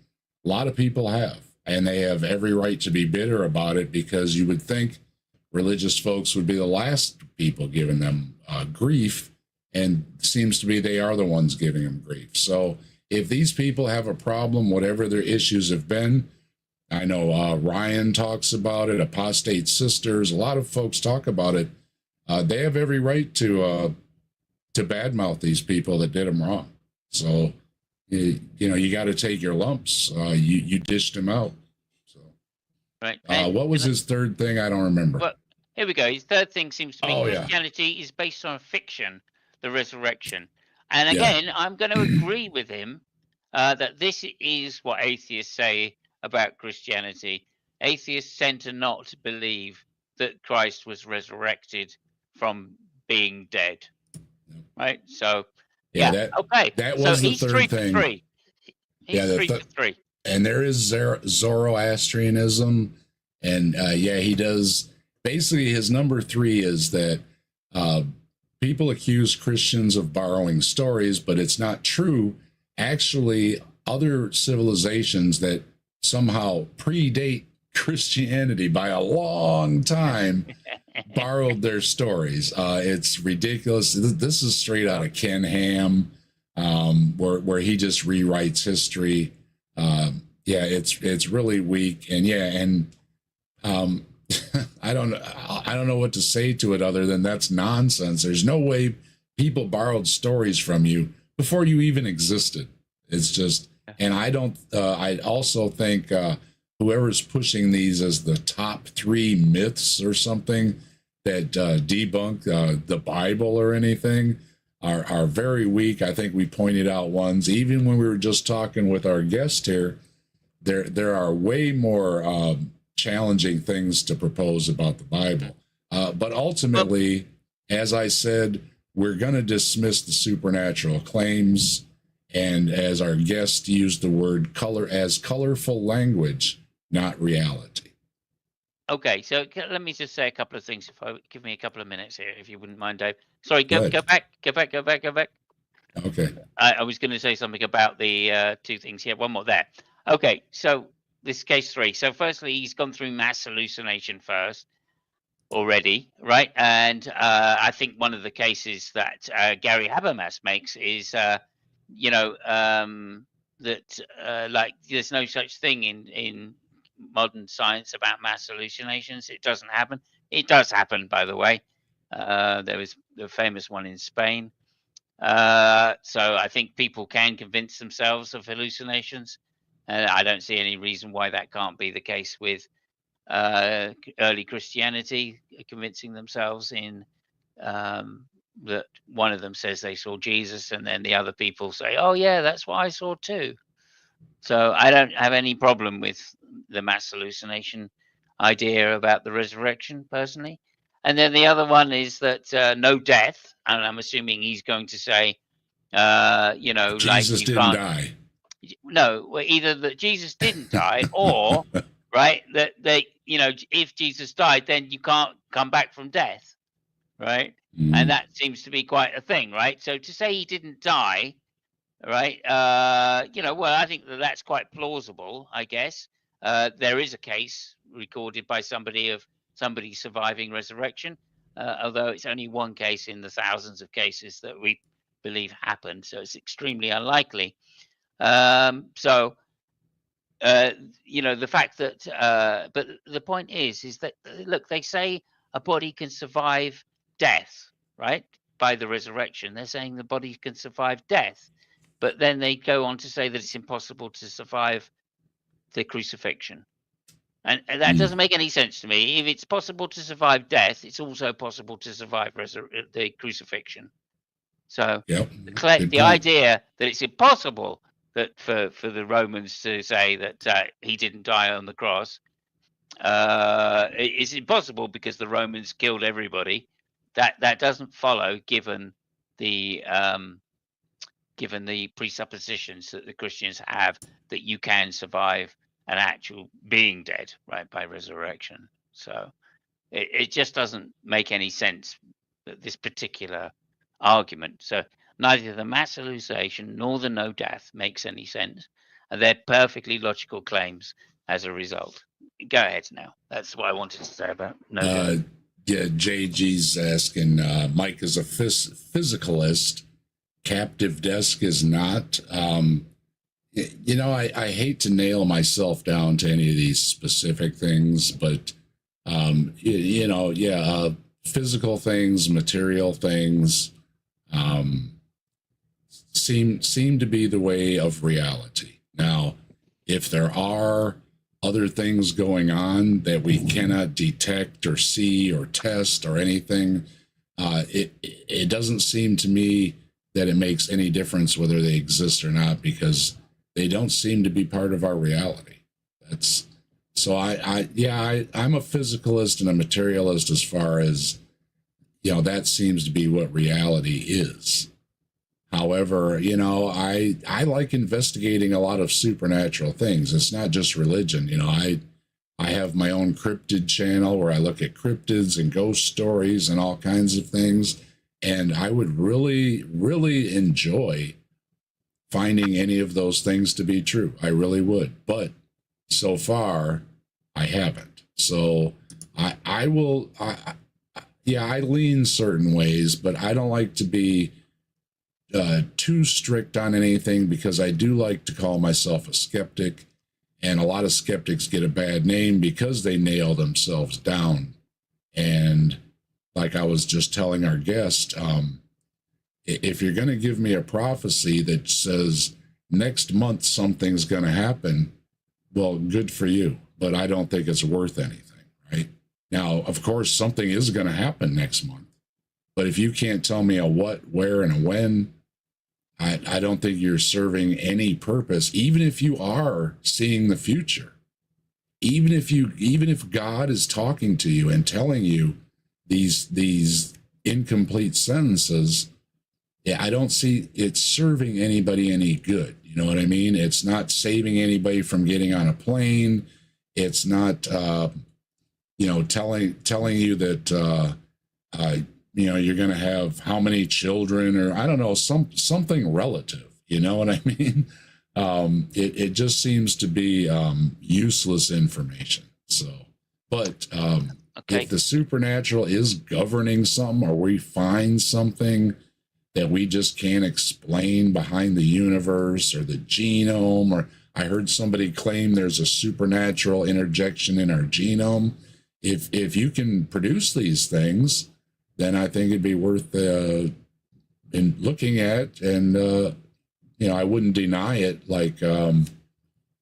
A lot of people have, and they have every right to be bitter about it, because you would think religious folks would be the last people giving them grief, and seems to be they are the ones giving them grief. So if these people have a problem, whatever their issues have been, I know Ryan talks about it, Apostate Sisters, a lot of folks talk about it. They have every right to badmouth these people that did them wrong. So, you got to take your lumps. You dished them out. So, right. What was his third thing? I don't remember. Well, here we go. His third thing seems to be Oh, yeah. Christianity is based on fiction, the resurrection. And again, I'm going to agree with him that this is what atheists say about Christianity. Atheists tend to not believe that Christ was resurrected from being dead. Right? So, okay. That was so the third thing. 3 for 3. And there is Zoroastrianism, and he does. Basically, his number 3 is that People accuse Christians of borrowing stories, but it's not true. Actually, other civilizations that somehow predate Christianity by a long time borrowed their stories. It's ridiculous. This is straight out of Ken Ham, where he just rewrites history. Yeah, it's really weak, and I don't know what to say to it other than that's nonsense. There's no way people borrowed stories from you before you even existed. It's just, and I also think whoever's pushing these as the top 3 myths or something that debunk the Bible or anything are very weak. I think we pointed out ones, even when we were just talking with our guest here, there are way more challenging things to propose about the Bible. But ultimately, as I said, we're going to dismiss the supernatural claims, and as our guest used the word colorful language, not reality. Okay, so let me just say a couple of things. Give me a couple of minutes here, if you wouldn't mind, Dave. Sorry, go back. Okay. I was going to say something about the 2 things here. One more there. Okay, so this is case 3. So firstly, he's gone through mass hallucination first already, right? And I think one of the cases that Gary Habermas makes is, that like there's no such thing in modern science about mass hallucinations. It doesn't happen. It does happen, by the way. There was the famous one in Spain. So I think people can convince themselves of hallucinations. And I don't see any reason why that can't be the case with early Christianity, convincing themselves in that one of them says they saw Jesus, and then the other people say, oh, yeah, that's what I saw too. So I don't have any problem with the mass hallucination idea about the resurrection, personally. And then the other one is that no death, and I'm assuming he's going to say, Jesus like you didn't can't die. No, well, either that Jesus didn't die, or right that they, if Jesus died, then you can't come back from death, right? And that seems to be quite a thing, right? So to say he didn't die, right? Well, I think that's quite plausible. I guess there is a case recorded by somebody of somebody surviving resurrection, although it's only one case in the thousands of cases that we believe happened, so it's extremely unlikely. The fact that, but the point is that, look, they say a body can survive death, right? By the resurrection. They're saying the body can survive death, but then they go on to say that it's impossible to survive the crucifixion. And that doesn't make any sense to me. If it's possible to survive death, it's also possible to survive the crucifixion. So the idea that it's impossible that for the Romans to say that he didn't die on the cross is impossible because the Romans killed everybody. That doesn't follow given the presuppositions that the Christians have that you can survive an actual being dead, right, by resurrection. So it just doesn't make any sense, this particular argument. So neither the mass hallucination nor the no death makes any sense, and they're perfectly logical claims as a result. Go ahead now. That's what I wanted to say about no death. Yeah, JG's asking, Mike is a physicalist, Captive Desk is not. I hate to nail myself down to any of these specific things, but physical things, material things seem to be the way of reality. Now, if there are other things going on that we cannot detect or see or test or anything, it doesn't seem to me that it makes any difference whether they exist or not, because they don't seem to be part of our reality. I'm a physicalist and a materialist as far as, that seems to be what reality is. However, I like investigating a lot of supernatural things. It's not just religion. I have my own cryptid channel where I look at cryptids and ghost stories and all kinds of things. And I would really, really enjoy finding any of those things to be true. I really would. But so far, I haven't. So I will, I lean certain ways, but I don't like to be too strict on anything, because I do like to call myself a skeptic. And a lot of skeptics get a bad name because they nail themselves down. And like I was just telling our guest, if you're going to give me a prophecy that says next month something's going to happen, well, good for you. But I don't think it's worth anything, right? Now, of course, something is going to happen next month. But if you can't tell me a what, where, and a when, I don't think you're serving any purpose, even if you are seeing the future. Even if God is talking to you and telling you these incomplete sentences, I don't see it serving anybody any good. You know what I mean? It's not saving anybody from getting on a plane. It's not, telling you that, you're going to have how many children, or I don't know, something relative. You know what I mean? It just seems to be useless information. So, but if the supernatural is governing something, or we find something that we just can't explain behind the universe or the genome, or I heard somebody claim there's a supernatural interjection in our genome. If you can produce these things, then I think it'd be worth in looking at, and I wouldn't deny it like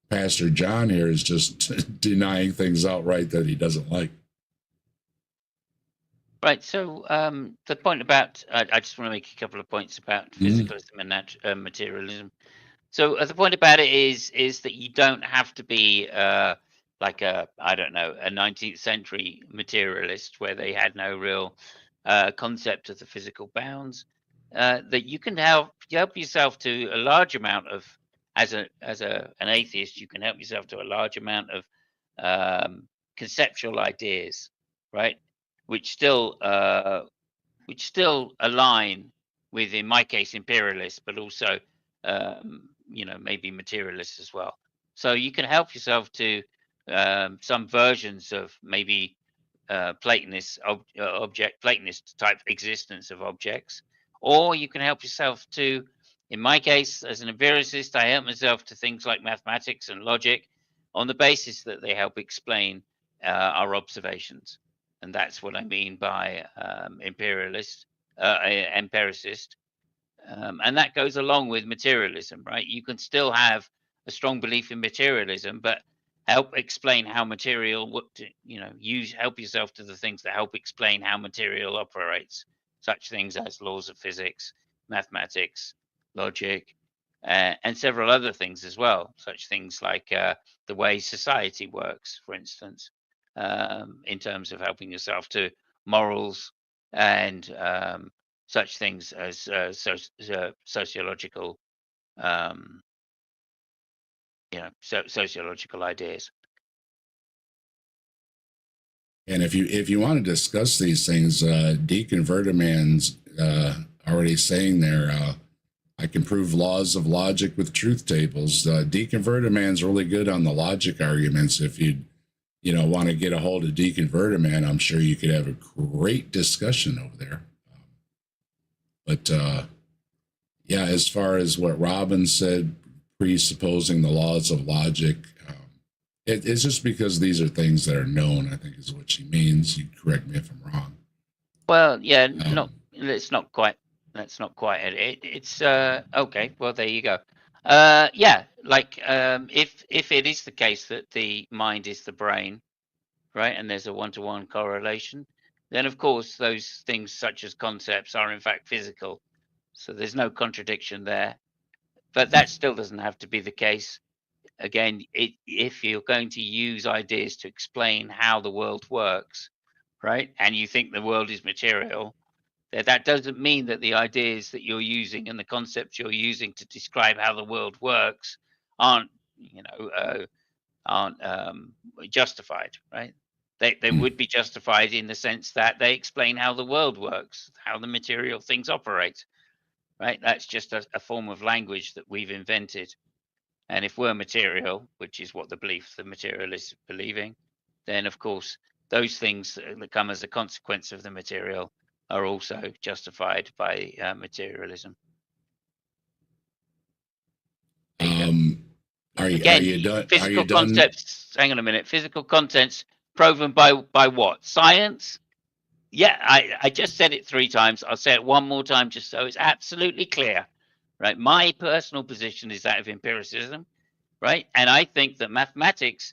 Pastor John here is just denying things outright that he doesn't like. Right. So the point about, I just want to make a couple of points about physicalism and materialism. So the point about it is that you don't have to be like a 19th century materialist where they had no real concept of the physical bounds. That you can help yourself to a large amount of, as an atheist, you can help yourself to a large amount of conceptual ideas, right? Which still align with, in my case, imperialists, but also maybe materialists as well. So you can help yourself to some versions of maybe Platonist type existence of objects, or you can help yourself to, in my case, as an empiricist, I help myself to things like mathematics and logic on the basis that they help explain our observations. And that's what I mean by empiricist. And that goes along with materialism, right? You can still have a strong belief in materialism, but help explain how material, help yourself to the things that help explain how material operates, such things as laws of physics, mathematics, logic, and several other things as well, such things like the way society works, for instance, in terms of helping yourself to morals and such things as sociological, sociological ideas. And if you want to discuss these things, Deacon Verdeman's already saying there, I can prove laws of logic with truth tables. Deacon Verdeman's really good on the logic arguments. If you want to get a hold of Deacon Verdeman, I'm sure you could have a great discussion over there. But as far as what Robin said, presupposing the laws of logic, it's just because these are things that are known, I think is what she means. You correct me if I'm wrong. Well, yeah, that's not quite it. It's okay. Well, there you go. If it is the case that the mind is the brain, right, and there's a one-to-one correlation, then of course those things such as concepts are in fact physical. So there's no contradiction there. But that still doesn't have to be the case. Again, if you're going to use ideas to explain how the world works, right, and you think the world is material, that doesn't mean that the ideas that you're using and the concepts you're using to describe how the world works aren't, aren't justified, right? They would be justified in the sense that they explain how the world works, how the material things operate, right? That's just a form of language that we've invented. And if we're material, which is what the material is believing, then of course those things that come as a consequence of the material are also justified by materialism. Are Again, you done? physical concepts. Hang on a minute. Physical contents proven by what? Science? Yeah, I just said it 3 times. I'll say it one more time just so it's absolutely clear, right? My personal position is that of empiricism, right? And I think that mathematics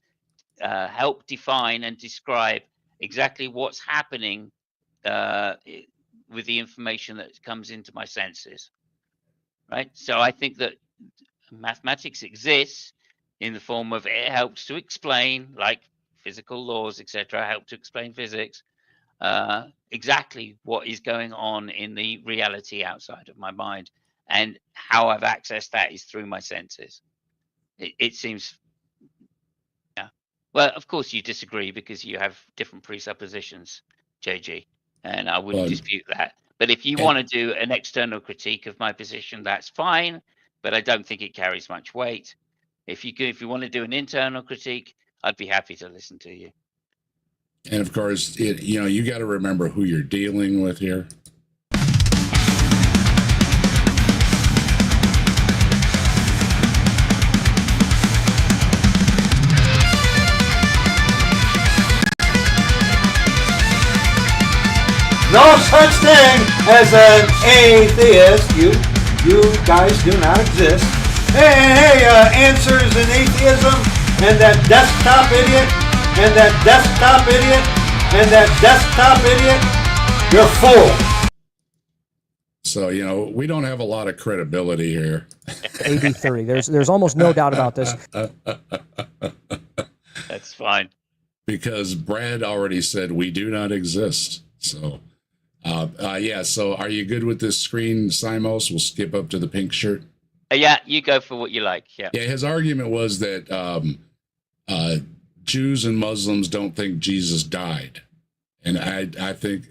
help define and describe exactly what's happening with the information that comes into my senses, right? So I think that mathematics exists in the form of it helps to explain, like physical laws, etc., help to explain physics, exactly what is going on in the reality outside of my mind, and how I've accessed that is through my senses. It seems, yeah. Well, of course you disagree because you have different presuppositions, JG, and I wouldn't dispute that. But if you want to do an external critique of my position, that's fine. But I don't think it carries much weight. If you want to do an internal critique, I'd be happy to listen to you. And of course, you got to remember who you're dealing with here. No such thing as an atheist. You guys do not exist. Hey, answers in atheism, and that desktop idiot, and that desktop idiot, and that desktop idiot, you're full. So, we don't have a lot of credibility here. AD 30. There's almost no doubt about this. That's fine. Because Brad already said we do not exist. So, yeah. So are you good with this screen, Simos? We'll skip up to the pink shirt. Yeah, you go for what you like. Yeah. Yeah, his argument was that Jews and Muslims don't think Jesus died. And I think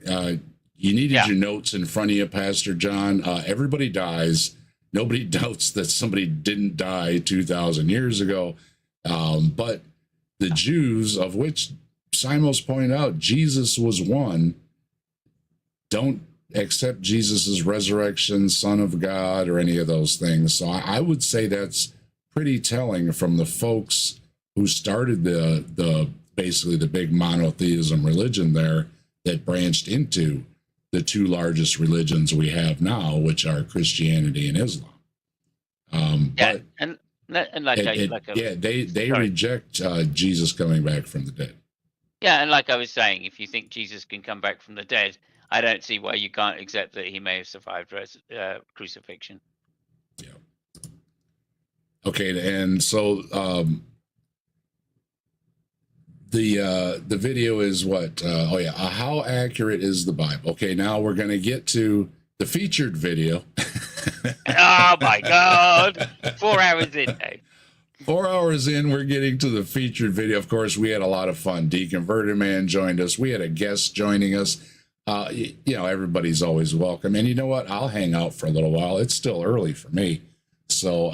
you needed your notes in front of you, Pastor John. Everybody dies. Nobody doubts that somebody didn't die 2,000 years ago. But the Jews, of which Simos pointed out, Jesus was one, don't accept Jesus's resurrection, Son of God, or any of those things. So I would say that's pretty telling from the folks who started the basically the big monotheism religion there that branched into the 2 largest religions we have now, which are Christianity and Islam. Yeah, and they reject Jesus coming back from the dead. Yeah, and like I was saying, if you think Jesus can come back from the dead, I don't see why you can't accept that he may have survived crucifixion. Yeah. Okay, and so the video is what? How accurate is the Bible? Okay, now we're going to get to the featured video. Oh my God! 4 hours in, Dave. 4 hours in, we're getting to the featured video. Of course, we had a lot of fun. Deconverted Man joined us. We had a guest joining us. Everybody's always welcome. And you know what? I'll hang out for a little while. It's still early for me. So,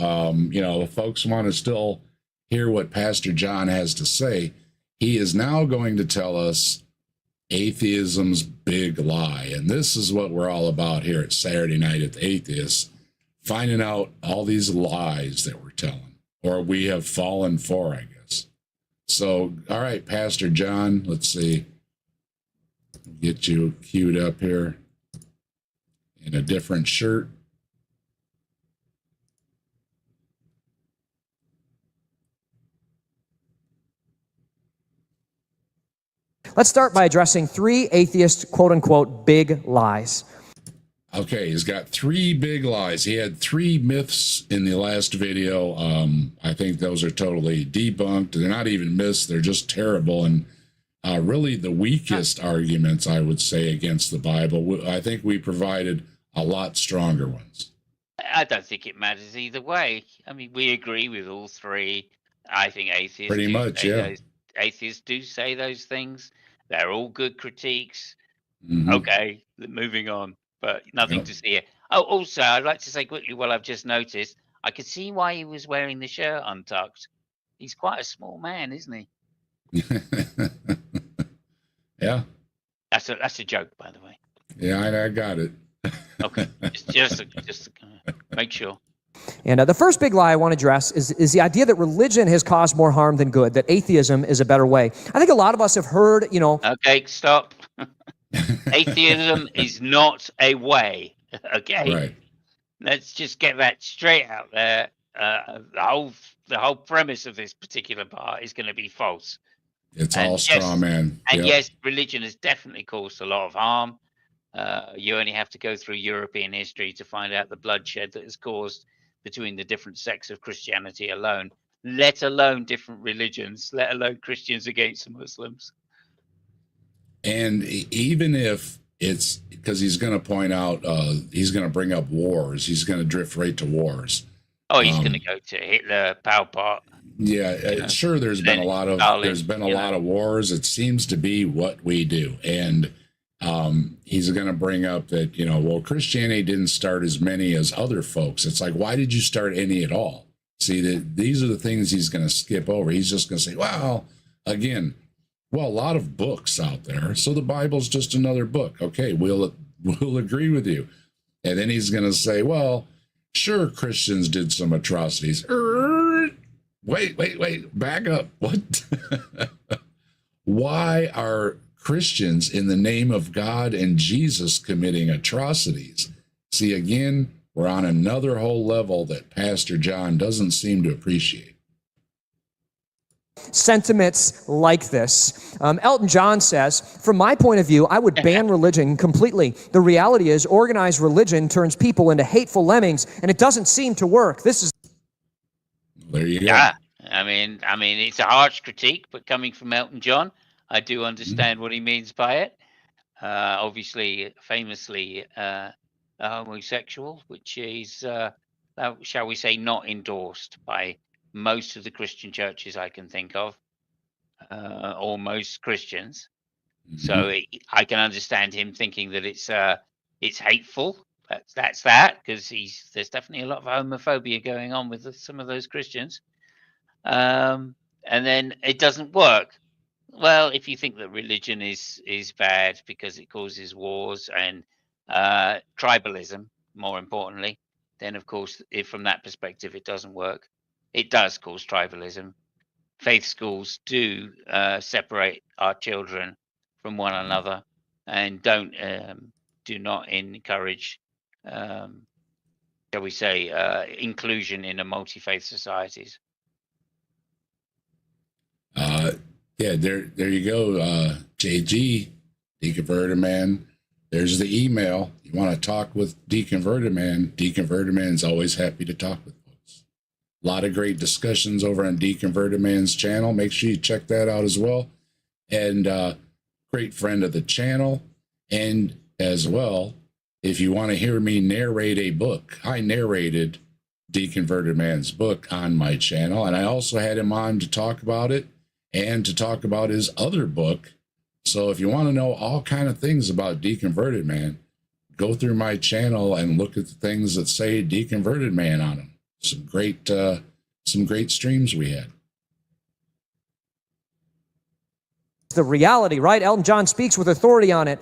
if folks want to still hear what Pastor John has to say, he is now going to tell us atheism's big lie. And this is what we're all about here at Saturday Night at the Atheist, finding out all these lies that we're telling, or we have fallen for, I guess. So, all right, Pastor John, let's see. Get you queued up here in a different shirt. Let's start by addressing 3 atheist, quote-unquote, big lies. Okay, he's got 3 big lies. He had 3 myths in the last video. I think those are totally debunked. They're not even myths. They're just terrible. And really the weakest arguments, I would say, against the Bible. I think we provided a lot stronger ones. I don't think it matters either way. I mean, we agree with all 3. I think atheists Pretty do much, say yeah. atheists do say those things. They're all good critiques. Mhm. Okay, moving on, but nothing Yep. to see here. Oh, also, I'd like to say quickly what I've just noticed. I could see why he was wearing the shirt untucked. He's quite a small man, isn't he? Yeah. That's a joke, by the way. Yeah, I got it. Okay, just to make sure. And the first big lie I want to address is the idea that religion has caused more harm than good, that atheism is a better way. I think a lot of us have heard, Okay, stop. Atheism is not a way. Okay, Right. let's just get that straight out there. The whole premise of this particular part is going to be false. It's And all straw yes, man. And Yep. yes, religion has definitely caused a lot of harm. You only have to go through European history to find out the bloodshed that is caused between the different sects of Christianity alone, let alone different religions, let alone Christians against Muslims. And even if it's because he's going to point out, he's going to bring up wars. He's going to drift right to wars. Oh, he's going to go to Hitler, Pol Pot. Yeah, sure. There's been a lot of lot of wars. It seems to be what we do, and he's going to bring up that well, Christianity didn't start as many as other folks. It's like, why did you start any at all? See, these are the things he's going to skip over. He's just going to say, well, again, a lot of books out there, so the Bible's just another book. Okay, we'll agree with you, and then he's going to say, well, sure, Christians did some atrocities. Wait, back up. What? Why are Christians in the name of God and Jesus committing atrocities? See, again, we're on another whole level that Pastor John doesn't seem to appreciate. Sentiments like this. Elton John says, from my point of view, I would ban religion completely. The reality is organized religion turns people into hateful lemmings, and it doesn't seem to work. This is... There you go. Yeah, I mean, it's a harsh critique, but coming from Elton John, I do understand what he means by it. Obviously, famously a homosexual, which is, shall we say, not endorsed by most of the Christian churches I can think of, or most Christians. So I can understand him thinking that it's hateful. That's that, because there's definitely a lot of homophobia going on with some of those Christians. And then it doesn't work. Well, if you think that religion is bad because it causes wars and tribalism, more importantly, then of course, if from that perspective it doesn't work. It does cause tribalism. Faith schools do separate our children from one another and do not encourage, shall we say, inclusion in a multi-faith societies. Yeah, there you go, JG, Deconverted Man. There's the email. You want to talk with Deconverted Man? Deconverted Man's always happy to talk with folks. A lot of great discussions over on Deconverted Man's channel. Make sure you check that out as well. And great friend of the channel. And as well, if you want to hear me narrate a book, I narrated Deconverted Man's book on my channel, and I also had him on to talk about it and to talk about his other book. So if you want to know all kind of things about Deconverted Man, go through my channel and look at the things that say Deconverted Man on them. Some great streams we had. The reality, right? Elton John speaks with authority on it.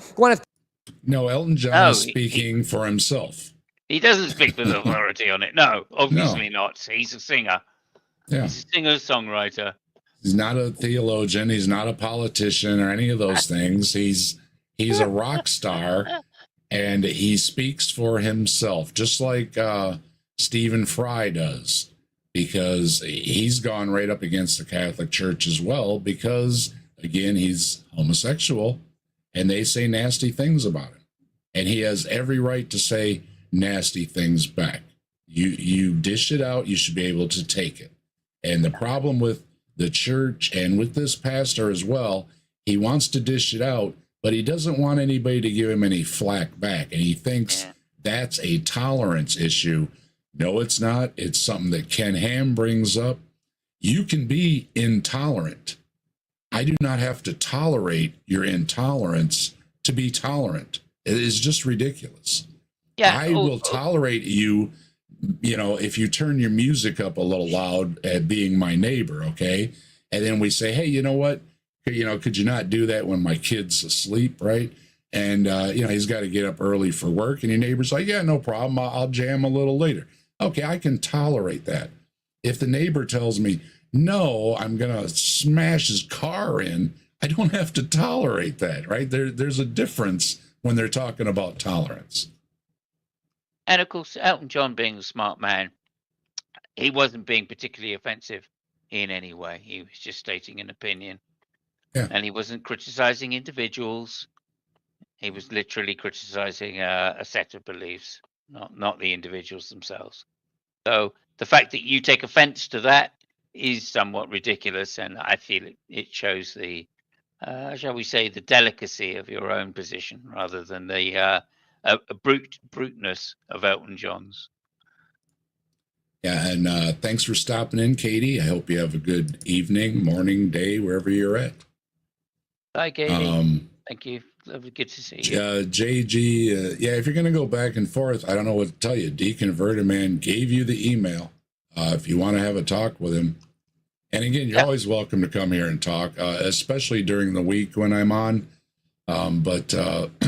No, Elton John is speaking for himself. He doesn't speak with authority on it. No, obviously not. He's a singer. Yeah. He's a singer-songwriter. He's not a theologian. He's not a politician or any of those things. He's a rock star, and he speaks for himself, just like Stephen Fry does, because he's gone right up against the Catholic Church as well, because, again, he's homosexual, and they say nasty things about him. And he has every right to say nasty things back. You dish it out, you should be able to take it. And the problem with the church and with this pastor as well, he wants to dish it out, but he doesn't want anybody to give him any flack back. And he thinks that's a tolerance issue. No, it's not. It's something that Ken Ham brings up. You can be intolerant. I do not have to tolerate your intolerance to be tolerant. It is just ridiculous. Yeah. I will tolerate you, if you turn your music up a little loud at being my neighbor, okay? And then we say, hey, you know what? Could you not do that when my kid's asleep, right? And, he's got to get up early for work. And your neighbor's like, yeah, no problem. I'll jam a little later. Okay, I can tolerate that. If the neighbor tells me, no, I'm going to smash his car in, I don't have to tolerate that, right? There's a difference when they're talking about tolerance. And of course, Elton John, being a smart man, he wasn't being particularly offensive in any way. He was just stating an opinion. Yeah. And he wasn't criticizing individuals. He was literally criticizing a set of beliefs, not the individuals themselves. So the fact that you take offense to that is somewhat ridiculous, and I feel it shows the, shall we say, the delicacy of your own position rather than the bruteness of Elton John's. Yeah, and thanks for stopping in, Katie. I hope you have a good evening, morning, day, wherever you're at. Hi, Katie. Thank you. Lovely, good to see you. JG, if you're going to go back and forth, I don't know what to tell you. Deconverted Man gave you the email if you want to have a talk with him. And again, you're always welcome to come here and talk, especially during the week when I'm on. But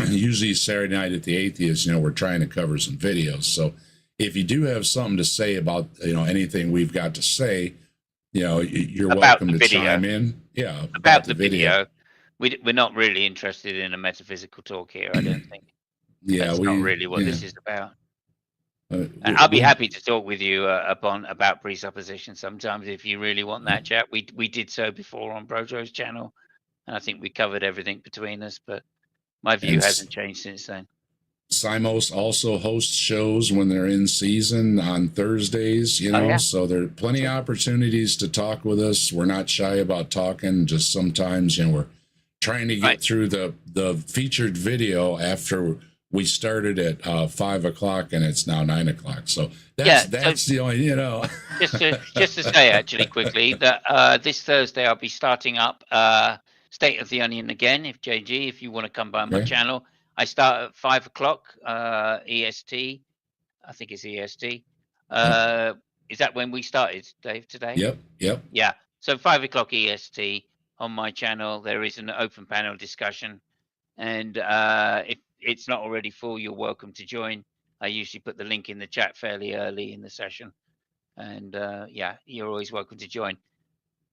usually Saturday night at the Atheist, we're trying to cover some videos. So if you do have something to say about, anything we've got to say, you're welcome to chime in. Yeah. About the video. We're not really interested in a metaphysical talk here, I don't think. Yeah, that's not really what this is about. I'll be happy to talk with you about presupposition sometimes if you really want that chat. We did so before on Brojo's channel, and I think we covered everything between us, but my view hasn't changed since then. Simos also hosts shows when they're in season on Thursdays, so there are plenty of opportunities to talk with us. We're not shy about talking, just sometimes, we're trying to get through the featured video after we started at 5 o'clock and it's now 9 o'clock. So that's the only, just to say actually quickly that this Thursday I'll be starting up State of the Onion again. If you want to come by my channel, I start at 5 o'clock EST. I think it's EST. Is that when we started, Dave, today? Yep. Yeah. So 5 o'clock EST on my channel. There is an open panel discussion. And if it's not already full, you're welcome to join. I usually put the link in the chat fairly early in the session. And you're always welcome to join.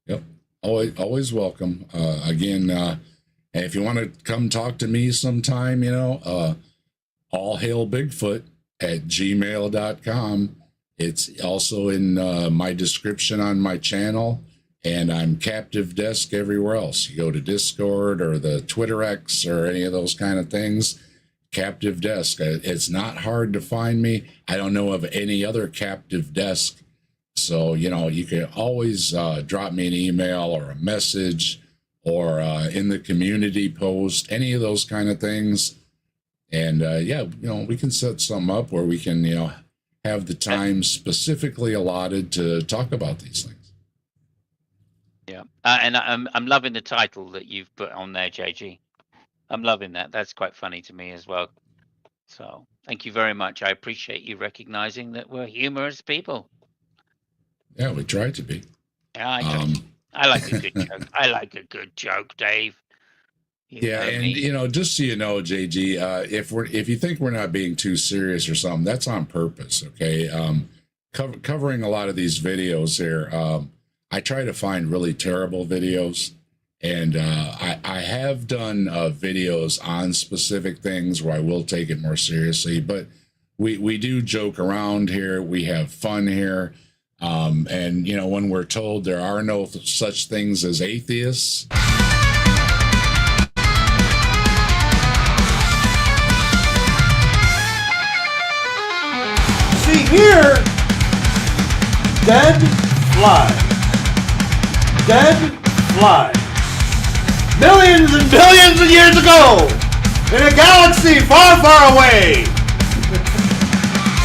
Yep. Always welcome. Again, if you want to come talk to me sometime, all hail Bigfoot at gmail.com. It's also in my description on my channel, and I'm Captive Desk everywhere else. You go to Discord or the Twitter X or any of those kind of things, Captive Desk. It's not hard to find me. I don't know of any other Captive Desk. So, you can always drop me an email or a message or in the community post, any of those kind of things. And we can set something up where we can, have the time specifically allotted to talk about these things. Yeah. And I'm loving the title that you've put on there, JG. I'm loving that. That's quite funny to me as well. So thank you very much. I appreciate you recognizing that we're humorous people. Yeah, we try to be. Yeah, I like a good joke. I like a good joke, Dave. Just so you know, JG, if you think we're not being too serious or something, that's on purpose. Okay. Covering a lot of these videos here, I try to find really terrible videos, and I have done videos on specific things where I will take it more seriously, but we do joke around here. We have fun here. And when we're told there are no such things as atheists, see here, dead fly, millions and billions of years ago, in a galaxy far, far away,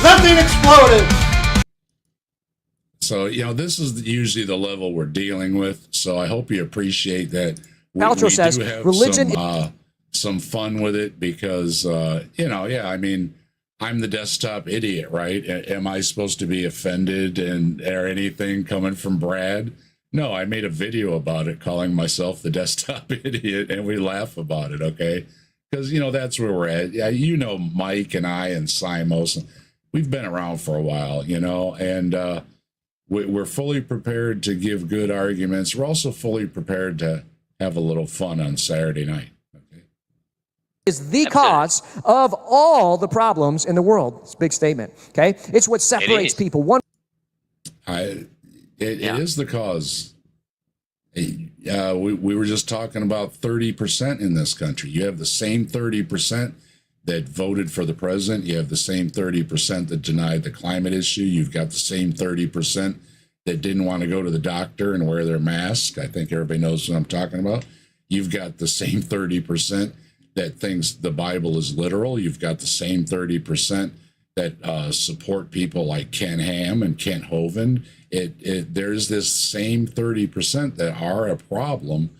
nothing exploded. So, you know, this is usually the level we're dealing with. So I hope you appreciate that. Paltrow says, do have religion some fun with it because, you know, yeah, I mean, I'm the desktop idiot, right? Am I supposed to be offended or anything coming from Brad? No, I made a video about it calling myself the desktop idiot, and we laugh about it, okay? Because, you know, that's where we're at. Yeah, you know, Mike and I and Simos, we've been around for a while, you know, and we're fully prepared to give good arguments. We're also fully prepared to have a little fun on Saturday night. Okay? Is the cause of all the problems in the world. It's a big statement, okay? It's what separates people. It is the cause. We were just talking about 30% in this country. You have the same 30% that voted for the president. You have the same 30% that denied the climate issue. You've got the same 30% that didn't want to go to the doctor and wear their mask. I think everybody knows what I'm talking about. You've got the same 30% that thinks the Bible is literal. You've got the same 30% that support people like Ken Ham and Kent Hovind. There's this same 30% that are a problem,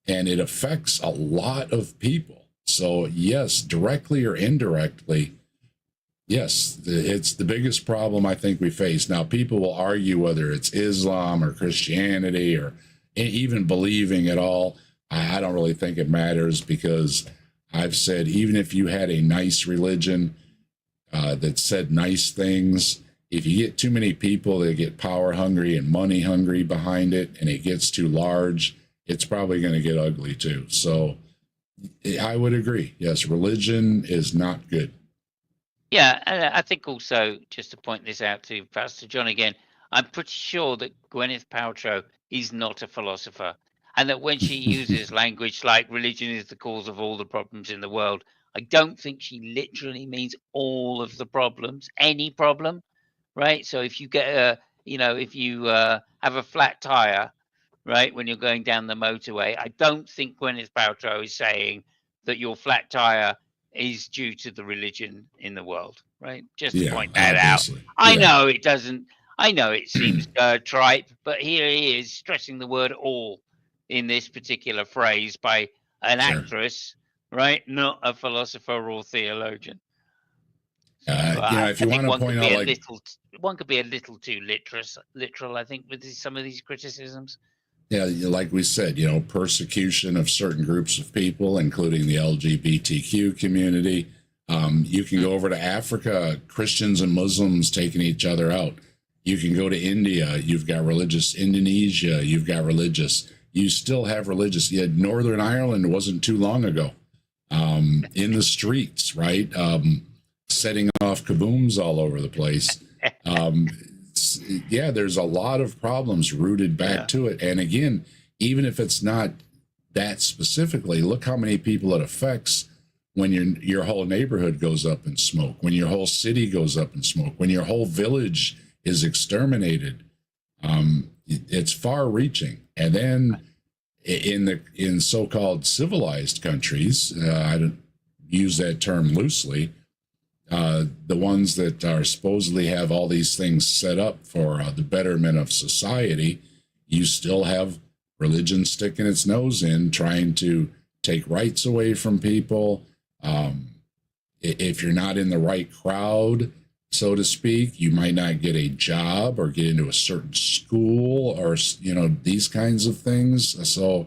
and it affects a lot of people. So yes, directly or indirectly, yes, it's the biggest problem I think we face. Now, people will argue whether it's Islam or Christianity or even believing at all. I don't really think it matters, because I've said, even if you had a nice religion that said nice things, if you get too many people that get power hungry and money hungry behind it, and it gets too large, it's probably going to get ugly too. So I would agree. Yes, religion is not good. Yeah, and I think also, just to point this out to Pastor John again, I'm pretty sure that Gwyneth Paltrow is not a philosopher, and that when she uses language like religion is the cause of all the problems in the world, I don't think she literally means all of the problems, any problem, right? So if you get if you have a flat tire, right, when you're going down the motorway, I don't think Gwyneth Paltrow is saying that your flat tire is due to the religion in the world, right? Just to point that obviously. out. I know it doesn't. I know it seems trite, but here he is stressing the word "all" in this particular phrase by an actress, right? Not a philosopher or theologian. So, if you want to point out, like, one could be a little too literal, I think, with some of these criticisms. Yeah, like we said, you know, persecution of certain groups of people, including the LGBTQ community. You can go over to Africa, Christians and Muslims taking each other out. You can go to India, you've got religious Indonesia, you've got religious. You still have religious. You had Northern Ireland wasn't too long ago, in the streets, right? Setting off kabooms all over the place. Yeah, there's a lot of problems rooted back to it. And again, even if it's not that specifically, look how many people it affects when your whole neighborhood goes up in smoke, when your whole city goes up in smoke, when your whole village is exterminated. It's far reaching. And then in so-called civilized countries, I don't use that term loosely, the ones that are supposedly have all these things set up for the betterment of society, you still have religion sticking its nose in, trying to take rights away from people. If you're not in the right crowd, so to speak, you might not get a job or get into a certain school, or, you know, these kinds of things. So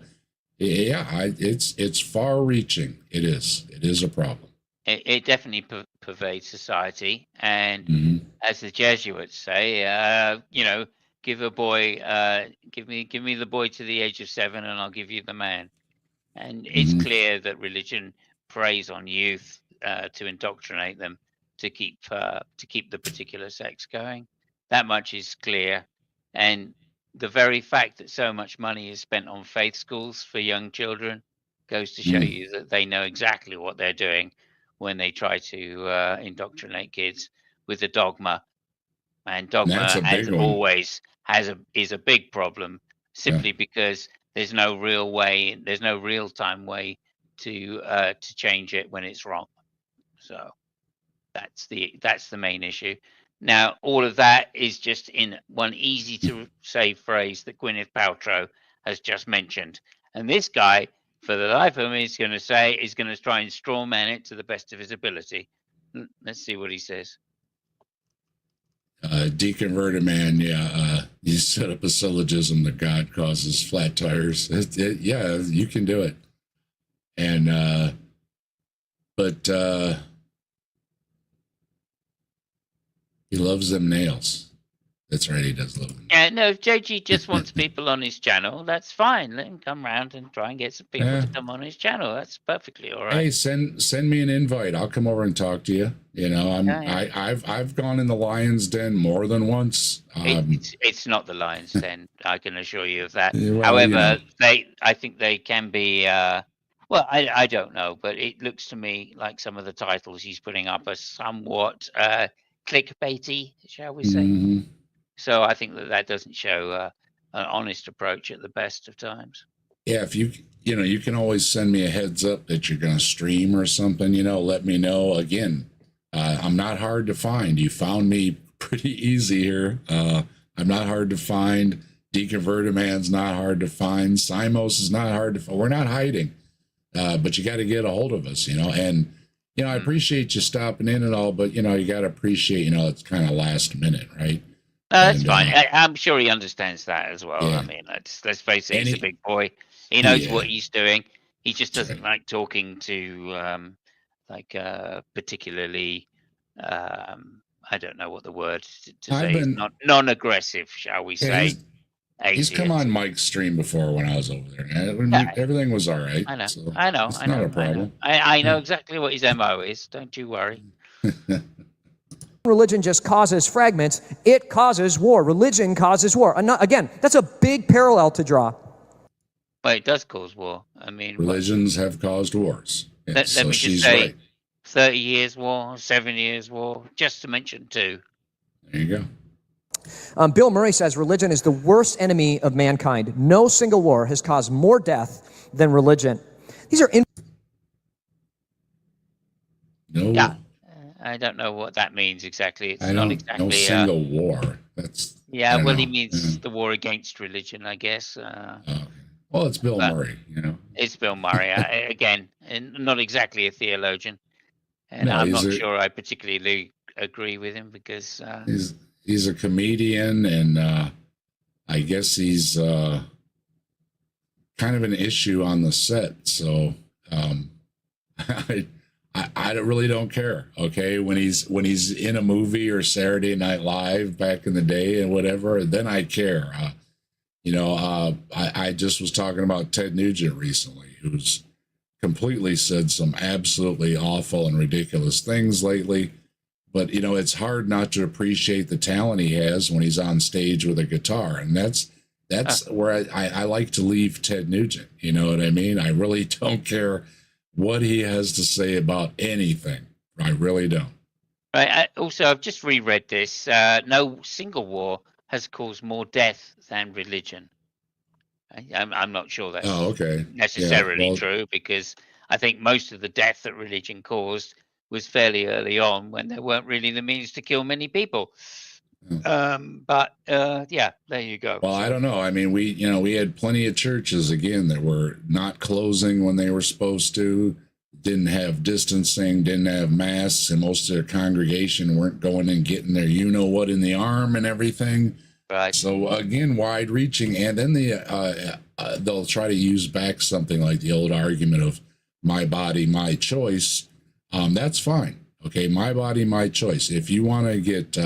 yeah, it's far reaching. It is a problem. It definitely pervades society, and as the Jesuits say, give a boy, give me the boy to the age of 7, and I'll give you the man. And it's clear that religion preys on youth to indoctrinate them to keep the particular sex going. That much is clear, and the very fact that so much money is spent on faith schools for young children goes to show you that they know exactly what they're doing when they try to indoctrinate kids with the dogma. And dogma, as always, is a big problem, simply because there's no real-time way to change it when it's wrong. So that's the main issue. Now, all of that is just in one easy to say phrase that Gwyneth Paltrow has just mentioned. And this guy, for the life of me, is going to try and straw man it to the best of his ability. Let's see what he says. Deconverted man, you set up a syllogism that God causes flat tires. Yeah, you can do it. And, but he loves them nails. That's right, he does love them. Yeah, no, if JG just wants people on his channel, that's fine. Let him come round and try and get some people to come on his channel. That's perfectly all right. Hey, send me an invite. I'll come over and talk to you. You know, I've gone in the lion's den more than once. It's not the lion's den. I can assure you of that. Well, However, I think they can be. Well, I don't know, but it looks to me like some of the titles he's putting up are somewhat clickbaity, shall we say? Mm-hmm. So I think that doesn't show an honest approach at the best of times. Yeah, if you can always send me a heads up that you're going to stream or something, let me know. Again, I'm not hard to find. You found me pretty easy here. I'm not hard to find. Deconverted man's not hard to find. Simos is not hard to find. We're not hiding, but you got to get a hold of us, and, I appreciate you stopping in and all, but, you got to appreciate, it's kind of last minute, right? That's fine. I'm sure he understands that as well. Yeah. I mean, let's face it, he's a big boy. He knows what he's doing. He just doesn't like talking to, particularly, I don't know what the word to say is, non-aggressive, shall we say. He's come on Mike's stream before when I was over there. Everything was all right. I know. So I know. it's not a problem. I know exactly what his MO is. Don't you worry. Religion just causes fragments. It causes war. Religion causes war. Again, that's a big parallel to draw. Well, it does cause war. I mean, religions have caused wars. Let me just say, right. 30 years war, 7 years war, just to mention 2. There you go. Bill Murray says religion is the worst enemy of mankind. No single war has caused more death than religion. These are Yeah. I don't know what that means exactly. It's not exactly no single war. That's he means the war against religion, I guess. Okay. Well, it's Bill Murray, It's Bill Murray. Again, not exactly a theologian, and I'm not sure I particularly agree with him because he's a comedian, and I guess he's kind of an issue on the set. So I really don't care. Okay, when he's in a movie or Saturday Night Live back in the day and whatever, then I care. I just was talking about Ted Nugent recently, who's completely said some absolutely awful and ridiculous things lately. But it's hard not to appreciate the talent he has when he's on stage with a guitar, and that's where I like to leave Ted Nugent. You know what I mean? I really don't care what he has to say about anything. I really don't. Right. Also, I've just reread this. No single war has caused more death than religion. I'm not sure that's necessarily true, because I think most of the death that religion caused was fairly early on when there weren't really the means to kill many people. But there you go. Well, I don't know. I mean, we had plenty of churches, again, that were not closing when they were supposed to, didn't have distancing, didn't have masks, and most of their congregation weren't going and getting their you-know-what in the arm and everything. Right. So, again, wide-reaching. And then they'll try to use back something like the old argument of my body, my choice. That's fine. Okay, my body, my choice. If you want to get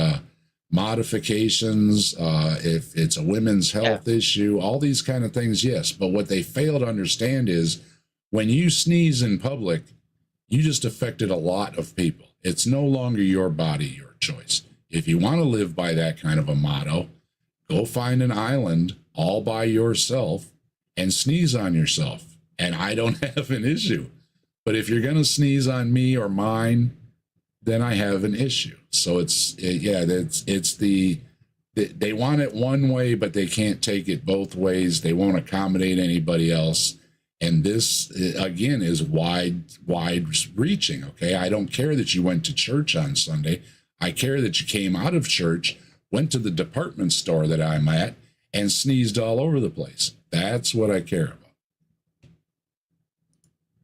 modifications, if it's a women's health issue, all these kind of things, yes. But what they fail to understand is when you sneeze in public, you just affected a lot of people. It's no longer your body, your choice. If you want to live by that kind of a motto, go find an island all by yourself and sneeze on yourself. And I don't have an issue. But if you're going to sneeze on me or mine, then I have an issue. So they want it one way, but they can't take it both ways. They won't accommodate anybody else. And this, again, is wide reaching. Okay, I don't care that you went to church on Sunday. I care that you came out of church, went to the department store that I'm at, and sneezed all over the place. That's what I care about.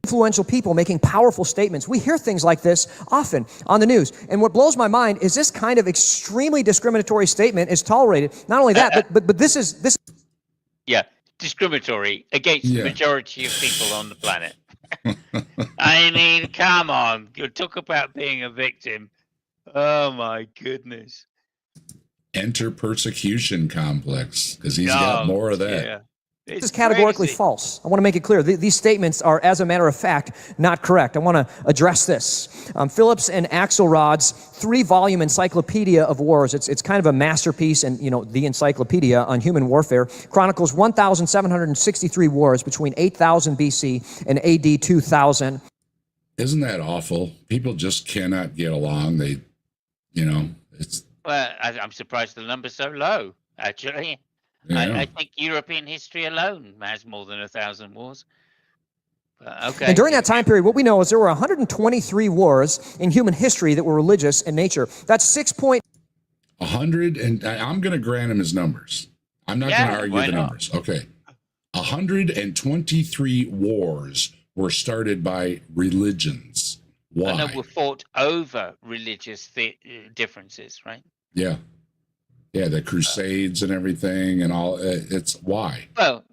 Influential people making powerful statements. We hear things like this often on the news. And what blows my mind is this kind of extremely discriminatory statement is tolerated. Not only that, but this. Yeah, discriminatory against the majority of people on the planet. I mean, come on. You talk about being a victim. Oh, my goodness. Enter persecution complex, because he's got more of that. Yeah. This is categorically false. I want to make it clear. These statements are, as a matter of fact, not correct. I want to address this. Phillips and Axelrod's 3-volume Encyclopedia of Wars. It's kind of a masterpiece, and the encyclopedia on human warfare chronicles 1,763 wars between 8,000 BC and AD 2000. Isn't that awful? People just cannot get along. It's. Well, I'm surprised the number's so low, actually. Yeah. I think European history alone has more than 1,000 wars. Okay. And during that time period, what we know is there were 123 wars in human history that were religious in nature. That's 100, and I'm going to grant him his numbers. I'm not going to argue the numbers. Okay. 123 wars were started by religions. Why? And they were fought over religious differences, right? Yeah. Yeah, the Crusades and everything and all. It's why. Well,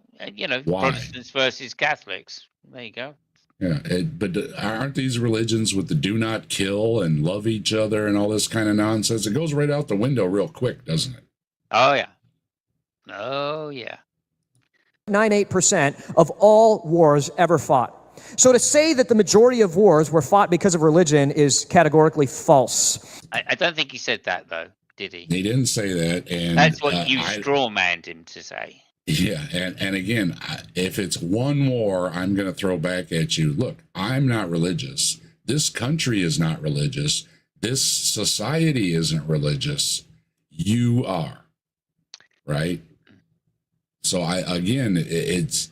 why? Protestants versus Catholics. There you go. Yeah, but aren't these religions with the do not kill and love each other and all this kind of nonsense? It goes right out the window real quick, doesn't it? Oh, yeah. Oh, yeah. 98% of all wars ever fought. So to say that the majority of wars were fought because of religion is categorically false. I don't think he said that, though, did he? He didn't say that. And that's what you strawmanned him to say. Yeah, and again, if it's one war, I'm going to throw back at you. Look, I'm not religious. This country is not religious. This society isn't religious. You are, right? So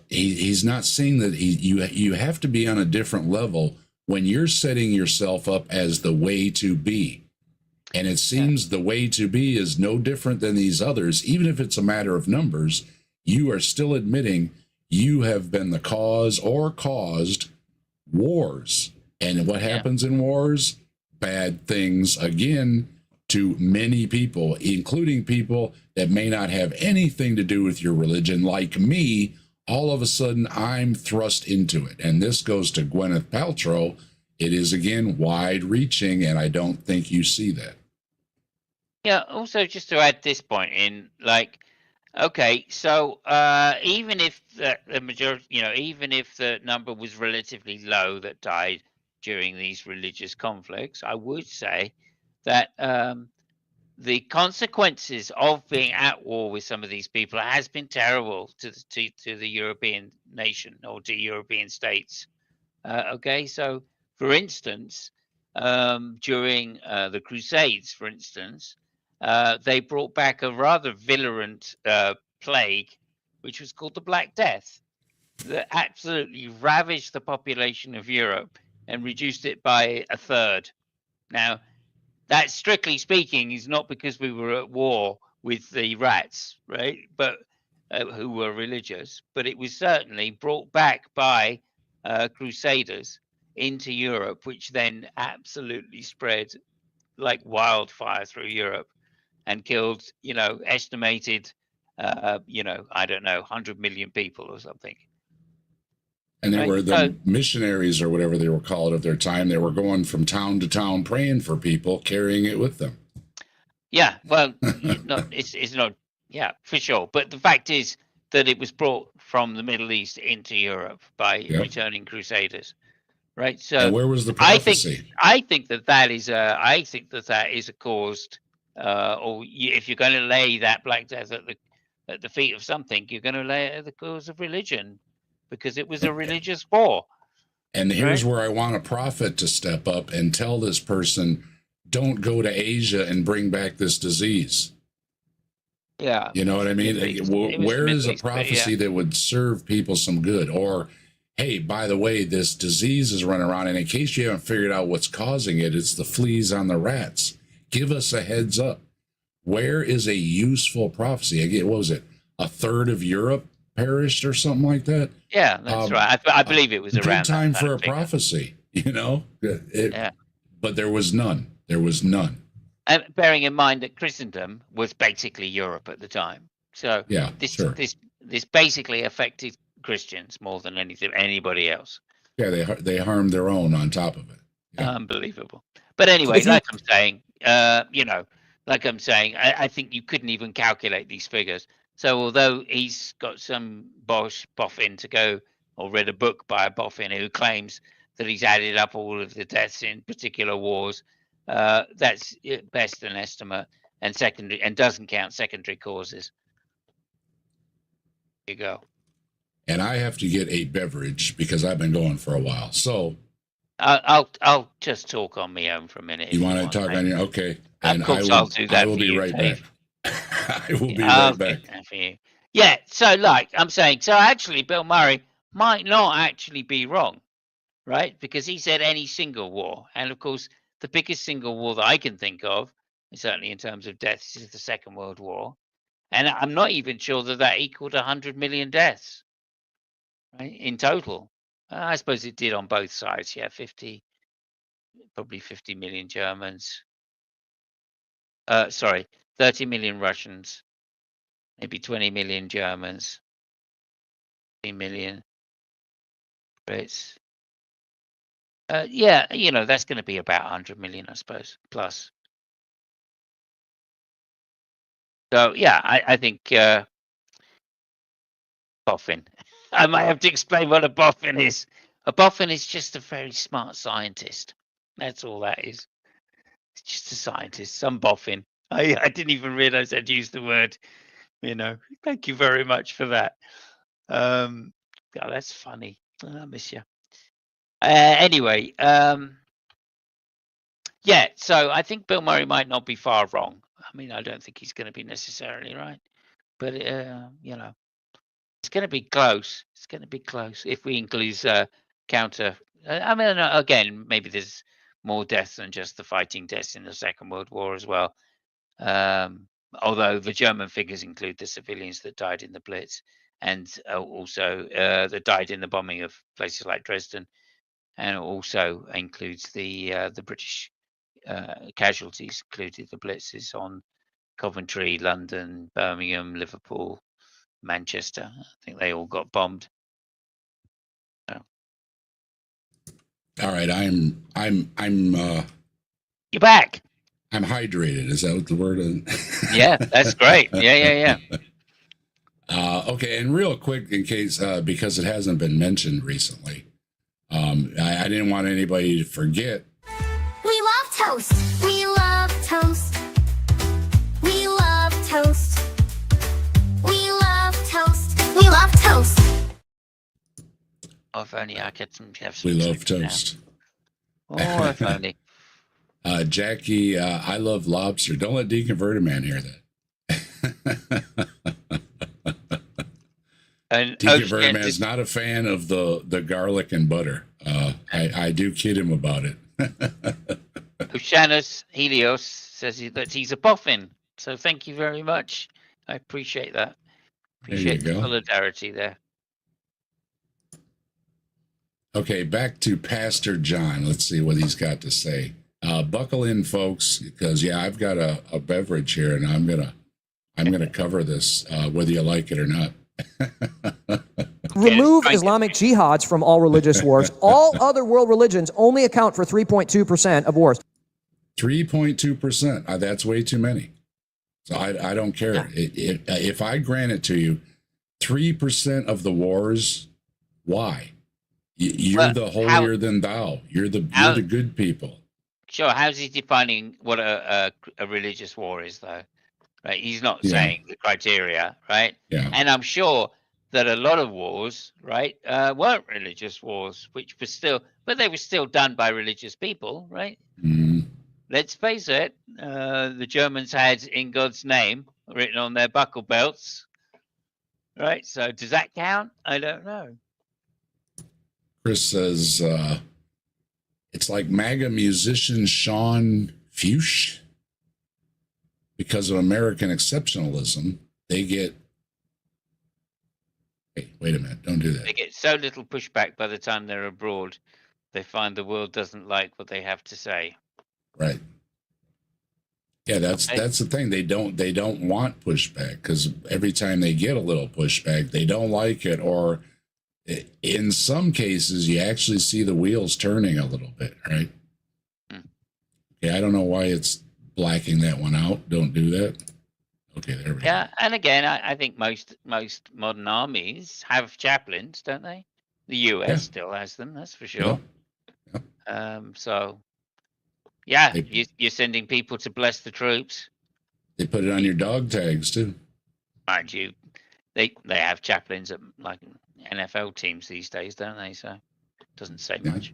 he's not saying that you have to be on a different level when you're setting yourself up as the way to be. And it seems the way to be is no different than these others, even if it's a matter of numbers. You are still admitting you have been the cause or caused wars. And what happens in wars? Bad things, again, to many people, including people that may not have anything to do with your religion. Like me, all of a sudden, I'm thrust into it. And this goes to Gwyneth Paltrow. It is, again, wide-reaching, and I don't think you see that. Yeah, also, just to add this point in, okay, so even if the majority, even if the number was relatively low that died during these religious conflicts, I would say that the consequences of being at war with some of these people has been terrible to the European nation or to European states. Okay, so for instance, during the Crusades, for instance, they brought back a rather virulent plague, which was called the Black Death, that absolutely ravaged the population of Europe and reduced it by a third. Now, that, strictly speaking, is not because we were at war with the rats, right? But who were religious, but it was certainly brought back by crusaders into Europe, which then absolutely spread like wildfire through Europe and killed, estimated, I don't know, 100 million people or something. And they were the missionaries or whatever they were called of their time. They were going from town to town praying for people, carrying it with them. Yeah, well, it's not, yeah, for sure. But the fact is that it was brought from the Middle East into Europe by returning crusaders, right? So and where was the prophecy? I think that is a caused, if you're going to lay that Black Death at the feet of something, you're going to lay it at the cause of religion, because it was a religious war. And here's where I want a prophet to step up and tell this person, don't go to Asia and bring back this disease. Yeah. You know what I mean? Where is a prophecy that would serve people some good? Or, hey, by the way, this disease is running around, and in case you haven't figured out what's causing it, it's the fleas on the rats. Give us a heads up. Where is a useful prophecy? Again, what was it? A third of Europe perished or something like that? Yeah, that's right. I believe it was Good around time that for a figure. prophecy, Yeah. But there was none. There was none. And bearing in mind that Christendom was basically Europe at the time, so Yeah, sure. this basically affected Christians more than anybody else. Yeah, they harmed their own on top of it. Yeah. Unbelievable. But anyway, If you- like I'm saying, I think you couldn't even calculate these figures. So although he's got some boffin to go, or read a book by a boffin who claims that he's added up all of the deaths in particular wars, that's at best an estimate, and doesn't count secondary causes. There you go. And I have to get a beverage because I've been going for a while. So I'll just talk on my own for a minute. you want to talk on your okay? And of course, I'll do that. I will for be you, right Dave. back. I will be right back. For you. Yeah, so like I'm saying, so actually Bill Murray might not actually be wrong, right? Because he said any single war. And of course, the biggest single war that I can think of, certainly in terms of deaths, is the Second World War. And I'm not even sure that equaled 100 million deaths, right, in total. I suppose it did on both sides, yeah, probably 50 million Germans. 30 million Russians, maybe 20 million Germans, 3 million Brits. Yeah, that's going to be about 100 million, I suppose, plus. So, yeah, I think boffin. I might have to explain what a boffin is. A boffin is just a very smart scientist. That's all that is. It's just a scientist, some boffin. I didn't even realize I'd used the word, Thank you very much for that. Oh, that's funny. I miss you. Anyway, yeah, so I think Bill Murray might not be far wrong. I mean, I don't think he's going to be necessarily right, but it's going to be close. It's going to be close if we include counter. I mean, again, maybe there's more deaths than just the fighting deaths in the Second World War as well. Although the German figures include the civilians that died in the Blitz, and also that died in the bombing of places like Dresden, and also includes the British casualties, included the Blitzes on Coventry, London, Birmingham, Liverpool, Manchester. I think they all got bombed. So. All right, I'm You're back. I'm hydrated. Is that what the word is? Yeah, that's great. Yeah. Okay, and real quick, in case because it hasn't been mentioned recently, I didn't want anybody to forget. We love toast. We love toast. We love toast. We love toast. We love toast. Oh, if only I could have We some love soup now. toast. Oh, if only. Jackie, I love lobster. Don't let Deconverted Man hear that. And Deconverted Man is not a fan of the garlic and butter. I do kid him about it. Oceanus Helios says that he's a boffin. So thank you very much. I appreciate that. Appreciate the go. solidarity there. Okay, back to Pastor John. Let's see what he's got to say. Buckle in, folks, because I've got a beverage here, and I'm gonna cover this whether you like it or not. Remove Islamic jihads from all religious wars. All other world religions only account for 3.2% of wars. 3.2%. That's way too many. So I don't care. If I grant it to you, 3% of the wars, why? You're the holier than thou. You're the good people. Sure. How's he defining what a religious war is, though? Right. He's not saying the criteria, right? Yeah. And I'm sure that a lot of wars, right, weren't religious wars, but they were still done by religious people, right? Mm-hmm. Let's face it. The Germans had "In God's Name" written on their buckle belts, right? So does that count? I don't know. Chris says it's like MAGA musician Sean Fuchs. because of American exceptionalism, they get, hey, wait a minute, don't do They that. get so little pushback by the time they're abroad, they find the world doesn't like what they have to say. Right. Yeah, that's Okay. the thing. They don't want pushback, because every time they get a little pushback, they don't like it, or in some cases, you actually see the wheels turning a little bit, right? Okay, I don't know why it's blacking that one out. Don't do that. Okay, there we go. Yeah, and again, I think most modern armies have chaplains, don't they? The US Yeah. still has them, that's for sure. Yeah. So, yeah, They- you're sending people to bless the troops. They put it on your dog tags too. Mind you, they have chaplains at like NFL teams these days, don't they? So, it doesn't say Yeah. much.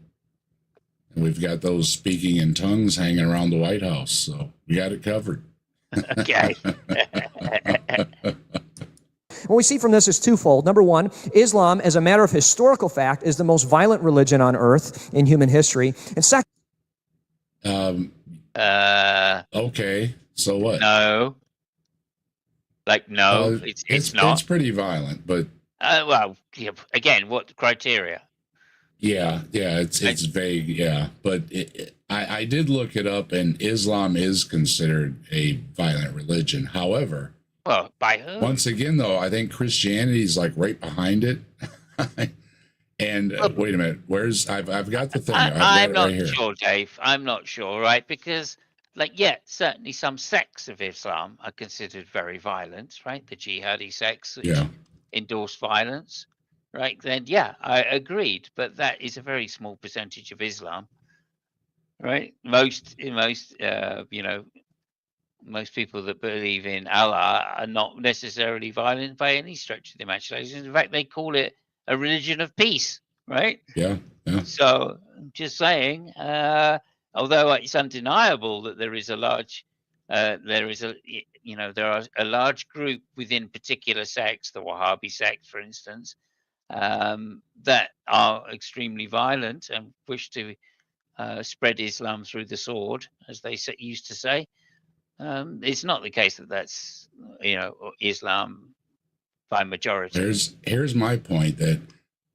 And we've got those speaking in tongues hanging around the White House, so we got it covered. Okay. What we see from this is twofold. Number one, Islam, as a matter of historical fact, is the most violent religion on earth in human history. And second, Okay, so what? No. Like, no, it's not. It's pretty violent, but Well, yeah, again, what criteria? yeah, it's vague, yeah. But I did look it up, and Islam is considered a violent religion. However, Well, by who? once again, though, I think Christianity is like right behind it. And wait a minute, I've got the thing. I've got I'm it not right here. sure, Dave. I'm not sure, right? Because, like, yeah, certainly some sects of Islam are considered very violent, right? The jihadi sects which Yeah. endorse violence, right? Then, yeah, I agreed. But that is a very small percentage of Islam, right? Most people that believe in Allah are not necessarily violent by any stretch of the imagination. In fact, they call it a religion of peace, right? Yeah. So, I'm just saying, although it's undeniable that there are a large group within particular sects, the Wahhabi sect, for instance, that are extremely violent and wish to spread Islam through the sword, as they used to say. It's not the case that that's Islam by majority. Here's my point, that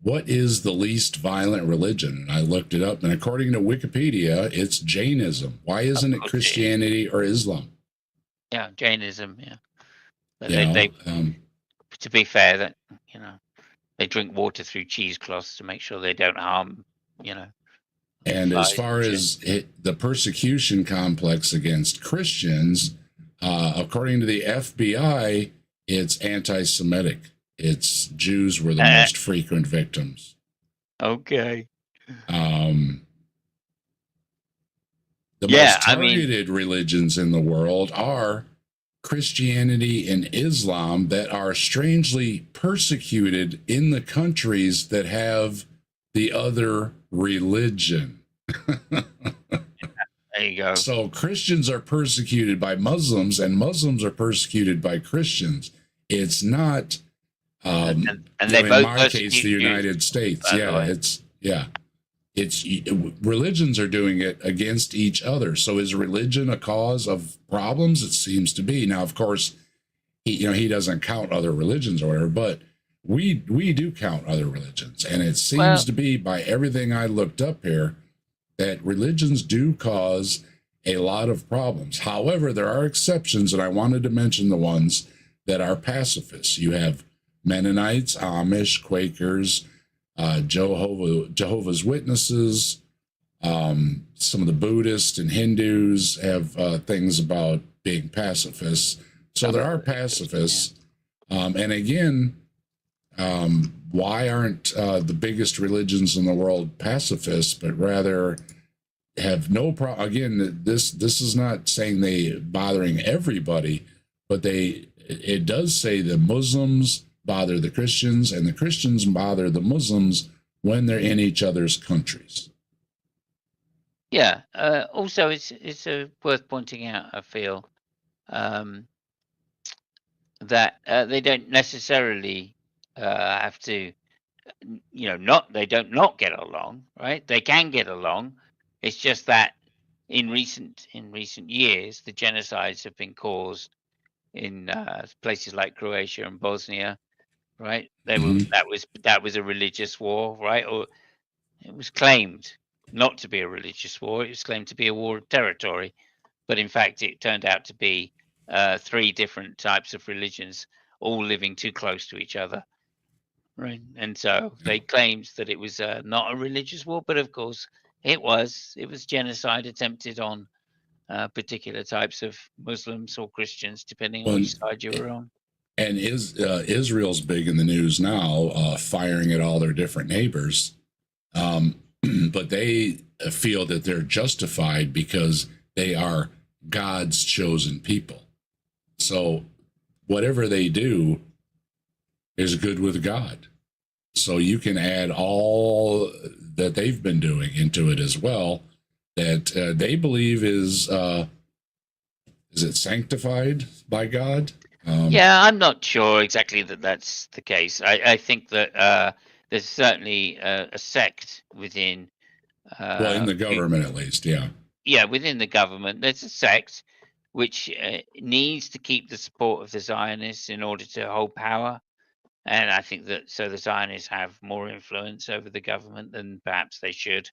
what is the least violent religion? And I looked it up, and according to Wikipedia, it's Jainism. Why isn't it Christianity or Islam? Yeah, Jainism. Yeah, but You know, they to be fair, that they drink water through cheesecloths to make sure they don't harm. And as flies far and as the persecution complex against Christians, according to the FBI, it's anti-Semitic. It's Jews were the most frequent victims. Okay. The most targeted religions in the world are Christianity and Islam, that are strangely persecuted in the countries that have the other religion. There you go. So Christians are persecuted by Muslims, and Muslims are persecuted by Christians. It's not, and they in both my case, the persecute United Jews, States. by the Yeah, way. it's religions are doing it against each other. So is religion a cause of problems? It seems to be. Now, of course, he doesn't count other religions or whatever, but we do count other religions, and it seems to be, by everything I looked up here, that religions do cause a lot of problems. However, there are exceptions, and I wanted to mention the ones that are pacifists. You have Mennonites, Amish, Quakers, Jehovah's Witnesses. Some of the Buddhists and Hindus have things about being pacifists. So there are pacifists. And again, why aren't the biggest religions in the world pacifists, but rather have no problem? Again, this is not saying they bothering everybody, but it does say the Muslims bother the Christians, and the Christians bother the Muslims when they're in each other's countries. Yeah. Also, it's worth pointing out, I feel, that they don't necessarily have to, they don't not get along, right? They can get along. It's just that in recent years, the genocides have been caused in places like Croatia and Bosnia, right? That was a religious war, right? Or it was claimed not to be a religious war. It was claimed to be a war of territory, but in fact, it turned out to be 3 different types of religions all living too close to each other, right? And so they claimed that it was not a religious war, but of course it was. It was genocide attempted on particular types of Muslims or Christians, depending on which side you were on. And Israel's big in the news now, firing at all their different neighbors. But they feel that they're justified because they are God's chosen people. So whatever they do is good with God. So you can add all that they've been doing into it as well, that they believe is it sanctified by God? Yeah, I'm not sure exactly that that's the case. I think that there's certainly a sect within. Well, in the government, at least, yeah. Yeah, within the government, there's a sect which needs to keep the support of the Zionists in order to hold power. And I think that so the Zionists have more influence over the government than perhaps they should.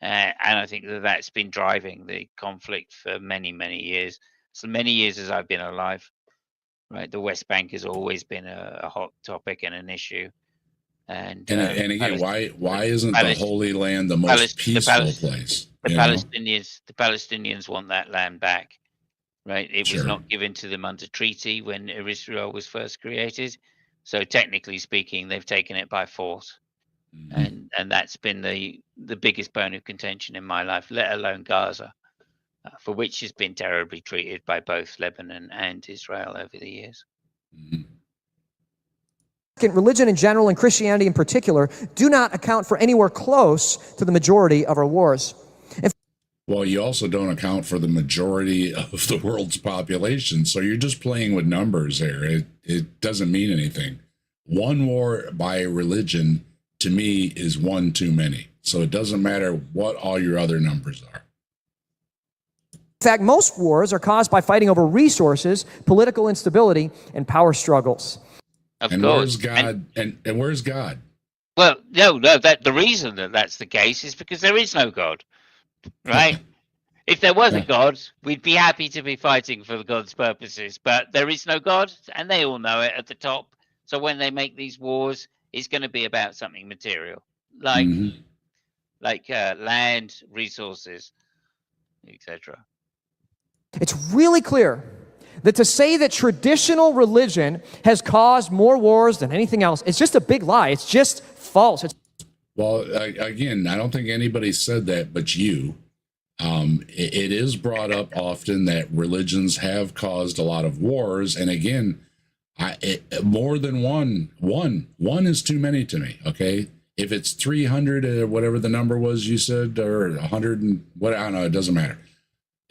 And I think that that's been driving the conflict for many, many years. So many years as I've been alive, right? The West Bank has always been a hot topic and an issue. And again, why isn't the Holy Land the most peaceful place? The Palestinians want that land back, right? It was not given to them under treaty when Israel was first created. So technically speaking, they've taken it by force. And that's been the biggest bone of contention in my life, let alone Gaza, for which has been terribly treated by both Lebanon and Israel over the years. Religion in general and Christianity in particular do not account for anywhere close to the majority of our wars. Well, you also don't account for the majority of the world's population, so you're just playing with numbers there. It doesn't mean anything. One war by religion, to me, is one too many. So it doesn't matter what all your other numbers are. In fact, most wars are caused by fighting over resources, political instability, and power struggles. Where's God? And where's God? Well, no. That the reason that that's the case is because there is no God, right? If there was a God, we'd be happy to be fighting for God's purposes. But there is no God, and they all know it at the top. So when they make these wars, it's going to be about something material, like land, resources, etc. It's really clear that to say that traditional religion has caused more wars than anything else, it's just a big lie. It's just false. Well, again, I don't think anybody said that but you. It is brought up often that religions have caused a lot of wars. And again, more than one is too many to me, okay? If it's 300 or whatever the number was you said, or 100 and what, I don't know, it doesn't matter.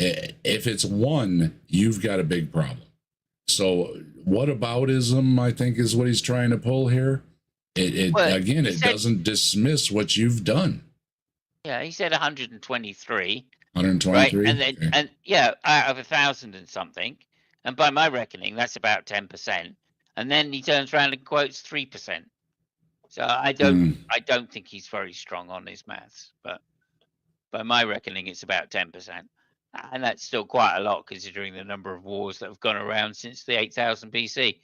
If it's one, you've got a big problem. So whataboutism, I think, is what he's trying to pull here. It doesn't dismiss what you've done. Yeah, he said 123. 123, right? And then, out of 1,000 and something, and by my reckoning, that's about 10%. And then he turns around and quotes 3%. So I don't think he's very strong on his maths, but by my reckoning, it's about 10%. And that's still quite a lot considering the number of wars that have gone around since the 8,000 BC.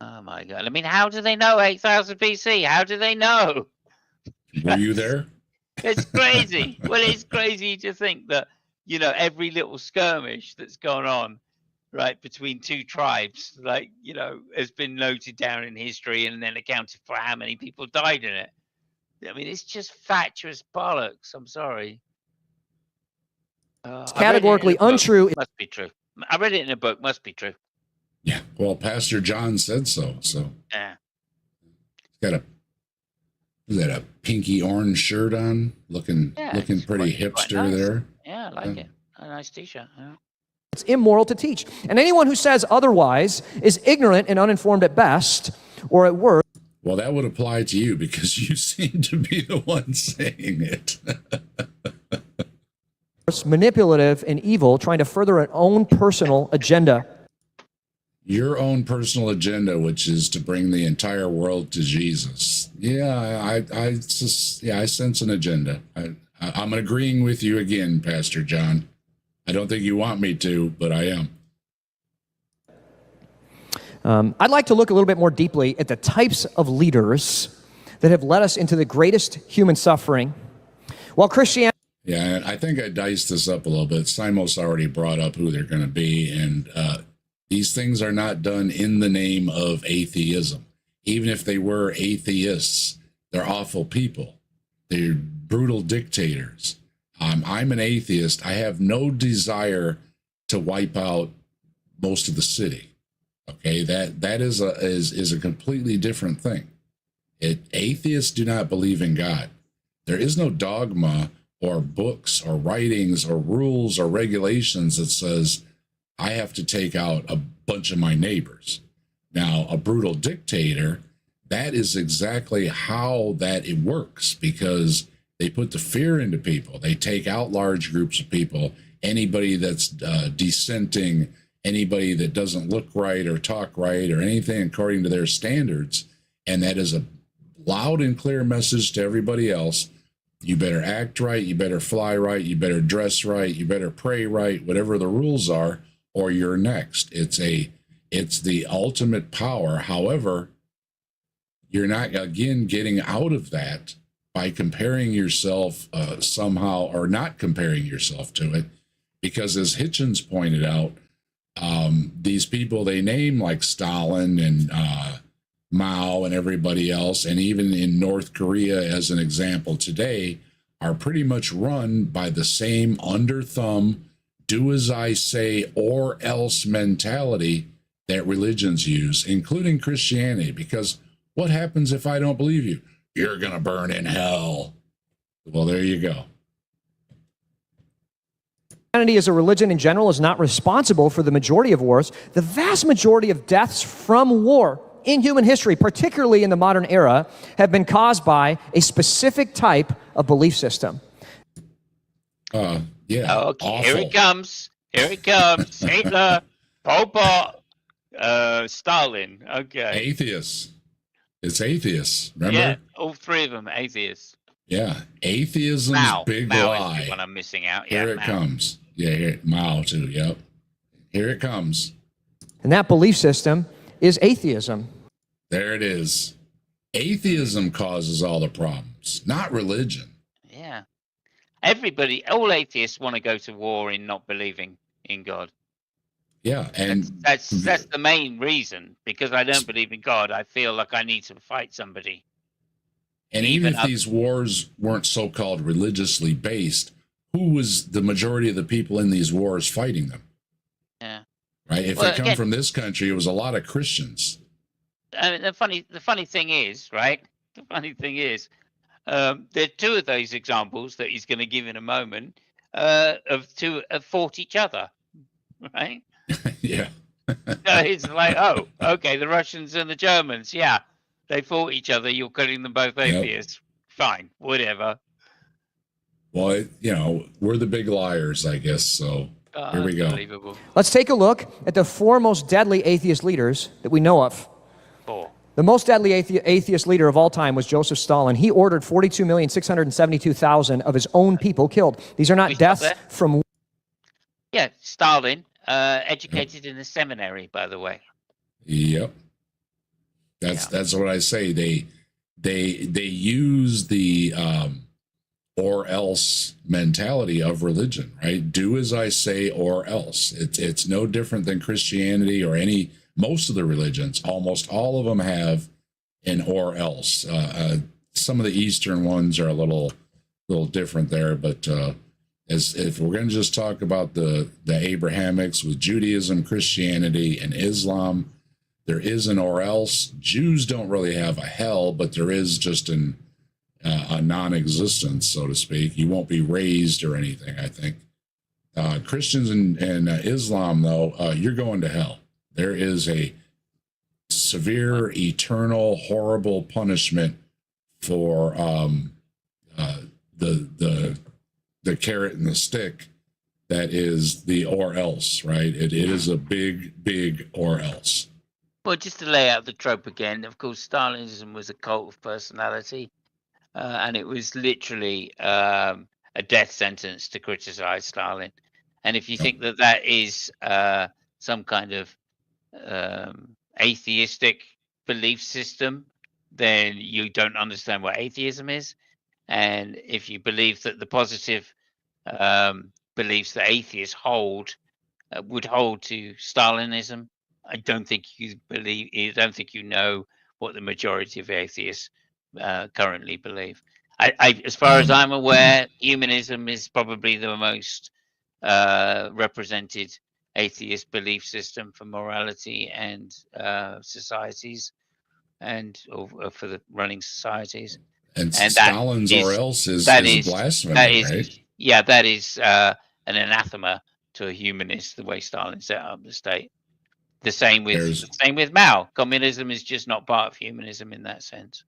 Oh my God. I mean, how do they know 8,000 BC? How do they know? Were you there? It's crazy. Well, it's crazy to think that, every little skirmish that's gone on, right, between two tribes, has been noted down in history and then accounted for how many people died in it. I mean, it's just fatuous bollocks. I'm sorry. It's categorically untrue. Must be true. I read it in a book. Must be true. Yeah. Well, Pastor John said so. So yeah. Got a pinky orange shirt on, looking pretty hipster nice. There. Yeah, I like it. A nice t-shirt. Yeah. It's immoral to teach. And anyone who says otherwise is ignorant and uninformed at best, or at worst. Well, that would apply to you because you seem to be the one saying it. manipulative and evil, trying to further an own personal agenda. Your own personal agenda, which is to bring the entire world to Jesus. Yeah, I sense an agenda. I'm agreeing with you again, Pastor John. I don't think you want me to, but I am. I'd like to look a little bit more deeply at the types of leaders that have led us into the greatest human suffering. While Christianity... Yeah, I think I diced this up a little bit. Simos already brought up who they're going to be, and these things are not done in the name of atheism. Even if they were atheists, they're awful people. They're brutal dictators. I'm an atheist. I have no desire to wipe out most of the city. Okay, that is a completely different thing. Atheists do not believe in God. There is no dogma or books or writings or rules or regulations that says I have to take out a bunch of my neighbors. Now, a brutal dictator, that is exactly how it works, because they put the fear into people. They take out large groups of people. Anybody that's dissenting, anybody that doesn't look right or talk right or anything according to their standards, and that is a loud and clear message to everybody else. You better act right, you better fly right, you better dress right, you better pray right, whatever the rules are, or you're next. It's the ultimate power. However, you're not, again, getting out of that by comparing yourself somehow, or not comparing yourself to it, because as Hitchens pointed out, these people they name, like Stalin and Mao and everybody else, and even in North Korea as an example today, are pretty much run by the same under thumb, do as I say or else mentality that religions use, including Christianity. Because what happens if I don't believe you? You're going to burn in hell. Well, there you go. Christianity as a religion in general is not responsible for the majority of wars. The vast majority of deaths from war in human history, particularly in the modern era, have been caused by a specific type of belief system. Yeah. Okay, awful. here it comes. Here it comes. Hitler, Pol Pot, Stalin. Okay. Atheists. It's atheists. Remember? Yeah, all three of them atheists. Yeah. Atheism's big Mao lie. is the one I'm missing out. Here Yeah, it Mao. comes. Yeah, Mao too. Yep. Here it comes. And that belief system is atheism. There it is. Atheism causes all the problems, not religion. Yeah. Everybody, all atheists want to go to war in not believing in God. Yeah, and That's the main reason. Because I don't believe in God, I feel like I need to fight somebody. and even if these wars weren't so-called religiously based, who was the majority of the people in these wars fighting them? Yeah. Right? If Well, they come again, from this country, it was a lot of Christians. I mean, the funny thing is, right? The funny thing is, there are two of those examples that he's going to give in a moment of two have fought each other, right? Yeah. So it's like, oh, okay, the Russians and the Germans, yeah, they fought each other. You're calling them both atheists. Fine, whatever. Well, we're the big liars, I guess. So here we go. Unbelievable. Let's take a look at the four most deadly atheist leaders that we know of. Four. The most deadly atheist leader of all time was Joseph Stalin. He ordered 42,672,000 of his own people killed. These are not We stop deaths there? from... Yeah, Stalin, educated in the seminary, by the way. Yep. That's what I say. They use the or else mentality of religion, right? Do as I say or else. It's no different than Christianity or most of the religions. Almost all of them have an or else. Some of the Eastern ones are a little different there, but if we're going to just talk about the Abrahamics with Judaism, Christianity, and Islam, there is an or else. Jews don't really have a hell, but there is just a non-existence, so to speak. You won't be raised or anything, I think. Christians and Islam, though, you're going to hell. There is a severe, eternal, horrible punishment for the carrot and the stick that is the or else, right? It is a big or else. Well, just to lay out the trope again, of course, Stalinism was a cult of personality, and it was literally a death sentence to criticize Stalin. And if you think that that is some kind of atheistic belief system, then you don't understand what atheism is. And if you believe that the positive beliefs that atheists hold would hold to Stalinism, I don't think you know what the majority of atheists currently believe. As far as I'm aware, humanism is probably the most represented atheist belief system for morality and societies, and for the running societies. And Stalin's or else is blasphemy, right? Yeah, that is an anathema to a humanist, the way Stalin set up the state. The same with Mao. Communism is just not part of humanism in that sense.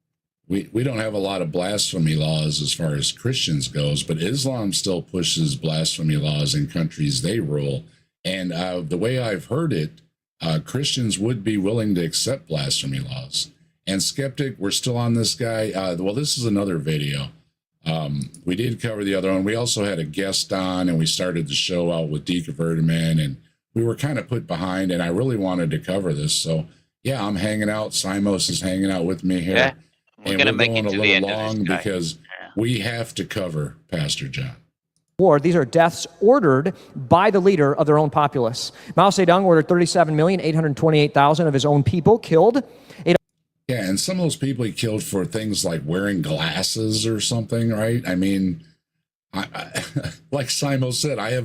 We don't have a lot of blasphemy laws as far as Christians goes, but Islam still pushes blasphemy laws in countries they rule. And the way I've heard it, Christians would be willing to accept blasphemy laws. And Skeptic, we're still on this guy. Well, this is another video. We did cover the other one. We also had a guest on, and we started the show out with Deconvertiment, and we were kind of put behind, and I really wanted to cover this. So, yeah, I'm hanging out. Simos is hanging out with me here. Yeah, we're going a little long because we have to cover Pastor John. War. These are deaths ordered by the leader of their own populace. Mao Zedong ordered 37,828,000 of his own people killed. Yeah, and some of those people he killed for things like wearing glasses or something, right? I mean, I like Simon said, I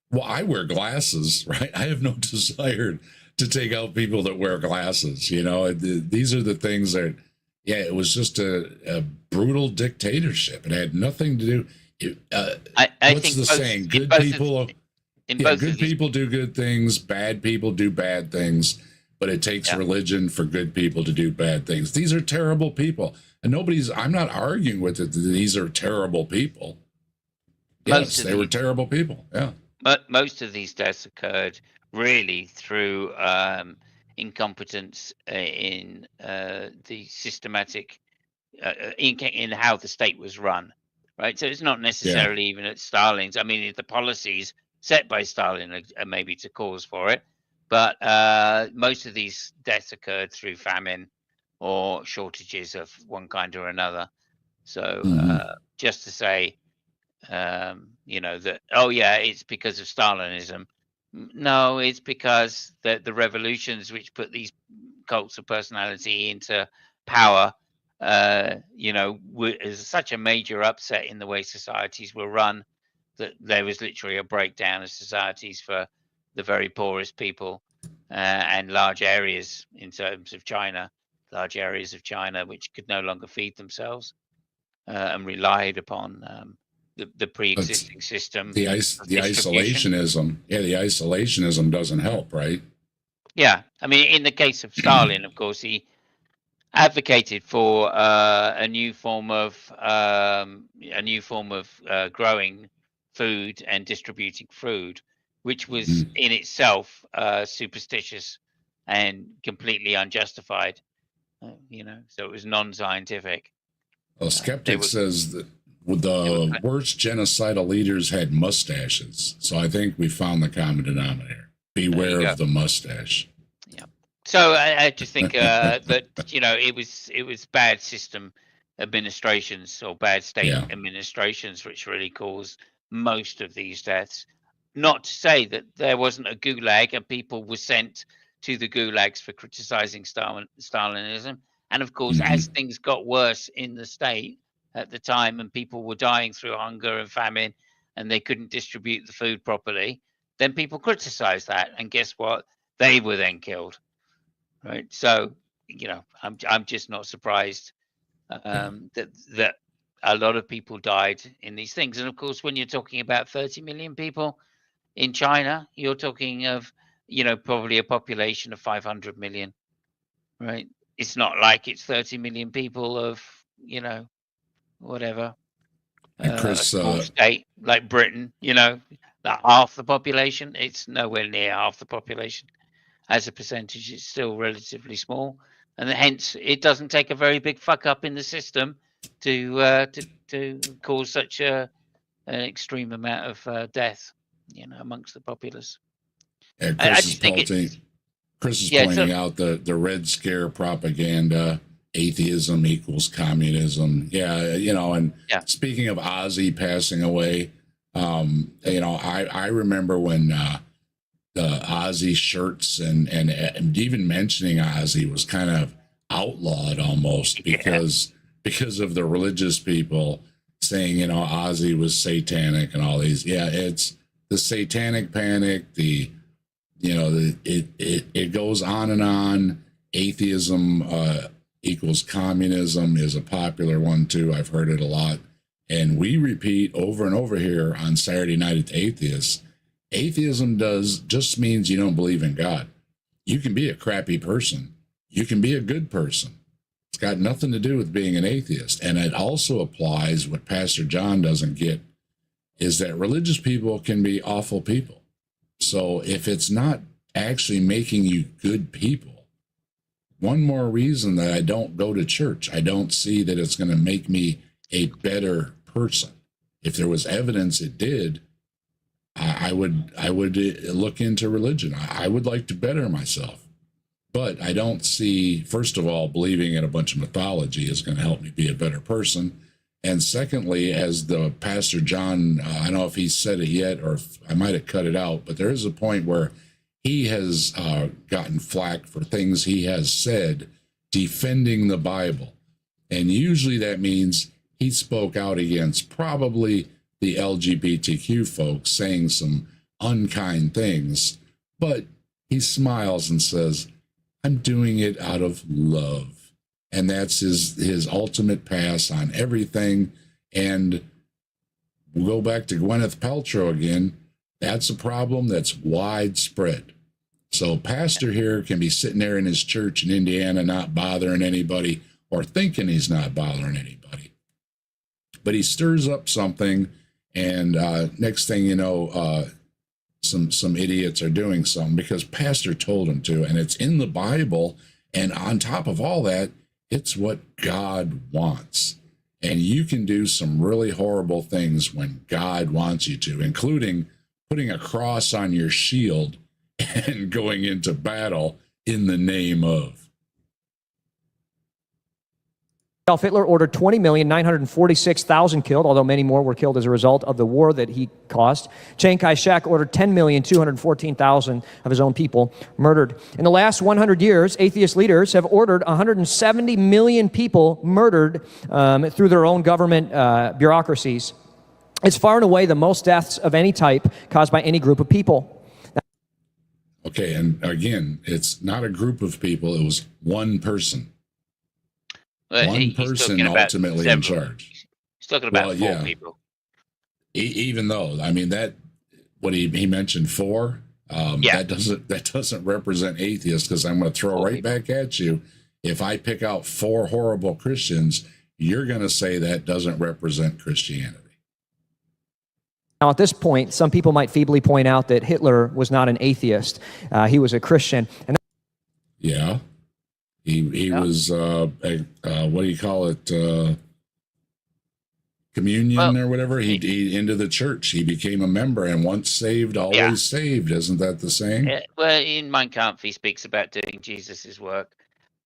wear glasses, right? I have no desire to take out people that wear glasses. You know, these are the things that, yeah, it was just a brutal dictatorship. It had nothing to do. I what's think the saying? Good people do good things. Bad people do bad things. But it takes religion for good people to do bad things. These are terrible people. And I'm not arguing with it that these are terrible people. Yes, they were terrible people. Yeah. But most of these deaths occurred really through incompetence in the systematic, in how the state was run. Right. So it's not necessarily even at Stalin's. I mean, the policies set by Stalin are maybe to cause for it. But most of these deaths occurred through famine or shortages of one kind or another. So just to say, that, it's because of Stalinism. No, it's because the revolutions which put these cults of personality into power, is such a major upset in the way societies were run that there was literally a breakdown of societies for the very poorest people, and large areas in terms of China, which could no longer feed themselves and relied upon the pre-existing system. The isolationism. Yeah, the isolationism doesn't help, right? Yeah, I mean, in the case of Stalin, of course, he advocated for a new form of growing food and distributing food, which was in itself superstitious and completely unjustified. So it was non-scientific. Well, Skeptic says that the worst genocidal leaders had mustaches. So I think we found the common denominator. Beware of the mustache. Yeah. So I just think that it was bad system administrations or bad state administrations which really caused most of these deaths. Not to say that there wasn't a gulag and people were sent to the gulags for criticizing Stalinism. And of course, as things got worse in the state at the time and people were dying through hunger and famine and they couldn't distribute the food properly, then people criticized that. And guess what? They were then killed. Right. So, I'm just not surprised that a lot of people died in these things. And of course, when you're talking about 30 million people in China, you're talking of, probably a population of 500 million, right? It's not like it's 30 million people of, whatever. And a Chris, small state like Britain, that half the population, it's nowhere near half the population. As a percentage, it's still relatively small, and hence it doesn't take a very big fuck up in the system to cause such an extreme amount of death, amongst the populace. and I Chris just think it's Chris is yeah, pointing out the Red Scare propaganda, atheism equals communism. Yeah, and speaking of Ozzy passing away, I remember when the Ozzy shirts and even mentioning Ozzy was kind of outlawed almost because of the religious people saying, Ozzy was satanic and all these. Yeah, it's the satanic panic, it goes on and on. Atheism equals communism is a popular one too. I've heard it a lot. And we repeat over and over here on Saturday Night at the Atheist, atheism just means you don't believe in God. You can be a crappy person. You can be a good person. It's got nothing to do with being an atheist. And it also applies, what Pastor John doesn't get, is that religious people can be awful people. So if it's not actually making you good people, one more reason that I don't go to church, I don't see that it's going to make me a better person. If there was evidence it did, I would look into religion. I would like to better myself. But I don't see, first of all, believing in a bunch of mythology is going to help me be a better person. And secondly, as the Pastor John, I don't know if he said it yet or if I might have cut it out, but there is a point where he has gotten flack for things he has said defending the Bible. And usually that means he spoke out against probably the LGBTQ folks saying some unkind things, but he smiles and says, I'm doing it out of love. And that's his ultimate pass on everything. And we'll go back to Gwyneth Paltrow again. That's a problem that's widespread. So pastor here can be sitting there in his church in Indiana, not bothering anybody or thinking he's not bothering anybody. But he stirs up something, and next thing you know, some idiots are doing something because pastor told him to, and it's in the Bible. And on top of all that, it's what God wants. And you can do some really horrible things when God wants you to, including putting a cross on your shield and going into battle in the name of. Adolf Hitler ordered 20,946,000 killed, although many more were killed as a result of the war that he caused. Chiang Kai-shek ordered 10,214,000 of his own people murdered. In the last 100 years, atheist leaders have ordered 170 million people murdered through their own government bureaucracies. It's far and away the most deaths of any type caused by any group of people. Okay, and again, it's not a group of people, it was one person. One person ultimately in charge. He's talking about four people. Even though, I mean, that what he mentioned four, that doesn't represent atheists, because I'm going to throw right back at you. If I pick out four horrible Christians, you're going to say that doesn't represent Christianity. Now, at this point, some people might feebly point out that Hitler was not an atheist. He was a Christian. And yeah. He was, what do you call it, communion or whatever? He into the church. He became a member, and once saved, always saved. Isn't that the saying? Well, in Mein Kampf, he speaks about doing Jesus's work.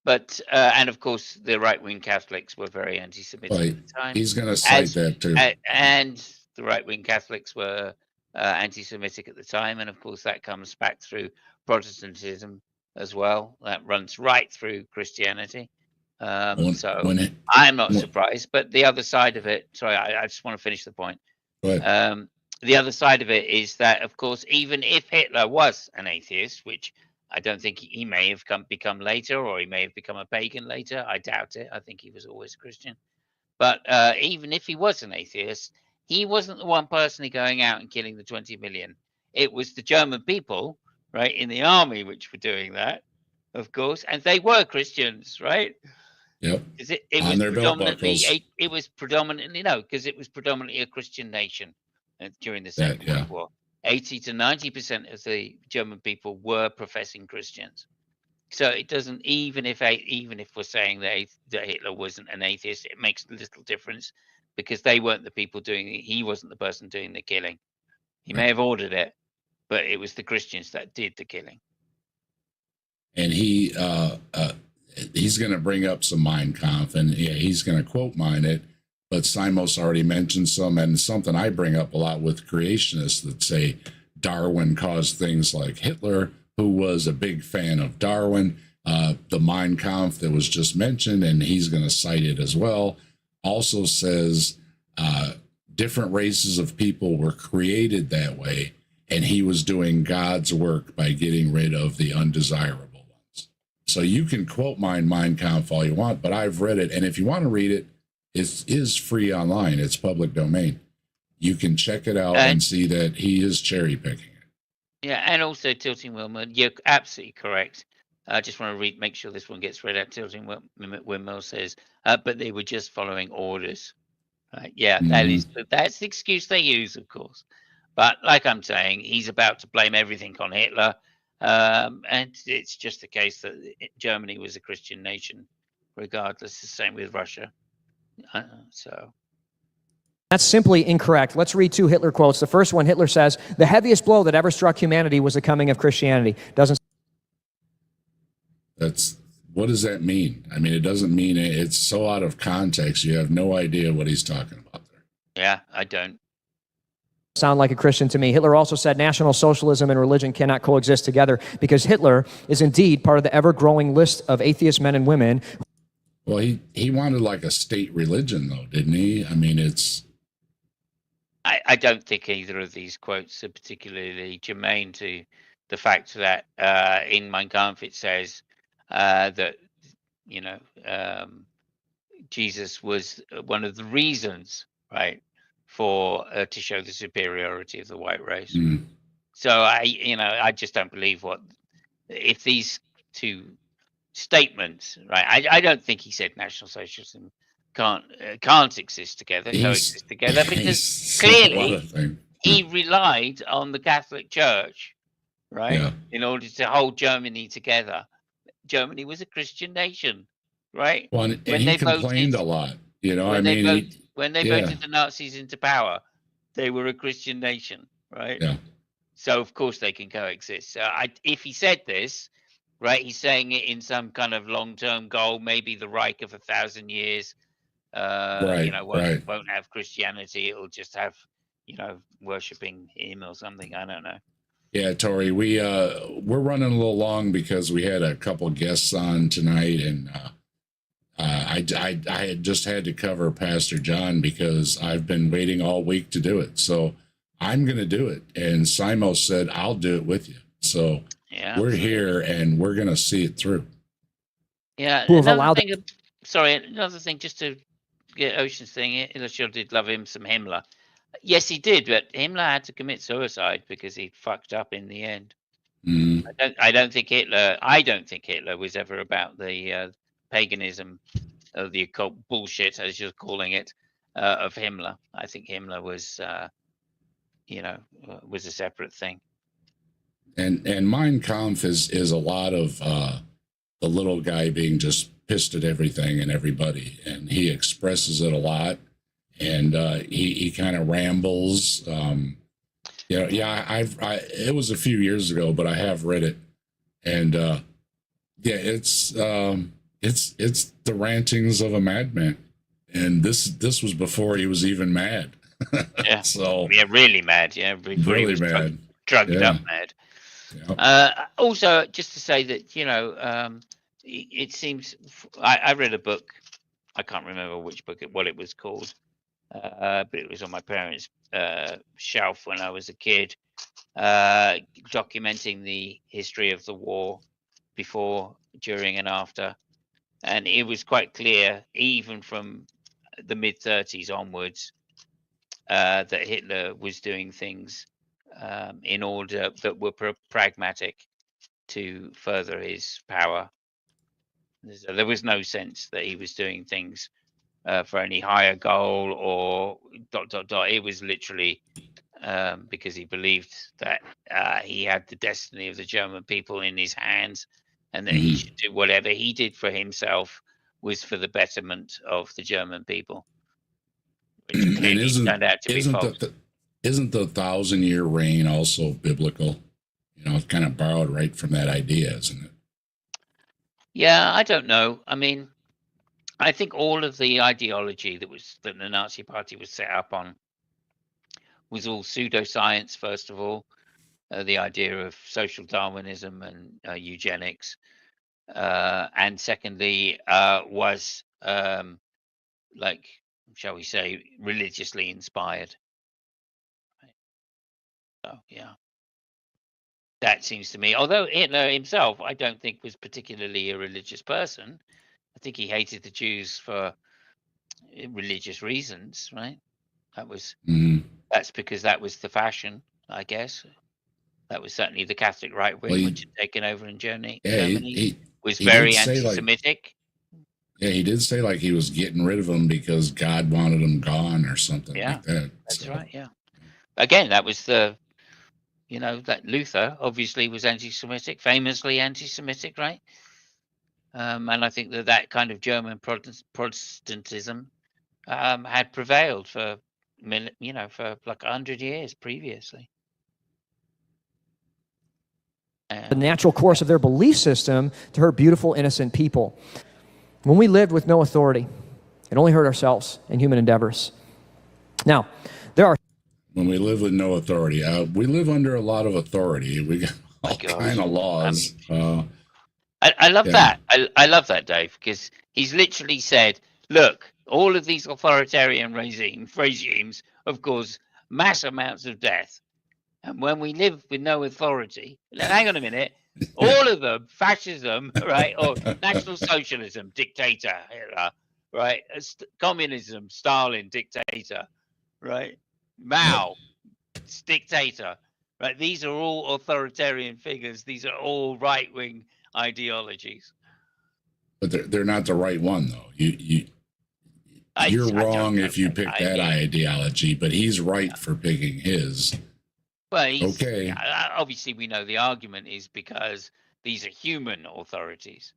But, and of course, the right-wing Catholics were very anti-Semitic at the time. He's going to cite that too. And the right-wing Catholics were anti-Semitic at the time. And of course, that comes back through Protestantism as well. That runs right through Christianity. I'm not surprised. But the other side of it, sorry, I just want to finish the point. The other side of it is that, of course, even if Hitler was an atheist, which I don't think he may have become later, or he may have become a pagan later. I doubt it. I think he was always Christian. But even if he was an atheist, he wasn't the one personally going out and killing the 20 million. It was the German people, right, in the army, which were doing that, of course, and they were Christians, right? Yep. It On was their belt predominantly buckles. it was predominantly no, because it was predominantly a Christian nation during the Second yeah. World War. 80 to 90% of the German people were professing Christians. So it doesn't even if we're saying that Hitler wasn't an atheist, it makes little difference because they weren't the people doing it. He wasn't the person doing the killing. He may have ordered it, but it was the Christians that did the killing. And he's going to bring up some Mein Kampf, and yeah, he's going to quote mine it. But Simos already mentioned some, and something I bring up a lot with creationists that say Darwin caused things like Hitler, who was a big fan of Darwin. The Mein Kampf that was just mentioned, and he's going to cite it as well, also says different races of people were created that way, and he was doing God's work by getting rid of the undesirable ones. So you can quote Mein Kampf all you want, but I've read it, and if you want to read it, it is free online. It's public domain. You can check it out and see that he is cherry picking it. Yeah, and also Tilting Windmill. You're absolutely correct. I just want to make sure this one gets read out. Tilting Windmill says, but they were just following orders. Right? Yeah, that's the excuse they use, of course. But like I'm saying, he's about to blame everything on Hitler, and it's just the case that Germany was a Christian nation, regardless. The same with Russia. So. That's simply incorrect. Let's read two Hitler quotes. The first one, Hitler says, "The heaviest blow that ever struck humanity was the coming of Christianity." What does that mean? I mean, it doesn't mean it. It's so out of context. You have no idea what he's talking about there. Yeah, I don't. Sound like a Christian to me. Hitler also said National Socialism and religion cannot coexist together, because Hitler is indeed part of the ever-growing list of atheist men and women. Well, he wanted like a state religion, though, didn't he? I mean, it's... I don't think either of these quotes are particularly germane to the fact that in Mein Kampf it says that, you know, Jesus was one of the reasons, right, for to show the superiority of the white race. So I just don't believe if these two statements, right? I don't think he said National Socialism can't exist together, coexist together, because clearly he relied on the Catholic Church, right, in order to hold Germany together. Germany was a Christian nation, right? Well, and he complained a lot, you know. When they voted the Nazis into power, they were a Christian nation, right? Yeah. So of course they can coexist. So if he said this, right, he's saying it in some kind of long-term goal, maybe the Reich of 1,000 years. Won't have Christianity. It'll just have, worshiping him or something. I don't know. Yeah, Tori, we're running a little long because we had a couple guests on tonight, and I had just had to cover Pastor John because I've been waiting all week to do it. So I'm going to do it. And Simos said, I'll do it with you. So we're here and we're going to see it through. Yeah. Another thing, just to get Ocean's thing, Hitler sure did love him some Himmler. Yes, he did, but Himmler had to commit suicide because he fucked up in the end. I don't think Hitler was ever about the paganism of the occult bullshit, as you're calling it, of Himmler. I think Himmler was, was a separate thing. And Mein Kampf is a lot of the little guy being just pissed at everything and everybody, and he expresses it a lot, and he kind of rambles. It was a few years ago, but I have read it, and it's the rantings of a madman, and this was before he was even mad. Yeah. So really mad. Yeah, really mad, drugged up mad. Yeah. Also, just to say that it seems I read a book. I can't remember what it was called, but it was on my parents' shelf when I was a kid, documenting the history of the war before, during, and after. And it was quite clear, even from the mid-30s onwards, that Hitler was doing things in order that were pragmatic to further his power. There was no sense that he was doing things for any higher goal or ... It was literally because he believed that he had the destiny of the German people in his hands, and that he should do whatever he did for himself was for the betterment of the German people, which And clearly turned out to be false. Isn't the 1,000-year reign also biblical? You know, it's kind of borrowed right from that idea, isn't it? Yeah, I don't know. I mean, I think all of the ideology that the Nazi Party was set up on was all pseudoscience. First of all, the idea of social Darwinism and eugenics, and secondly, was like, shall we say, religiously inspired. Right. So yeah, that seems to me. Although Hitler himself, I don't think was particularly a religious person. I think he hated the Jews for religious reasons, right? That's because that was the fashion, I guess. That was certainly the Catholic right wing, which had taken over in Germany. Yeah, Germany was he very did say, anti-Semitic. Yeah, he did say like he was getting rid of them because God wanted them gone or something like that. That's right. Yeah. Again, that was that Luther obviously was anti-Semitic, famously anti-Semitic, right? And I think that kind of German Protestantism had prevailed for like 100 years previously. The natural course of their belief system to hurt beautiful, innocent people. When we lived with no authority, it only hurt ourselves and human endeavors. Now, there are... When we live with no authority, we live under a lot of authority. We got all kind of laws. I love that. I love that, Dave, because he's literally said, look, all of these authoritarian regimes have caused mass amounts of death. And when we live with no authority, hang on a minute, all of them, fascism, right, or National Socialism, dictator, Hitler, right, communism, Stalin, dictator, right, Mao, dictator, right, these are all authoritarian figures. These are all right-wing ideologies. But they're not the right one, though. You're wrong if you pick that ideology, but he's right for picking his. Well, okay. Obviously, we know the argument is because these are human authorities.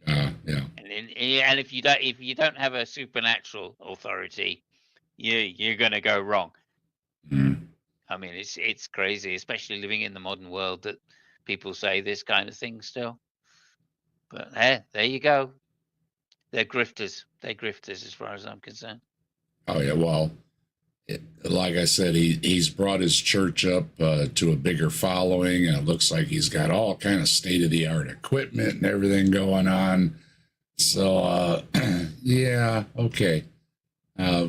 Yeah. And if you don't have a supernatural authority, you're going to go wrong. I mean, it's crazy, especially living in the modern world, that people say this kind of thing still. But there you go. They're grifters. They're grifters, as far as I'm concerned. Oh yeah, well, like I said, he's brought his church up to a bigger following, and it looks like he's got all kind of state-of-the-art equipment and everything going on. So, yeah, okay. Yeah.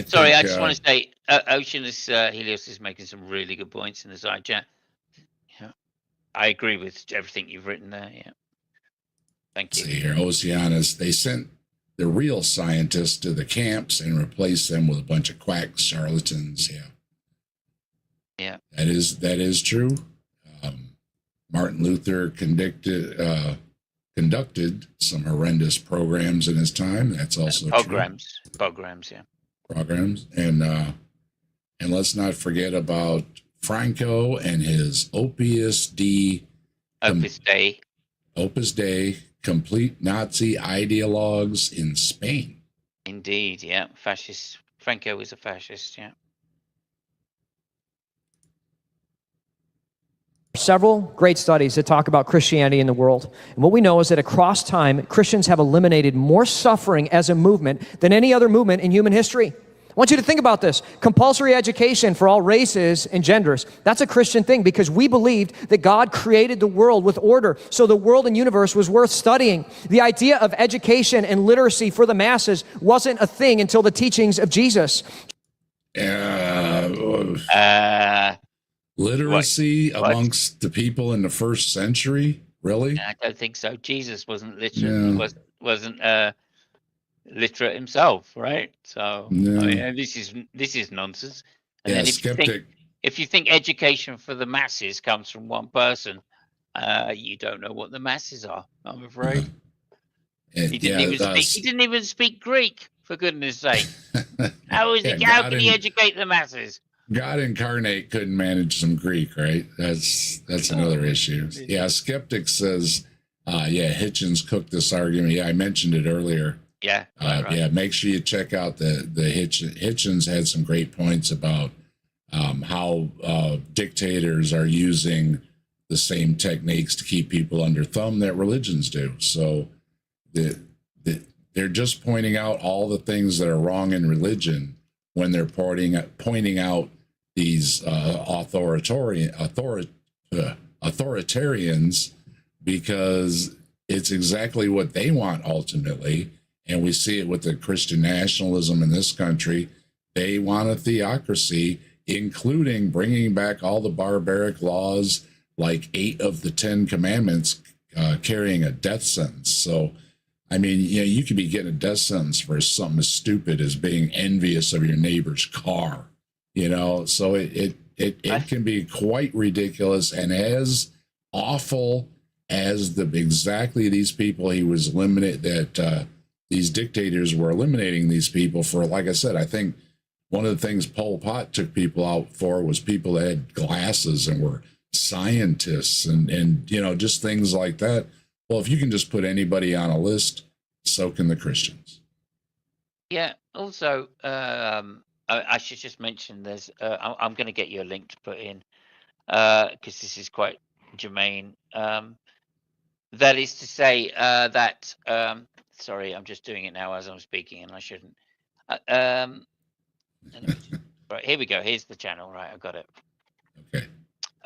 Sorry, I just want to say, Oceanus Helios is making some really good points in the side chat. Yeah, I agree with everything you've written there. Yeah, thank you. See here, Oceanus, they sent the real scientists to the camps and replaced them with a bunch of quack charlatans. Yeah, that is true. Martin Luther conducted some horrendous programs in his time. That's also programs, yeah. Programs, and let's not forget about Franco and his Opus Dei, complete Nazi ideologues in Spain. Indeed, yeah, fascist. Franco was a fascist, yeah. Several great studies that talk about Christianity in the world. And what we know is that across time, Christians have eliminated more suffering as a movement than any other movement in human history. I want you to think about this. Compulsory education for all races and genders. That's a Christian thing because we believed that God created the world with order, so the world and universe was worth studying. The idea of education and literacy for the masses wasn't a thing until the teachings of Jesus. Literacy amongst the people in the first century? Really? I don't think so. Jesus wasn't literate. Wasn't literate himself, right? So I mean, this is nonsense. And then if you think education for the masses comes from one person, you don't know what the masses are, I'm afraid. And, He didn't even speak. He didn't even speak Greek, for goodness' sake. How is he? How can he educate the masses? God incarnate couldn't manage some Greek, right? That's another issue. Yeah, Skeptic says, yeah, Hitchens cooked this argument. Yeah, I mentioned it earlier. Yeah, right. Yeah. Make sure you check out the Hitchens had some great points about how dictators are using the same techniques to keep people under thumb that religions do. So they're just pointing out all the things that are wrong in religion when they're pointing out these authoritarians, because it's exactly what they want ultimately. And we see it with the Christian nationalism in this country. They want a theocracy, including bringing back all the barbaric laws, like 8 of the 10 commandments carrying a death sentence. So, I mean, you could be getting a death sentence for something as stupid as being envious of your neighbor's car, so it can be quite ridiculous, and as awful as exactly these people he was these dictators were eliminating these people for. Like I said, I think one of the things Pol Pot took people out for was people that had glasses and were scientists and just things like that. Well, if you can just put anybody on a list, so can the Christians. Yeah. Also, I should just mention there's. I'm going to get you a link to put in because this is quite germane. That is to say that. Sorry, I'm just doing it now as I'm speaking, and I shouldn't. Right, here we go. Here's the channel. Right, I got it.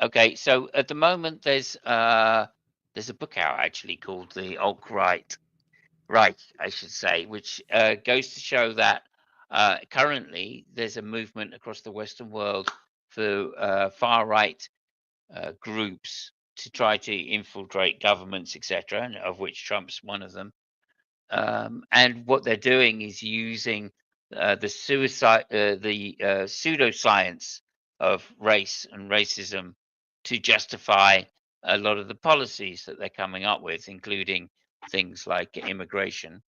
Okay. So at the moment, there's a book out actually called the Alt-Right, I should say, which goes to show that currently there's a movement across the Western world for far-right groups to try to infiltrate governments, etc., of which Trump's one of them. And what they're doing is using the pseudoscience of race and racism to justify a lot of the policies that they're coming up with, including things like immigration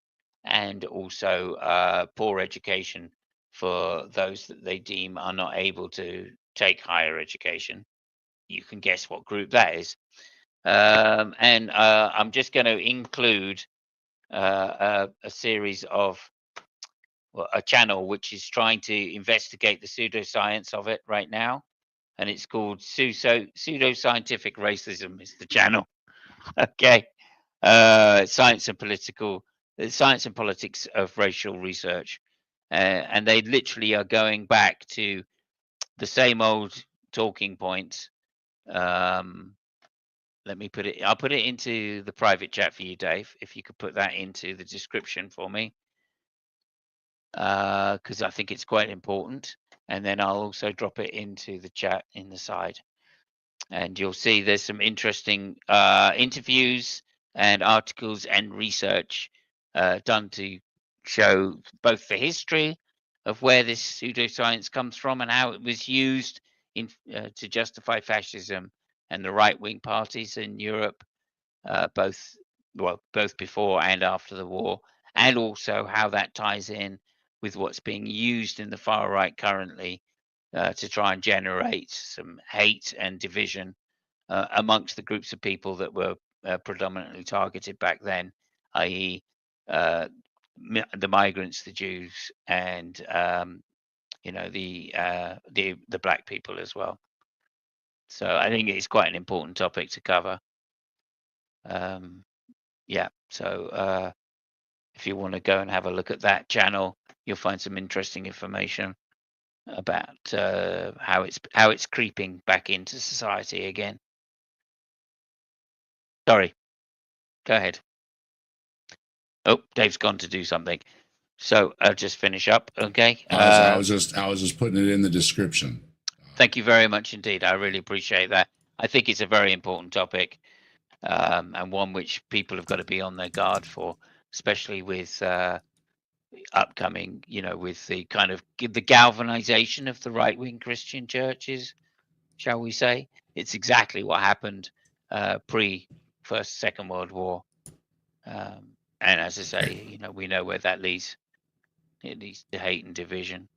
and also poor education for those that they deem are not able to take higher education. You can guess what group that is. And I'm just going to include a series of a channel which is trying to investigate the pseudoscience of it right now, and it's called Pseudoscientific Racism is the channel. Okay. Science and politics of racial research, and they literally are going back to the same old talking points. Let me put it. I'll put it into the private chat for you, Dave. If you could put that into the description for me, because I think it's quite important. And then I'll also drop it into the chat in the side. And you'll see there's some interesting interviews and articles and research done to show both the history of where this pseudoscience comes from and how it was used to justify fascism and the right-wing parties in Europe, both before and after the war, and also how that ties in with what's being used in the far right currently to try and generate some hate and division amongst the groups of people that were predominantly targeted back then, i.e. the migrants, the Jews, and the black people as well. So I think it's quite an important topic to cover. Yeah, so if you want to go and have a look at that channel, you'll find some interesting information about how it's creeping back into society again. Sorry, go ahead. Oh, Dave's gone to do something, so I'll just finish up. Okay. I was just putting it in the description. Thank you very much indeed. I really appreciate that. I think it's a very important topic, and one which people have got to be on their guard for, especially with upcoming, with the kind of the galvanization of the right-wing Christian churches, shall we say. It's exactly what happened pre Second World War. And as I say, we know where that leads. It leads to hate and division.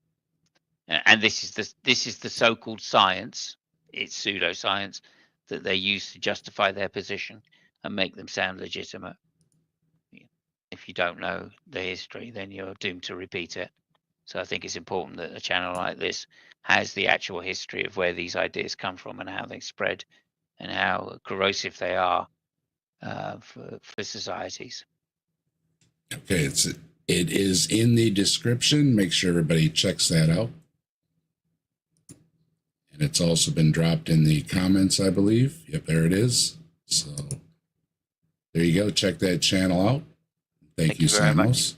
And this is the so-called science. It's pseudoscience that they use to justify their position and make them sound legitimate. If you don't know the history, then you're doomed to repeat it. So I think it's important that a channel like this has the actual history of where these ideas come from and how they spread and how corrosive they are for societies. Okay, it is in the description. Make sure everybody checks that out. And it's also been dropped in the comments, I believe. Yep, there it is. So there you go. Check that channel out. Thank you, very much. Simos.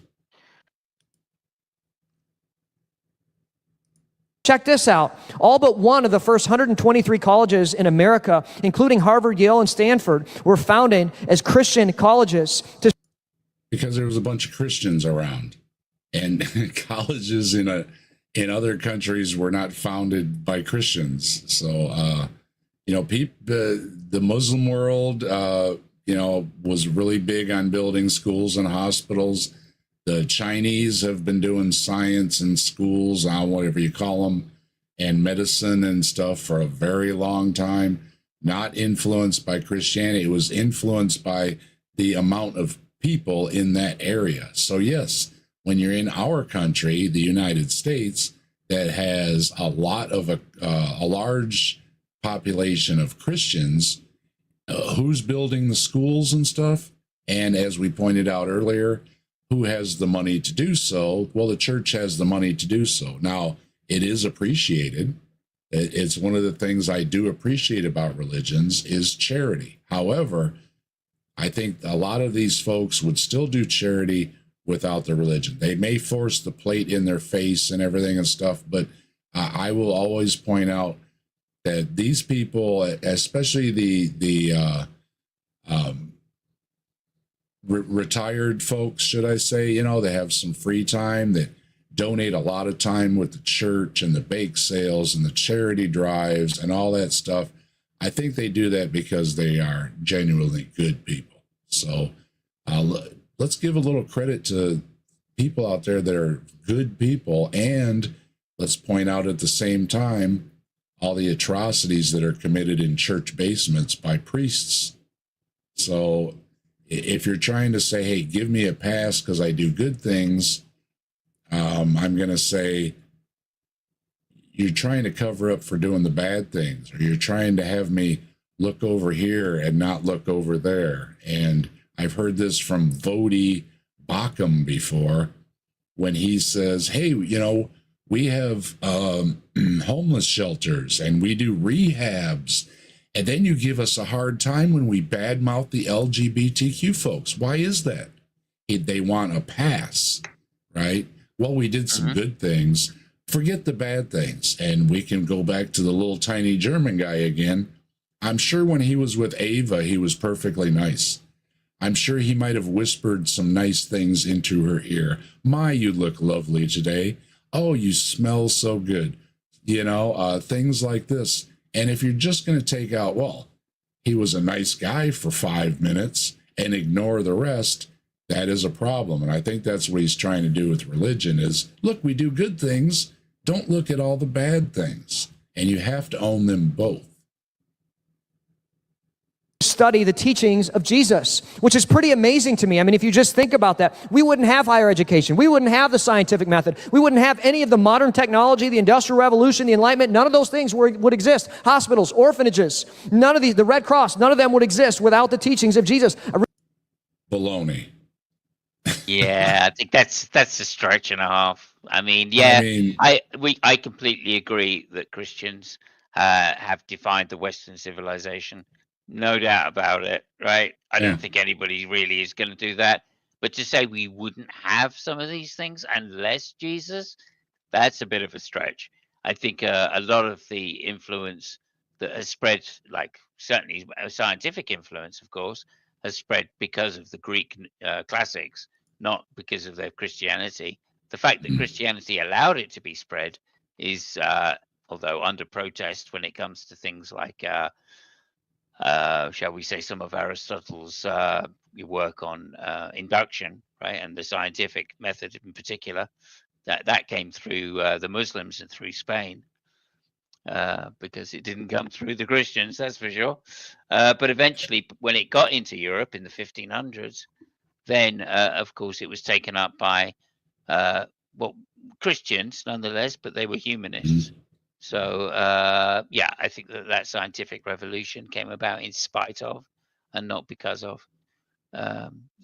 Check this out. All but one of the first 123 colleges in America, including Harvard, Yale, and Stanford, were founded as Christian colleges. Because there was a bunch of Christians around, and colleges in other countries were not founded by Christians. So, the Muslim world, was really big on building schools and hospitals. The Chinese have been doing science in schools, whatever you call them, and medicine and stuff for a very long time. Not influenced by Christianity. It was influenced by the amount of people in that area. So yes, when you're in our country, the United States, that has a lot of a large population of Christians, who's building the schools and stuff? And as we pointed out earlier, who has the money to do so? Well, the church has the money to do so. Now, it is appreciated. It's one of the things I do appreciate about religions is charity. However, I think a lot of these folks would still do charity without the religion. They may force the plate in their face and everything and stuff, but I will always point out that these people, especially the retired folks, should I say, they have some free time, that donate a lot of time with the church and the bake sales and the charity drives and all that stuff. I think they do that because they are genuinely good people. So let's give a little credit to people out there that are good people, and let's point out at the same time all the atrocities that are committed in church basements by priests. So if you're trying to say, hey, give me a pass because I do good things, I'm going to say you're trying to cover up for doing the bad things, or you're trying to have me look over here and not look over there. And I've heard this from Vodi Bakum before, when he says, hey, we have homeless shelters and we do rehabs, and then you give us a hard time when we badmouth the LGBTQ folks. Why is that? They want a pass, right? Well, we did some good things. Forget the bad things. And we can go back to the little tiny German guy again. I'm sure when he was with Ava, he was perfectly nice. I'm sure he might have whispered some nice things into her ear. My, you look lovely today. Oh, you smell so good. Things like this. And if you're just going to take out, well, he was a nice guy for 5 minutes and ignore the rest, that is a problem. And I think that's what he's trying to do with religion is, look, we do good things. Don't look at all the bad things. And you have to own them both. Study the teachings of Jesus, which is pretty amazing to me. I mean, if you just think about that, we wouldn't have higher education. We wouldn't have the scientific method. We wouldn't have any of the modern technology, the Industrial Revolution, the Enlightenment. None of those things would exist. Hospitals, orphanages, none of the Red Cross, none of them would exist without the teachings of Jesus. Baloney. Yeah, I think that's a stretch and a half. I mean, I completely agree that Christians have defined the Western civilization. No doubt about it, right? I don't think anybody really is going to do that. But to say we wouldn't have some of these things unless Jesus, that's a bit of a stretch. I think a lot of the influence that has spread, like certainly scientific influence, of course, has spread because of the Greek classics, not because of their Christianity. The fact that Christianity allowed it to be spread is, although under protest when it comes to things like shall we say, some of Aristotle's work on induction, right, and the scientific method in particular, that came through the Muslims and through Spain, because it didn't come through the Christians, that's for sure. But eventually, when it got into Europe in the 1500s, then of course it was taken up by Christians nonetheless, but they were humanists. So yeah, I think that scientific revolution came about in spite of, and not because of,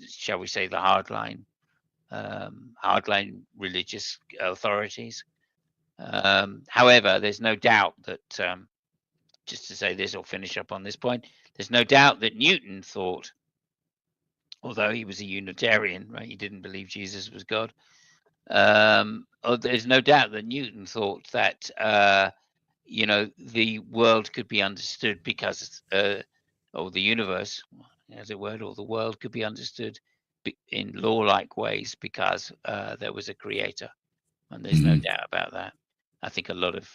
shall we say, the hardline religious authorities. However, there's no doubt that, just to say this or finish up on this point, there's no doubt that Newton thought, although he was a Unitarian, right, he didn't believe Jesus was God. There's no doubt that Newton thought that the world could be understood because, or the universe, as it were, or the world could be understood in law-like ways because there was a creator, and there's no doubt about that. I think a lot of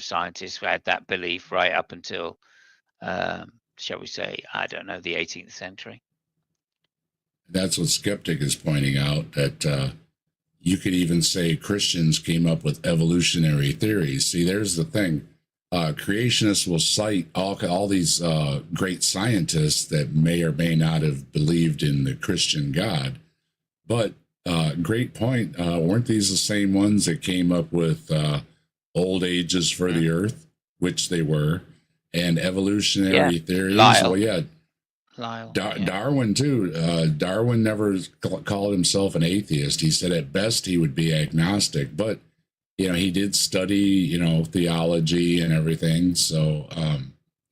scientists had that belief right up until, shall we say, I don't know, the 18th century. That's what Skeptic is pointing out, that you could even say Christians came up with evolutionary theories. See, there's the thing. Creationists will cite all these great scientists that may or may not have believed in the Christian God. But great point. Weren't these the same ones that came up with old ages for the earth, which they were, and evolutionary theories? Lyle. Well, yeah. Lyle, Darwin too. Darwin never called himself an atheist. He said at best he would be agnostic, but he did study theology and everything. So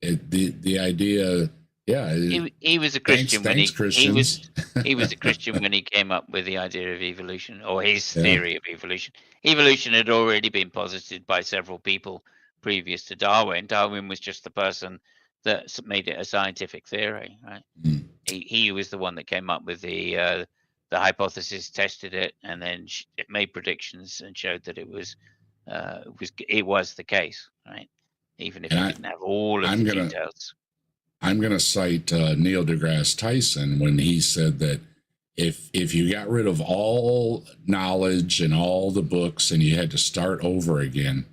the idea, yeah, he was a Christian thanks, Christians. he was a Christian when he came up with the idea of evolution, or his theory of evolution. Evolution had already been posited by several people previous to Darwin. Darwin was just the person that made it a scientific theory, right? He was the one that came up with the hypothesis, tested it, and then it made predictions and showed that it was the case, right? Even if it didn't have all of the details. I'm going to cite Neil deGrasse Tyson when he said that if you got rid of all knowledge and all the books and you had to start over again,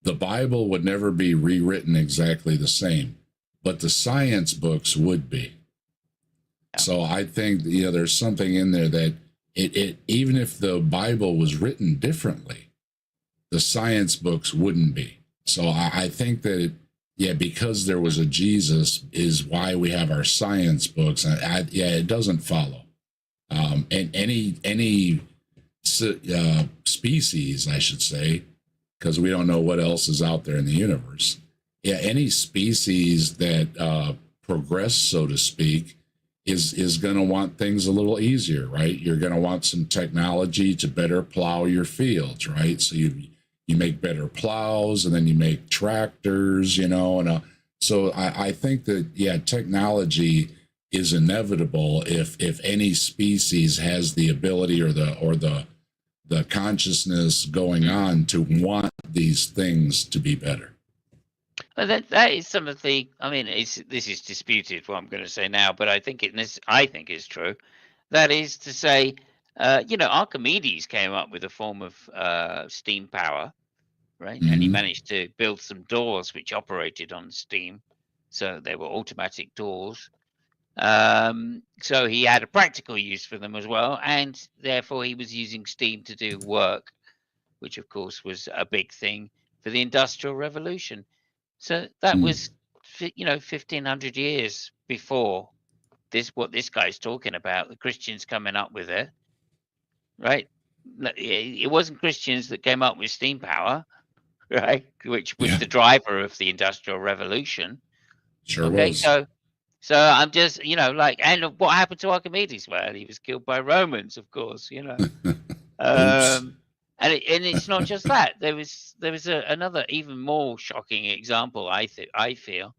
the Bible would never be rewritten exactly the same, but the science books would be. So I think there's something in there that it even if the Bible was written differently, the science books wouldn't be. So I think that because there was a Jesus is why we have our science books. It doesn't follow. And any species, I should say, because we don't know what else is out there in the universe. Any species that progress, so to speak, is going to want things a little easier, right? You're going to want some technology to better plow your fields, right? So you make better plows, and then you make tractors, so I think that technology is inevitable if any species has the ability or the consciousness going on to want these things to be better. Well, that is some of the. I mean, this is disputed. What I'm going to say now, but I think it's true. That is to say, Archimedes came up with a form of steam power, right? And he managed to build some doors which operated on steam, so they were automatic doors. So he had a practical use for them as well, and therefore he was using steam to do work, which of course was a big thing for the Industrial Revolution. So that was, 1,500 years before what this guy's talking about, the Christians coming up with it, right? It wasn't Christians that came up with steam power, right? Which was the driver of the Industrial Revolution. Sure was. So I'm just, and what happened to Archimedes? Well, he was killed by Romans, of course, And it's not just that. There was another even more shocking example, I feel,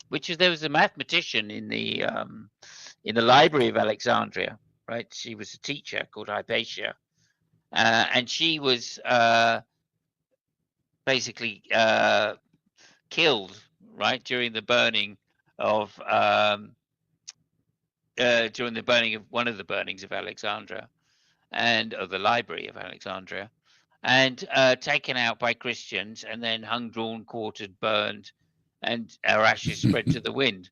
which is there was a mathematician in the Library of Alexandria, right? She was a teacher called Hypatia, and she was basically killed, right, during the burning of one of the burnings of Alexandria and of the Library of Alexandria, and taken out by Christians, and then hung, drawn, quartered, burned, and our ashes spread to the wind.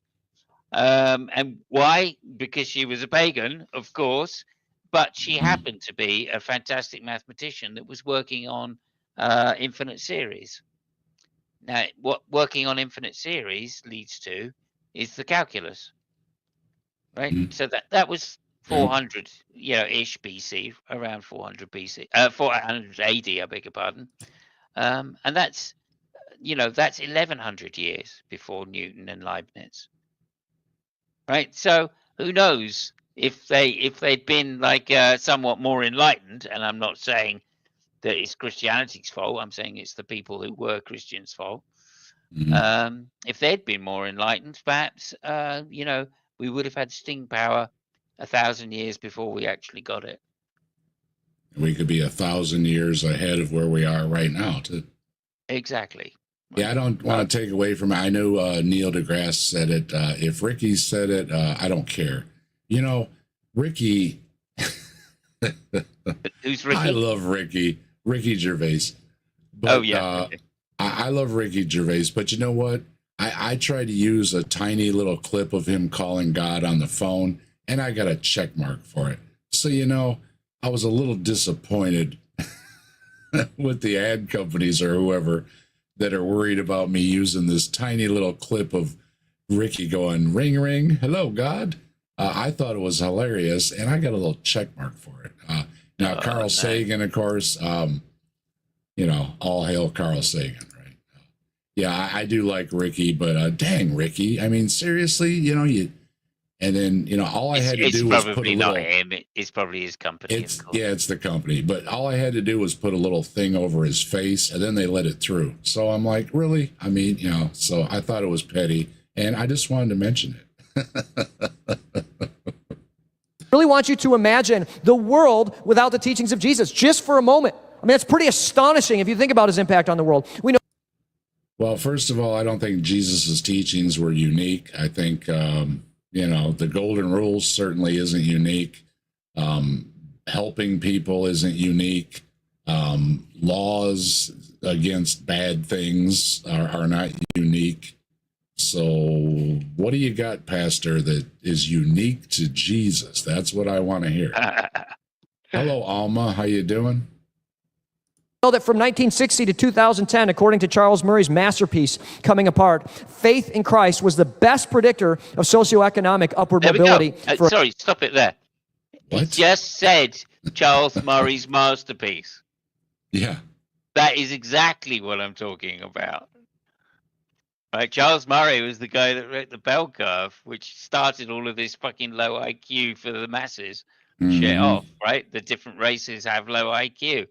And why? Because she was a pagan, of course, but she happened to be a fantastic mathematician that was working on infinite series. Now, what working on infinite series leads to is the calculus, right? So that was 400, ish BC, around 400 BC, 400 AD, I beg your pardon. And that's 1100 years before Newton and Leibniz, right? So who knows if they'd been like somewhat more enlightened, and I'm not saying that it's Christianity's fault, I'm saying it's the people who were Christians' fault. If they'd been more enlightened, perhaps, we would have had sting power 1,000 years before we actually got it. We could be 1,000 years ahead of where we are right now, too. Exactly. Yeah, I don't want to take away from it. I know Neil deGrasse said it. If Ricky said it, I don't care. Ricky. Who's Ricky? I love Ricky. Ricky Gervais. But, I love Ricky Gervais, but you know what? I tried to use a tiny little clip of him calling God on the phone, and I got a check mark for it. So, I was a little disappointed with the ad companies or whoever that are worried about me using this tiny little clip of Ricky going, ring, ring, hello, God. I thought it was hilarious, and I got a little check mark for it. Now, Carl Sagan, of course, all hail Carl Sagan, right? Yeah, I do like Ricky, but dang, Ricky. I mean, seriously, and then, all I had to do was put a little... It's probably not him. It's probably his company. It's the company. But all I had to do was put a little thing over his face, and then they let it through. So I'm like, really? I mean, so I thought it was petty, and I just wanted to mention it. Really want you to imagine the world without the teachings of Jesus, just for a moment. I mean, it's pretty astonishing if you think about his impact on the world. We know. Well, first of all, I don't think Jesus's teachings were unique. I think, the golden rule certainly isn't unique. Helping people isn't unique. Laws against bad things are not unique. So what do you got, Pastor, that is unique to Jesus? That's what I want to hear. Hello, Alma. How you doing? Know that from 1960 to 2010, according to Charles Murray's masterpiece, Coming Apart, faith in Christ was the best predictor of socioeconomic upward mobility. Sorry, stop it there. What? He just said Charles Murray's masterpiece. Yeah. That is exactly what I'm talking about. Right, Charles Murray was the guy that wrote the bell curve, which started all of this fucking low IQ for the masses. Shit off, right? The different races have low IQ.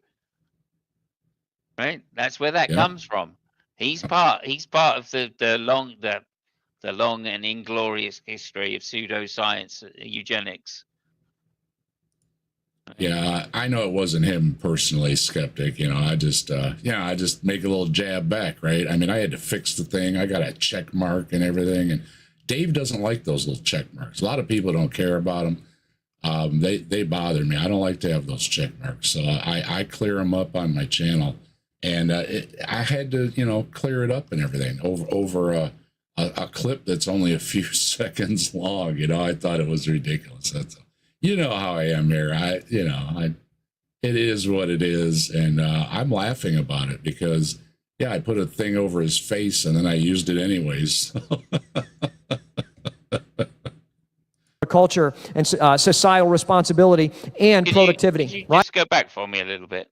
Right? That's where that comes from. He's part of the long and inglorious history of pseudoscience, eugenics. Yeah, I know it wasn't him personally, Skeptic. I just make a little jab back, right? I mean, I had to fix the thing. I got a check mark and everything. And Dave doesn't like those little check marks. A lot of people don't care about them. They bother me. I don't like to have those check marks. So I clear them up on my channel. And I had to, clear it up and everything over a clip that's only a few seconds long. I thought it was ridiculous. That's all. You know how I am here. It is what it is. And I'm laughing about it because, I put a thing over his face and then I used it anyways. Culture and societal responsibility and productivity. Could you just go back for me a little bit?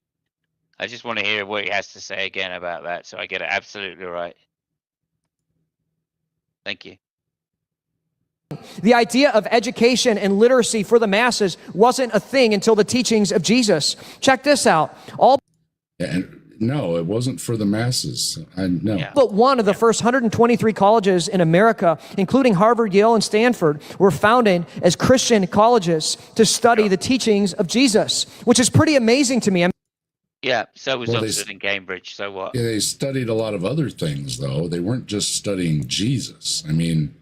I just want to hear what he has to say again about that so I get it absolutely right. Thank you. The idea of education and literacy for the masses wasn't a thing until the teachings of Jesus. Check this out. No, it wasn't for the masses. But one of the first 123 colleges in America, including Harvard, Yale, and Stanford, were founded as Christian colleges to study the teachings of Jesus, which is pretty amazing to me. Yeah, so was Well, they Oxford and Cambridge. So what? Yeah, they studied a lot of other things, though. They weren't just studying Jesus. I mean,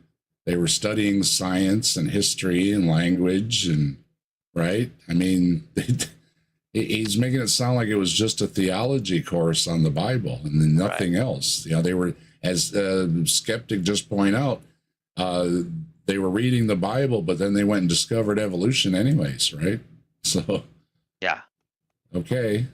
they were studying science and history and language, and right. I mean, he's making it sound like it was just a theology course on the Bible and then nothing else. You know, they were, as Skeptic just point out, they were reading the Bible, but then they went and discovered evolution, anyways, right? So, Yeah. okay.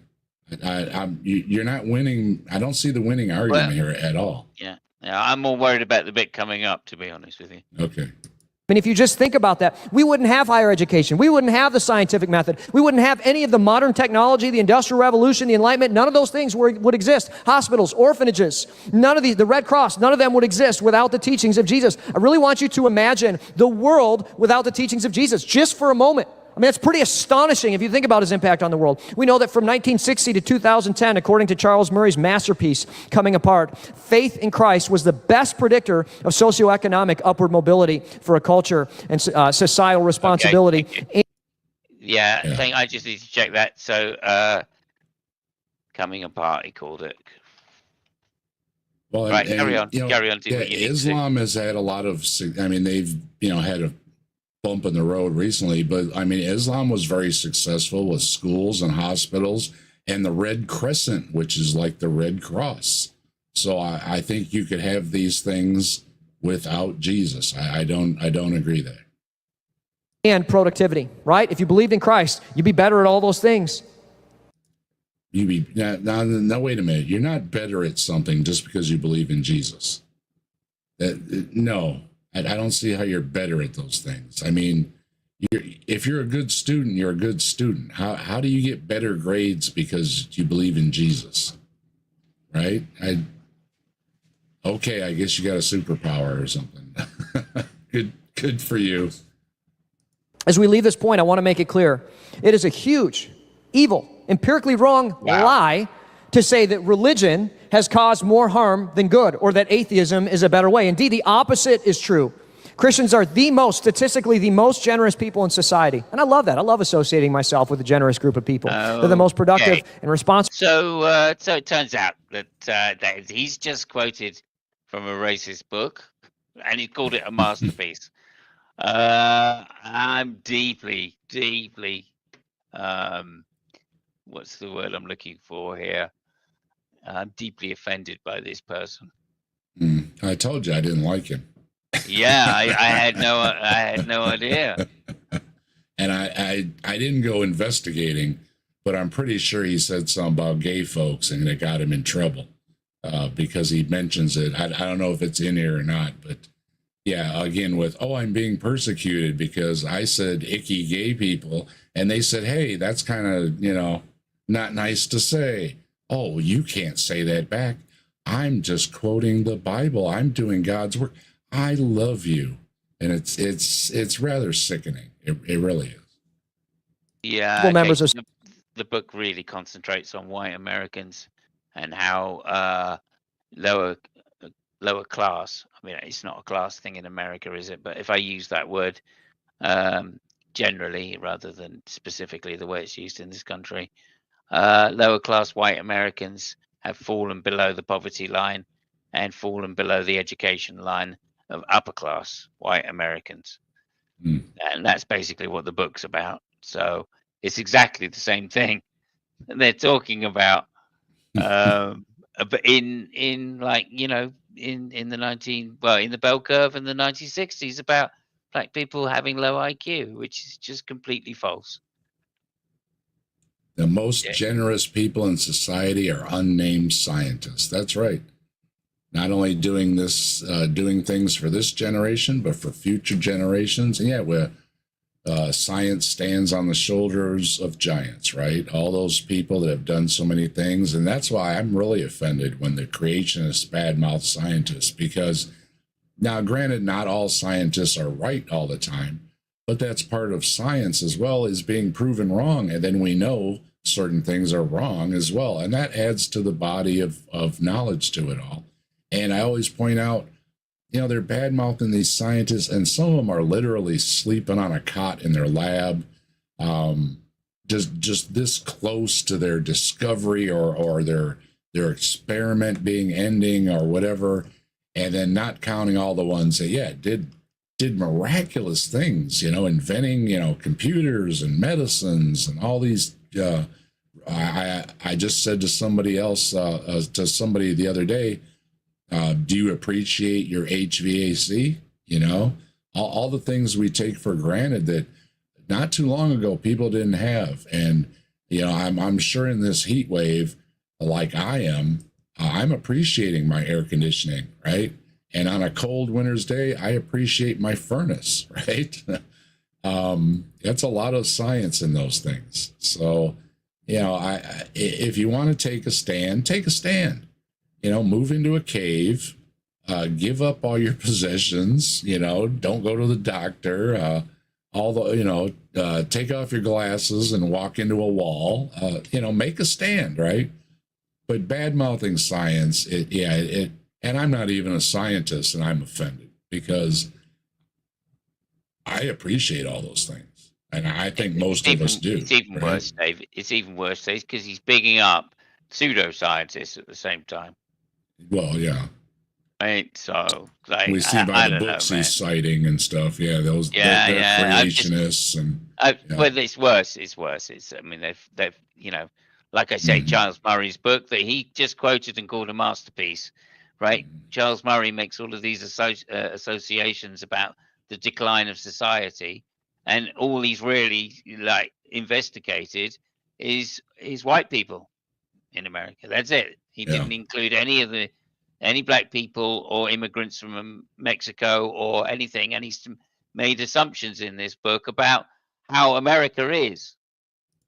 You're not winning. I don't see the winning argument here at all. Yeah. Yeah. I'm more worried about the bit coming up, to be honest with you. Okay. I mean, if you just think about that, we wouldn't have higher education. We wouldn't have the scientific method. We wouldn't have any of the modern technology, the Industrial Revolution, the Enlightenment. None of those things would exist. Hospitals, orphanages, none of the Red Cross, none of them would exist without the teachings of Jesus. I really want you to imagine the world without the teachings of Jesus, just for a moment. I mean, it's pretty astonishing if you think about his impact on the world. We know that from 1960 to 2010, according to Charles Murray's masterpiece, Coming Apart, faith in Christ was the best predictor of socioeconomic upward mobility for a culture and societal responsibility. Okay. Yeah, I think I just need to check that. So, Coming Apart, he called it. Well, right, carry on. You know, Carry on. To what you need Islam has had a lot of, I mean, they've, had a bump in the road recently, but I mean, Islam was very successful with schools and hospitals and the Red Crescent, which is like the Red Cross. So I think you could have these things without Jesus. I don't agree there. And productivity, right? If you believed in Christ, you'd be better at all those things. Now, wait a minute. You're not better at something just because you believe in Jesus. No. I don't see how you're better at those things. I mean, if you're a good student, you're a good student. How do you get better grades because you believe in Jesus? Right? Okay, I guess you got a superpower or something. Good for you. As we leave this point, I want to make it clear. It is a huge, evil, empirically wrong lie to say that religion has caused more harm than good, or that atheism is a better way. Indeed, the opposite is true. Christians are statistically the most generous people in society. And I love that. I love associating myself with a generous group of people. They're the most productive and responsible. So it turns out that he's just quoted from a racist book, and he called it a masterpiece. I'm deeply, what's the word I'm looking for here? I'm deeply offended by this person. I told you I didn't like him. Yeah, I had no idea. And I didn't go investigating, but I'm pretty sure he said something about gay folks and it got him in trouble because he mentions it. I don't know if it's in here or not, but yeah, again with, I'm being persecuted because I said icky gay people, and they said, hey, that's kind of, not nice to say. Oh, you can't say that back. I'm just quoting the Bible. I'm doing God's work. I love you. And it's rather sickening. It really is. Yeah. Members of the book really concentrates on white Americans and how lower class. I mean, it's not a class thing in America, is it? But if I use that word generally rather than specifically the way it's used in this country, lower class white Americans have fallen below the poverty line and fallen below the education line of upper class white Americans. And that's basically what the book's about. So it's exactly the same thing they're talking about. But in like, in the bell curve in the 1960s about black people having low IQ, which is just completely false. The most generous people in society are unnamed scientists. That's right. Not only doing things for this generation, but for future generations. And science stands on the shoulders of giants, right? All those people that have done so many things. And that's why I'm really offended when the creationists badmouth scientists, because now, granted, not all scientists are right all the time, but that's part of science as well, is being proven wrong. And then we know certain things are wrong as well. And that adds to the body of knowledge to it all. And I always point out, they're bad-mouthing these scientists, and some of them are literally sleeping on a cot in their lab. just this close to their discovery or their experiment being ending or whatever, and then not counting all the ones that did miraculous things, inventing computers and medicines and all these. I just said to somebody else, to somebody the other day, do you appreciate your HVAC? All the things we take for granted that not too long ago people didn't have. And I'm sure in this heat wave, like I am, I'm appreciating my air conditioning, right? And on a cold winter's day, I appreciate my furnace, right? That's a lot of science in those things. So, if you want to take a stand, take a stand. Move into a cave, give up all your possessions. Don't go to the doctor. Take off your glasses and walk into a wall. Make a stand, right? But bad mouthing science, and I'm not even a scientist, and I'm offended because I appreciate all those things, and I think most of us do. It's even worse, Dave. It's even worse, Dave, because he's bigging up pseudoscientists at the same time. Well, yeah. Right, so we see by the books he's citing and stuff. Yeah, they're creationists Well, it's worse. It's worse. They've like I say, Charles Murray's book that he just quoted and called a masterpiece. Right, Charles Murray makes all of these associations about the decline of society, and all he's really investigated is white people in America. That's it. He didn't include any black people or immigrants from Mexico or anything, and he's made assumptions in this book about how America is,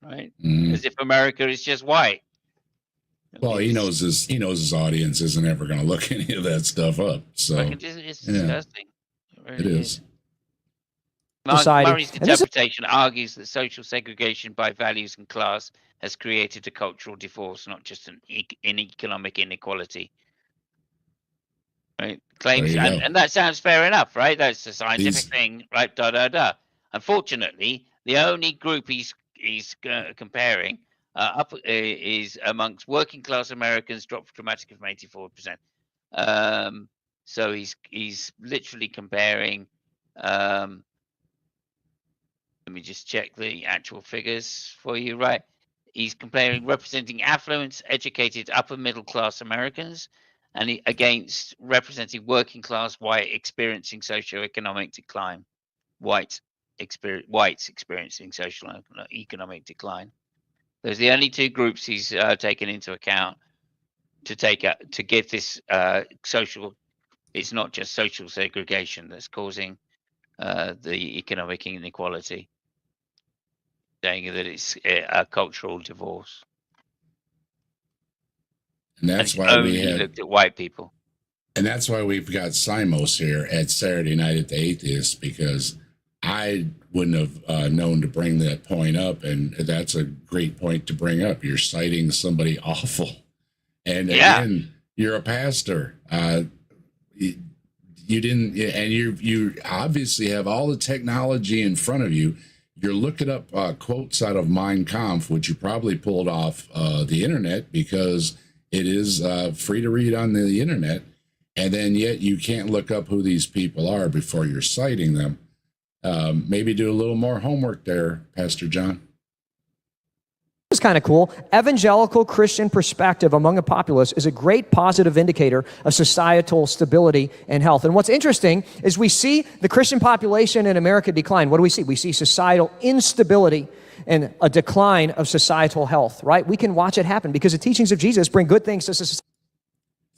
right? As if America is just white. Well, he knows his audience isn't ever going to look any of that stuff up. So it's disgusting. It is. Murray's interpretation argues that social segregation by values and class has created a cultural divorce, not just an economic inequality. Right? Claims, and that sounds fair enough, right? That's a scientific thing, right? Unfortunately, the only group he's comparing is amongst working class Americans, dropped dramatically from 84%. So he's literally comparing. Let me just check the actual figures for you. Right, he's comparing representing affluent, educated, upper middle class Americans, and against representing working class white experiencing socioeconomic decline. Whites experiencing social and economic decline. Those are the only two groups he's taken into account to give this social. It's not just social segregation that's causing the economic inequality, saying that it's a cultural divorce. And that's why we looked at white people. And that's why we've got Simos here at Saturday Night at the Atheist, because I wouldn't have known to bring that point up, and that's a great point to bring up. You're citing somebody awful, and again, you're a pastor. You didn't, and you obviously have all the technology in front of you. You're looking up quotes out of Mein Kampf, which you probably pulled off the internet because it is free to read on the internet, and then yet you can't look up who these people are before you're citing them. Maybe do a little more homework there, Pastor John. This is kind of cool. Evangelical Christian perspective among the populace is a great positive indicator of societal stability and health. And what's interesting is we see the Christian population in America decline. What do we see? We see societal instability and a decline of societal health, right? We can watch it happen because the teachings of Jesus bring good things to society.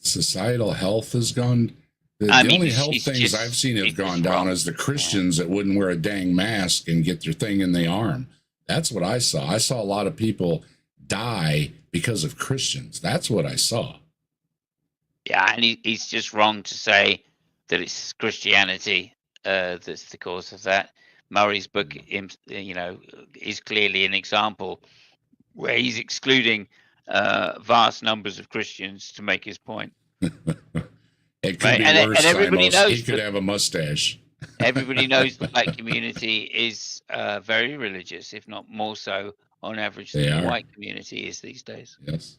Societal health has gone. The only health things I've seen have gone down is the Christians that wouldn't wear a dang mask and get their thing in the arm. That's what I saw. I saw a lot of people die because of Christians. That's what I saw. Yeah, and he's just wrong to say that it's Christianity that's the cause of that. Murray's book, is clearly an example where he's excluding vast numbers of Christians to make his point. It could be worse. And everybody knows he could have a mustache. Everybody knows the black community is very religious, if not more so, on average They than the are. white community is these days. Yes.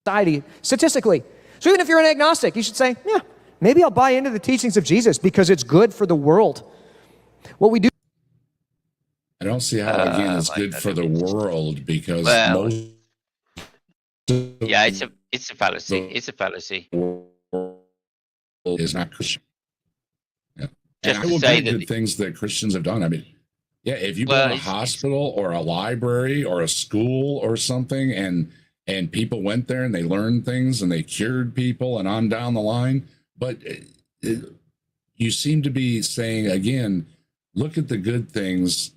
Society, statistically. So even if you're an agnostic, you should say, yeah, maybe I'll buy into the teachings of Jesus because it's good for the world. What we do. I don't see how, again, it's good for the world because Well, most yeah, it's a fallacy. the It's a fallacy. world is not Christian. Yeah. And Just I to will say give that good things that Christians have done. I mean, yeah, if you Well, build a it's- hospital or a library or a school or something and people went there and they learned things and they cured people and on down the line, but you seem to be saying, again, look at the good things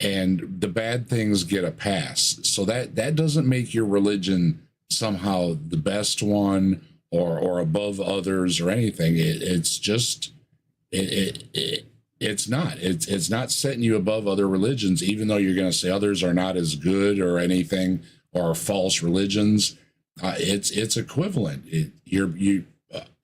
and the bad things get a pass. So that doesn't make your religion somehow the best one or above others or anything. It's just it's not. It's not setting you above other religions, even though you're going to say others are not as good or anything or false religions. It's equivalent.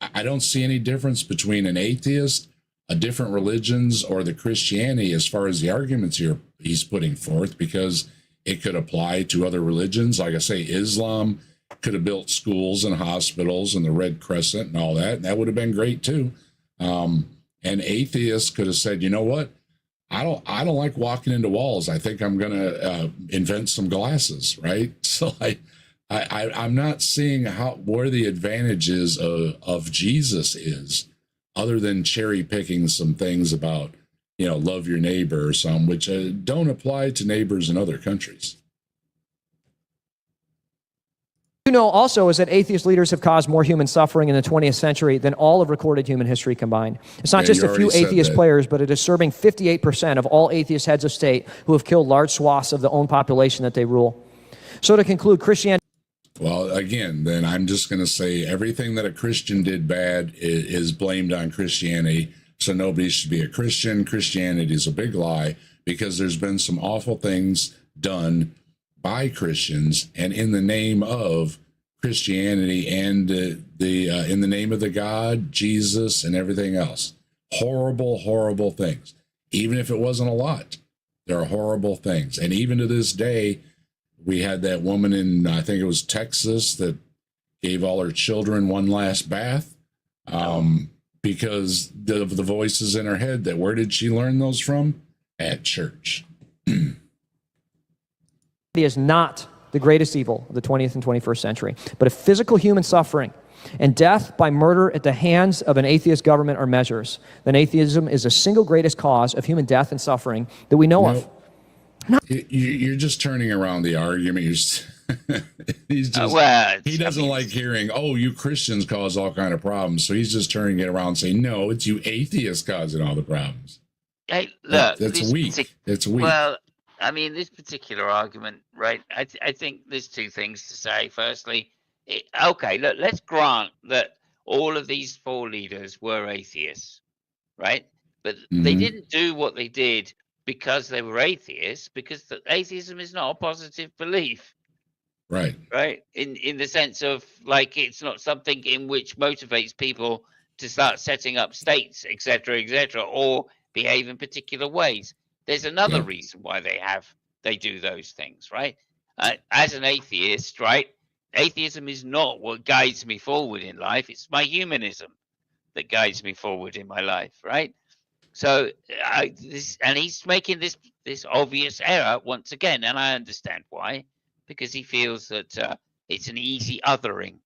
I don't see any difference between an atheist, a different religions, or the Christianity as far as the arguments he's putting forth, because it could apply to other religions. Like I say, Islam could have built schools and hospitals and the Red Crescent and all that, and that would have been great too. And atheists could have said, you know what? I don't like walking into walls. I think I'm going to invent some glasses, right? So I'm not seeing where the advantages of Jesus is, other than cherry picking some things about, love your neighbor or some, which don't apply to neighbors in other countries. Also is that atheist leaders have caused more human suffering in the 20th century than all of recorded human history combined. It's not just a few atheist players, but a disturbing 58% of all atheist heads of state who have killed large swaths of the own population that they rule. So to conclude, Christianity... Well, again, then I'm just going to say everything that a Christian did bad is blamed on Christianity. So nobody should be a Christian. Christianity is a big lie, because there's been some awful things done by Christians and in the name of Christianity and in the name of the God, Jesus, and everything else. Horrible, horrible things. Even if it wasn't a lot, there are horrible things. And even to this day, we had that woman in, I think it was Texas, that gave all her children one last bath because of the voices in her head. That where did she learn those from? At church. is not the greatest evil of the 20th and 21st century, but if physical human suffering and death by murder at the hands of an atheist government are measures, then atheism is the single greatest cause of human death and suffering that we know of. You're just turning around the argument. He doesn't like hearing, you Christians cause all kind of problems. So he's just turning it around and saying, no, it's you atheists causing all the problems. Hey, look, that's weak. It's weak. Well, I mean, this particular argument, right? I think there's two things to say. Firstly, let's grant that all of these four leaders were atheists, right? But they didn't do what they did because they were atheists, because atheism is not a positive belief. Right. In the sense of, like, it's not something in which motivates people to start setting up states, etc., or behave in particular ways. There's another reason why they do those things, right? As an atheist, right? Atheism is not what guides me forward in life. It's my humanism that guides me forward in my life, right? So, he's making this obvious error once again, and I understand why, because he feels that it's an easy othering,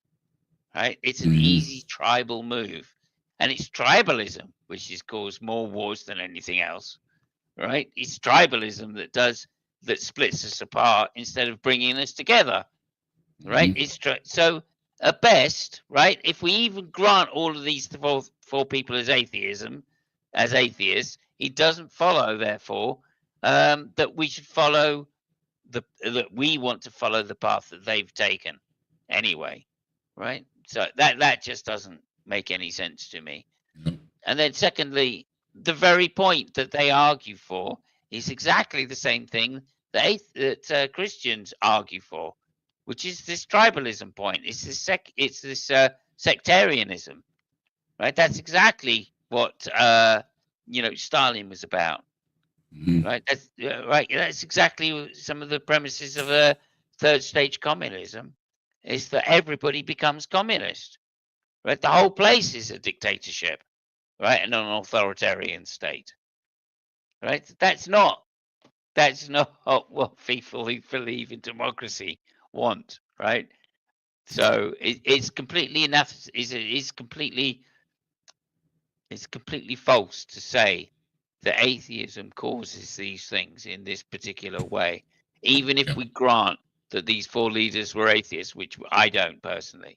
right? It's an easy tribal move, and it's tribalism which has caused more wars than anything else, right? It's tribalism that splits us apart instead of bringing us together, right? So at best, right, if we even grant all of these four people as atheists, it doesn't follow, therefore, that we should follow that we want to follow the path that they've taken anyway, right? So that just doesn't make any sense to me. And then secondly, the very point that they argue for is exactly the same thing that Christians argue for, which is this tribalism point. It's this sectarianism, right? That's exactly what Stalin was about, Right? That's right. That's exactly some of the premises of a third stage communism, is that everybody becomes communist. Right? The whole place is a dictatorship, right, and an authoritarian state. Right? That's not what people who believe in democracy want. Right? So it's completely enough. It's completely false to say that atheism causes these things in this particular way, even if we grant that these four leaders were atheists, which I don't personally.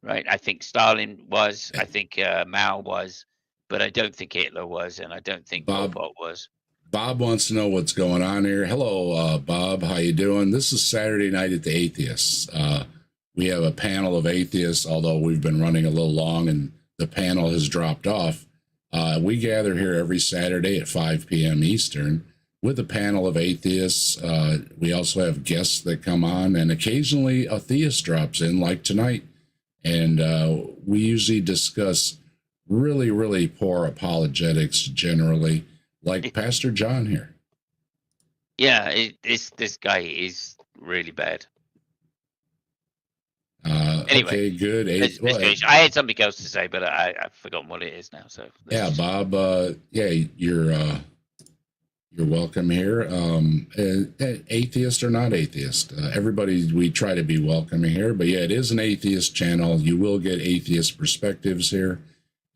Right? I think Stalin was, I think Mao was, but I don't think Hitler was, and I don't think Pol Pot was. Bob wants to know what's going on here. Hello, Bob. How you doing? This is Saturday Night at the Atheists. We have a panel of atheists, although we've been running a little long and the panel has dropped off. We gather here every Saturday at 5 p.m. Eastern with a panel of atheists. We also have guests that come on, and occasionally a theist drops in, like tonight. And we usually discuss really, really poor apologetics generally, like Pastor John here. Yeah, this guy is really bad. Anyway, okay, good. I had something else to say, but I've forgotten what it is now. So yeah, Bob. You're welcome here. Atheist or not atheist, everybody, we try to be welcoming here. But yeah, it is an atheist channel. You will get atheist perspectives here,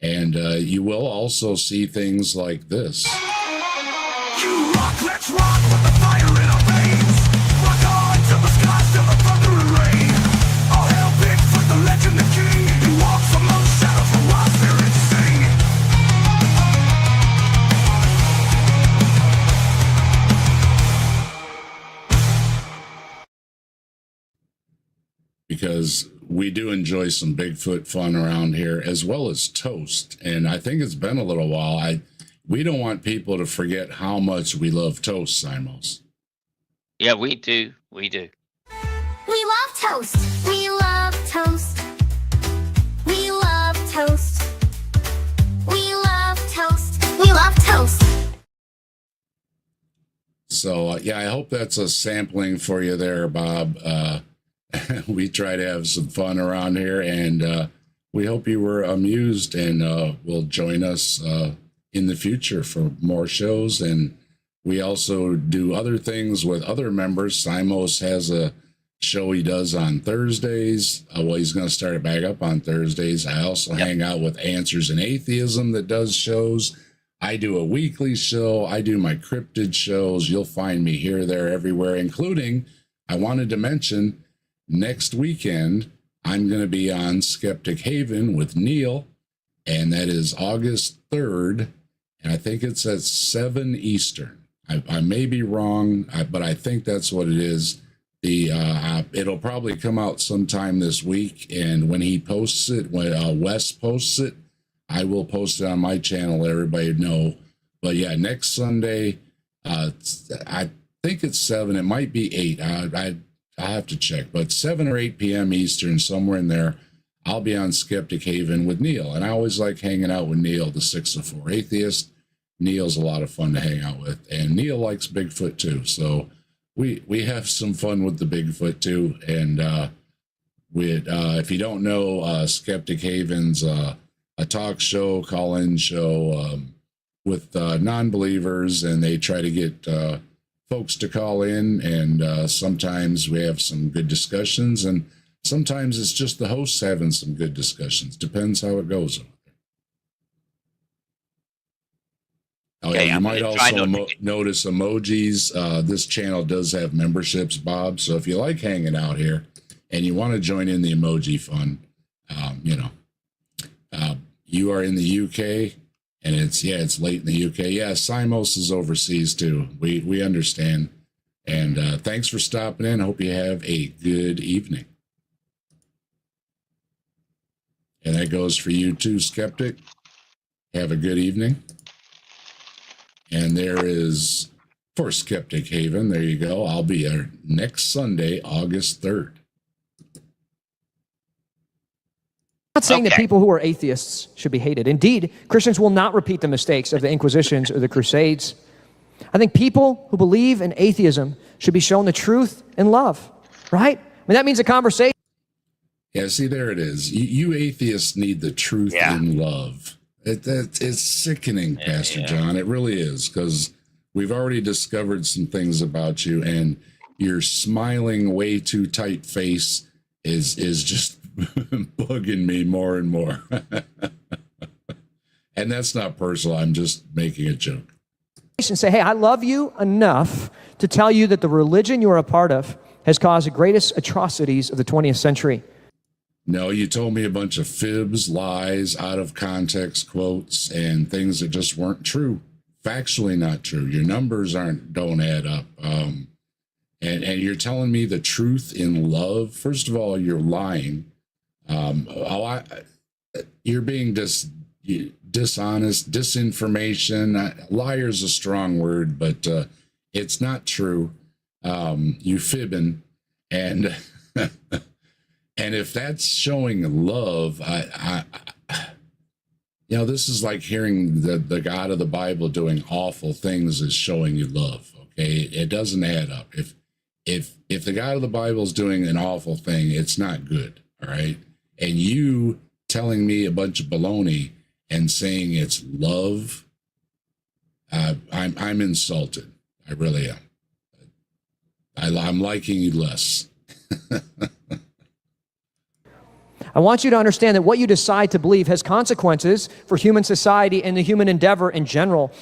and you will also see things like this. You rock, let's rock with the fire in our veins. Rock on to the skies, to the thunder and rain. All hail Bigfoot, the legend, the king. He walks among shadows, the wild spirits sing. Because we do enjoy some Bigfoot fun around here, as well as toast. And I think it's been a little while. We don't want people to forget how much we love toast, Simos. Yeah, we do. We do. We love toast. We love toast. We love toast. We love toast. We love toast. So, yeah, I hope that's a sampling for you there, Bob. We try to have some fun around here, and we hope you were amused and will join us in the future for more shows. And we also do other things with other members. Simos has a show he does on Thursdays. Well, he's going to start it back up on Thursdays. I also hang out with Answers in Atheism that does shows. I do a weekly show. I do my cryptid shows. You'll find me here, there, everywhere, including, I wanted to mention, next weekend, I'm going to be on Skeptic Haven with Neil, and that is August 3rd, and I think it's at 7 Eastern. I may be wrong, but I think that's what it is. It'll probably come out sometime this week, and when he posts it, when Wes posts it, I will post it on my channel, let everybody know. But yeah, next Sunday, I think it's 7. It might be 8. I have to check, but 7 or 8 p.m. Eastern, somewhere in there, I'll be on Skeptic Haven with Neil. And I always like hanging out with Neil, the 6 of 4 atheist. Neil's a lot of fun to hang out with, and Neil likes Bigfoot too. So we have some fun with the Bigfoot too. And if you don't know, Skeptic Haven's a talk show, call-in show with non-believers, and they try to get folks to call in, and sometimes we have some good discussions, and sometimes it's just the hosts having some good discussions. Depends how it goes. Oh, yeah, you might also notice emojis. This channel does have memberships, Bob. So if you like hanging out here and you want to join in the emoji fun, you are in the UK, and it's late in the UK. Yeah, Simos is overseas too. We understand. And thanks for stopping in. Hope you have a good evening. And that goes for you too, Skeptic. Have a good evening. And there is, for Skeptic Haven, there you go. I'll be there next Sunday, August 3rd. I'm not saying that people who are atheists should be hated. Indeed, Christians will not repeat the mistakes of the Inquisitions or the Crusades. I think people who believe in atheism should be shown the truth in love, right? I mean, that means a conversation. Yeah, see, there it is. You atheists need the truth in love. It's sickening, Pastor John. It really is, because we've already discovered some things about you, and your smiling, way too tight face is just bugging me more and more. And that's not personal. I'm just making a joke. And say, hey, I love you enough to tell you that the religion you're a part of has caused the greatest atrocities of the 20th century. No, you told me a bunch of fibs, lies, out of context quotes, and things that just weren't true. Factually not true. Your numbers don't add up. And you're telling me the truth in love. First of all, you're lying. You're being dishonest, disinformation. Liar's a strong word, but it's not true. You fibbing, and and if that's showing love, this is like hearing the God of the Bible doing awful things is showing you love. Okay, it doesn't add up. If the God of the Bible is doing an awful thing, it's not good. All right, and you telling me a bunch of baloney and saying it's love, I'm insulted. I really am. I'm liking you less. I want you to understand that what you decide to believe has consequences for human society and the human endeavor in general.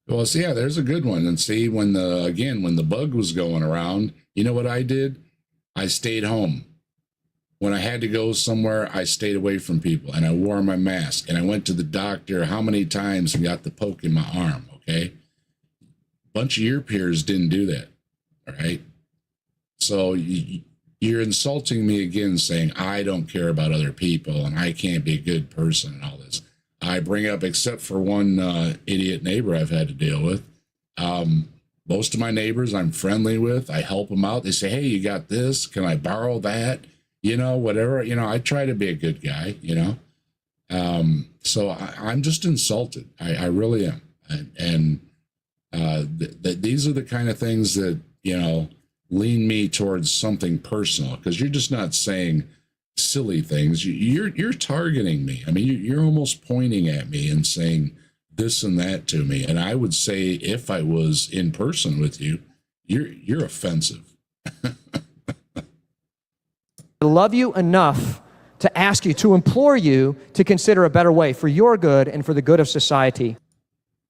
Well, see, yeah, there's a good one. And see, when the bug was going around, you know what I did? I stayed home. When I had to go somewhere, I stayed away from people, and I wore my mask, and I went to the doctor how many times and got the poke in my arm, okay? A bunch of your peers didn't do that, all right? So you're insulting me again, saying I don't care about other people and I can't be a good person and all this. I bring up, except for one idiot neighbor I've had to deal with. Most of my neighbors I'm friendly with. I help them out. They say, hey, you got this? Can I borrow that? Whatever. I try to be a good guy, So I'm just insulted. I really am. And these are the kind of things that, lean me towards something personal, because you're just not saying silly things. You're targeting me. I mean, you're almost pointing at me and saying this and that to me. And I would say, if I was in person with you, you're offensive. I love you enough to ask you, to implore you to consider a better way for your good and for the good of society.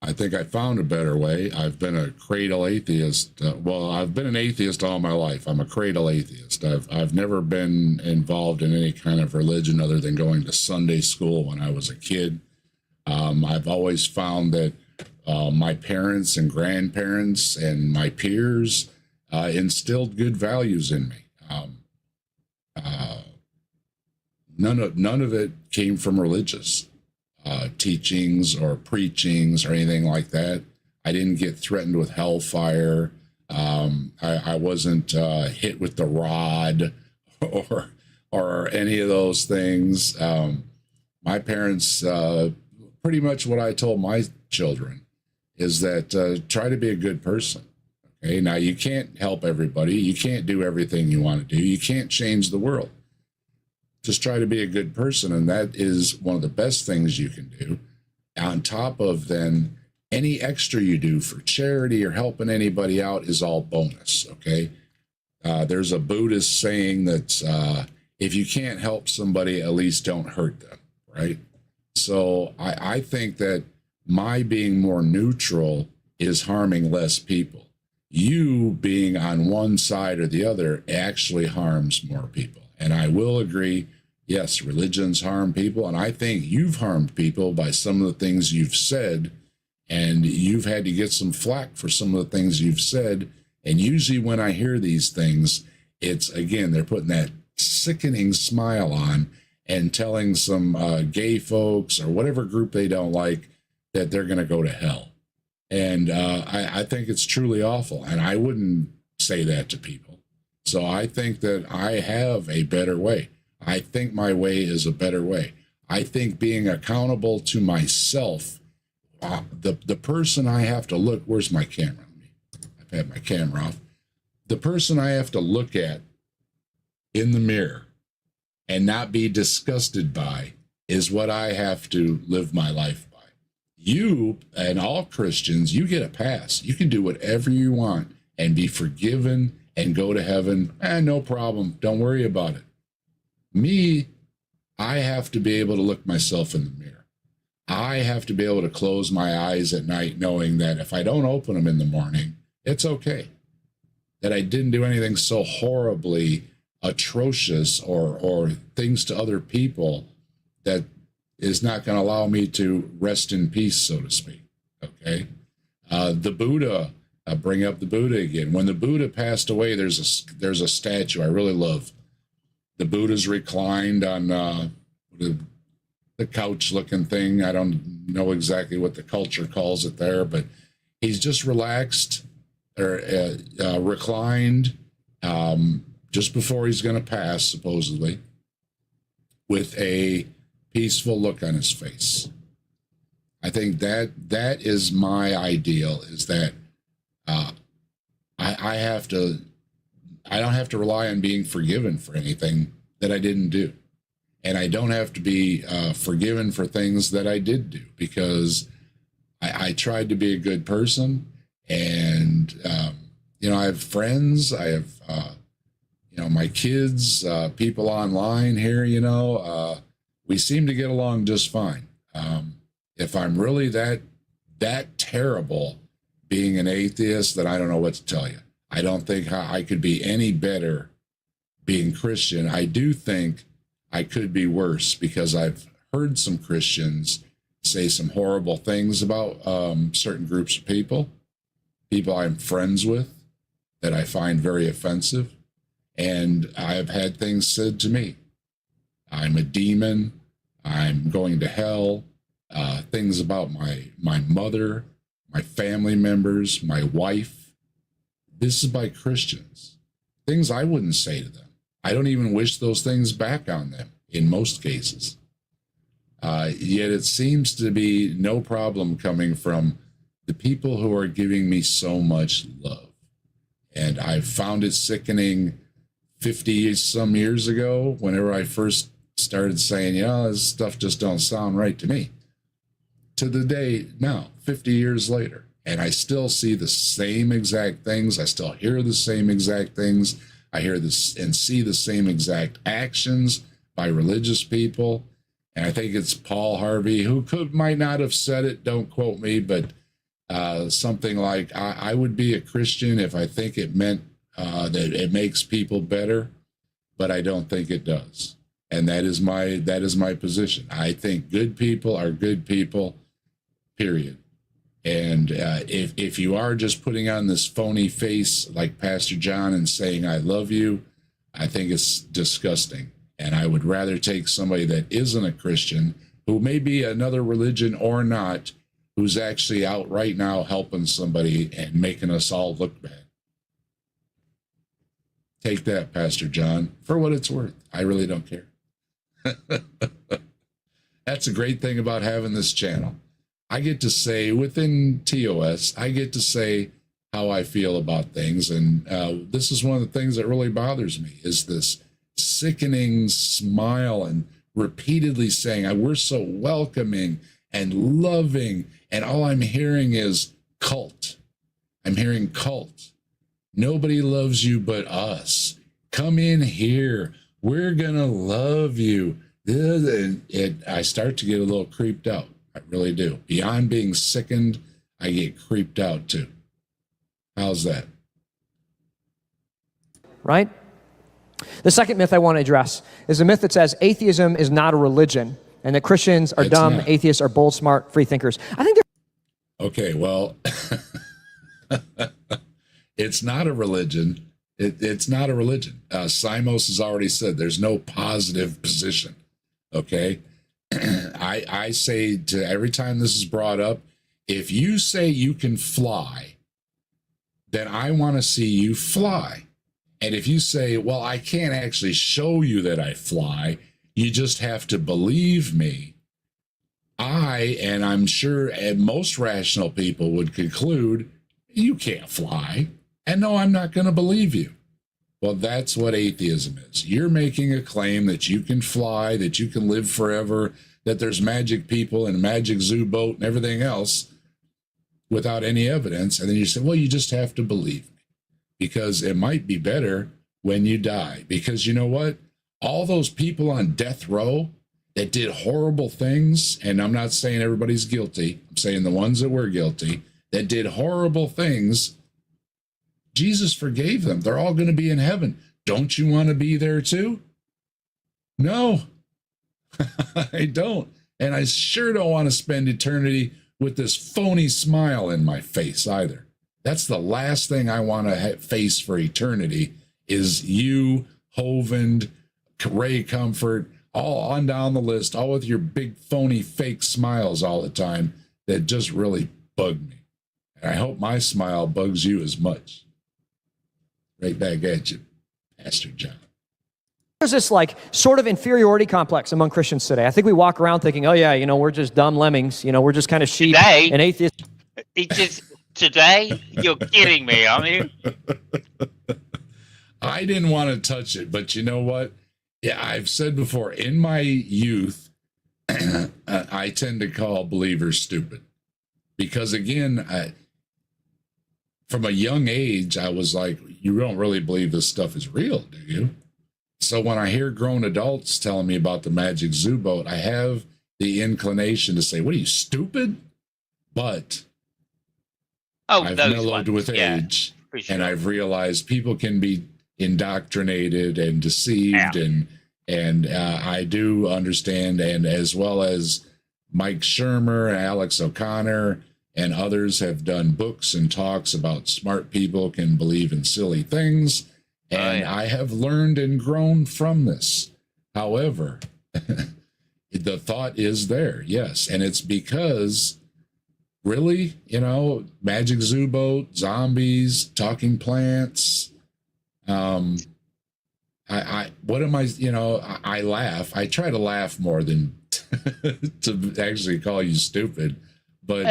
I think I found a better way. I've been a cradle atheist. I've been an atheist all my life. I'm a cradle atheist. I've never been involved in any kind of religion other than going to Sunday school when I was a kid. I've always found that my parents and grandparents and my peers instilled good values in me. None of it came from religious teachings or preachings or anything like that. I didn't get threatened with hellfire. I wasn't hit with the rod or any of those things. My parents, pretty much what I told my children is that try to be a good person. Okay, now you can't help everybody. You can't do everything you want to do. You can't change the world. Just try to be a good person, and that is one of the best things you can do. On top of then, any extra you do for charity or helping anybody out is all bonus, okay? There's a Buddhist saying that if you can't help somebody, at least don't hurt them, right? So I think that my being more neutral is harming less people. You being on one side or the other actually harms more people. And I will agree, yes, religions harm people. And I think you've harmed people by some of the things you've said. And you've had to get some flack for some of the things you've said. And usually when I hear these things, it's, again, they're putting that sickening smile on and telling some gay folks or whatever group they don't like that they're going to go to hell. And I think it's truly awful. And I wouldn't say that to people. So I think that I have a better way. I think my way is a better way. I think being accountable to myself, the person I have to look, where's my camera? Let have my camera off. The person I have to look at in the mirror and not be disgusted by is what I have to live my life by. You and all Christians, you get a pass. You can do whatever you want and be forgiven and go to heaven. No problem. Don't worry about it. Me, I have to be able to look myself in the mirror. I have to be able to close my eyes at night knowing that if I don't open them in the morning, it's okay. That I didn't do anything so horribly atrocious or things to other people that is not going to allow me to rest in peace, so to speak. Okay. The Buddha, bring up the Buddha again. When the Buddha passed away, there's a statue I really love. The Buddha's reclined on the couch-looking thing. I don't know exactly what the culture calls it there, but he's just relaxed or reclined just before he's going to pass, supposedly, with a peaceful look on his face. I think that is my ideal, is that I don't have to rely on being forgiven for anything that I didn't do. And I don't have to be forgiven for things that I did do, because I tried to be a good person. And, I have friends, I have, my kids, people online here, we seem to get along just fine. If I'm really that terrible being an atheist, then I don't know what to tell you. I don't think I could be any better being Christian. I do think I could be worse, because I've heard some Christians say some horrible things about certain groups of people I'm friends with, that I find very offensive. And I've had things said to me. I'm a demon. I'm going to hell. Things about my mother, my family members, my wife. This is by Christians. Things I wouldn't say to them. I don't even wish those things back on them in most cases. Yet it seems to be no problem coming from the people who are giving me so much love. And I found it sickening 50 some years ago, whenever I first started saying, this stuff just don't sound right to me, to the day now, 50 years later. And I still see the same exact things. I still hear the same exact things. I hear this and see the same exact actions by religious people. And I think it's Paul Harvey who might not have said it, don't quote me, but something like, I would be a Christian if I think it meant that it makes people better, but I don't think it does. And that is my position. I think good people are good people, period. And if you are just putting on this phony face like Pastor John and saying, I love you, I think it's disgusting. And I would rather take somebody that isn't a Christian, who may be another religion or not, who's actually out right now helping somebody and making us all look bad. Take that, Pastor John, for what it's worth. I really don't care. That's a great thing about having this channel. I get to say, within TOS, I get to say how I feel about things. And this is one of the things that really bothers me, is this sickening smile and repeatedly saying, we're so welcoming and loving. And all I'm hearing is cult. I'm hearing cult. Nobody loves you but us. Come in here. We're going to love you. I start to get a little creeped out. I really do. Beyond being sickened, I get creeped out too. How's that? Right? The second myth I want to address is a myth that says atheism is not a religion, and that Christians are dumb, atheists are bold, smart, free thinkers. I think okay, well, it's not a religion. It's not a religion. Simos has already said there's no positive position. Okay? I say to every time this is brought up, if you say you can fly, then I want to see you fly. And if you say, well, I can't actually show you that I fly, you just have to believe me, and I'm sure most rational people would conclude, you can't fly. And no, I'm not going to believe you. Well, that's what atheism is. You're making a claim that you can fly, that you can live forever, that there's magic people and a magic zoo boat and everything else without any evidence. And then you say, well, you just have to believe me because it might be better when you die. Because you know what? All those people on death row that did horrible things, and I'm not saying everybody's guilty, I'm saying the ones that were guilty, that did horrible things, Jesus forgave them. They're all going to be in heaven. Don't you want to be there too? No, I don't. And I sure don't want to spend eternity with this phony smile in my face either. That's the last thing I want to face for eternity is you, Hovind, Ray Comfort, all on down the list, all with your big phony fake smiles all the time that just really bug me. And I hope my smile bugs you as much. Right back at you, Pastor John. There's this like sort of inferiority complex among Christians today. I think we walk around thinking, oh yeah, you know, we're just dumb lemmings. You know, we're just kind of sheep Today? and atheists. Today? You're kidding me, aren't you? I didn't want to touch it, but you know what? Yeah, I've said before, in my youth, I tend to call believers stupid. Because again, from a young age, I was like, you don't really believe this stuff is real, do you? So when I hear grown adults telling me about the magic zoo boat, I have the inclination to say, what are you, stupid? But I've mellowed with age, sure. and I've realized people can be indoctrinated and deceived, and I do understand, and as well as Mike Shermer, Alex O'Connor, and others have done books and talks about smart people can believe in silly things. And I have learned and grown from this. However, the thought is there, yes. And it's because, really, you know, magic zoo boat, zombies, talking plants. I laugh. I try to laugh more than to actually call you stupid. But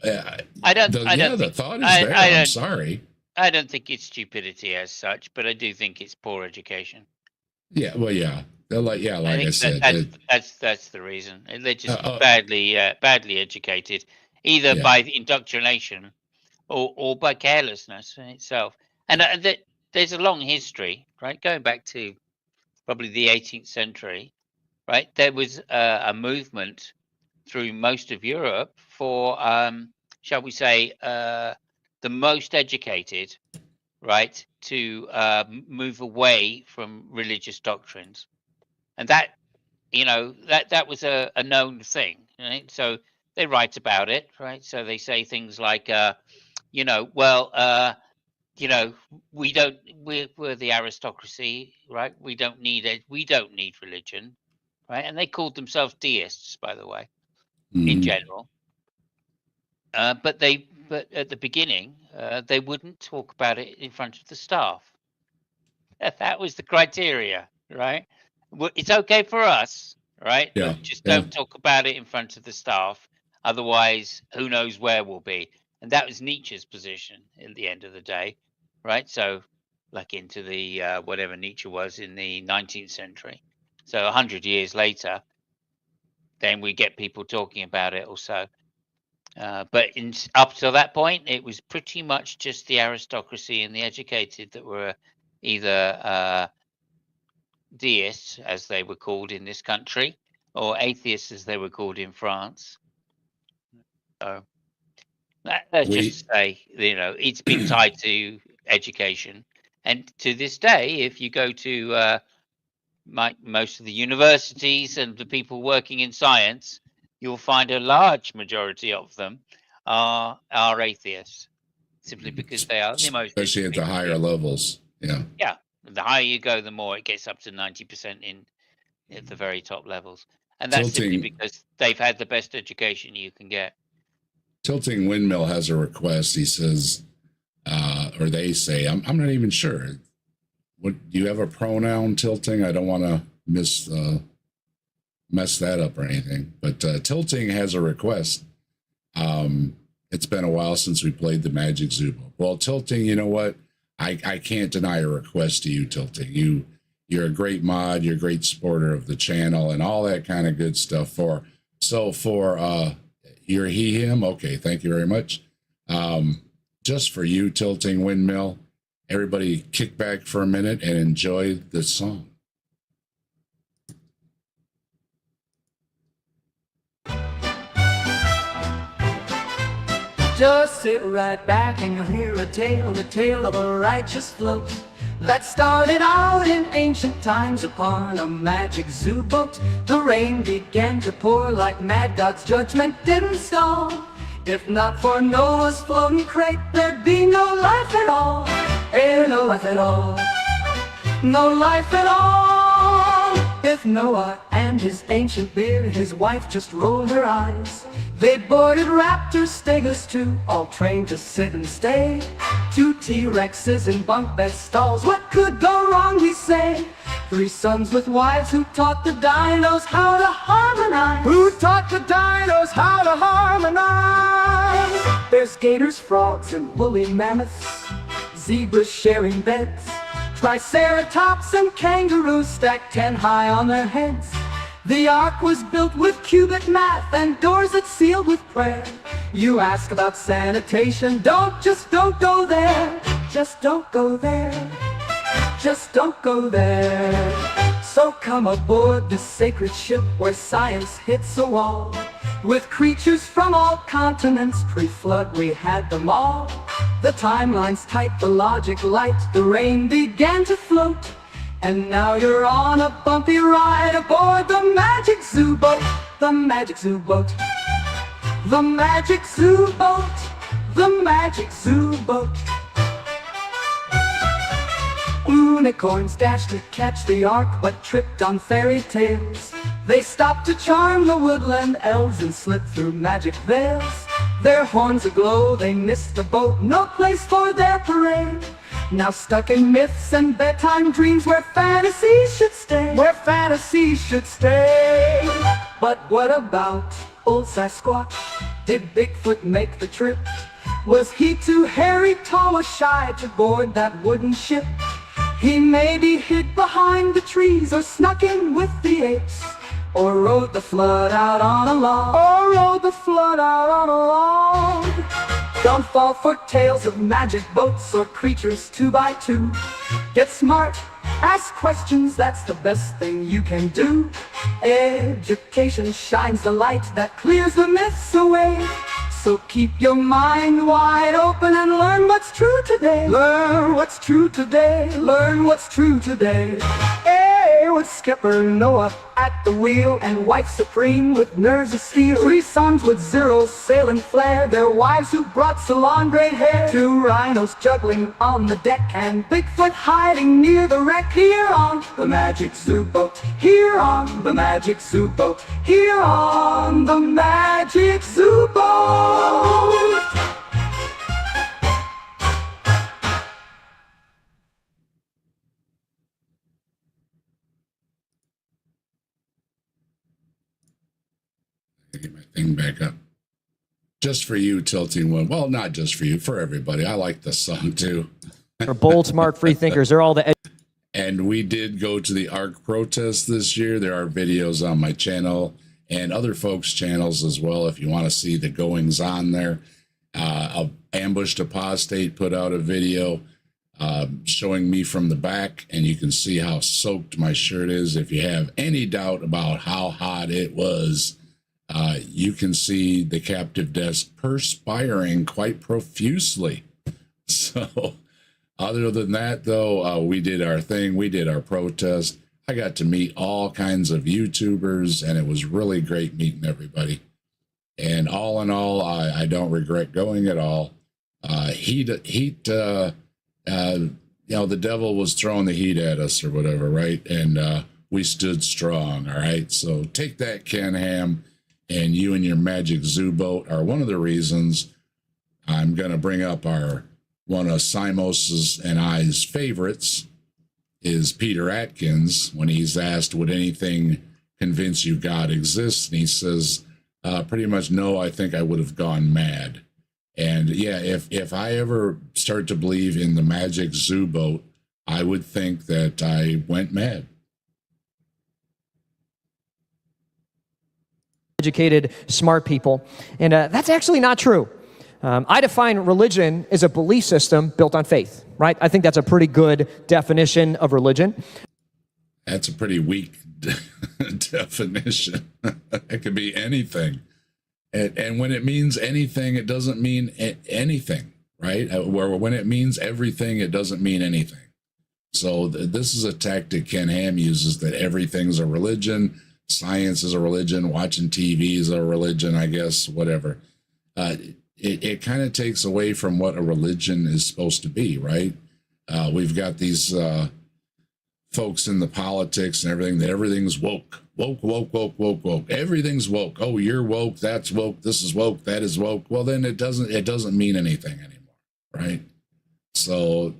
the thought is there. I'm sorry. I don't think it's stupidity as such, but I do think it's poor education. Yeah, well, yeah, like I said, that's the reason. They're just badly educated, either by indoctrination or by carelessness in itself. And there's a long history, right, going back to probably the 18th century, right? There was a movement through most of Europe for, shall we say, the most educated, right, to move away from religious doctrines. And that, you know, that was a known thing, right? So they write about it, right? So they say things like, we're the aristocracy, right? We don't need religion, right? And they called themselves deists, by the way, in general. But at the beginning, they wouldn't talk about it in front of the staff. That was the criteria, right? It's okay for us, right? Yeah. But just don't talk about it in front of the staff. Otherwise, who knows where we'll be. And that was Nietzsche's position at the end of the day, right? So, like into the whatever Nietzsche was in the 19th century. So 100 years later, then we get people talking about it or so. But up to that point, it was pretty much just the aristocracy and the educated that were either deists, as they were called in this country, or atheists, as they were called in France. So let's just say, you know, it's been tied to education. And to this day, if you go to most of the universities and the people working in science, you'll find a large majority of them are atheists, simply because they are the most, especially at the higher levels. Yeah. Yeah. The higher you go, the more it gets up to 90% at the very top levels. And that's simply because they've had the best education you can get. Tilting Windmill has a request. He says, or they say, I'm not even sure. What do you have a pronoun, Tilting? I don't want to mess that up or anything. But Tilting has a request. it's been a while since we played the Magic Zoo book. Well, Tilting, you know what? I can't deny a request to you, Tilting. You're a great mod, you're a great supporter of the channel and all that kind of good stuff. For your he, him, okay, thank you very much. Just for you, Tilting Windmill, everybody kick back for a minute and enjoy the song. Just sit right back and you'll hear a tale of a righteous float that started out in ancient times upon a magic zoo boat. The rain began to pour like mad, God's judgment didn't stall. If not for Noah's floating crate, there'd be no life at all. No life at all. No life at all. If Noah and his ancient beard, his wife just rolled her eyes. They boarded raptors, stegos too, all trained to sit and stay. 2 T-Rexes in bunk bed stalls, what could go wrong, we say? 3 sons with wives who taught the dinos how to harmonize. Who taught the dinos how to harmonize? There's gators, frogs, and woolly mammoths, zebras sharing beds, triceratops and kangaroos stacked 10 high on their heads. The ark was built with cubic math and doors that sealed with prayer. You ask about sanitation, don't go there. Just don't go there. Just don't go there. So come aboard this sacred ship where science hits a wall. With creatures from all continents, pre-flood we had them all. The timeline's tight, the logic light, the rain began to float. And now you're on a bumpy ride aboard the Magic Zoo boat. The Magic Zoo boat. The Magic Zoo boat. The Magic Zoo boat. Unicorns dashed to catch the ark, but tripped on fairy tales. They stopped to charm the woodland elves and slipped through magic veils. Their horns aglow, they missed the boat, no place for their parade. Now stuck in myths and bedtime dreams where fantasy should stay. Where fantasy should stay. But what about old Sasquatch? Did Bigfoot make the trip? Was he too hairy, tall, or shy to board that wooden ship? He maybe hid behind the trees or snuck in with the apes, or rode the flood out on a log. Or rode the flood out on a log. Don't fall for tales of magic boats or creatures 2 by 2. Get smart, ask questions, that's the best thing you can do. Education shines the light that clears the myths away. So keep your mind wide open and learn what's true today. Learn what's true today. Learn what's true today. Hey, with Skipper Noah at the wheel and wife supreme with nerves of steel. 3 sons with 0 sail and flare. Their wives who brought salon gray hair. 2 rhinos juggling on the deck and Bigfoot hiding near the wreck. Here on the Magic Zoo boat. Here on the Magic Zoo boat. Here on the Magic Zoo boat. Get my thing back up. Just for you, Tilting One. Well, not just for you, for everybody. I like the song too. For bold, smart, free thinkers, they're all the. And we did go to the ARC protest this year. There are videos on my channel and other folks' channels as well if you want to see the goings on there. Ambushed Apostate put out a video showing me from the back, and you can see how soaked my shirt is. If you have any doubt about how hot it was, you can see the captive desk perspiring quite profusely. So other than that, though, we did our thing. We did our protest. I got to meet all kinds of YouTubers, and it was really great meeting everybody. And all in all, I don't regret going at all. You know, the devil was throwing the heat at us or whatever, right? And we stood strong, all right? So take that, Ken Ham, and you and your Magic Zoo boat are one of the reasons I'm going to bring up one of Simos's and I's favorites is Peter Atkins when he's asked, would anything convince you God exists? And he says, pretty much no, I think I would have gone mad. And yeah, if I ever start to believe in the magic zoo boat, I would think that I went mad. Educated, smart people. And that's actually not true. I define religion as a belief system built on faith, right? I think that's a pretty good definition of religion. That's a pretty weak definition. It could be anything. And when it means anything, it doesn't mean anything, right? Where when it means everything, it doesn't mean anything. So this is a tactic Ken Ham uses, that everything's a religion, science is a religion, watching TV is a religion, I guess, whatever. It kind of takes away from what a religion is supposed to be, right? We've got these folks in the politics and everything, that everything's woke. Woke. Everything's woke. Oh, you're woke, that's woke, this is woke, that is woke. Well, then it doesn't mean anything anymore, right? So,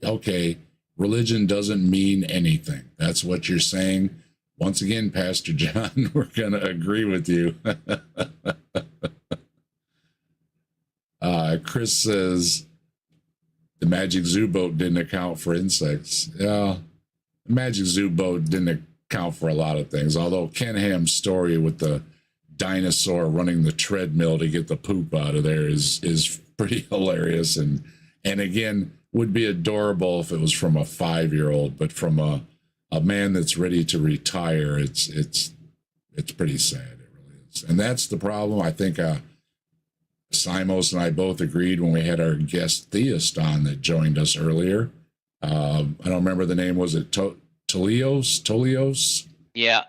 okay, religion doesn't mean anything. That's what you're saying. Once again, Pastor John, we're going to agree with you. Chris says the magic zoo boat didn't account for insects. Yeah, the magic zoo boat didn't account for a lot of things, although Ken Ham's story with the dinosaur running the treadmill to get the poop out of there is pretty hilarious, and again would be adorable if it was from a 5-year-old, but from a man that's ready to retire, it's pretty sad. It really is. And that's the problem. I think Simos and I both agreed when we had our guest theist on that joined us earlier. I don't remember the name. Was it Tolios? Yeah.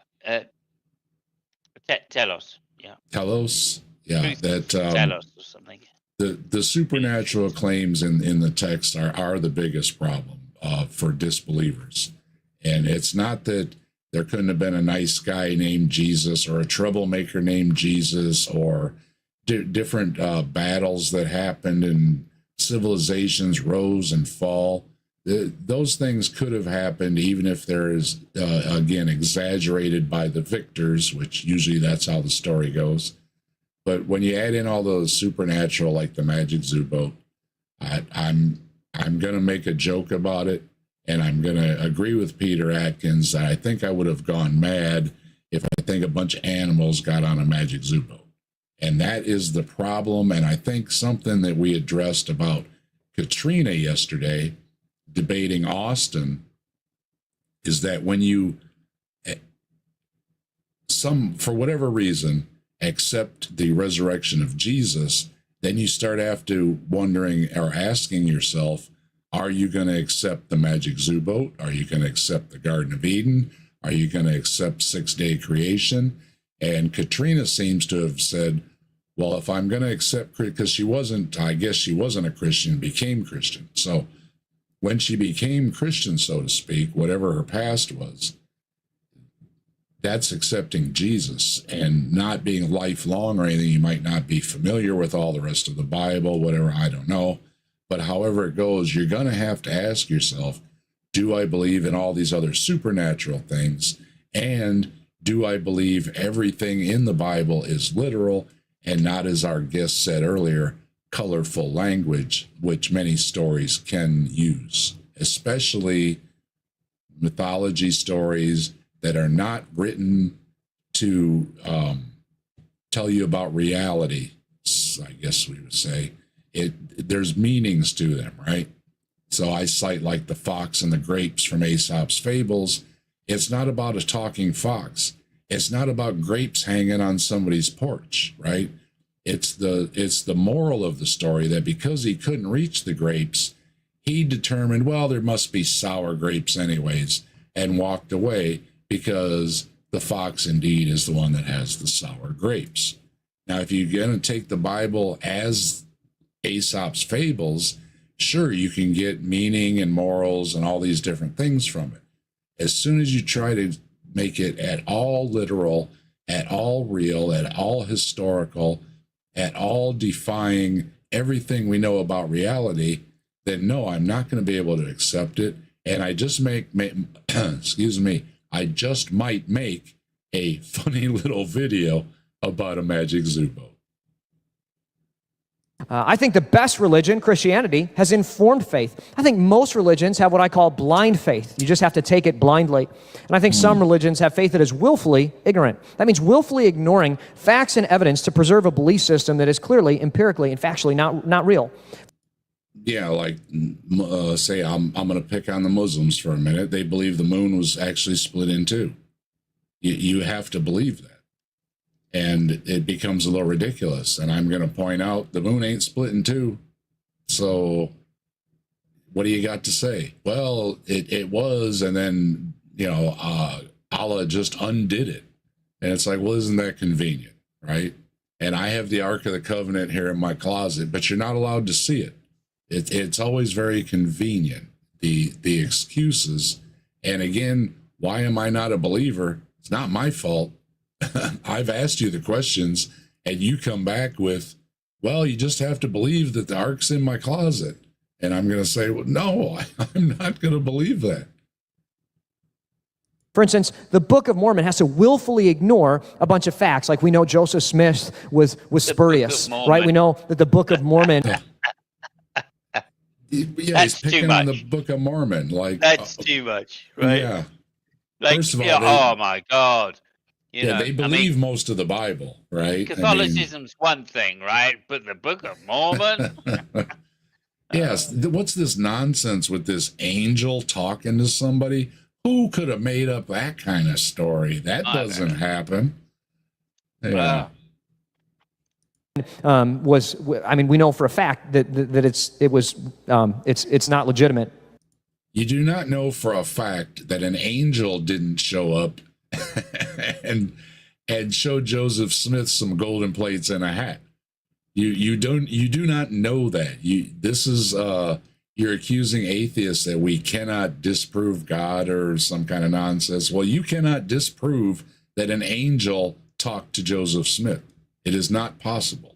Telos. Yeah. Telos. Yeah. That Telos or something. The supernatural claims in the text are the biggest problem for disbelievers. And it's not that there couldn't have been a nice guy named Jesus or a troublemaker named Jesus or different battles that happened and civilizations rose and fall. Those things could have happened even if there is, again, exaggerated by the victors, which usually that's how the story goes. But when you add in all those supernatural, like the magic zoo boat, I'm going to make a joke about it. And I'm going to agree with Peter Atkins that I think I would have gone mad if I think a bunch of animals got on a magic zoo boat. And that is the problem. And I think something that we addressed about Katrina yesterday, debating Austin, is that when you, for whatever reason, accept the resurrection of Jesus, then you start after wondering or asking yourself, are you going to accept the magic zoo boat? Are you going to accept the Garden of Eden? Are you going to accept 6-day creation? And Katrina seems to have said, well, if I'm going to accept, because I guess she wasn't a Christian, became Christian. So when she became Christian, so to speak, whatever her past was, that's accepting Jesus and not being lifelong or anything. You might not be familiar with all the rest of the Bible, whatever, I don't know. But however it goes, you're going to have to ask yourself, do I believe in all these other supernatural things? And do I believe everything in the Bible is literal and not, as our guest said earlier, colorful language, which many stories can use, especially mythology stories that are not written to tell you about reality, I guess we would say. There's meanings to them, right? So I cite like the fox and the grapes from Aesop's fables. It's not about a talking fox. It's not about grapes hanging on somebody's porch, right? It's the moral of the story that because he couldn't reach the grapes, he determined, well, there must be sour grapes anyways, and walked away because the fox indeed is the one that has the sour grapes. Now, if you're going to take the Bible as Aesop's fables, sure, you can get meaning and morals and all these different things from it. As soon as you try to make it at all literal, at all real, at all historical, at all defying everything we know about reality, then no, I'm not going to be able to accept it. And I just excuse me, I just might make a funny little video about a magic zoo boat. I think the best religion, Christianity, has informed faith. I think most religions have what I call blind faith. You just have to take it blindly. And I think some religions have faith that is willfully ignorant. That means willfully ignoring facts and evidence to preserve a belief system that is clearly, empirically, and factually not real. Yeah, like say I'm going to pick on the Muslims for a minute. They believe the moon was actually split in two. You have to believe that. And it becomes a little ridiculous. And I'm going to point out the moon ain't split in two. So what do you got to say? Well, it was, and then, Allah just undid it. And it's like, well, isn't that convenient, right? And I have the Ark of the Covenant here in my closet, but you're not allowed to see it. It's always very convenient, the excuses. And again, why am I not a believer? It's not my fault. I've asked you the questions, and you come back with, well, you just have to believe that the ark's in my closet. And I'm going to say, well, no, I'm not going to believe that. For instance, the Book of Mormon has to willfully ignore a bunch of facts. Like we know Joseph Smith was spurious, right? We know that the Book of Mormon... Yeah, he's picking on the Book of Mormon. Like that's too much, right? Yeah. Like, first of all, oh my God. They believe most of the Bible, right? Catholicism's one thing, right? But the Book of Mormon? Yes. What's this nonsense with this angel talking to somebody? Who could have made up that kind of story? That doesn't happen. Yeah. We know for a fact that it's not legitimate. You do not know for a fact that an angel didn't show up and show Joseph Smith some golden plates and a hat. You do not know that. You're accusing atheists that we cannot disprove God or some kind of nonsense. Well, you cannot disprove that an angel talked to Joseph Smith. It is not possible.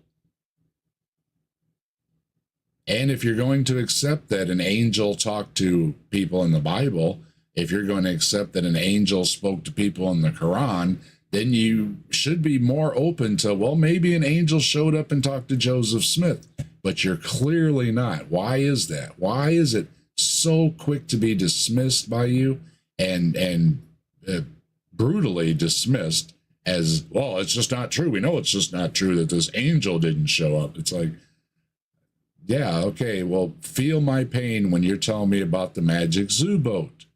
And if you're going to accept that an angel talked to people in the Bible, if you're going to accept that an angel spoke to people in the Quran, then you should be more open to, well, maybe an angel showed up and talked to Joseph Smith, but you're clearly not. Why is that? Why is it so quick to be dismissed by you and brutally dismissed as, well, it's just not true. We know it's just not true that this angel didn't show up. It's like, yeah, okay, well, feel my pain when you're telling me about the magic zoo boat.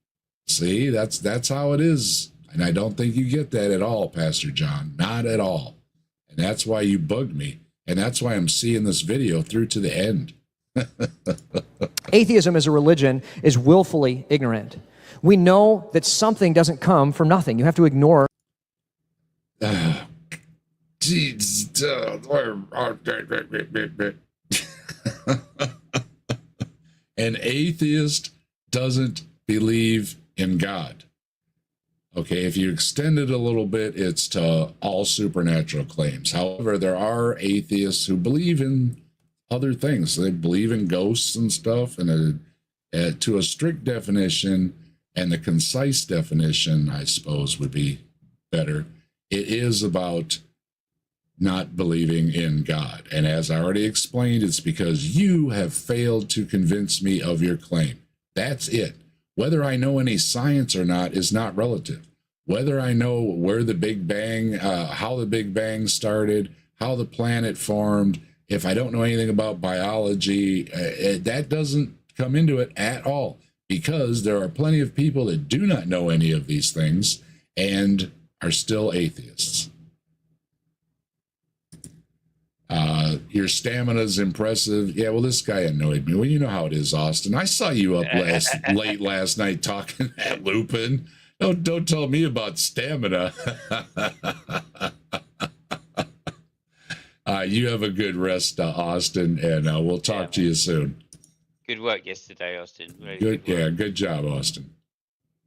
See, that's how it is. And I don't think you get that at all, Pastor John. Not at all. And that's why you bugged me. And that's why I'm seeing this video through to the end. Atheism as a religion is willfully ignorant. We know that something doesn't come from nothing. You have to ignore. An atheist doesn't believe in God. Okay, if you extend it a little bit, it's to all supernatural claims. However, there are atheists who believe in other things. They believe in ghosts and stuff, and to a strict definition, and the concise definition, I suppose, would be better. It is about not believing in God. And as I already explained, it's because you have failed to convince me of your claim. That's it. Whether I know any science or not is not relative. Whether I know where the Big Bang, how the Big Bang started, how the planet formed, if I don't know anything about biology, that doesn't come into it at all, because there are plenty of people that do not know any of these things and are still atheists. Your stamina is impressive. Yeah, well, this guy annoyed me. Well, you know how it is, Austin. I saw you up late last night talking at Lupin. Don't tell me about stamina. You have a good rest, Austin, and we'll talk to you soon. Good work yesterday, Austin. Good, yeah, good job, Austin.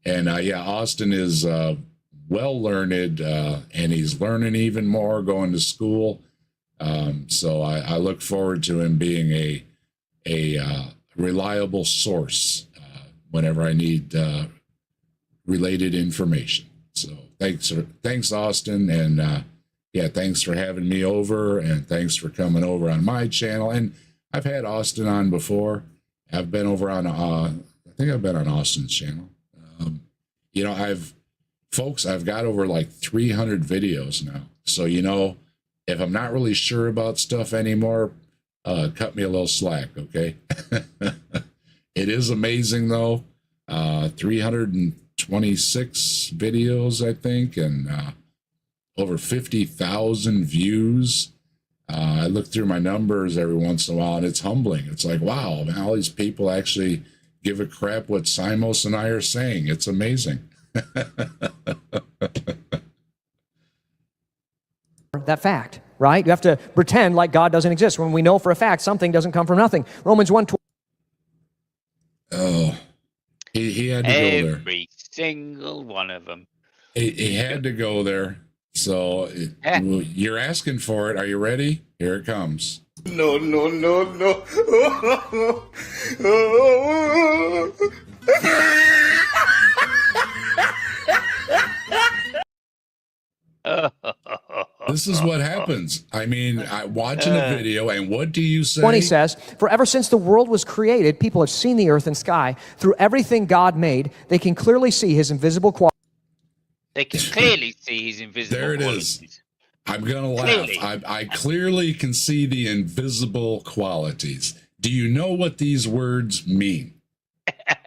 And Austin is well learned, and he's learning even more, going to school. So I look forward to him being a reliable source whenever I need related information. So thanks, Austin, and yeah, thanks for having me over, and thanks for coming over on my channel. And I've had Austin on before. I've been over on, I think I've been on Austin's channel. You know, I've got over like 300 videos now. So, you know, if I'm not really sure about stuff anymore, cut me a little slack, okay? It is amazing though. 326 videos, I think, and over 50,000 views. I look through my numbers every once in a while, and it's humbling. It's like, wow, man, all these people actually give a crap what Simos and I are saying. It's amazing. That fact, right? You have to pretend like God doesn't exist when we know for a fact something doesn't come from nothing. Romans 1. Oh, he had to go there. Every single one of them. He had to go there. So you're asking for it. Are you ready? Here it comes. No, no, no, no. This is what happens. I mean, watching a video, and what do you say? 20 says, for ever since the world was created, people have seen the earth and sky. Through everything God made, they can clearly see his invisible qualities. They can clearly see his invisible There it qualities. is. I'm going to laugh. Clearly. I clearly can see the invisible qualities. Do you know what these words mean?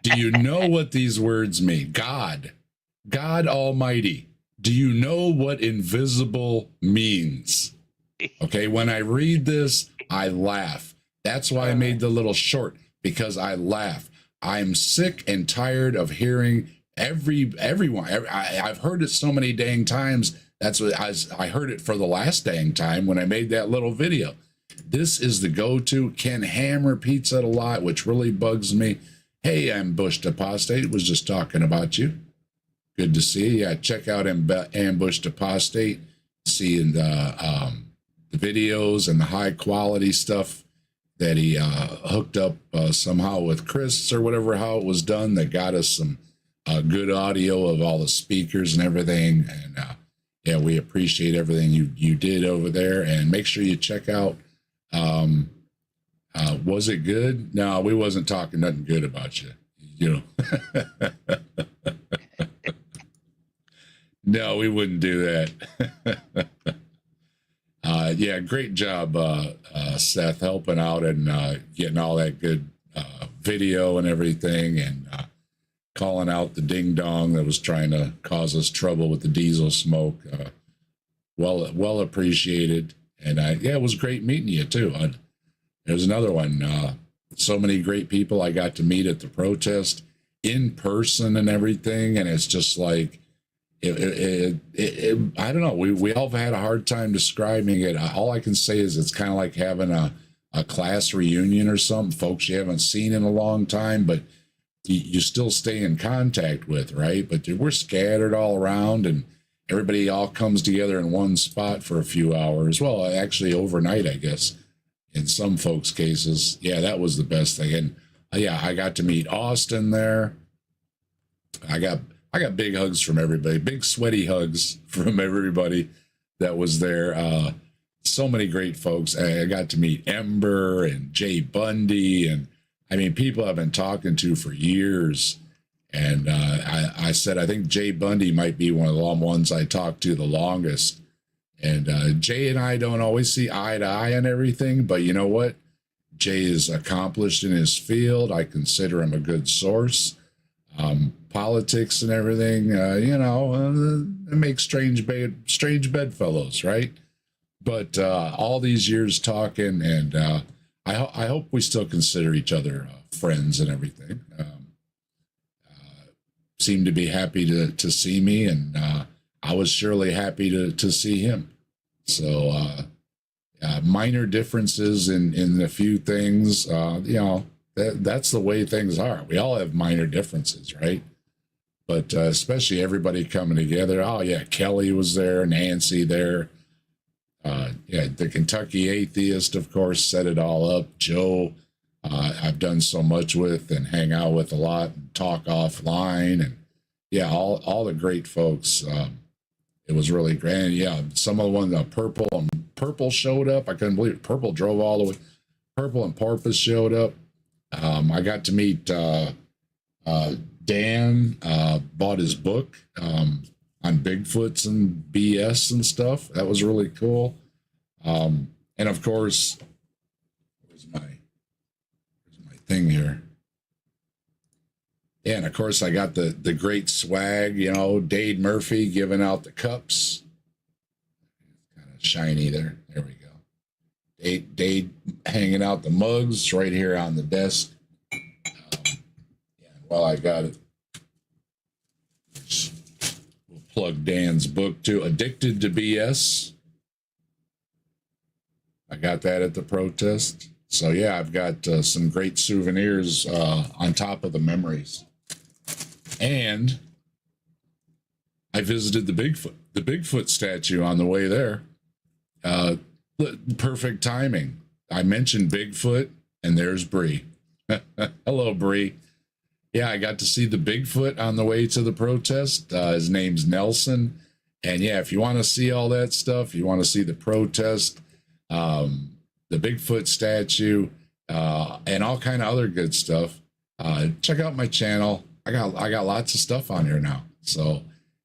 Do you know what these words mean? God Almighty. Do you know what invisible means? Okay, when I read this, I laugh. That's why I made the little short, because I laugh. I'm sick and tired of hearing everyone. I've heard it so many dang times. That's what I heard it for the last dang time when I made that little video. This is the go-to. Ken Ham repeats it a lot, which really bugs me. Hey, Ambushed Apostate was just talking about you. Good to see you. Yeah, check out Ambushed Apostate, seeing the videos and the high quality stuff that he hooked up somehow with Chris or whatever, how it was done, that got us some good audio of all the speakers and everything. And yeah, we appreciate everything you did over there. And make sure you check out, was it good? No, we wasn't talking nothing good about you, you know. No, we wouldn't do that. Yeah, great job, Seth, helping out and getting all that good video and everything, and calling out the ding dong that was trying to cause us trouble with the diesel smoke. Well appreciated. And yeah, it was great meeting you too. There's another one. So many great people I got to meet at the protest in person and everything, and it's just like, I don't know. We all have had a hard time describing it. All I can say is it's kind of like having a class reunion or something, folks you haven't seen in a long time, but you still stay in contact with, right? But we're scattered all around, and everybody all comes together in one spot for a few hours. Well, actually overnight, I guess, in some folks' cases. Yeah, that was the best thing. And yeah, I got to meet Austin there. I got big hugs from everybody, big sweaty hugs from everybody that was there. So many great folks. I got to meet Ember and Jay Bundy, and I mean, people I've been talking to for years. And I said, I think Jay Bundy might be one of the ones I talked to the longest. And Jay and I don't always see eye to eye on everything, but you know what? Jay is accomplished in his field. I consider him a good source. Politics and everything, you know, it makes strange bedfellows, right? But all these years talking, and I hope we still consider each other friends and everything. Seemed to be happy to see me, and I was surely happy to see him. So minor differences in a few things, you know, that's the way things are. We all have minor differences, right? But especially everybody coming together. Oh yeah, Kelly was there, Nancy there. Yeah, the Kentucky Atheist, of course, set it all up. Joe, I've done so much with and hang out with a lot and talk offline. And yeah, all the great folks. It was really grand. Yeah, some of the ones, purple showed up. I couldn't believe it. Purple drove all the way. Purple and Porpoise showed up. I got to meet Dan. Bought his book on Bigfoots and BS and stuff. That was really cool. And of course, where's my thing here? Yeah, and of course I got the great swag, you know, Dade Murphy giving out the cups. Kind of shiny there. There we go. Dade hanging out the mugs right here on the desk. Yeah, well, I got it. We'll plug Dan's book too, Addicted to BS. I got that at the protest. So yeah, I've got some great souvenirs on top of the memories. And I visited the Bigfoot statue on the way there. Perfect timing. I mentioned Bigfoot, and there's Bree. Hello, Bree. Yeah, I got to see the Bigfoot on the way to the protest. His name's Nelson. And yeah, if you want to see all that stuff, you want to see the protest, the Bigfoot statue, and all kind of other good stuff, check out my channel. I got lots of stuff on here now. So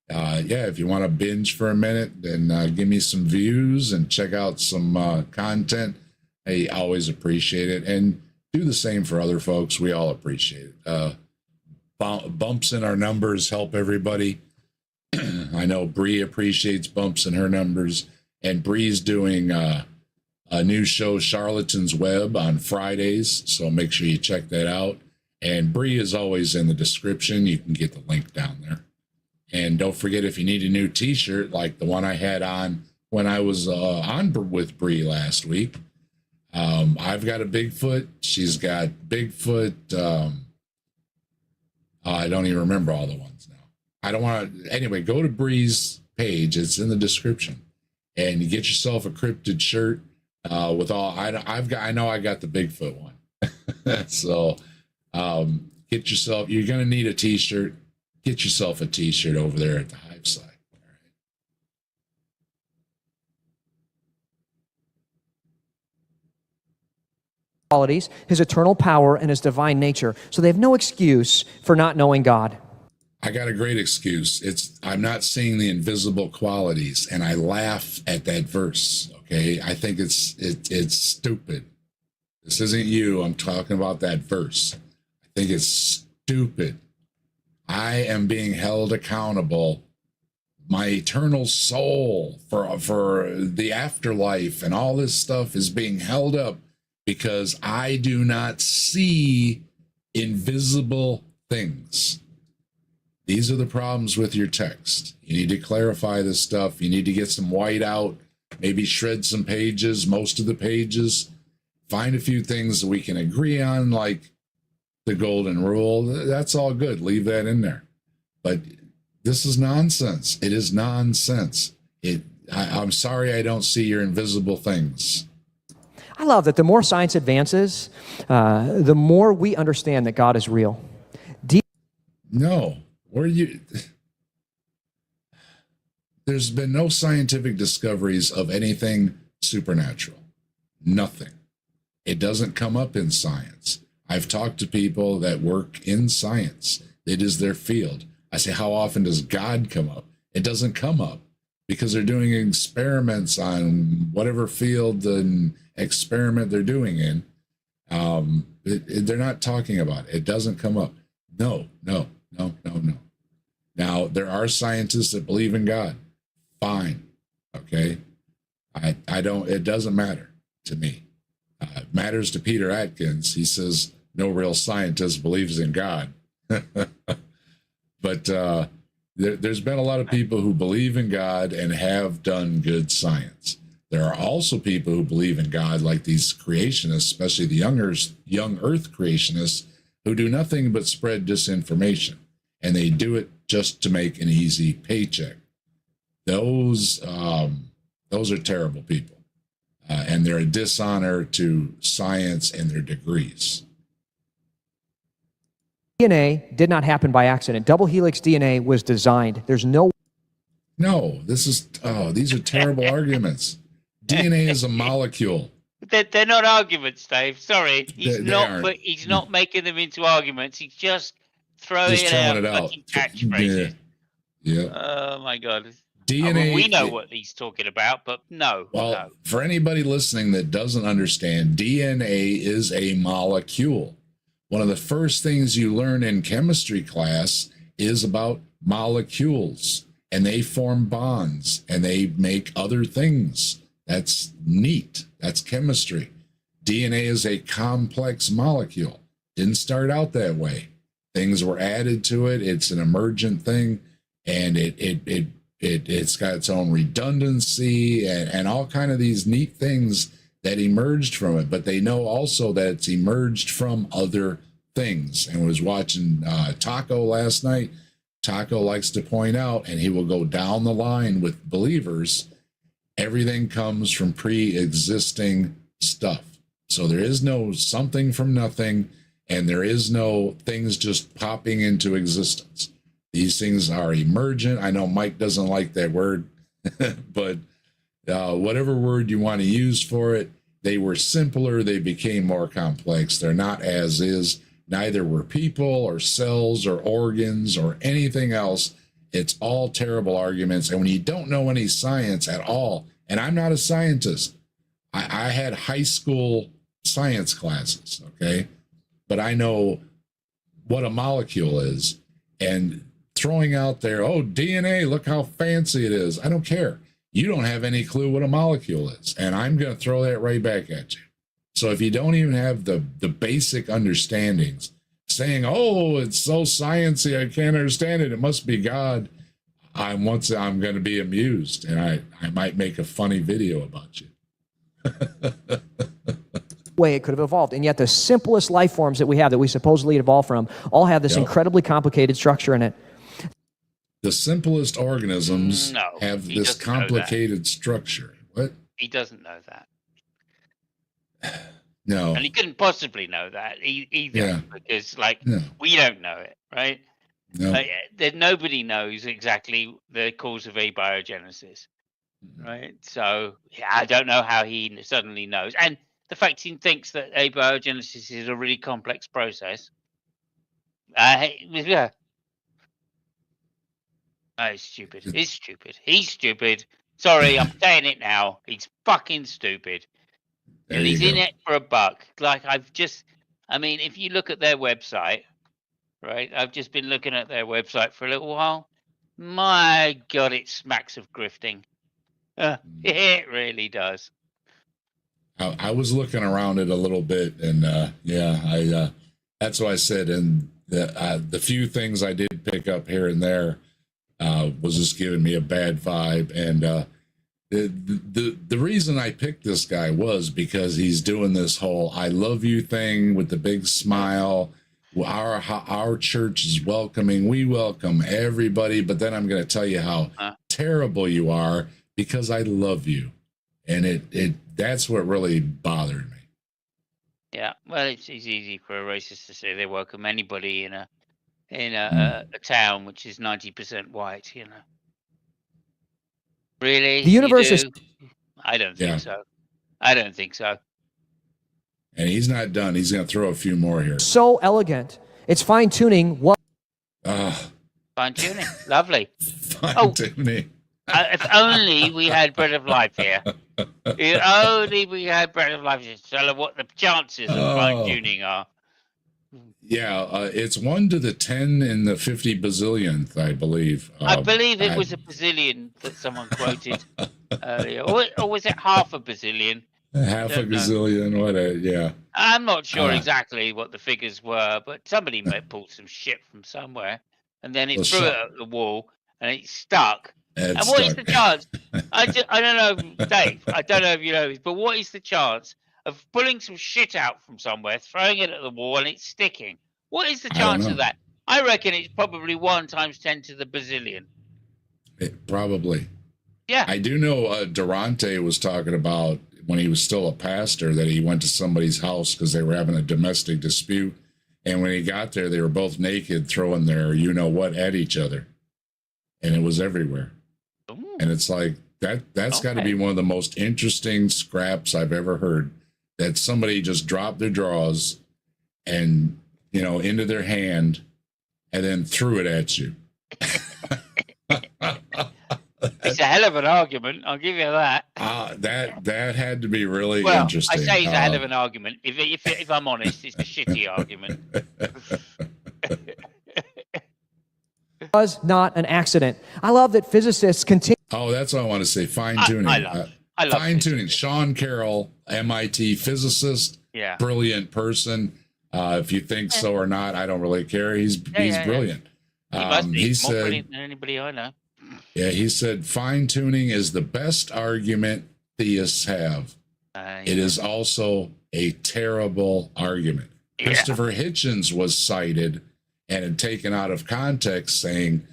yeah, if you want to binge for a minute, then give me some views and check out some content. I always appreciate it, and do the same for other folks. We all appreciate it. Bumps in our numbers help everybody. I know Bree appreciates bumps in her numbers, and Bree's doing a new show, Charlatan's Web, on Fridays, so make sure you check that out. And Bree is always in the description. You can get the link down there. And don't forget, if you need a new t-shirt like the one I had on when I was on with Bree last week, I've got a Bigfoot. She's got Bigfoot. I don't even remember all the ones now. I don't want to. Anyway, go to Bree's page. It's in the description. And you get yourself a cryptid shirt with all. I know I got the Bigfoot one. So get yourself. You're gonna need a t-shirt. Get yourself a t-shirt over there at the HiveSci. All right. Qualities, his eternal power, and his divine nature. So they have no excuse for not knowing God. I got a great excuse. I'm not seeing the invisible qualities, and I laugh at that verse. Okay, I think it's stupid. This isn't you. I'm talking about that verse. I think it's stupid. I am being held accountable. My eternal soul for the afterlife and all this stuff is being held up because I do not see invisible things. These are the problems with your text. You need to clarify this stuff. You need to get some white out, maybe shred some pages, most of the pages. Find a few things that we can agree on, like the golden rule. That's all good. Leave that in there. But this is nonsense. It is nonsense. I'm sorry I don't see your invisible things. I love that the more science advances, the more we understand that God is real. No. There's been no scientific discoveries of anything supernatural. Nothing. It doesn't come up in science. I've talked to people that work in science. It is their field. I say, how often does God come up? It doesn't come up because they're doing experiments on whatever field and experiment they're doing in. They're not talking about it. It doesn't come up. No. Now, there are scientists that believe in God. Fine. Okay. It doesn't matter to me. It matters to Peter Atkins. He says no real scientist believes in God. But there's been a lot of people who believe in God and have done good science. There are also people who believe in God, like these creationists, especially the young Earth creationists, who do nothing but spread disinformation, and they do it just to make an easy paycheck. Those are terrible people, and they're a dishonor to science and their degrees. DNA did not happen by accident. Double helix DNA was designed. There's no No, these are terrible arguments. DNA is a molecule. They're not arguments, Dave. Sorry, he's They not. aren't. But he's not making them into arguments. He's just throwing Just throwing it out. fucking catchphrases. Yeah. Oh my god. DNA. We know what he's talking about, but no. Well, no. for anybody listening that doesn't understand, DNA is a molecule. One of the first things you learn in chemistry class is about molecules, and they form bonds and they make other things. That's neat. That's chemistry. DNA is a complex molecule. Didn't start out that way. Things were added to it. It's an emergent thing, and it's got its own redundancy and all kind of these neat things that emerged from it. But they know also that it's emerged from other things. And was watching Taco last night. Taco likes to point out, and he will go down the line with believers, everything comes from pre-existing stuff. So there is no something from nothing, and there is no things just popping into existence. These things are emergent. I know Mike doesn't like that word, but whatever word you want to use for it, they were simpler. They became more complex. They're not as is. Neither were people or cells or organs or anything else. It's all terrible arguments. And when you don't know any science at all, and I'm not a scientist, I had high school science classes, okay? But I know what a molecule is. And throwing out there, oh, DNA, look how fancy it is. I don't care. You don't have any clue what a molecule is. And I'm going to throw that right back at you. So if you don't even have the basic understandings, saying, oh, it's so sciencey, I can't understand it, it must be God, I'm going to be amused, and I might make a funny video about you. Way it could have evolved. And yet the simplest life forms that we have that we supposedly evolved from all have this incredibly complicated structure in it. The simplest organisms have he this doesn't know complicated structure. What? He doesn't know that. No. And he couldn't possibly know that either, because we don't know it, right? No. That nobody knows exactly the cause of abiogenesis, right? So I don't know how he suddenly knows. And the fact he thinks that abiogenesis is a really complex process. It's stupid. It's stupid. He's stupid. Sorry, I'm saying it now. He's fucking stupid. And he's in it for a buck. If you look at their website, right? I've just been looking at their website for a little while. My God, it smacks of grifting. It really does. I was looking around it a little bit, and that's what I said. And the few things I did pick up here and there was just giving me a bad vibe. And the reason I picked this guy was because he's doing this whole "I love you" thing with the big smile. Our church is welcoming. We welcome everybody. But then I'm going to tell you how terrible you are because I love you, and that's what really bothered me. Yeah, well, it's easy for a racist to say they welcome anybody in a town which is 90% white. You know. Really? The universe is... I don't think so. I don't think so. And he's not done. He's going to throw a few more here. So elegant. It's fine-tuning. What? Fine-tuning. Lovely. Fine-tuning. If only we had Bread of Life here. If only we had Bread of Life here to tell them what the chances of fine-tuning are. Yeah, it's 1 to the 10 in the 50 bazillionth, I believe. I believe it was a bazillion that someone quoted earlier. Or was it half a bazillion? Half a gazillion, yeah. I'm not sure exactly what the figures were, but somebody may have pulled some shit from somewhere, and then it threw it at the wall, and it stuck. And what is the chance? I don't know, Dave. I don't know if you know this, but what is the chance of pulling some shit out from somewhere, throwing it at the wall, and it's sticking? What is the chance of that? I reckon it's probably 1 times 10 to the bazillion. Probably. Yeah. I do know Durante was talking about when he was still a pastor that he went to somebody's house because they were having a domestic dispute. And when he got there, they were both naked, throwing their you-know-what at each other. And it was everywhere. Ooh, And it's like that's got to be one of the most interesting scraps I've ever heard, that somebody just dropped their drawers and, you know, into their hand and then threw it at you. it's a hell of an argument. I'll give you that. That had to be really Well, interesting. I say it's a hell of an argument. If I'm honest, it's a shitty argument. Was not an accident. I love that physicists continue. Oh, that's what I want to say. Fine tuning. I love fine tuning. physicists. Sean Carroll, MIT physicist, Yeah. brilliant person. If you think so or not, I don't really care. He's brilliant. He must be He more said, brilliant than anybody I know. yeah, he said fine tuning is the best argument theists have. It is also a terrible argument. Yeah. Christopher Hitchens was cited and taken out of context saying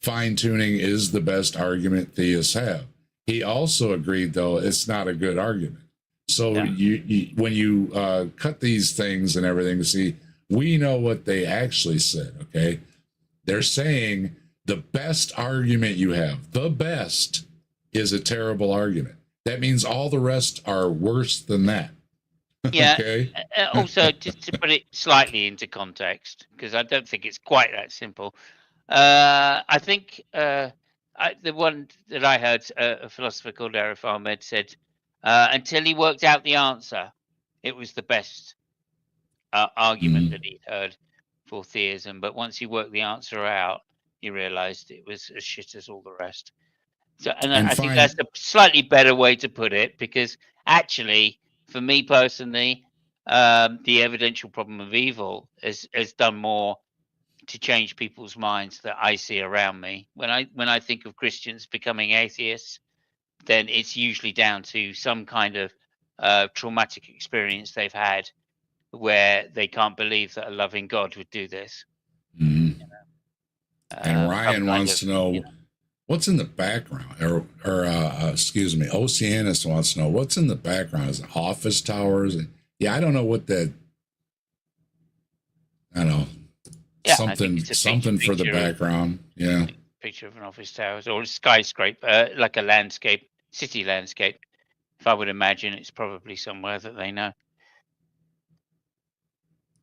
fine tuning is the best argument theists have. He also agreed, though, it's not a good argument. So you when you cut these things and everything, see, we know what they actually said, okay? They're saying the best argument you have, the best, is a terrible argument. That means all the rest are worse than that. Yeah. Okay. Also, just to put it slightly into context, because I don't think it's quite that simple. I think the one that I heard, a philosopher called Arif Ahmed said, until he worked out the answer, it was the best argument that he'd heard for theism. But once he worked the answer out, he realized it was as shit as all the rest. So, and I think that's a slightly better way to put it, because actually, for me personally, the evidential problem of evil has done more to change people's minds that I see around me. When I think of Christians becoming atheists, then it's usually down to some kind of traumatic experience they've had where they can't believe that a loving God would do this. You know? And Ryan wants to know, what's in the background, or excuse me, Oceanus wants to know what's in the background. Is it office towers? Yeah, I don't know what that. I don't know. Yeah, something for the background. Yeah. Picture of an office tower or a skyscraper, like a landscape, city landscape. If I would imagine, it's probably somewhere that they know.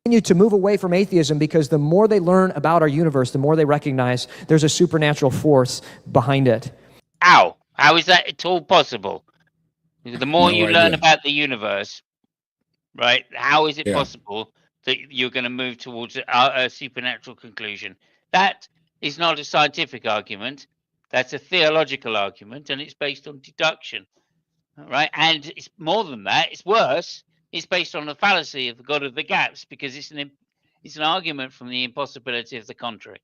Continue to move away from atheism because the more they learn about our universe, the more they recognize there's a supernatural force behind it. How is that at all possible? The more you learn about the universe, right? How is it possible that you're going to move towards a supernatural conclusion? That is not a scientific argument. That's a theological argument, and it's based on deduction, right? And it's more than that. It's worse. It's based on the fallacy of the God of the gaps, because it's an argument from the impossibility of the contrary.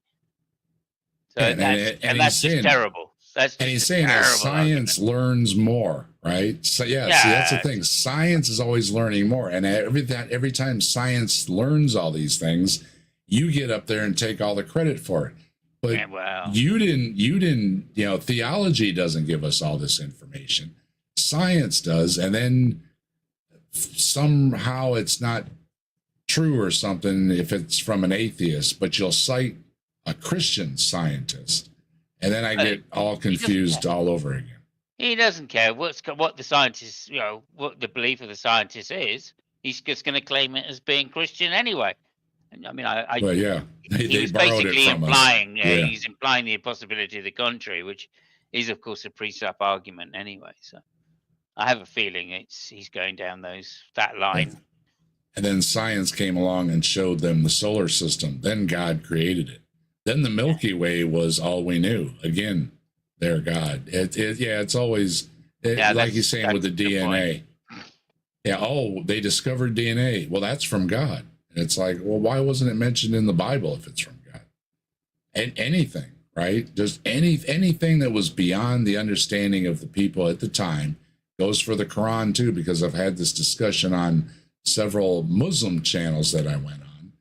So and that's just terrible. And he's saying that science learns more, right? So see, that's the thing. Science is always learning more, and every time science learns all these things, you get up there and take all the credit for it. But you didn't. You know, theology doesn't give us all this information. Science does, and then somehow it's not true or something if it's from an atheist, but you'll cite a Christian scientist, and then I get all confused all over again. He doesn't care what the scientists, what the belief of the scientist is. He's just going to claim it as being Christian anyway. I mean, he was borrowed basically it from implying, us. Yeah. He's implying the possibility of the contrary, which is, of course, a pre-sup argument anyway. So I have a feeling he's going down that line. And then science came along and showed them the solar system. Then God created it. Then the Milky Way was all we knew. Again, their God. It's always like you're saying with the DNA. Yeah. They discovered DNA. Well, that's from God. And it's like, well, why wasn't it mentioned in the Bible if it's from God? And anything, right? Just anything that was beyond the understanding of the people at the time goes for the Quran too, because I've had this discussion on several Muslim channels that I went on.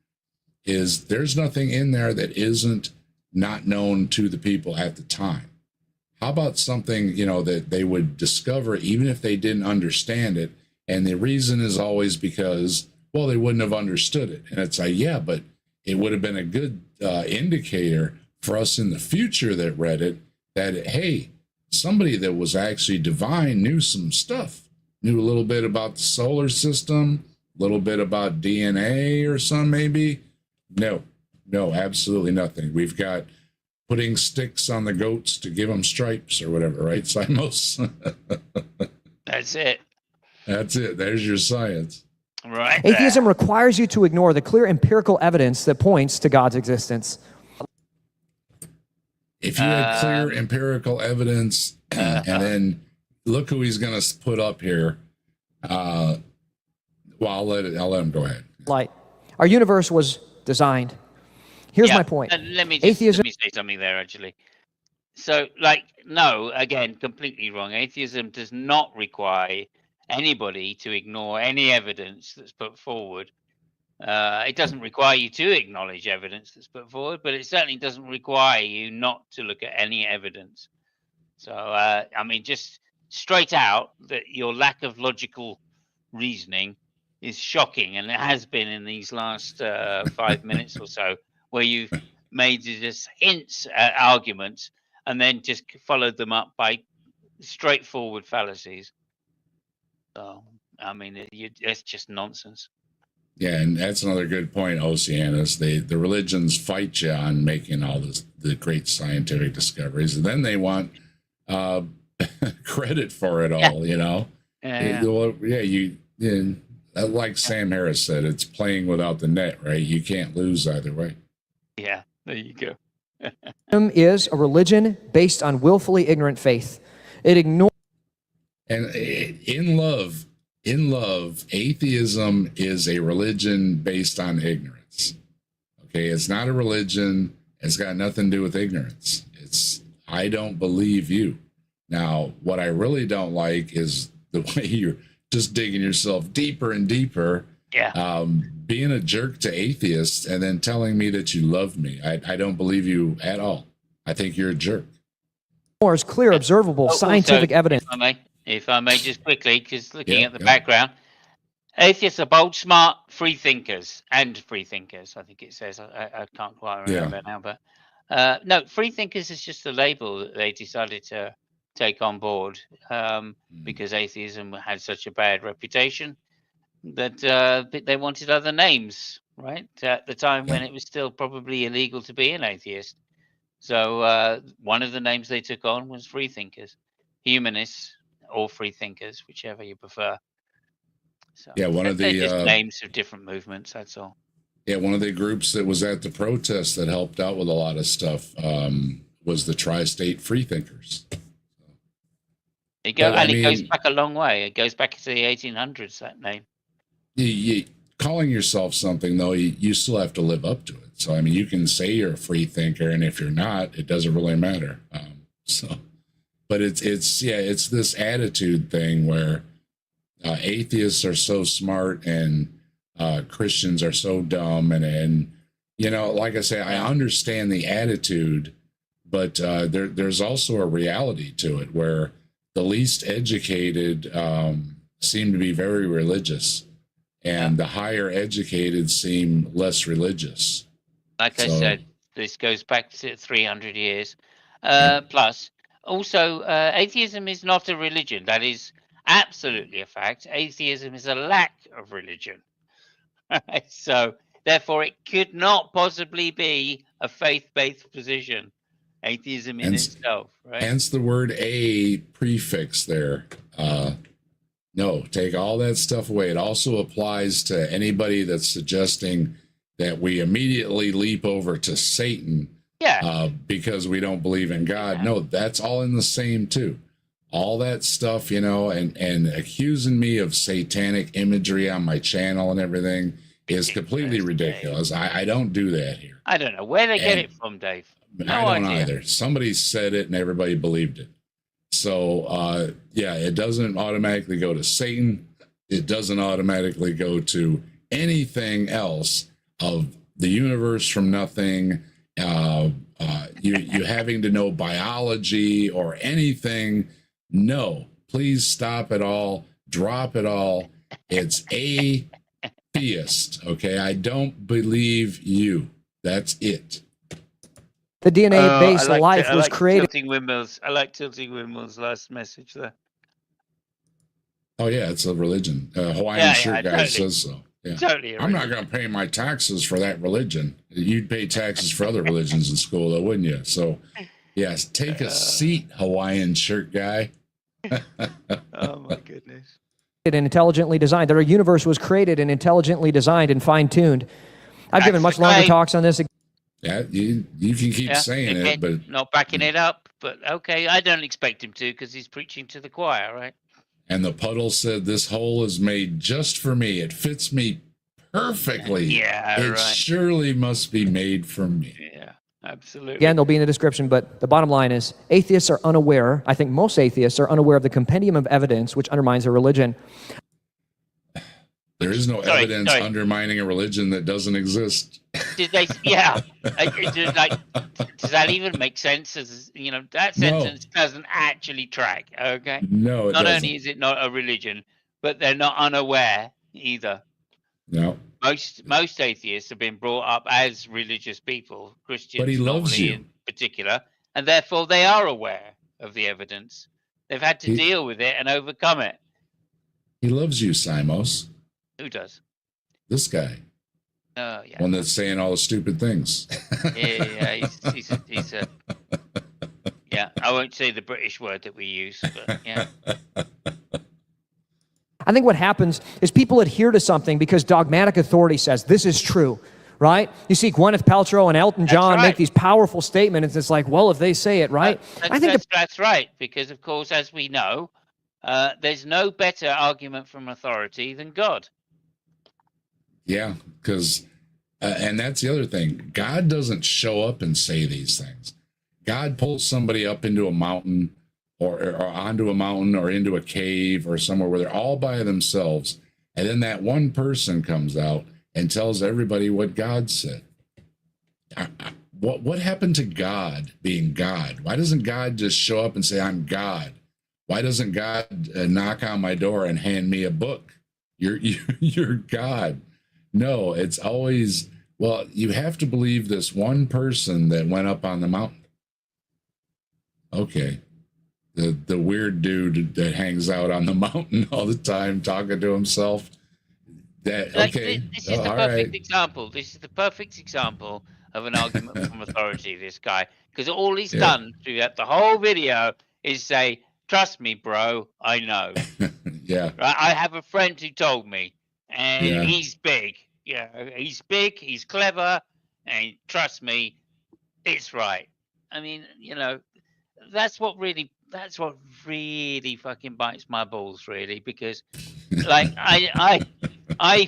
There's nothing in there that isn't not known to the people at the time. How about something, that they would discover even if they didn't understand it? And the reason is always because, well, they wouldn't have understood it. And it's like, yeah, but it would have been a good indicator for us in the future that read it, that, hey, somebody that was actually divine knew some stuff, knew a little bit about the solar system, a little bit about DNA or some maybe. No, absolutely nothing. We've got putting sticks on the goats to give them stripes or whatever, right, Simos? That's it. That's it. There's your science. Right. Atheism requires you to ignore the clear empirical evidence that points to God's existence. If you had clear empirical evidence, and then look who he's going to put up here. Well, I'll let him go ahead. Light. Our universe was designed. Here's my point. Let me Atheism. say something there, actually. So, like, no, again, completely wrong. Atheism does not require anybody to ignore any evidence that's put forward. It doesn't require you to acknowledge evidence that's put forward, but it certainly doesn't require you not to look at any evidence. So, I mean, just straight out, that your lack of logical reasoning is shocking, and it has been in these last 5 minutes or so, where you've made just hints at arguments and then just followed them up by straightforward fallacies. So, I mean, it's just nonsense. Yeah, and that's another good point, Oceanus. The religions fight you on making all the great scientific discoveries, and then they want credit for it all. You know. Like Sam Harris said, it's playing without the net, right? You can't lose either way. Yeah, there you go. Is a religion based on willfully ignorant faith. It ignores. And in love, atheism is a religion based on ignorance. Okay, it's not a religion. It's got nothing to do with ignorance. It's, I don't believe you. Now, what I really don't like is the way you're just digging yourself deeper and deeper. Yeah. Being a jerk to atheists and then telling me that you love me. I don't believe you at all. I think you're a jerk. Ignores clear, observable, scientific evidence. If I may just quickly, because looking at the background, atheists are bold, smart, free thinkers, and free thinkers, I think it says. I can't quite remember now, but no, free thinkers is just a label that they decided to take on board because atheism had such a bad reputation that they wanted other names, right? At the time when it was still probably illegal to be an atheist. So one of the names they took on was free thinkers, humanists, or free thinkers, whichever you prefer. So one of the just names of different movements. That's all. Yeah, one of the groups that was at the protest that helped out with a lot of stuff was the Tri-State Freethinkers. It goes back a long way. It goes back to the 1800s. That name. Calling yourself something though, you still have to live up to it. So I mean, you can say you're a free thinker, and if you're not, it doesn't really matter. But it's this attitude thing where atheists are so smart and Christians are so dumb, and you know, like I say, I understand the attitude, but there's also a reality to it where the least educated seem to be very religious, and the higher educated seem less religious. Like I said, this goes back to 300 years plus. Also, atheism is not a religion. That is absolutely a fact. Atheism is a lack of religion. So, therefore, it could not possibly be a faith-based position. Atheism in itself, right? Hence the word "a" prefix there. No, take all that stuff away. It also applies to anybody that's suggesting that we immediately leap over to Satan because we don't believe in God. Yeah. No, that's all in the same too. All that stuff, you know, and accusing me of satanic imagery on my channel and everything is completely ridiculous. I don't do that here. I don't know where they get it from, Dave. No I don't idea. either. Somebody said it and everybody believed it. So, it doesn't automatically go to Satan. It doesn't automatically go to anything else of the universe from nothing. You having to know biology or anything. No, please stop it all. Drop it all. It's atheist. Okay. I don't believe you. That's it. The DNA-based life was created. I like Tilting Windmill's last message there. Oh yeah, it's a religion. Hawaiian shirt guy says so. Yeah. Totally. I'm not going to pay my taxes for that religion. You'd pay taxes for other religions in school, though, wouldn't you? So, yes, take a seat, Hawaiian shirt guy. Oh my goodness. And intelligently designed. Our universe was created and intelligently designed and fine-tuned. I've given much longer talks on this. Yeah, you can keep saying it, but not backing it up. But okay, I don't expect him to because he's preaching to the choir, right? And the puddle said, "This hole is made just for me. It fits me perfectly. Yeah, it surely must be made for me." Yeah, absolutely. Again, they'll be in the description, but the bottom line is atheists are unaware. I think most atheists are unaware of the compendium of evidence which undermines their religion. There is no evidence undermining a religion that doesn't exist. Did they? Yeah. Does that even make sense? As you know, that sentence doesn't actually track. Okay. No, it not doesn't. only is it not a religion, but they're not unaware either. No. Most atheists have been brought up as religious people, Christians, but he loves you in particular, and therefore they are aware of the evidence. They've had to deal with it and overcome it. He loves you, Simos. Who does? This guy. Oh, yeah. One that's saying all the stupid things. Yeah. He's a yeah. I won't say the British word that we use, but yeah. I think what happens is people adhere to something because dogmatic authority says this is true, right? You see Gwyneth Paltrow and Elton John make these powerful statements. It's like, well, if they say it, right? That's right, because of course, as we know, there's no better argument from authority than God. Yeah, because, and that's the other thing. God doesn't show up and say these things. God pulls somebody up into a mountain or onto a mountain or into a cave or somewhere where they're all by themselves. And then that one person comes out and tells everybody what God said. What happened to God being God? Why doesn't God just show up and say, I'm God? Why doesn't God knock on my door and hand me a book? You're God. No, it's always, well, you have to believe this one person that went up on the mountain. Okay. The weird dude that hangs out on the mountain all the time talking to himself. This is the perfect example. This is the perfect example of an argument from authority, this guy. Because all he's done throughout the whole video is say, trust me, bro, I know. Yeah. Right? I have a friend who told me. And he's big. Yeah, he's big, he's clever, and trust me, it's right. I mean, you know, that's what really fucking bites my balls, really, because like I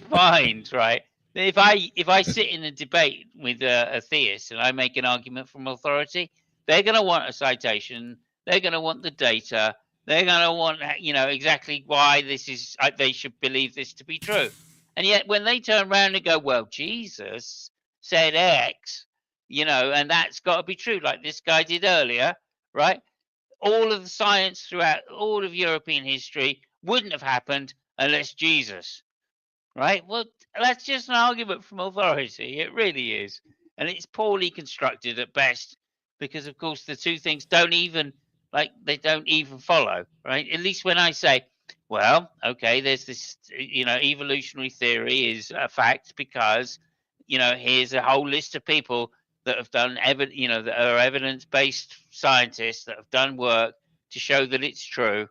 find, right, that if I sit in a debate with a theist and I make an argument from authority, they're gonna want a citation, they're gonna want the data, they're gonna want, you know, exactly why this is they should believe this to be true. And yet when they turn around and go, well, Jesus said X, you know, and that's got to be true, like this guy did earlier, right? All of the science throughout all of European history wouldn't have happened unless Jesus, right? Well, that's just an argument from authority. It really is. And it's poorly constructed at best because, of course, the two things don't even follow, right? At least when I say, well, okay, there's this, you know, evolutionary theory is a fact because, you know, here's a whole list of people that have done, that are evidence-based scientists that have done work to show that it's true.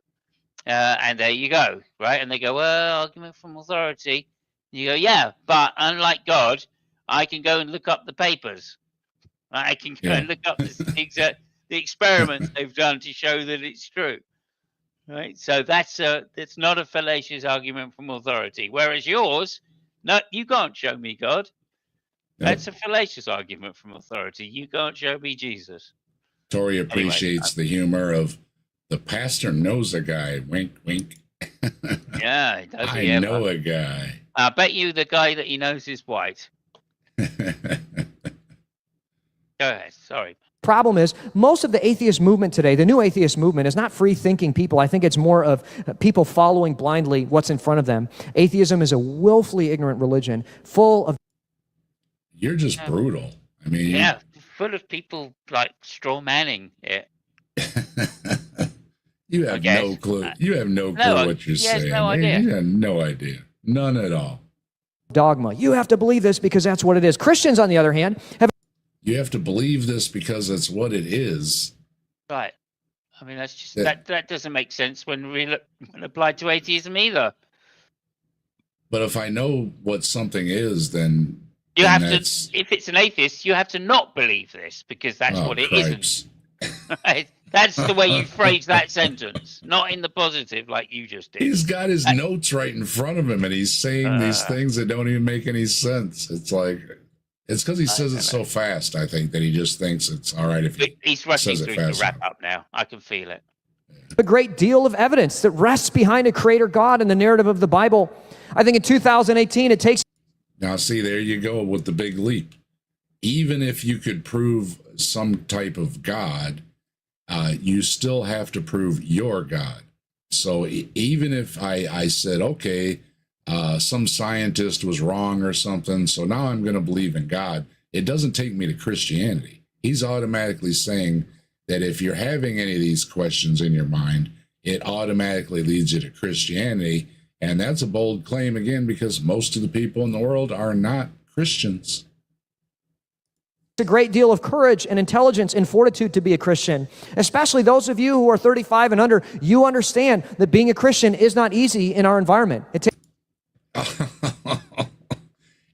And there you go, right? And they go, well, argument from authority. You go, yeah, but unlike God, I can go and look up the papers. I can go and look up the experiments they've done to show that it's true. Right, so that's not a fallacious argument from authority. Whereas yours, no, you can't show me God. That's a fallacious argument from authority. You can't show me Jesus. Tori appreciates the humor of the pastor knows a guy. Wink, wink. Yeah, does he I know a guy. I bet you the guy that he knows is white. Go ahead. Sorry. Problem is, most of the atheist movement today, the new atheist movement, is not free-thinking people. I think it's more of people following blindly what's in front of them. Atheism is a willfully ignorant religion, full of... You're just brutal. I mean... Yeah, full of people like straw manning it. You have no clue. You have no clue what you're saying. No idea. You have no idea. None at all. Dogma. You have to believe this because that's what it is. Christians, on the other hand, have. You have to believe this because it's what it is. Right. I mean, that's just that doesn't make sense when applied to atheism either. But if I know what something is, then you have to. If it's an atheist, you have to not believe this because that's what it cripes. isn't. Right? That's the way you phrase that sentence, not in the positive like you just did. He's got his notes right in front of him, and he's saying these things that don't even make any sense. It's like it's because he says it so fast. I think that he just thinks it's all right if he's rushing says it through the fast wrap enough. up now. I can feel it. A great deal of evidence that rests behind a creator God in the narrative of the Bible. I think in 2018 it takes. Now, see, there you go with the big leap. Even if you could prove some type of God, you still have to prove your God. So even if I said, okay, some scientist was wrong or something, so now I'm going to believe in God, it doesn't take me to Christianity. He's automatically saying that if you're having any of these questions in your mind, it automatically leads you to Christianity. And that's a bold claim, again, because most of the people in the world are not Christians. A great deal of courage and intelligence and fortitude to be a Christian. Especially those of you who are 35 and under, you understand that being a Christian is not easy in our environment.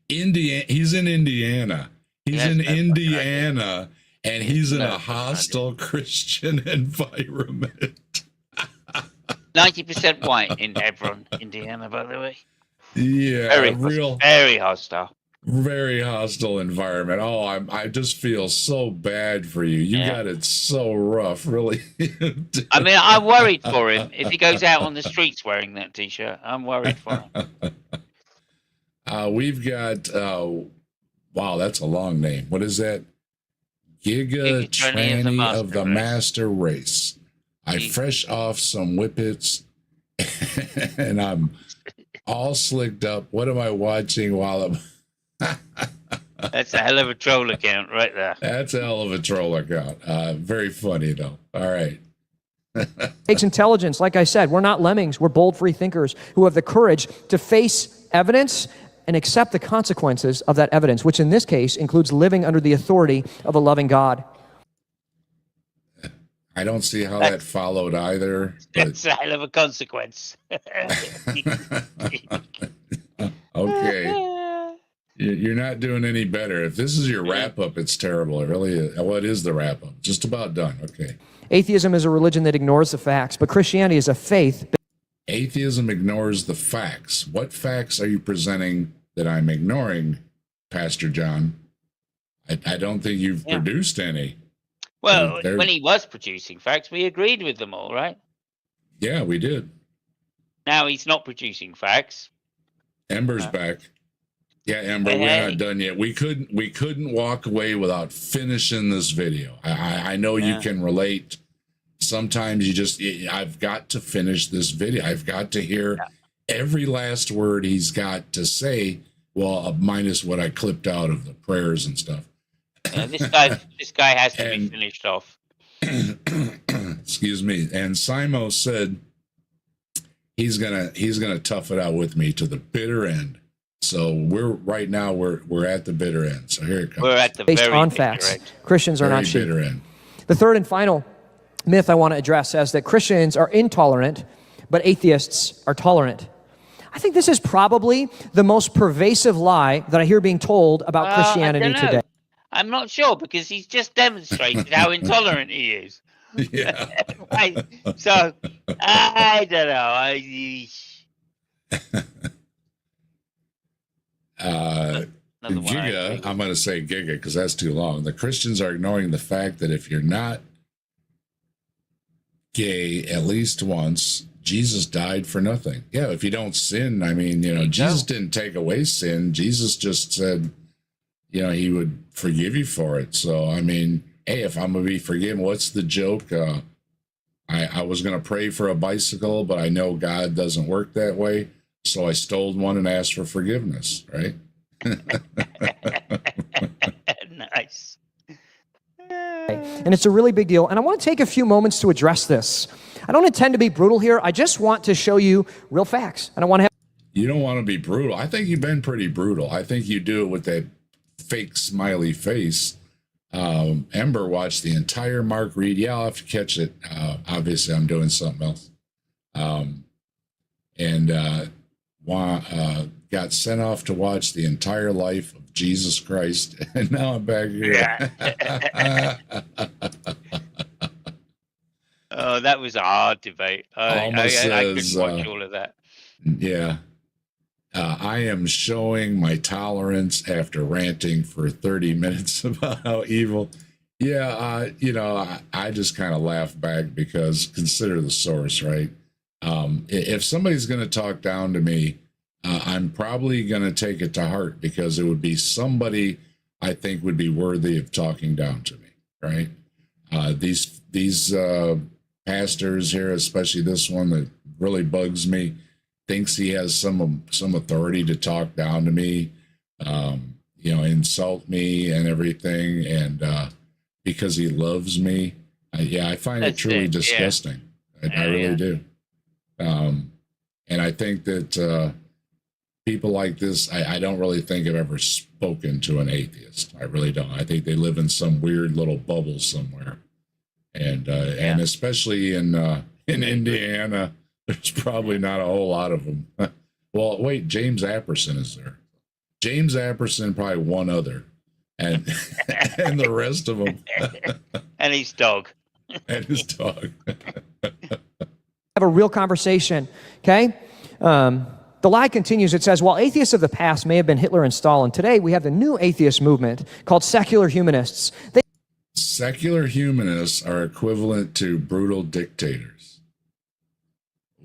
He's in Indiana. He's in Indiana, and he's in a hostile Christian environment. 90% white in Hebron, Indiana, by the way. Yeah, very hostile. Very hostile environment. Oh, I just feel so bad for you. You got it so rough, really. I mean, I'm worried for him. If he goes out on the streets wearing that T-shirt, I'm worried for him. We've got, wow, that's a long name. What is that? Giga Tranny of the Master Race. I fresh off some whippets, and I'm all slicked up. What am I watching while I'm... That's a hell of a troll account right there. That's a hell of a troll account. Very funny, though. All right. Takes intelligence. Like I said, we're not lemmings. We're bold free thinkers who have the courage to face evidence and accept the consequences of that evidence, which in this case includes living under the authority of a loving God. I don't see how that followed either. That's a hell of a consequence. Okay. You're not doing any better. If this is your wrap-up, it's terrible. It really is. What is the wrap-up? Just about done. Okay. Atheism is a religion that ignores the facts, but Christianity is a faith. Atheism ignores the facts. What facts are you presenting that I'm ignoring, Pastor John? I don't think you've produced any. Well, when he was producing facts, we agreed with them all, right? Yeah, we did. Now he's not producing facts. Ember's back. Yeah, Ember, we're not done yet. We couldn't walk away without finishing this video. I know you can relate. Sometimes I've got to finish this video. I've got to hear every last word he's got to say. Well, minus what I clipped out of the prayers and stuff. This guy has to be finished off. Excuse me. And Simos said he's gonna tough it out with me to the bitter end. So we're at the bitter end. So here it comes. We're at the based very on bitter facts. end. Christians are Very not sheep. bitter end. The third and final myth I want to address says that Christians are intolerant, but atheists are tolerant. I think this is probably the most pervasive lie that I hear being told about Christianity today. I'm not sure because he's just demonstrated how intolerant he is. Yeah. Right. So I don't know. Giga, I'm going to say Giga because that's too long. The Christians are ignoring the fact that if you're not gay at least once, Jesus died for nothing. Yeah, if you don't sin, I mean, Jesus didn't take away sin. Jesus just said, he would forgive you for it. So, I mean, hey, if I'm going to be forgiven, what's the joke? I was going to pray for a bicycle, but I know God doesn't work that way. So I stole one and asked for forgiveness, right? Nice. And it's a really big deal. And I want to take a few moments to address this. I don't intend to be brutal here. I just want to show you real facts. And I want to have. You don't want to be brutal. I think you've been pretty brutal. I think you do it with that fake smiley face. Ember watched the entire Mark Reed. Yeah, I'll have to catch it. Obviously, I'm doing something else. Got sent off to watch the entire life of Jesus Christ, and now I'm back here. Oh, that was a hard debate. I couldn't watch all of that. Yeah. I am showing my tolerance after ranting for 30 minutes about how evil. Yeah, I just kind of laugh back because consider the source, right? If somebody's going to talk down to me, I'm probably going to take it to heart because it would be somebody I think would be worthy of talking down to me, right? These pastors here, especially this one that really bugs me, thinks he has some authority to talk down to me, insult me and everything, and because he loves me. I find it truly disgusting. I really do. And I think that people like this, I don't really think I've ever spoken to an atheist. I really don't. I think they live in some weird little bubble somewhere. And especially in Indiana, there's probably not a whole lot of them. Well, wait, James Apperson is there. James Apperson, probably one other, and and the rest of them. And his dog. And his dog. Have a real conversation, okay? The lie continues. It says, while atheists of the past may have been Hitler and Stalin, today we have the new atheist movement called secular humanists. Secular humanists are equivalent to brutal dictators.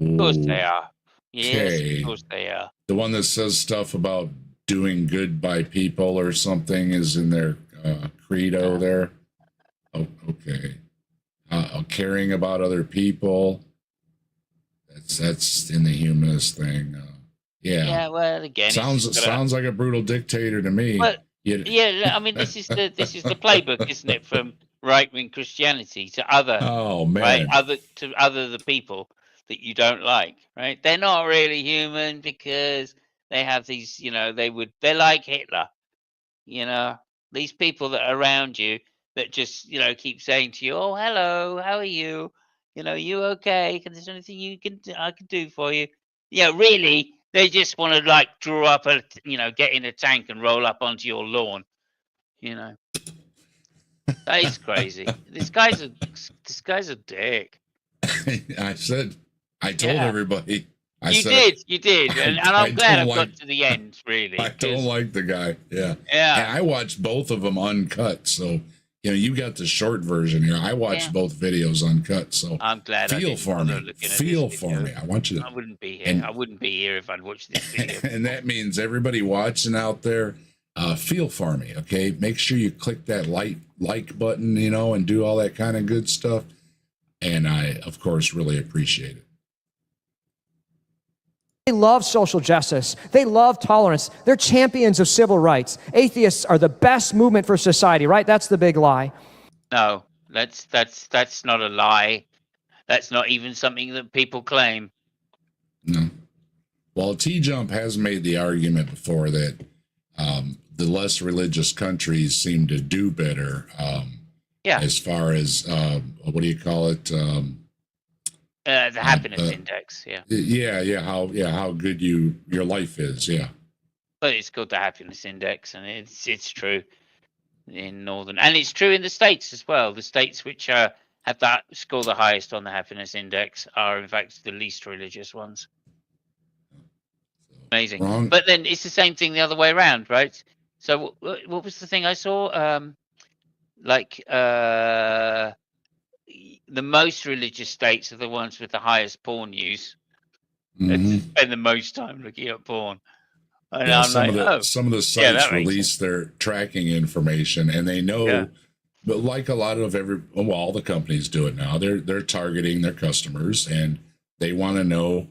Of course they are. Okay. Yes, of course they are. The one that says stuff about doing good by people or something is in their credo there. Oh, okay. Caring about other people. That's in the humanist thing. Yeah. Well, again, sounds like a brutal dictator to me. But, I mean, this is the playbook, isn't it, from right-wing Christianity to other the people that you don't like, right? They're not really human because they have these, they're like Hitler, these people that are around you that just, keep saying to you, oh, hello, how are you? You okay? There's anything I can do for you? Really, they just want to draw up get in a tank and roll up onto your lawn, That is crazy. This guy's a dick. I told everybody. You did, and I'm glad I've got to the end. Really, I don't like the guy. Yeah. And I watched both of them uncut, so you got the short version here. I watched both videos uncut, so I'm glad. Feel for me. I want you to. I wouldn't be here. I wouldn't be here if I'd watched this video. And that means everybody watching out there, feel for me. Okay, make sure you click that like button, and do all that kind of good stuff. And I, of course, really appreciate it. They love social justice. They love tolerance. They're champions of civil rights. Atheists are the best movement for society, right? That's the big lie. No, that's not a lie. That's not even something that people claim. No. Well, T-Jump has made the argument before that the less religious countries seem to do better. As far as what do you call it? The happiness index, how good your life is, But it's called the happiness index, and it's true in northern, and it's true in the states as well. The states which have that score the highest on the happiness index are in fact the least religious ones. Amazing. Wrong. But then it's the same thing the other way around, right? So what was the thing I saw? The most religious states are the ones with the highest porn use. Mm-hmm. Spend the most time looking at porn. And some of the sites release their tracking information, and they know. But like a lot of all the companies do it now. They're targeting their customers, and they want to know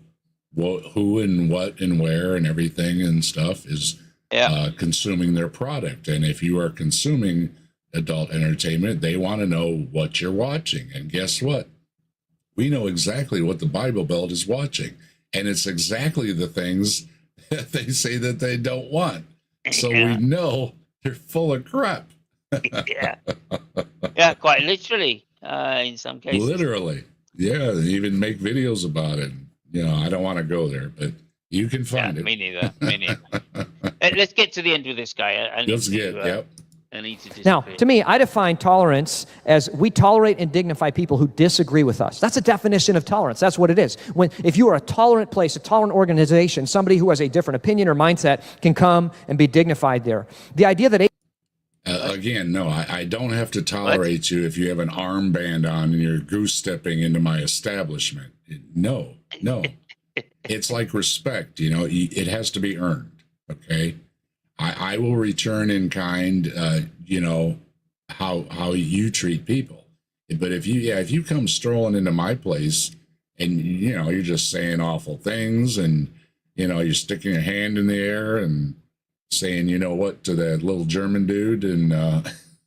who and what and where and everything and stuff is consuming their product. And if you are consuming adult entertainment. They want to know what you're watching. And guess what? We know exactly what the Bible Belt is watching. And it's exactly the things that they say that they don't want. So we know they're full of crap. Yeah. Yeah, quite literally, in some cases. Literally. Yeah, they even make videos about it. You know, I don't want to go there, but you can find it. Me neither. Me neither. Let's get to the end with this guy. I need to Now, disappear. to me, I define tolerance as we tolerate and dignify people who disagree with us. That's a definition of tolerance. That's what it is. If you are a tolerant place, a tolerant organization, somebody who has a different opinion or mindset can come and be dignified there. The idea that again, no, I don't have to tolerate you if you have an armband on and you're goose stepping into my establishment. No. It's like respect, you know, it has to be earned. Okay. I will return in kind, you know, how you treat people. But if you come strolling into my place and, you know, you're just saying awful things and, you know, you're sticking your hand in the air and saying, you know what, to that little German dude. And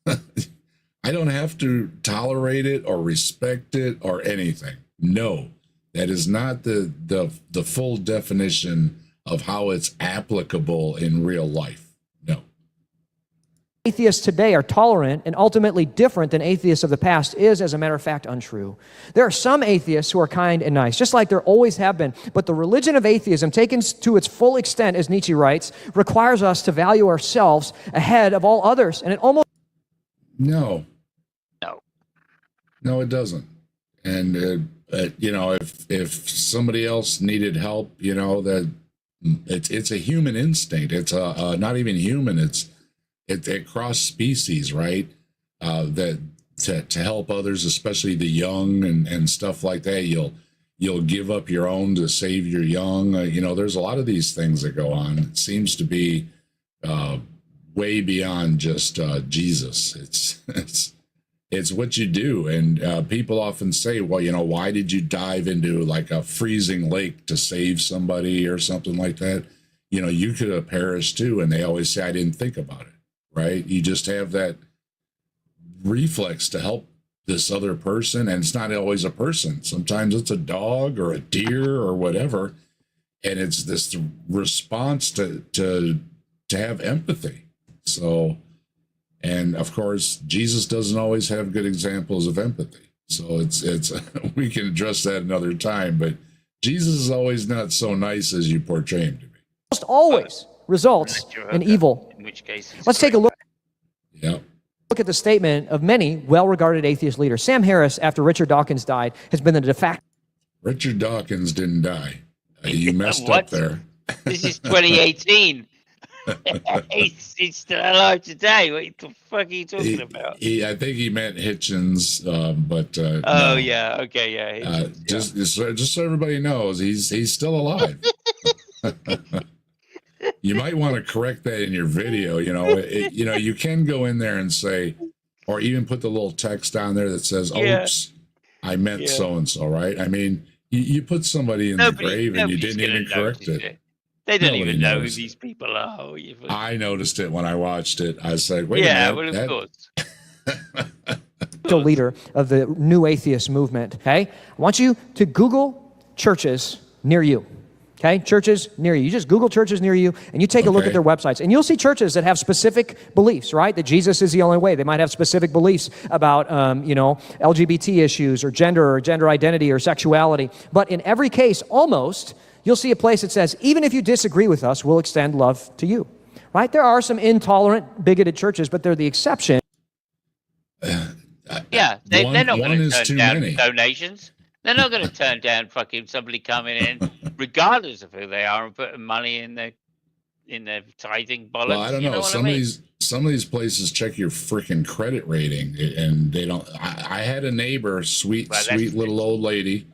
I don't have to tolerate it or respect it or anything. No, that is not the full definition of how it's applicable in real life. No. atheists today are tolerant and ultimately different than atheists of the past is, as a matter of fact, untrue. There are some atheists who are kind and nice, just like there always have been. But the religion of atheism, taken to its full extent, as Nietzsche writes, requires us to value ourselves ahead of all others. And it almost... No, it doesn't. And, you know, if somebody else needed help, you know, that it's a human instinct. It's not even human. It's cross species, right? That to help others, especially the young and stuff like that. You'll give up your own to save your young. You know, there's a lot of these things that go on. It seems to be way beyond just Jesus. It's what you do. And people often say, well, you know, why did you dive into like a freezing lake to save somebody or something like that? You know, you could have perished too. And they always say, I didn't think about it, right? You just have that reflex to help this other person. And it's not always a person. Sometimes it's a dog or a deer or whatever. And it's this response to have empathy. So... And of course, Jesus doesn't always have good examples of empathy. So it's we can address that another time, but Jesus is always not so nice as you portray him to be. Almost always results in evil. In which case, Let's take a look. Yeah. Look at the statement of many well-regarded atheist leaders. Sam Harris, after Richard Dawkins died, has been the de facto... Richard Dawkins didn't die. You messed up there. This is 2018. he's still alive today. What the fuck are you talking about? I think he meant Hitchens, but oh no. Yeah, okay, yeah. Just so everybody knows, he's still alive. You might want to correct that in your video. You know, you know, you can go in there and say, or even put the little text down there that says, "Oops, I meant so and so." Right? I mean, you put somebody in the grave and you didn't even correct it. They don't even know who these people are. I noticed it when I watched it. I said, wait a minute. Yeah, well, of course. leader of the new atheist movement, okay? I want you to Google churches near you, okay? Churches near you. You just Google churches near you, and you take a look at their websites, and you'll see churches that have specific beliefs, right? That Jesus is the only way. They might have specific beliefs about, you know, LGBT issues or gender identity or sexuality. But in every case, almost... you'll see a place that says, even if you disagree with us, we'll extend love to you, right? There are some intolerant, bigoted churches, but they're the exception. Yeah, they're not going to turn down donations. They're not going to turn down fucking somebody coming in, regardless of who they are, and putting money in their tithing bollocks. Well, I don't know. Some of these places check your freaking credit rating, and they don't. I had a neighbor, sweet little old lady.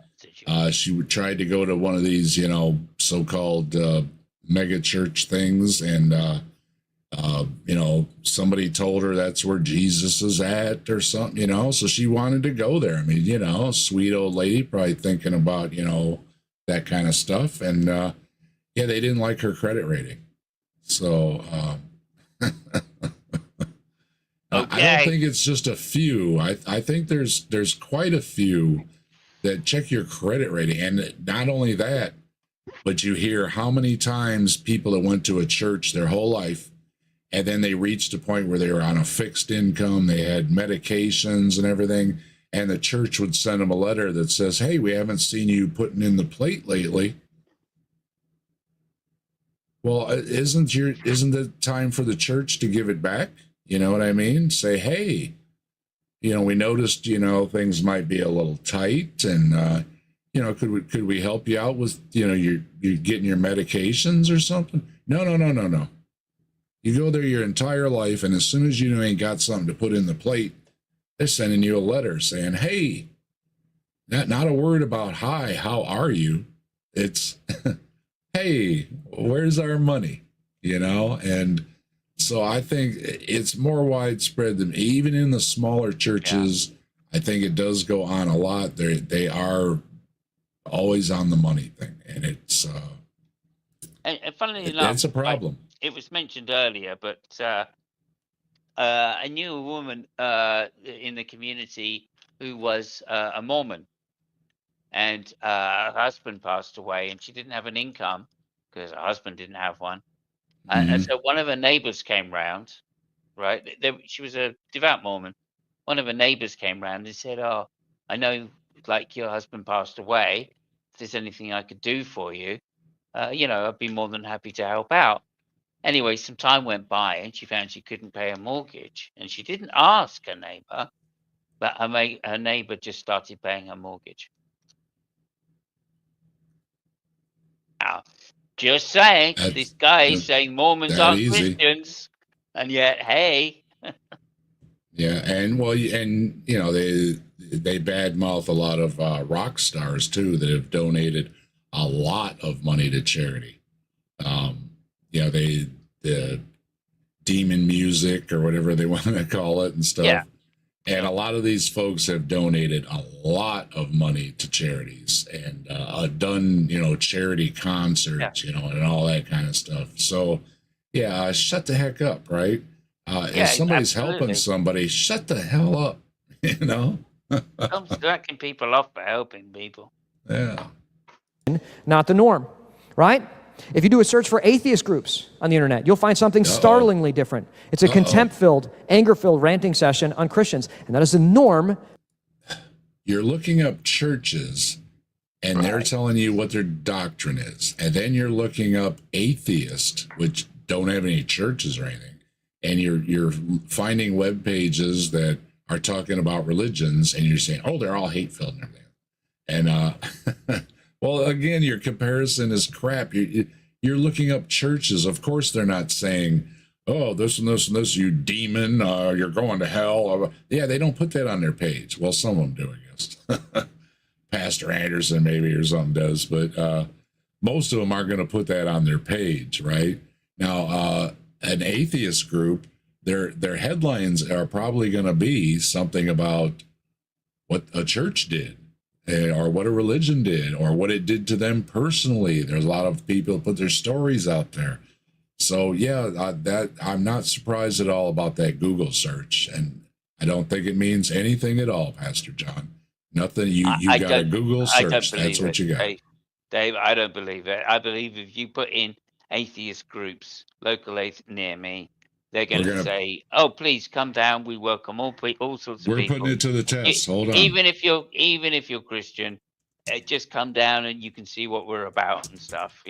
She tried to go to one of these, you know, so-called mega church things, and you know, somebody told her that's where Jesus is at or something, you know, so she wanted to go there. I mean, you know, sweet old lady, probably thinking about, you know, that kind of stuff, and yeah, they didn't like her credit rating, so don't think it's just a few. I think there's quite a few that check your credit rating. And not only that, but you hear how many times people that went to a church their whole life, and then they reached a point where they were on a fixed income, they had medications and everything, and the church would send them a letter that says, hey, we haven't seen you putting in the plate lately. Well, isn't it time for the church to give it back? You know what I mean? Say, hey, we noticed, things might be a little tight, and could we help you out with, you're getting your medications or something? No. You go there your entire life, and as soon as you ain't got something to put in the plate, they're sending you a letter saying, hey, not a word about hi, how are you? It's hey, where's our money? And so I think it's more widespread than even in the smaller churches. Yeah. I think it does go on a lot. They are always on the money thing, and it's and funnily enough, it's a problem. It was mentioned earlier, but I knew a woman in the community who was a Mormon, and her husband passed away, and she didn't have an income because her husband didn't have one. And so one of her neighbors came round, right? She was a devout Mormon. One of her neighbors came round and said, oh, I know, like, your husband passed away. If there's anything I could do for you, I'd be more than happy to help out. Anyway, some time went by, and she found she couldn't pay her mortgage. And she didn't ask her neighbor, but her neighbor just started paying her mortgage. Now, just saying, this guy is saying Mormons aren't Christians, and yet, hey. Yeah, and they badmouth a lot of rock stars too that have donated a lot of money to charity. The demon music or whatever they want to call it and stuff. Yeah. And a lot of these folks have donated a lot of money to charities and done, charity concerts, and all that kind of stuff. So, yeah, shut the heck up, right? If somebody's helping somebody, shut the hell up, Stop distracting people off by helping people. Yeah. Not the norm, right? If you do a search for atheist groups on the internet, you'll find something startlingly different. It's a contempt-filled, anger-filled ranting session on Christians, and that is the norm. You're looking up churches, and they're telling you what their doctrine is, and then you're looking up atheists, which don't have any churches or anything, and you're finding web pages that are talking about religions, and you're saying, oh, they're all hate-filled and everything. And well, again, your comparison is crap. You're looking up churches. Of course, they're not saying, oh, this and this and this, you demon, you're going to hell. Yeah, they don't put that on their page. Well, some of them do, I guess. Pastor Anderson maybe or something does, but most of them aren't going to put that on their page, right? Now, an atheist group, their headlines are probably going to be something about what a church did, or what a religion did, or what it did to them personally. There's a lot of people put their stories out there. So yeah, that I'm not surprised at all about that Google search, and I don't think it means anything at all, Pastor John. Nothing. You got a Google search. That's what you got. Dave, I don't believe it. I believe if you put in atheist groups, local near me, they're going to say, "Oh, please come down. We welcome all sorts of people." We're putting it to the test. Hold on. Even if you're Christian, just come down and you can see what we're about and stuff.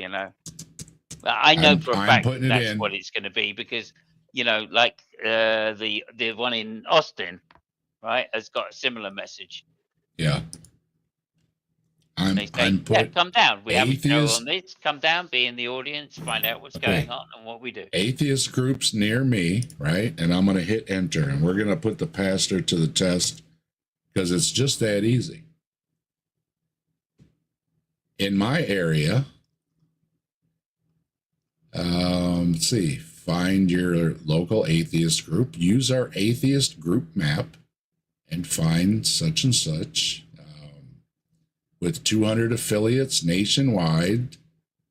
I know for a fact that's what it's going to be, because like the one in Austin, right, has got a similar message. Yeah. Come down. We have a show on this. Come down, be in the audience, find out what's going on and what we do. Atheist groups near me, right? And I'm going to hit enter, and we're going to put the pastor to the test, because it's just that easy. In my area, let's see, find your local atheist group, use our atheist group map, and find such and such. With 200 affiliates nationwide,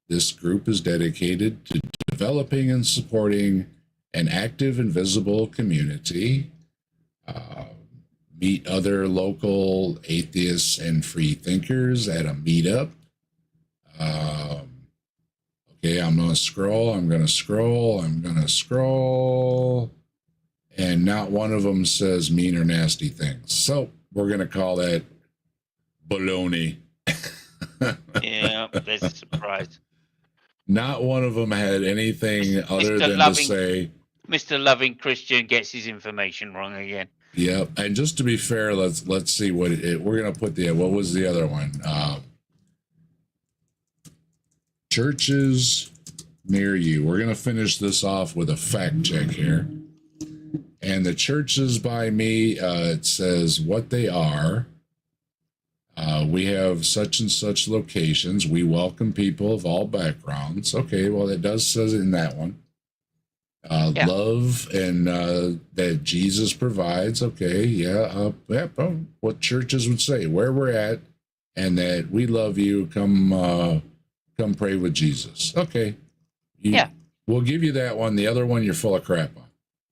this group is dedicated to developing and supporting an active and visible community meet other local atheists and free thinkers at a meetup. Okay, I'm going to scroll. And not one of them says mean or nasty things. So we're going to call that baloney. Yeah, there's a surprise. Not one of them had anything other than to say, Mr. Loving Christian gets his information wrong again. Yep. And just to be fair, let's see what we're going to put what was the other one? Churches near you. We're going to finish this off with a fact check here. And the churches by me, it says what they are. We have such and such locations. We welcome people of all backgrounds. Okay, well, it does says it in that one. Love and that Jesus provides. Okay, yeah. What churches would say, where we're at, and that we love you. Come pray with Jesus. Okay. We'll give you that one. The other one, you're full of crap on.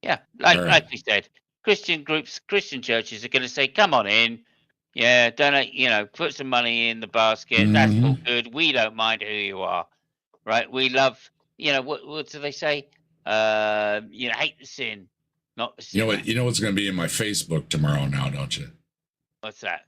Yeah, like we said, Christian groups, Christian churches are going to say, come on in. Yeah, donate, put some money in the basket. Mm-hmm. That's all good. We don't mind who you are. Right? We love, what do they say? Hate the sin, not the sin. You know what's going to be in my Facebook tomorrow now, don't you? What's that?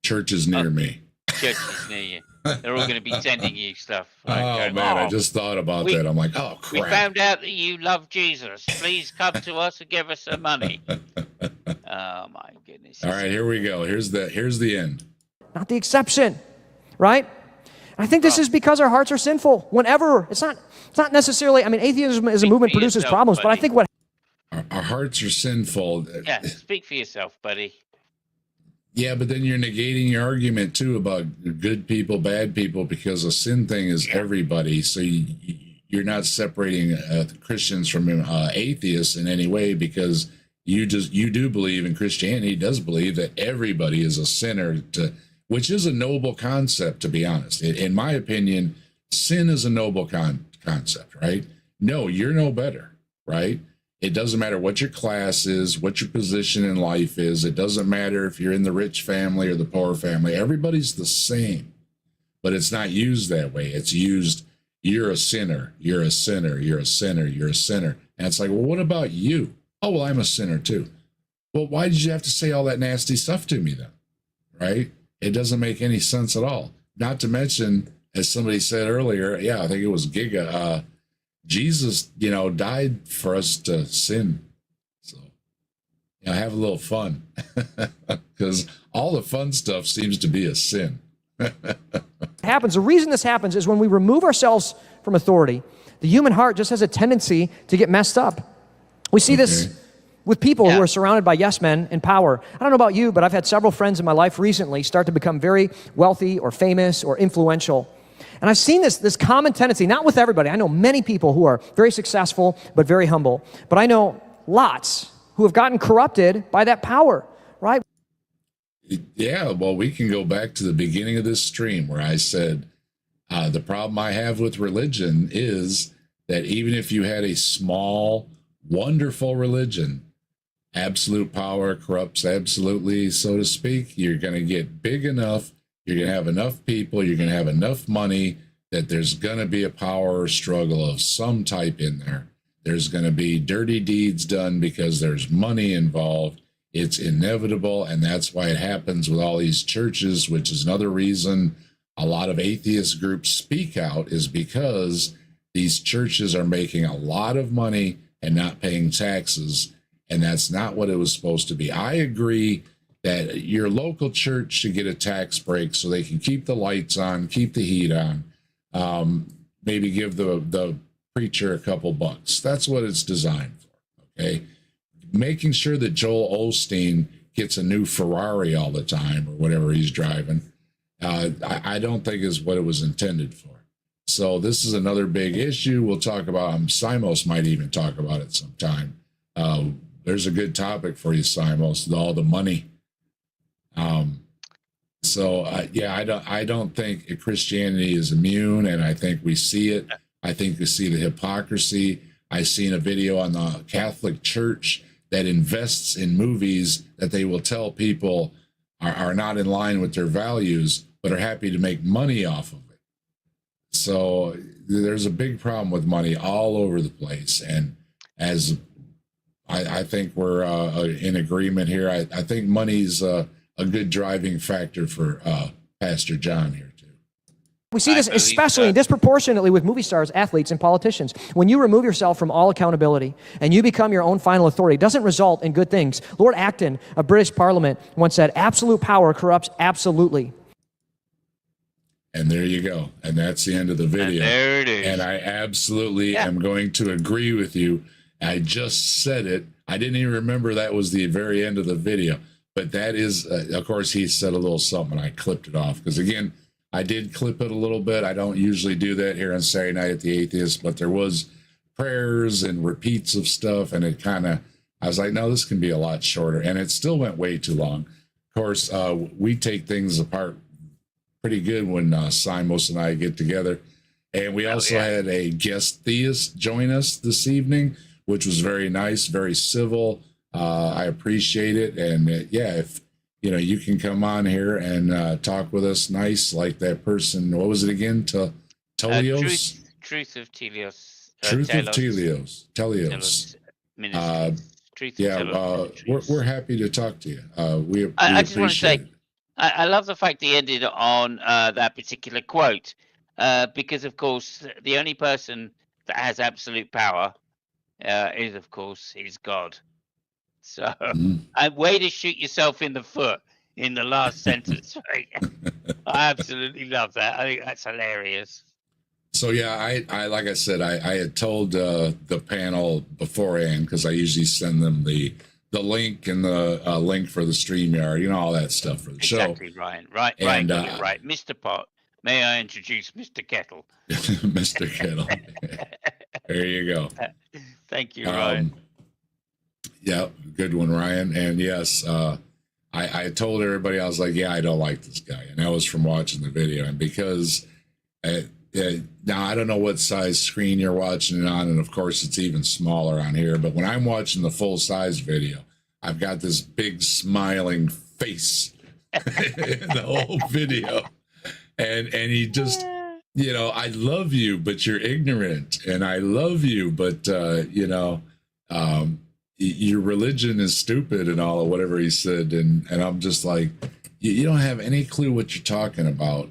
Churches near me. Churches near you. They're all going to be sending you stuff. Right? Man, I just thought about that. I'm like, oh, crap. We found out that you love Jesus. Please come to us and give us some money. Oh, my goodness. All right, here we go. Here's the end. Not the exception, right? I think this is because our hearts are sinful. Whenever, it's not necessarily, atheism as a movement produces problems, but I think our hearts are sinful. Yeah, speak for yourself, buddy. Yeah, but then you're negating your argument too about good people, bad people, because a sin thing is everybody. So you're not separating Christians from atheists in any way, because you do believe in Christianity does believe that everybody is a sinner, which is a noble concept, to be honest. In my opinion, sin is a noble concept, right? No, you're no better, right? It doesn't matter what your class is, what your position in life is. It doesn't matter if you're in the rich family or the poor family. Everybody's the same, but it's not used that way. It's used, you're a sinner, you're a sinner, you're a sinner, you're a sinner. And it's like, well, what about you? Oh, well, I'm a sinner too. Well, why did you have to say all that nasty stuff to me then? Right? It doesn't make any sense at all. Not to mention, as somebody said earlier, I think it was Giga, Jesus, died for us to sin. So, have a little fun, because all the fun stuff seems to be a sin. happens, the reason this happens is when we remove ourselves from authority, the human heart just has a tendency to get messed up. We see this with people who are surrounded by yes men in power. I don't know about you, but I've had several friends in my life recently start to become very wealthy or famous or influential. And I've seen this common tendency, not with everybody. I know many people who are very successful but very humble. But I know lots who have gotten corrupted by that power, right? Yeah, well, we can go back to the beginning of this stream where I said the problem I have with religion is that even if you had a small, wonderful religion, absolute power corrupts absolutely, so to speak. You're going to get big enough, you're going to have enough people, you're going to have enough money that there's going to be a power struggle of some type in there. There's going to be dirty deeds done because there's money involved. It's inevitable, and that's why it happens with all these churches, which is another reason a lot of atheist groups speak out, is because these churches are making a lot of money and not paying taxes, and that's not what it was supposed to be. I agree that your local church should get a tax break so they can keep the lights on, keep the heat on, maybe give the preacher a couple bucks. That's what it's designed for, okay? Making sure that Joel Osteen gets a new Ferrari all the time or whatever he's driving, I don't think is what it was intended for. So this is another big issue. We'll talk about, Simos might even talk about it sometime. There's a good topic for you, Simos, all the money. I don't think Christianity is immune, and I think we see it. I think we see the hypocrisy. I seen a video on the Catholic Church that invests in movies that they will tell people are not in line with their values, but are happy to make money off of it. So there's a big problem with money all over the place. And as I think we're in agreement here, I think money's a good driving factor for Pastor John here. We see this especially and disproportionately with movie stars, athletes, and politicians. When you remove yourself from all accountability and you become your own final authority, it doesn't result in good things. Lord Acton of British Parliament once said, absolute power corrupts absolutely. And there you go. And that's the end of the video. And there it is. And I absolutely am going to agree with you. I just said it. I didn't even remember that was the very end of the video. But that is, of course, he said a little something. I clipped it off because, again, I did clip it a little bit. I don't usually do that here on Saturday Night at the Atheist, but there was prayers and repeats of stuff, and it kind of, I was like, no, this can be a lot shorter, and it still went way too long. Of course, we take things apart pretty good when Simos and I get together, and we also had a guest theist join us this evening, which was very nice, very civil. I appreciate it, and if you can come on here and talk with us nice like that person. What was it again? Telios? Truth of Telios. Truth of Telios. Telios. We're happy to talk to you. We I just want to say, it. I love the fact he ended on that particular quote, because, of course, the only person that has absolute power is, of course, God. So, way to shoot yourself in the foot in the last sentence. Right? I absolutely love that. I think that's hilarious. So yeah, I like I said, I had told the panel beforehand, because I usually send them the link and the link for the StreamYard, all that stuff for the show. Exactly, Ryan. Right, and, right. Mr. Pot, may I introduce Mr. Kettle? Mr. Kettle. There you go. Thank you, Ryan. Yeah, good one, Ryan. And yes, I told everybody, I was like, I don't like this guy. And that was from watching the video. And because now I don't know what size screen you're watching it on. And of course, it's even smaller on here. But when I'm watching the full size video, I've got this big smiling face in the whole video. And he just, I love you, but you're ignorant. And I love you, but, your religion is stupid and all, or whatever he said. And I'm just like, you don't have any clue what you're talking about.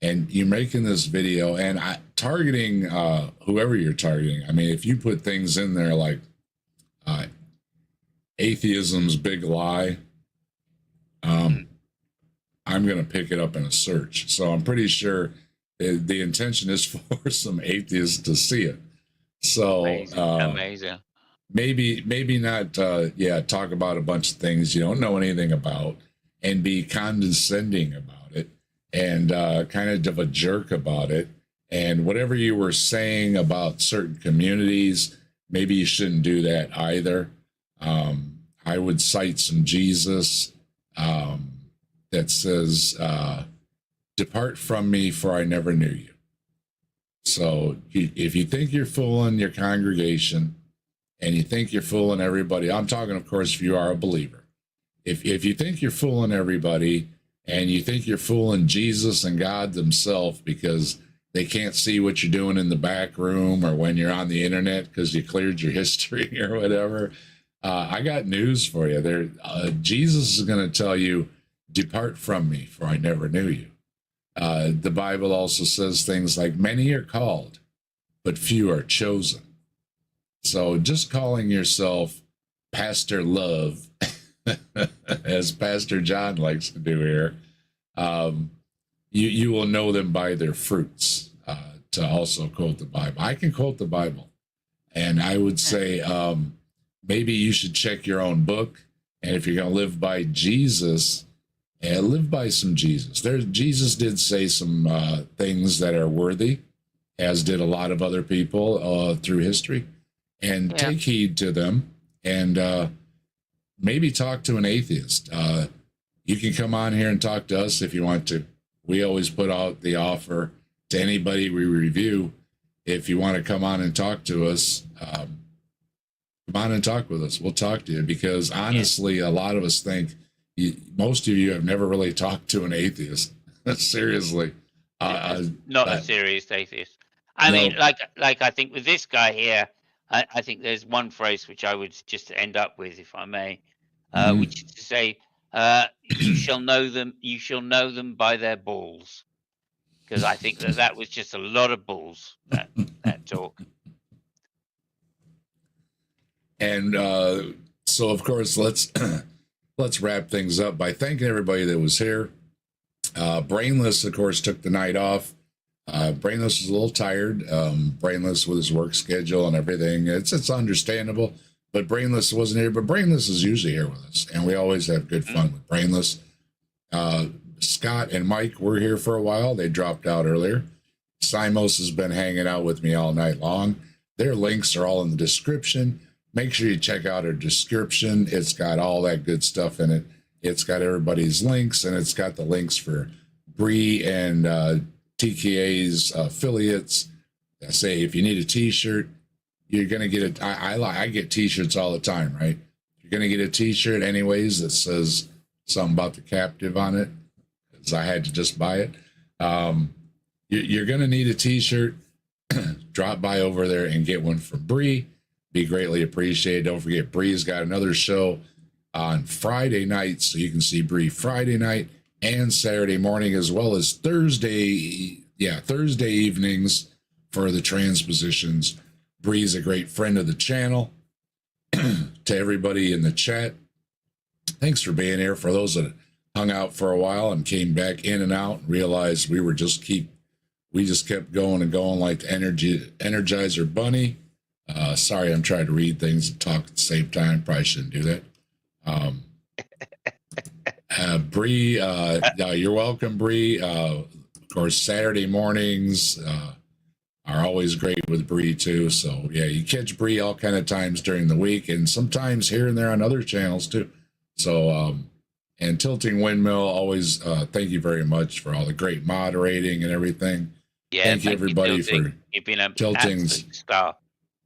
And you're making this video and targeting whoever you're targeting. I mean, if you put things in there like atheism's big lie, I'm going to pick it up in a search. So I'm pretty sure the intention is for some atheists to see it. So amazing. Maybe not talk about a bunch of things you don't know anything about and be condescending about it and kind of a jerk about it. And whatever you were saying about certain communities, maybe you shouldn't do that either. I would cite some Jesus that says, depart from me, for I never knew you. So if you think you're fooling your congregation and you think you're fooling everybody, I'm talking, of course, if you are a believer. If you think you're fooling everybody and you think you're fooling Jesus and God themselves because they can't see what you're doing in the back room or when you're on the internet because you cleared your history or whatever, I got news for you. Jesus is going to tell you, depart from me, for I never knew you. The Bible also says things like, many are called, but few are chosen. So just calling yourself Pastor Love, as Pastor John likes to do here, you will know them by their fruits, to also quote the Bible. I can quote the Bible. And I would say maybe you should check your own book. And if you're going to live by Jesus, live by some Jesus. Jesus did say some things that are worthy, as did a lot of other people through history. And take heed to them, and maybe talk to an atheist. You can come on here and talk to us if you want to. We always put out the offer to anybody we review. If you want to come on and talk to us, come on and talk with us. We'll talk to you, because honestly, a lot of us think most of you have never really talked to an atheist. Seriously. Not a serious atheist. I mean, like I think with this guy here, I think there's one phrase which I would just end up with, if I may, which is to say, you shall know them by their balls. Because I think that was just a lot of balls, that talk. And so, of course, let's wrap things up by thanking everybody that was here. Brainless, of course, took the night off. Brainless was a little tired. Brainless with his work schedule and everything. It's understandable, but Brainless wasn't here. But Brainless is usually here with us, and we always have good fun with Brainless. Scott and Mike were here for a while. They dropped out earlier. Simos has been hanging out with me all night long. Their links are all in the description. Make sure you check out our description. It's got all that good stuff in it. It's got everybody's links, and it's got the links for Bree and TKA's affiliates. I say if you need a T-shirt, you're gonna get it. I get T-shirts all the time, right? You're gonna get a T-shirt anyways that says something about the captive on it, because I had to just buy it. You're gonna need a T-shirt. Drop by over there and get one from Bree. Be greatly appreciated. Don't forget, Bree's got another show on Friday night, so you can see Bree Friday night and Saturday morning, as well as Thursday evenings for the transpositions. Bree's a great friend of the channel. To everybody in the chat, thanks for being here. For those that hung out for a while and came back in and out and realized we just kept going and going like the Energizer Bunny. Sorry, I'm trying to read things and talk at the same time. Probably shouldn't do that. Bree, you're welcome, Bree. Of course, Saturday mornings are always great with Bree too. So yeah, you catch Bree all kind of times during the week, and sometimes here and there on other channels too. So and Tilting Windmill, always thank you very much for all the great moderating and everything. Yeah, thank you everybody for you've been a Tilting's star.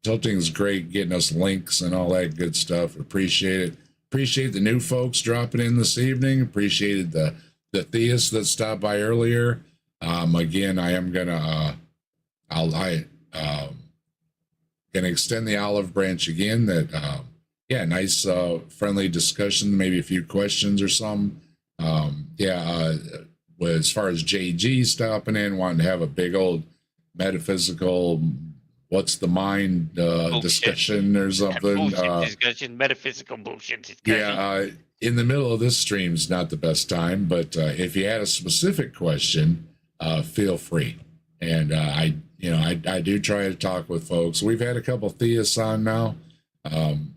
Tilting's great, getting us links and all that good stuff. Appreciate it. Appreciate the new folks dropping in this evening. Appreciated the theists that stopped by earlier. Again, I am gonna gonna extend the olive branch again. That nice friendly discussion, maybe a few questions or something. As far as JG stopping in, wanting to have a big old metaphysical what's the mind discussion or something. Discussion, metaphysical bullshit discussion. Yeah, in the middle of this stream is not the best time, but if you had a specific question, feel free. And I do try to talk with folks. We've had a couple theists on now.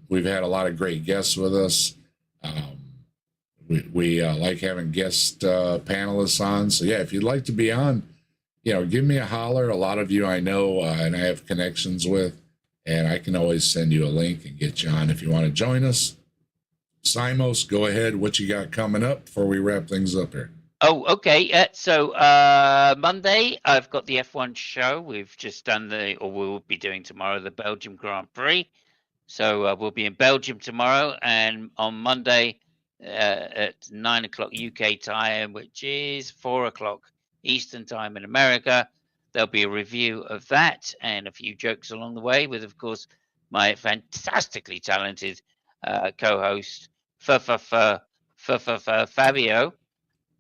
We've had a lot of great guests with us. We like having guest panelists on. So yeah, if you'd like to be on, give me a holler. A lot of you I know and I have connections with, and I can always send you a link and get you on if you want to join us. Simos, go ahead. What you got coming up before we wrap things up here? Oh, okay. So Monday, I've got the F1 show. We've just done we'll be doing tomorrow, the Belgium Grand Prix. So we'll be in Belgium tomorrow, and on Monday at 9 o'clock UK time, which is 4 o'clock Eastern time in America, there'll be a review of that and a few jokes along the way with, of course, my fantastically talented co-host Fabio.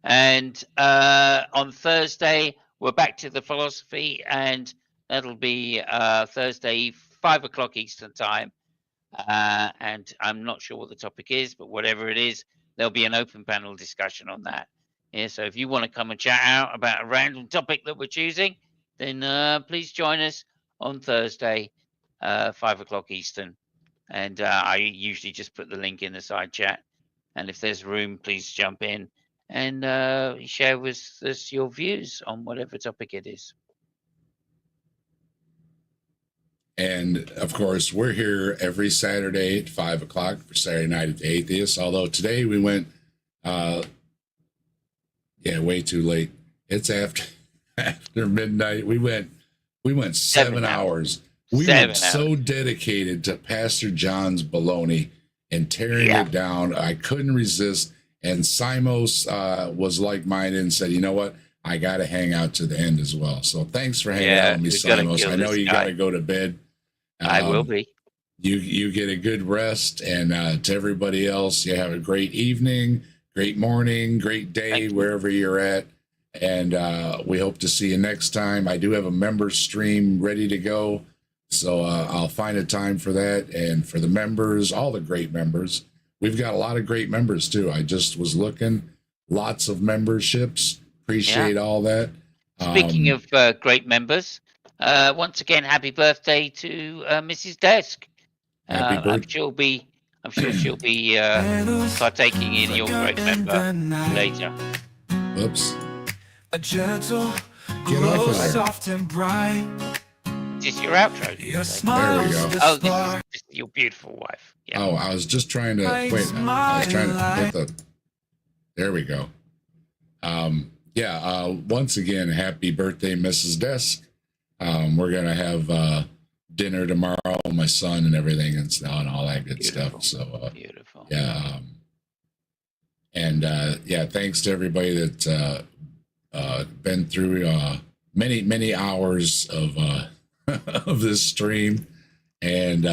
And on Thursday, we're back to the philosophy, and that'll be Thursday, 5 o'clock Eastern time. And I'm not sure what the topic is, but whatever it is, there'll be an open panel discussion on that. Yeah, so if you want to come and chat out about a random topic that we're choosing, then please join us on Thursday, 5 o'clock Eastern. And I usually just put the link in the side chat. And if there's room, please jump in and share with us your views on whatever topic it is. And of course, we're here every Saturday at 5 o'clock for Saturday Night at the Atheist. Although today we went, way too late. It's after midnight. We went 7 hours. We 7 were out. so dedicated to Pastor John's baloney and tearing it down. I couldn't resist. And Simos was like-minded and said, you know what? I got to hang out to the end as well. So thanks for hanging out with me, we gotta Simos. kill I know this you guy. got to go to bed. I will be. You get a good rest. And to everybody else, you have a great evening, great morning, great day, wherever you're at. And we hope to see you next time. I do have a member stream ready to go. So I'll find a time for that. And for the members, all the great members, we've got a lot of great members too. I just was looking, lots of memberships. Appreciate all that. Speaking of great members, once again, happy birthday to Mrs. Desk. Happy birthday. I'm sure she'll be partaking in your great member later. Whoops. A gentle Get off glow, of there. soft and bright. Is this your outro? Your There smile we go. Oh, this is your beautiful wife. Yeah. Oh, I was just trying to wait. I was trying to hit the. There we go. Once again, happy birthday, Mrs. Desk. We're gonna have dinner tomorrow, my son and everything, and all that good Beautiful. stuff. So Beautiful. yeah, thanks to everybody that's been through many hours of of this stream, and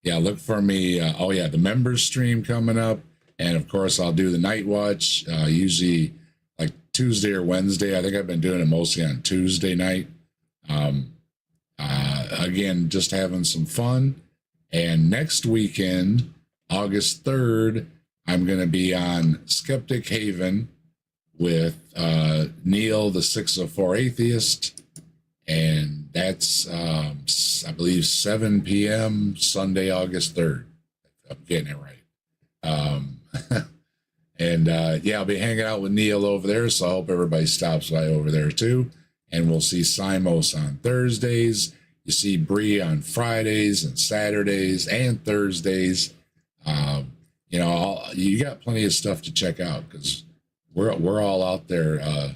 look for me. The members stream coming up, and of course I'll do the night watch usually like Tuesday or Wednesday. I think I've been doing it mostly on Tuesday night. Again, just having some fun. And next weekend, August 3rd, I'm going to be on Skeptic Haven with Neil, the 604 Atheist. And that's, I believe, 7 p.m. Sunday, August 3rd. I'm getting it right. I'll be hanging out with Neil over there. So I hope everybody stops by over there too. And we'll see Simos on Thursdays. You see Bree on Fridays and Saturdays and Thursdays. You got plenty of stuff to check out because we're all out there,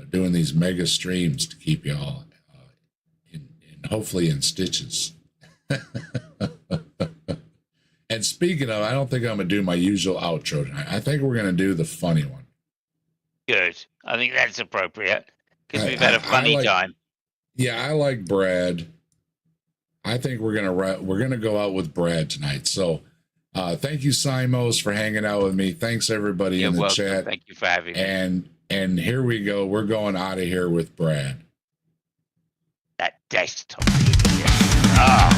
doing these mega streams to keep you all in hopefully in stitches. And speaking of, I don't think I'm gonna do my usual outro tonight. I think we're gonna do the funny one. Good. I think that's appropriate because we've had a funny time. Yeah, I like Brad. I think we're gonna go out with Brad tonight. So, thank you, Simos, for hanging out with me. Thanks everybody You're in the welcome. chat. Thank you for having me. And here we go. We're going out of here with Brad. That desktop. Oh.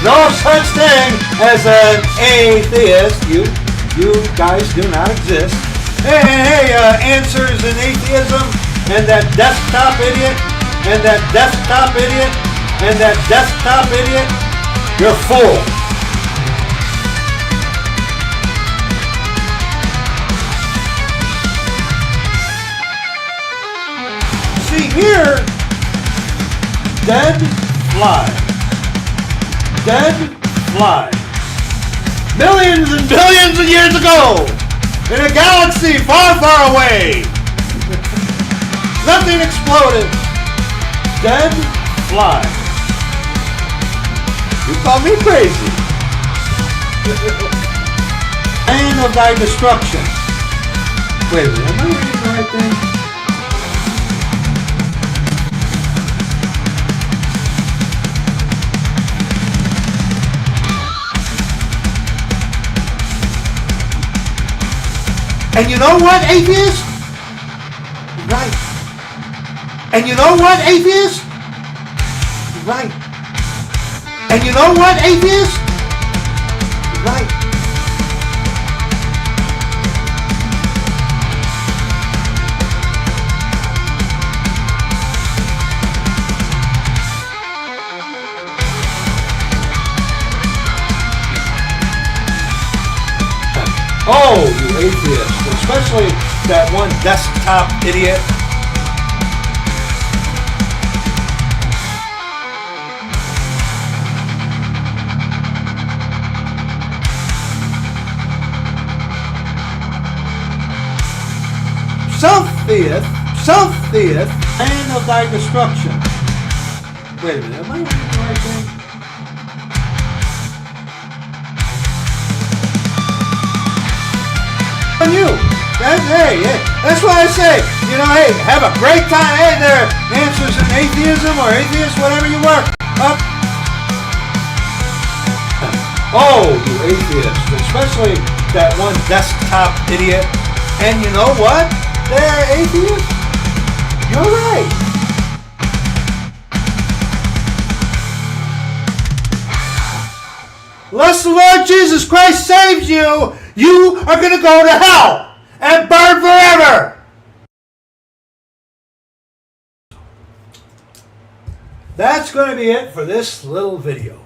No such thing as an atheist. You guys do not exist. Hey, Answers in Atheism, and that desktop idiot, and that desktop idiot, and that desktop idiot. You're full. See here, dead flies. Dead fly. Millions and billions of years ago, in a galaxy far, far away, nothing exploded. Dead fly. You call me crazy. Plan of thy destruction. Wait a minute, am I reading the right thing? And you know what, atheist? Right. And you know what, atheist? Right. And you know what, atheist? Right. Oh, you atheist, especially that one desktop idiot. self-theist, plan of thy destruction. Wait a minute, am I reading the right thing? On you. That's why I say, hey, have a great time. Hey, there are answers in atheism or atheist, whatever you work. Oh, you atheists, especially that one desktop idiot. And you know what? They're atheists. You're right. Unless the Lord Jesus Christ saves you, you are going to go to hell and burn forever. That's going to be it for this little video.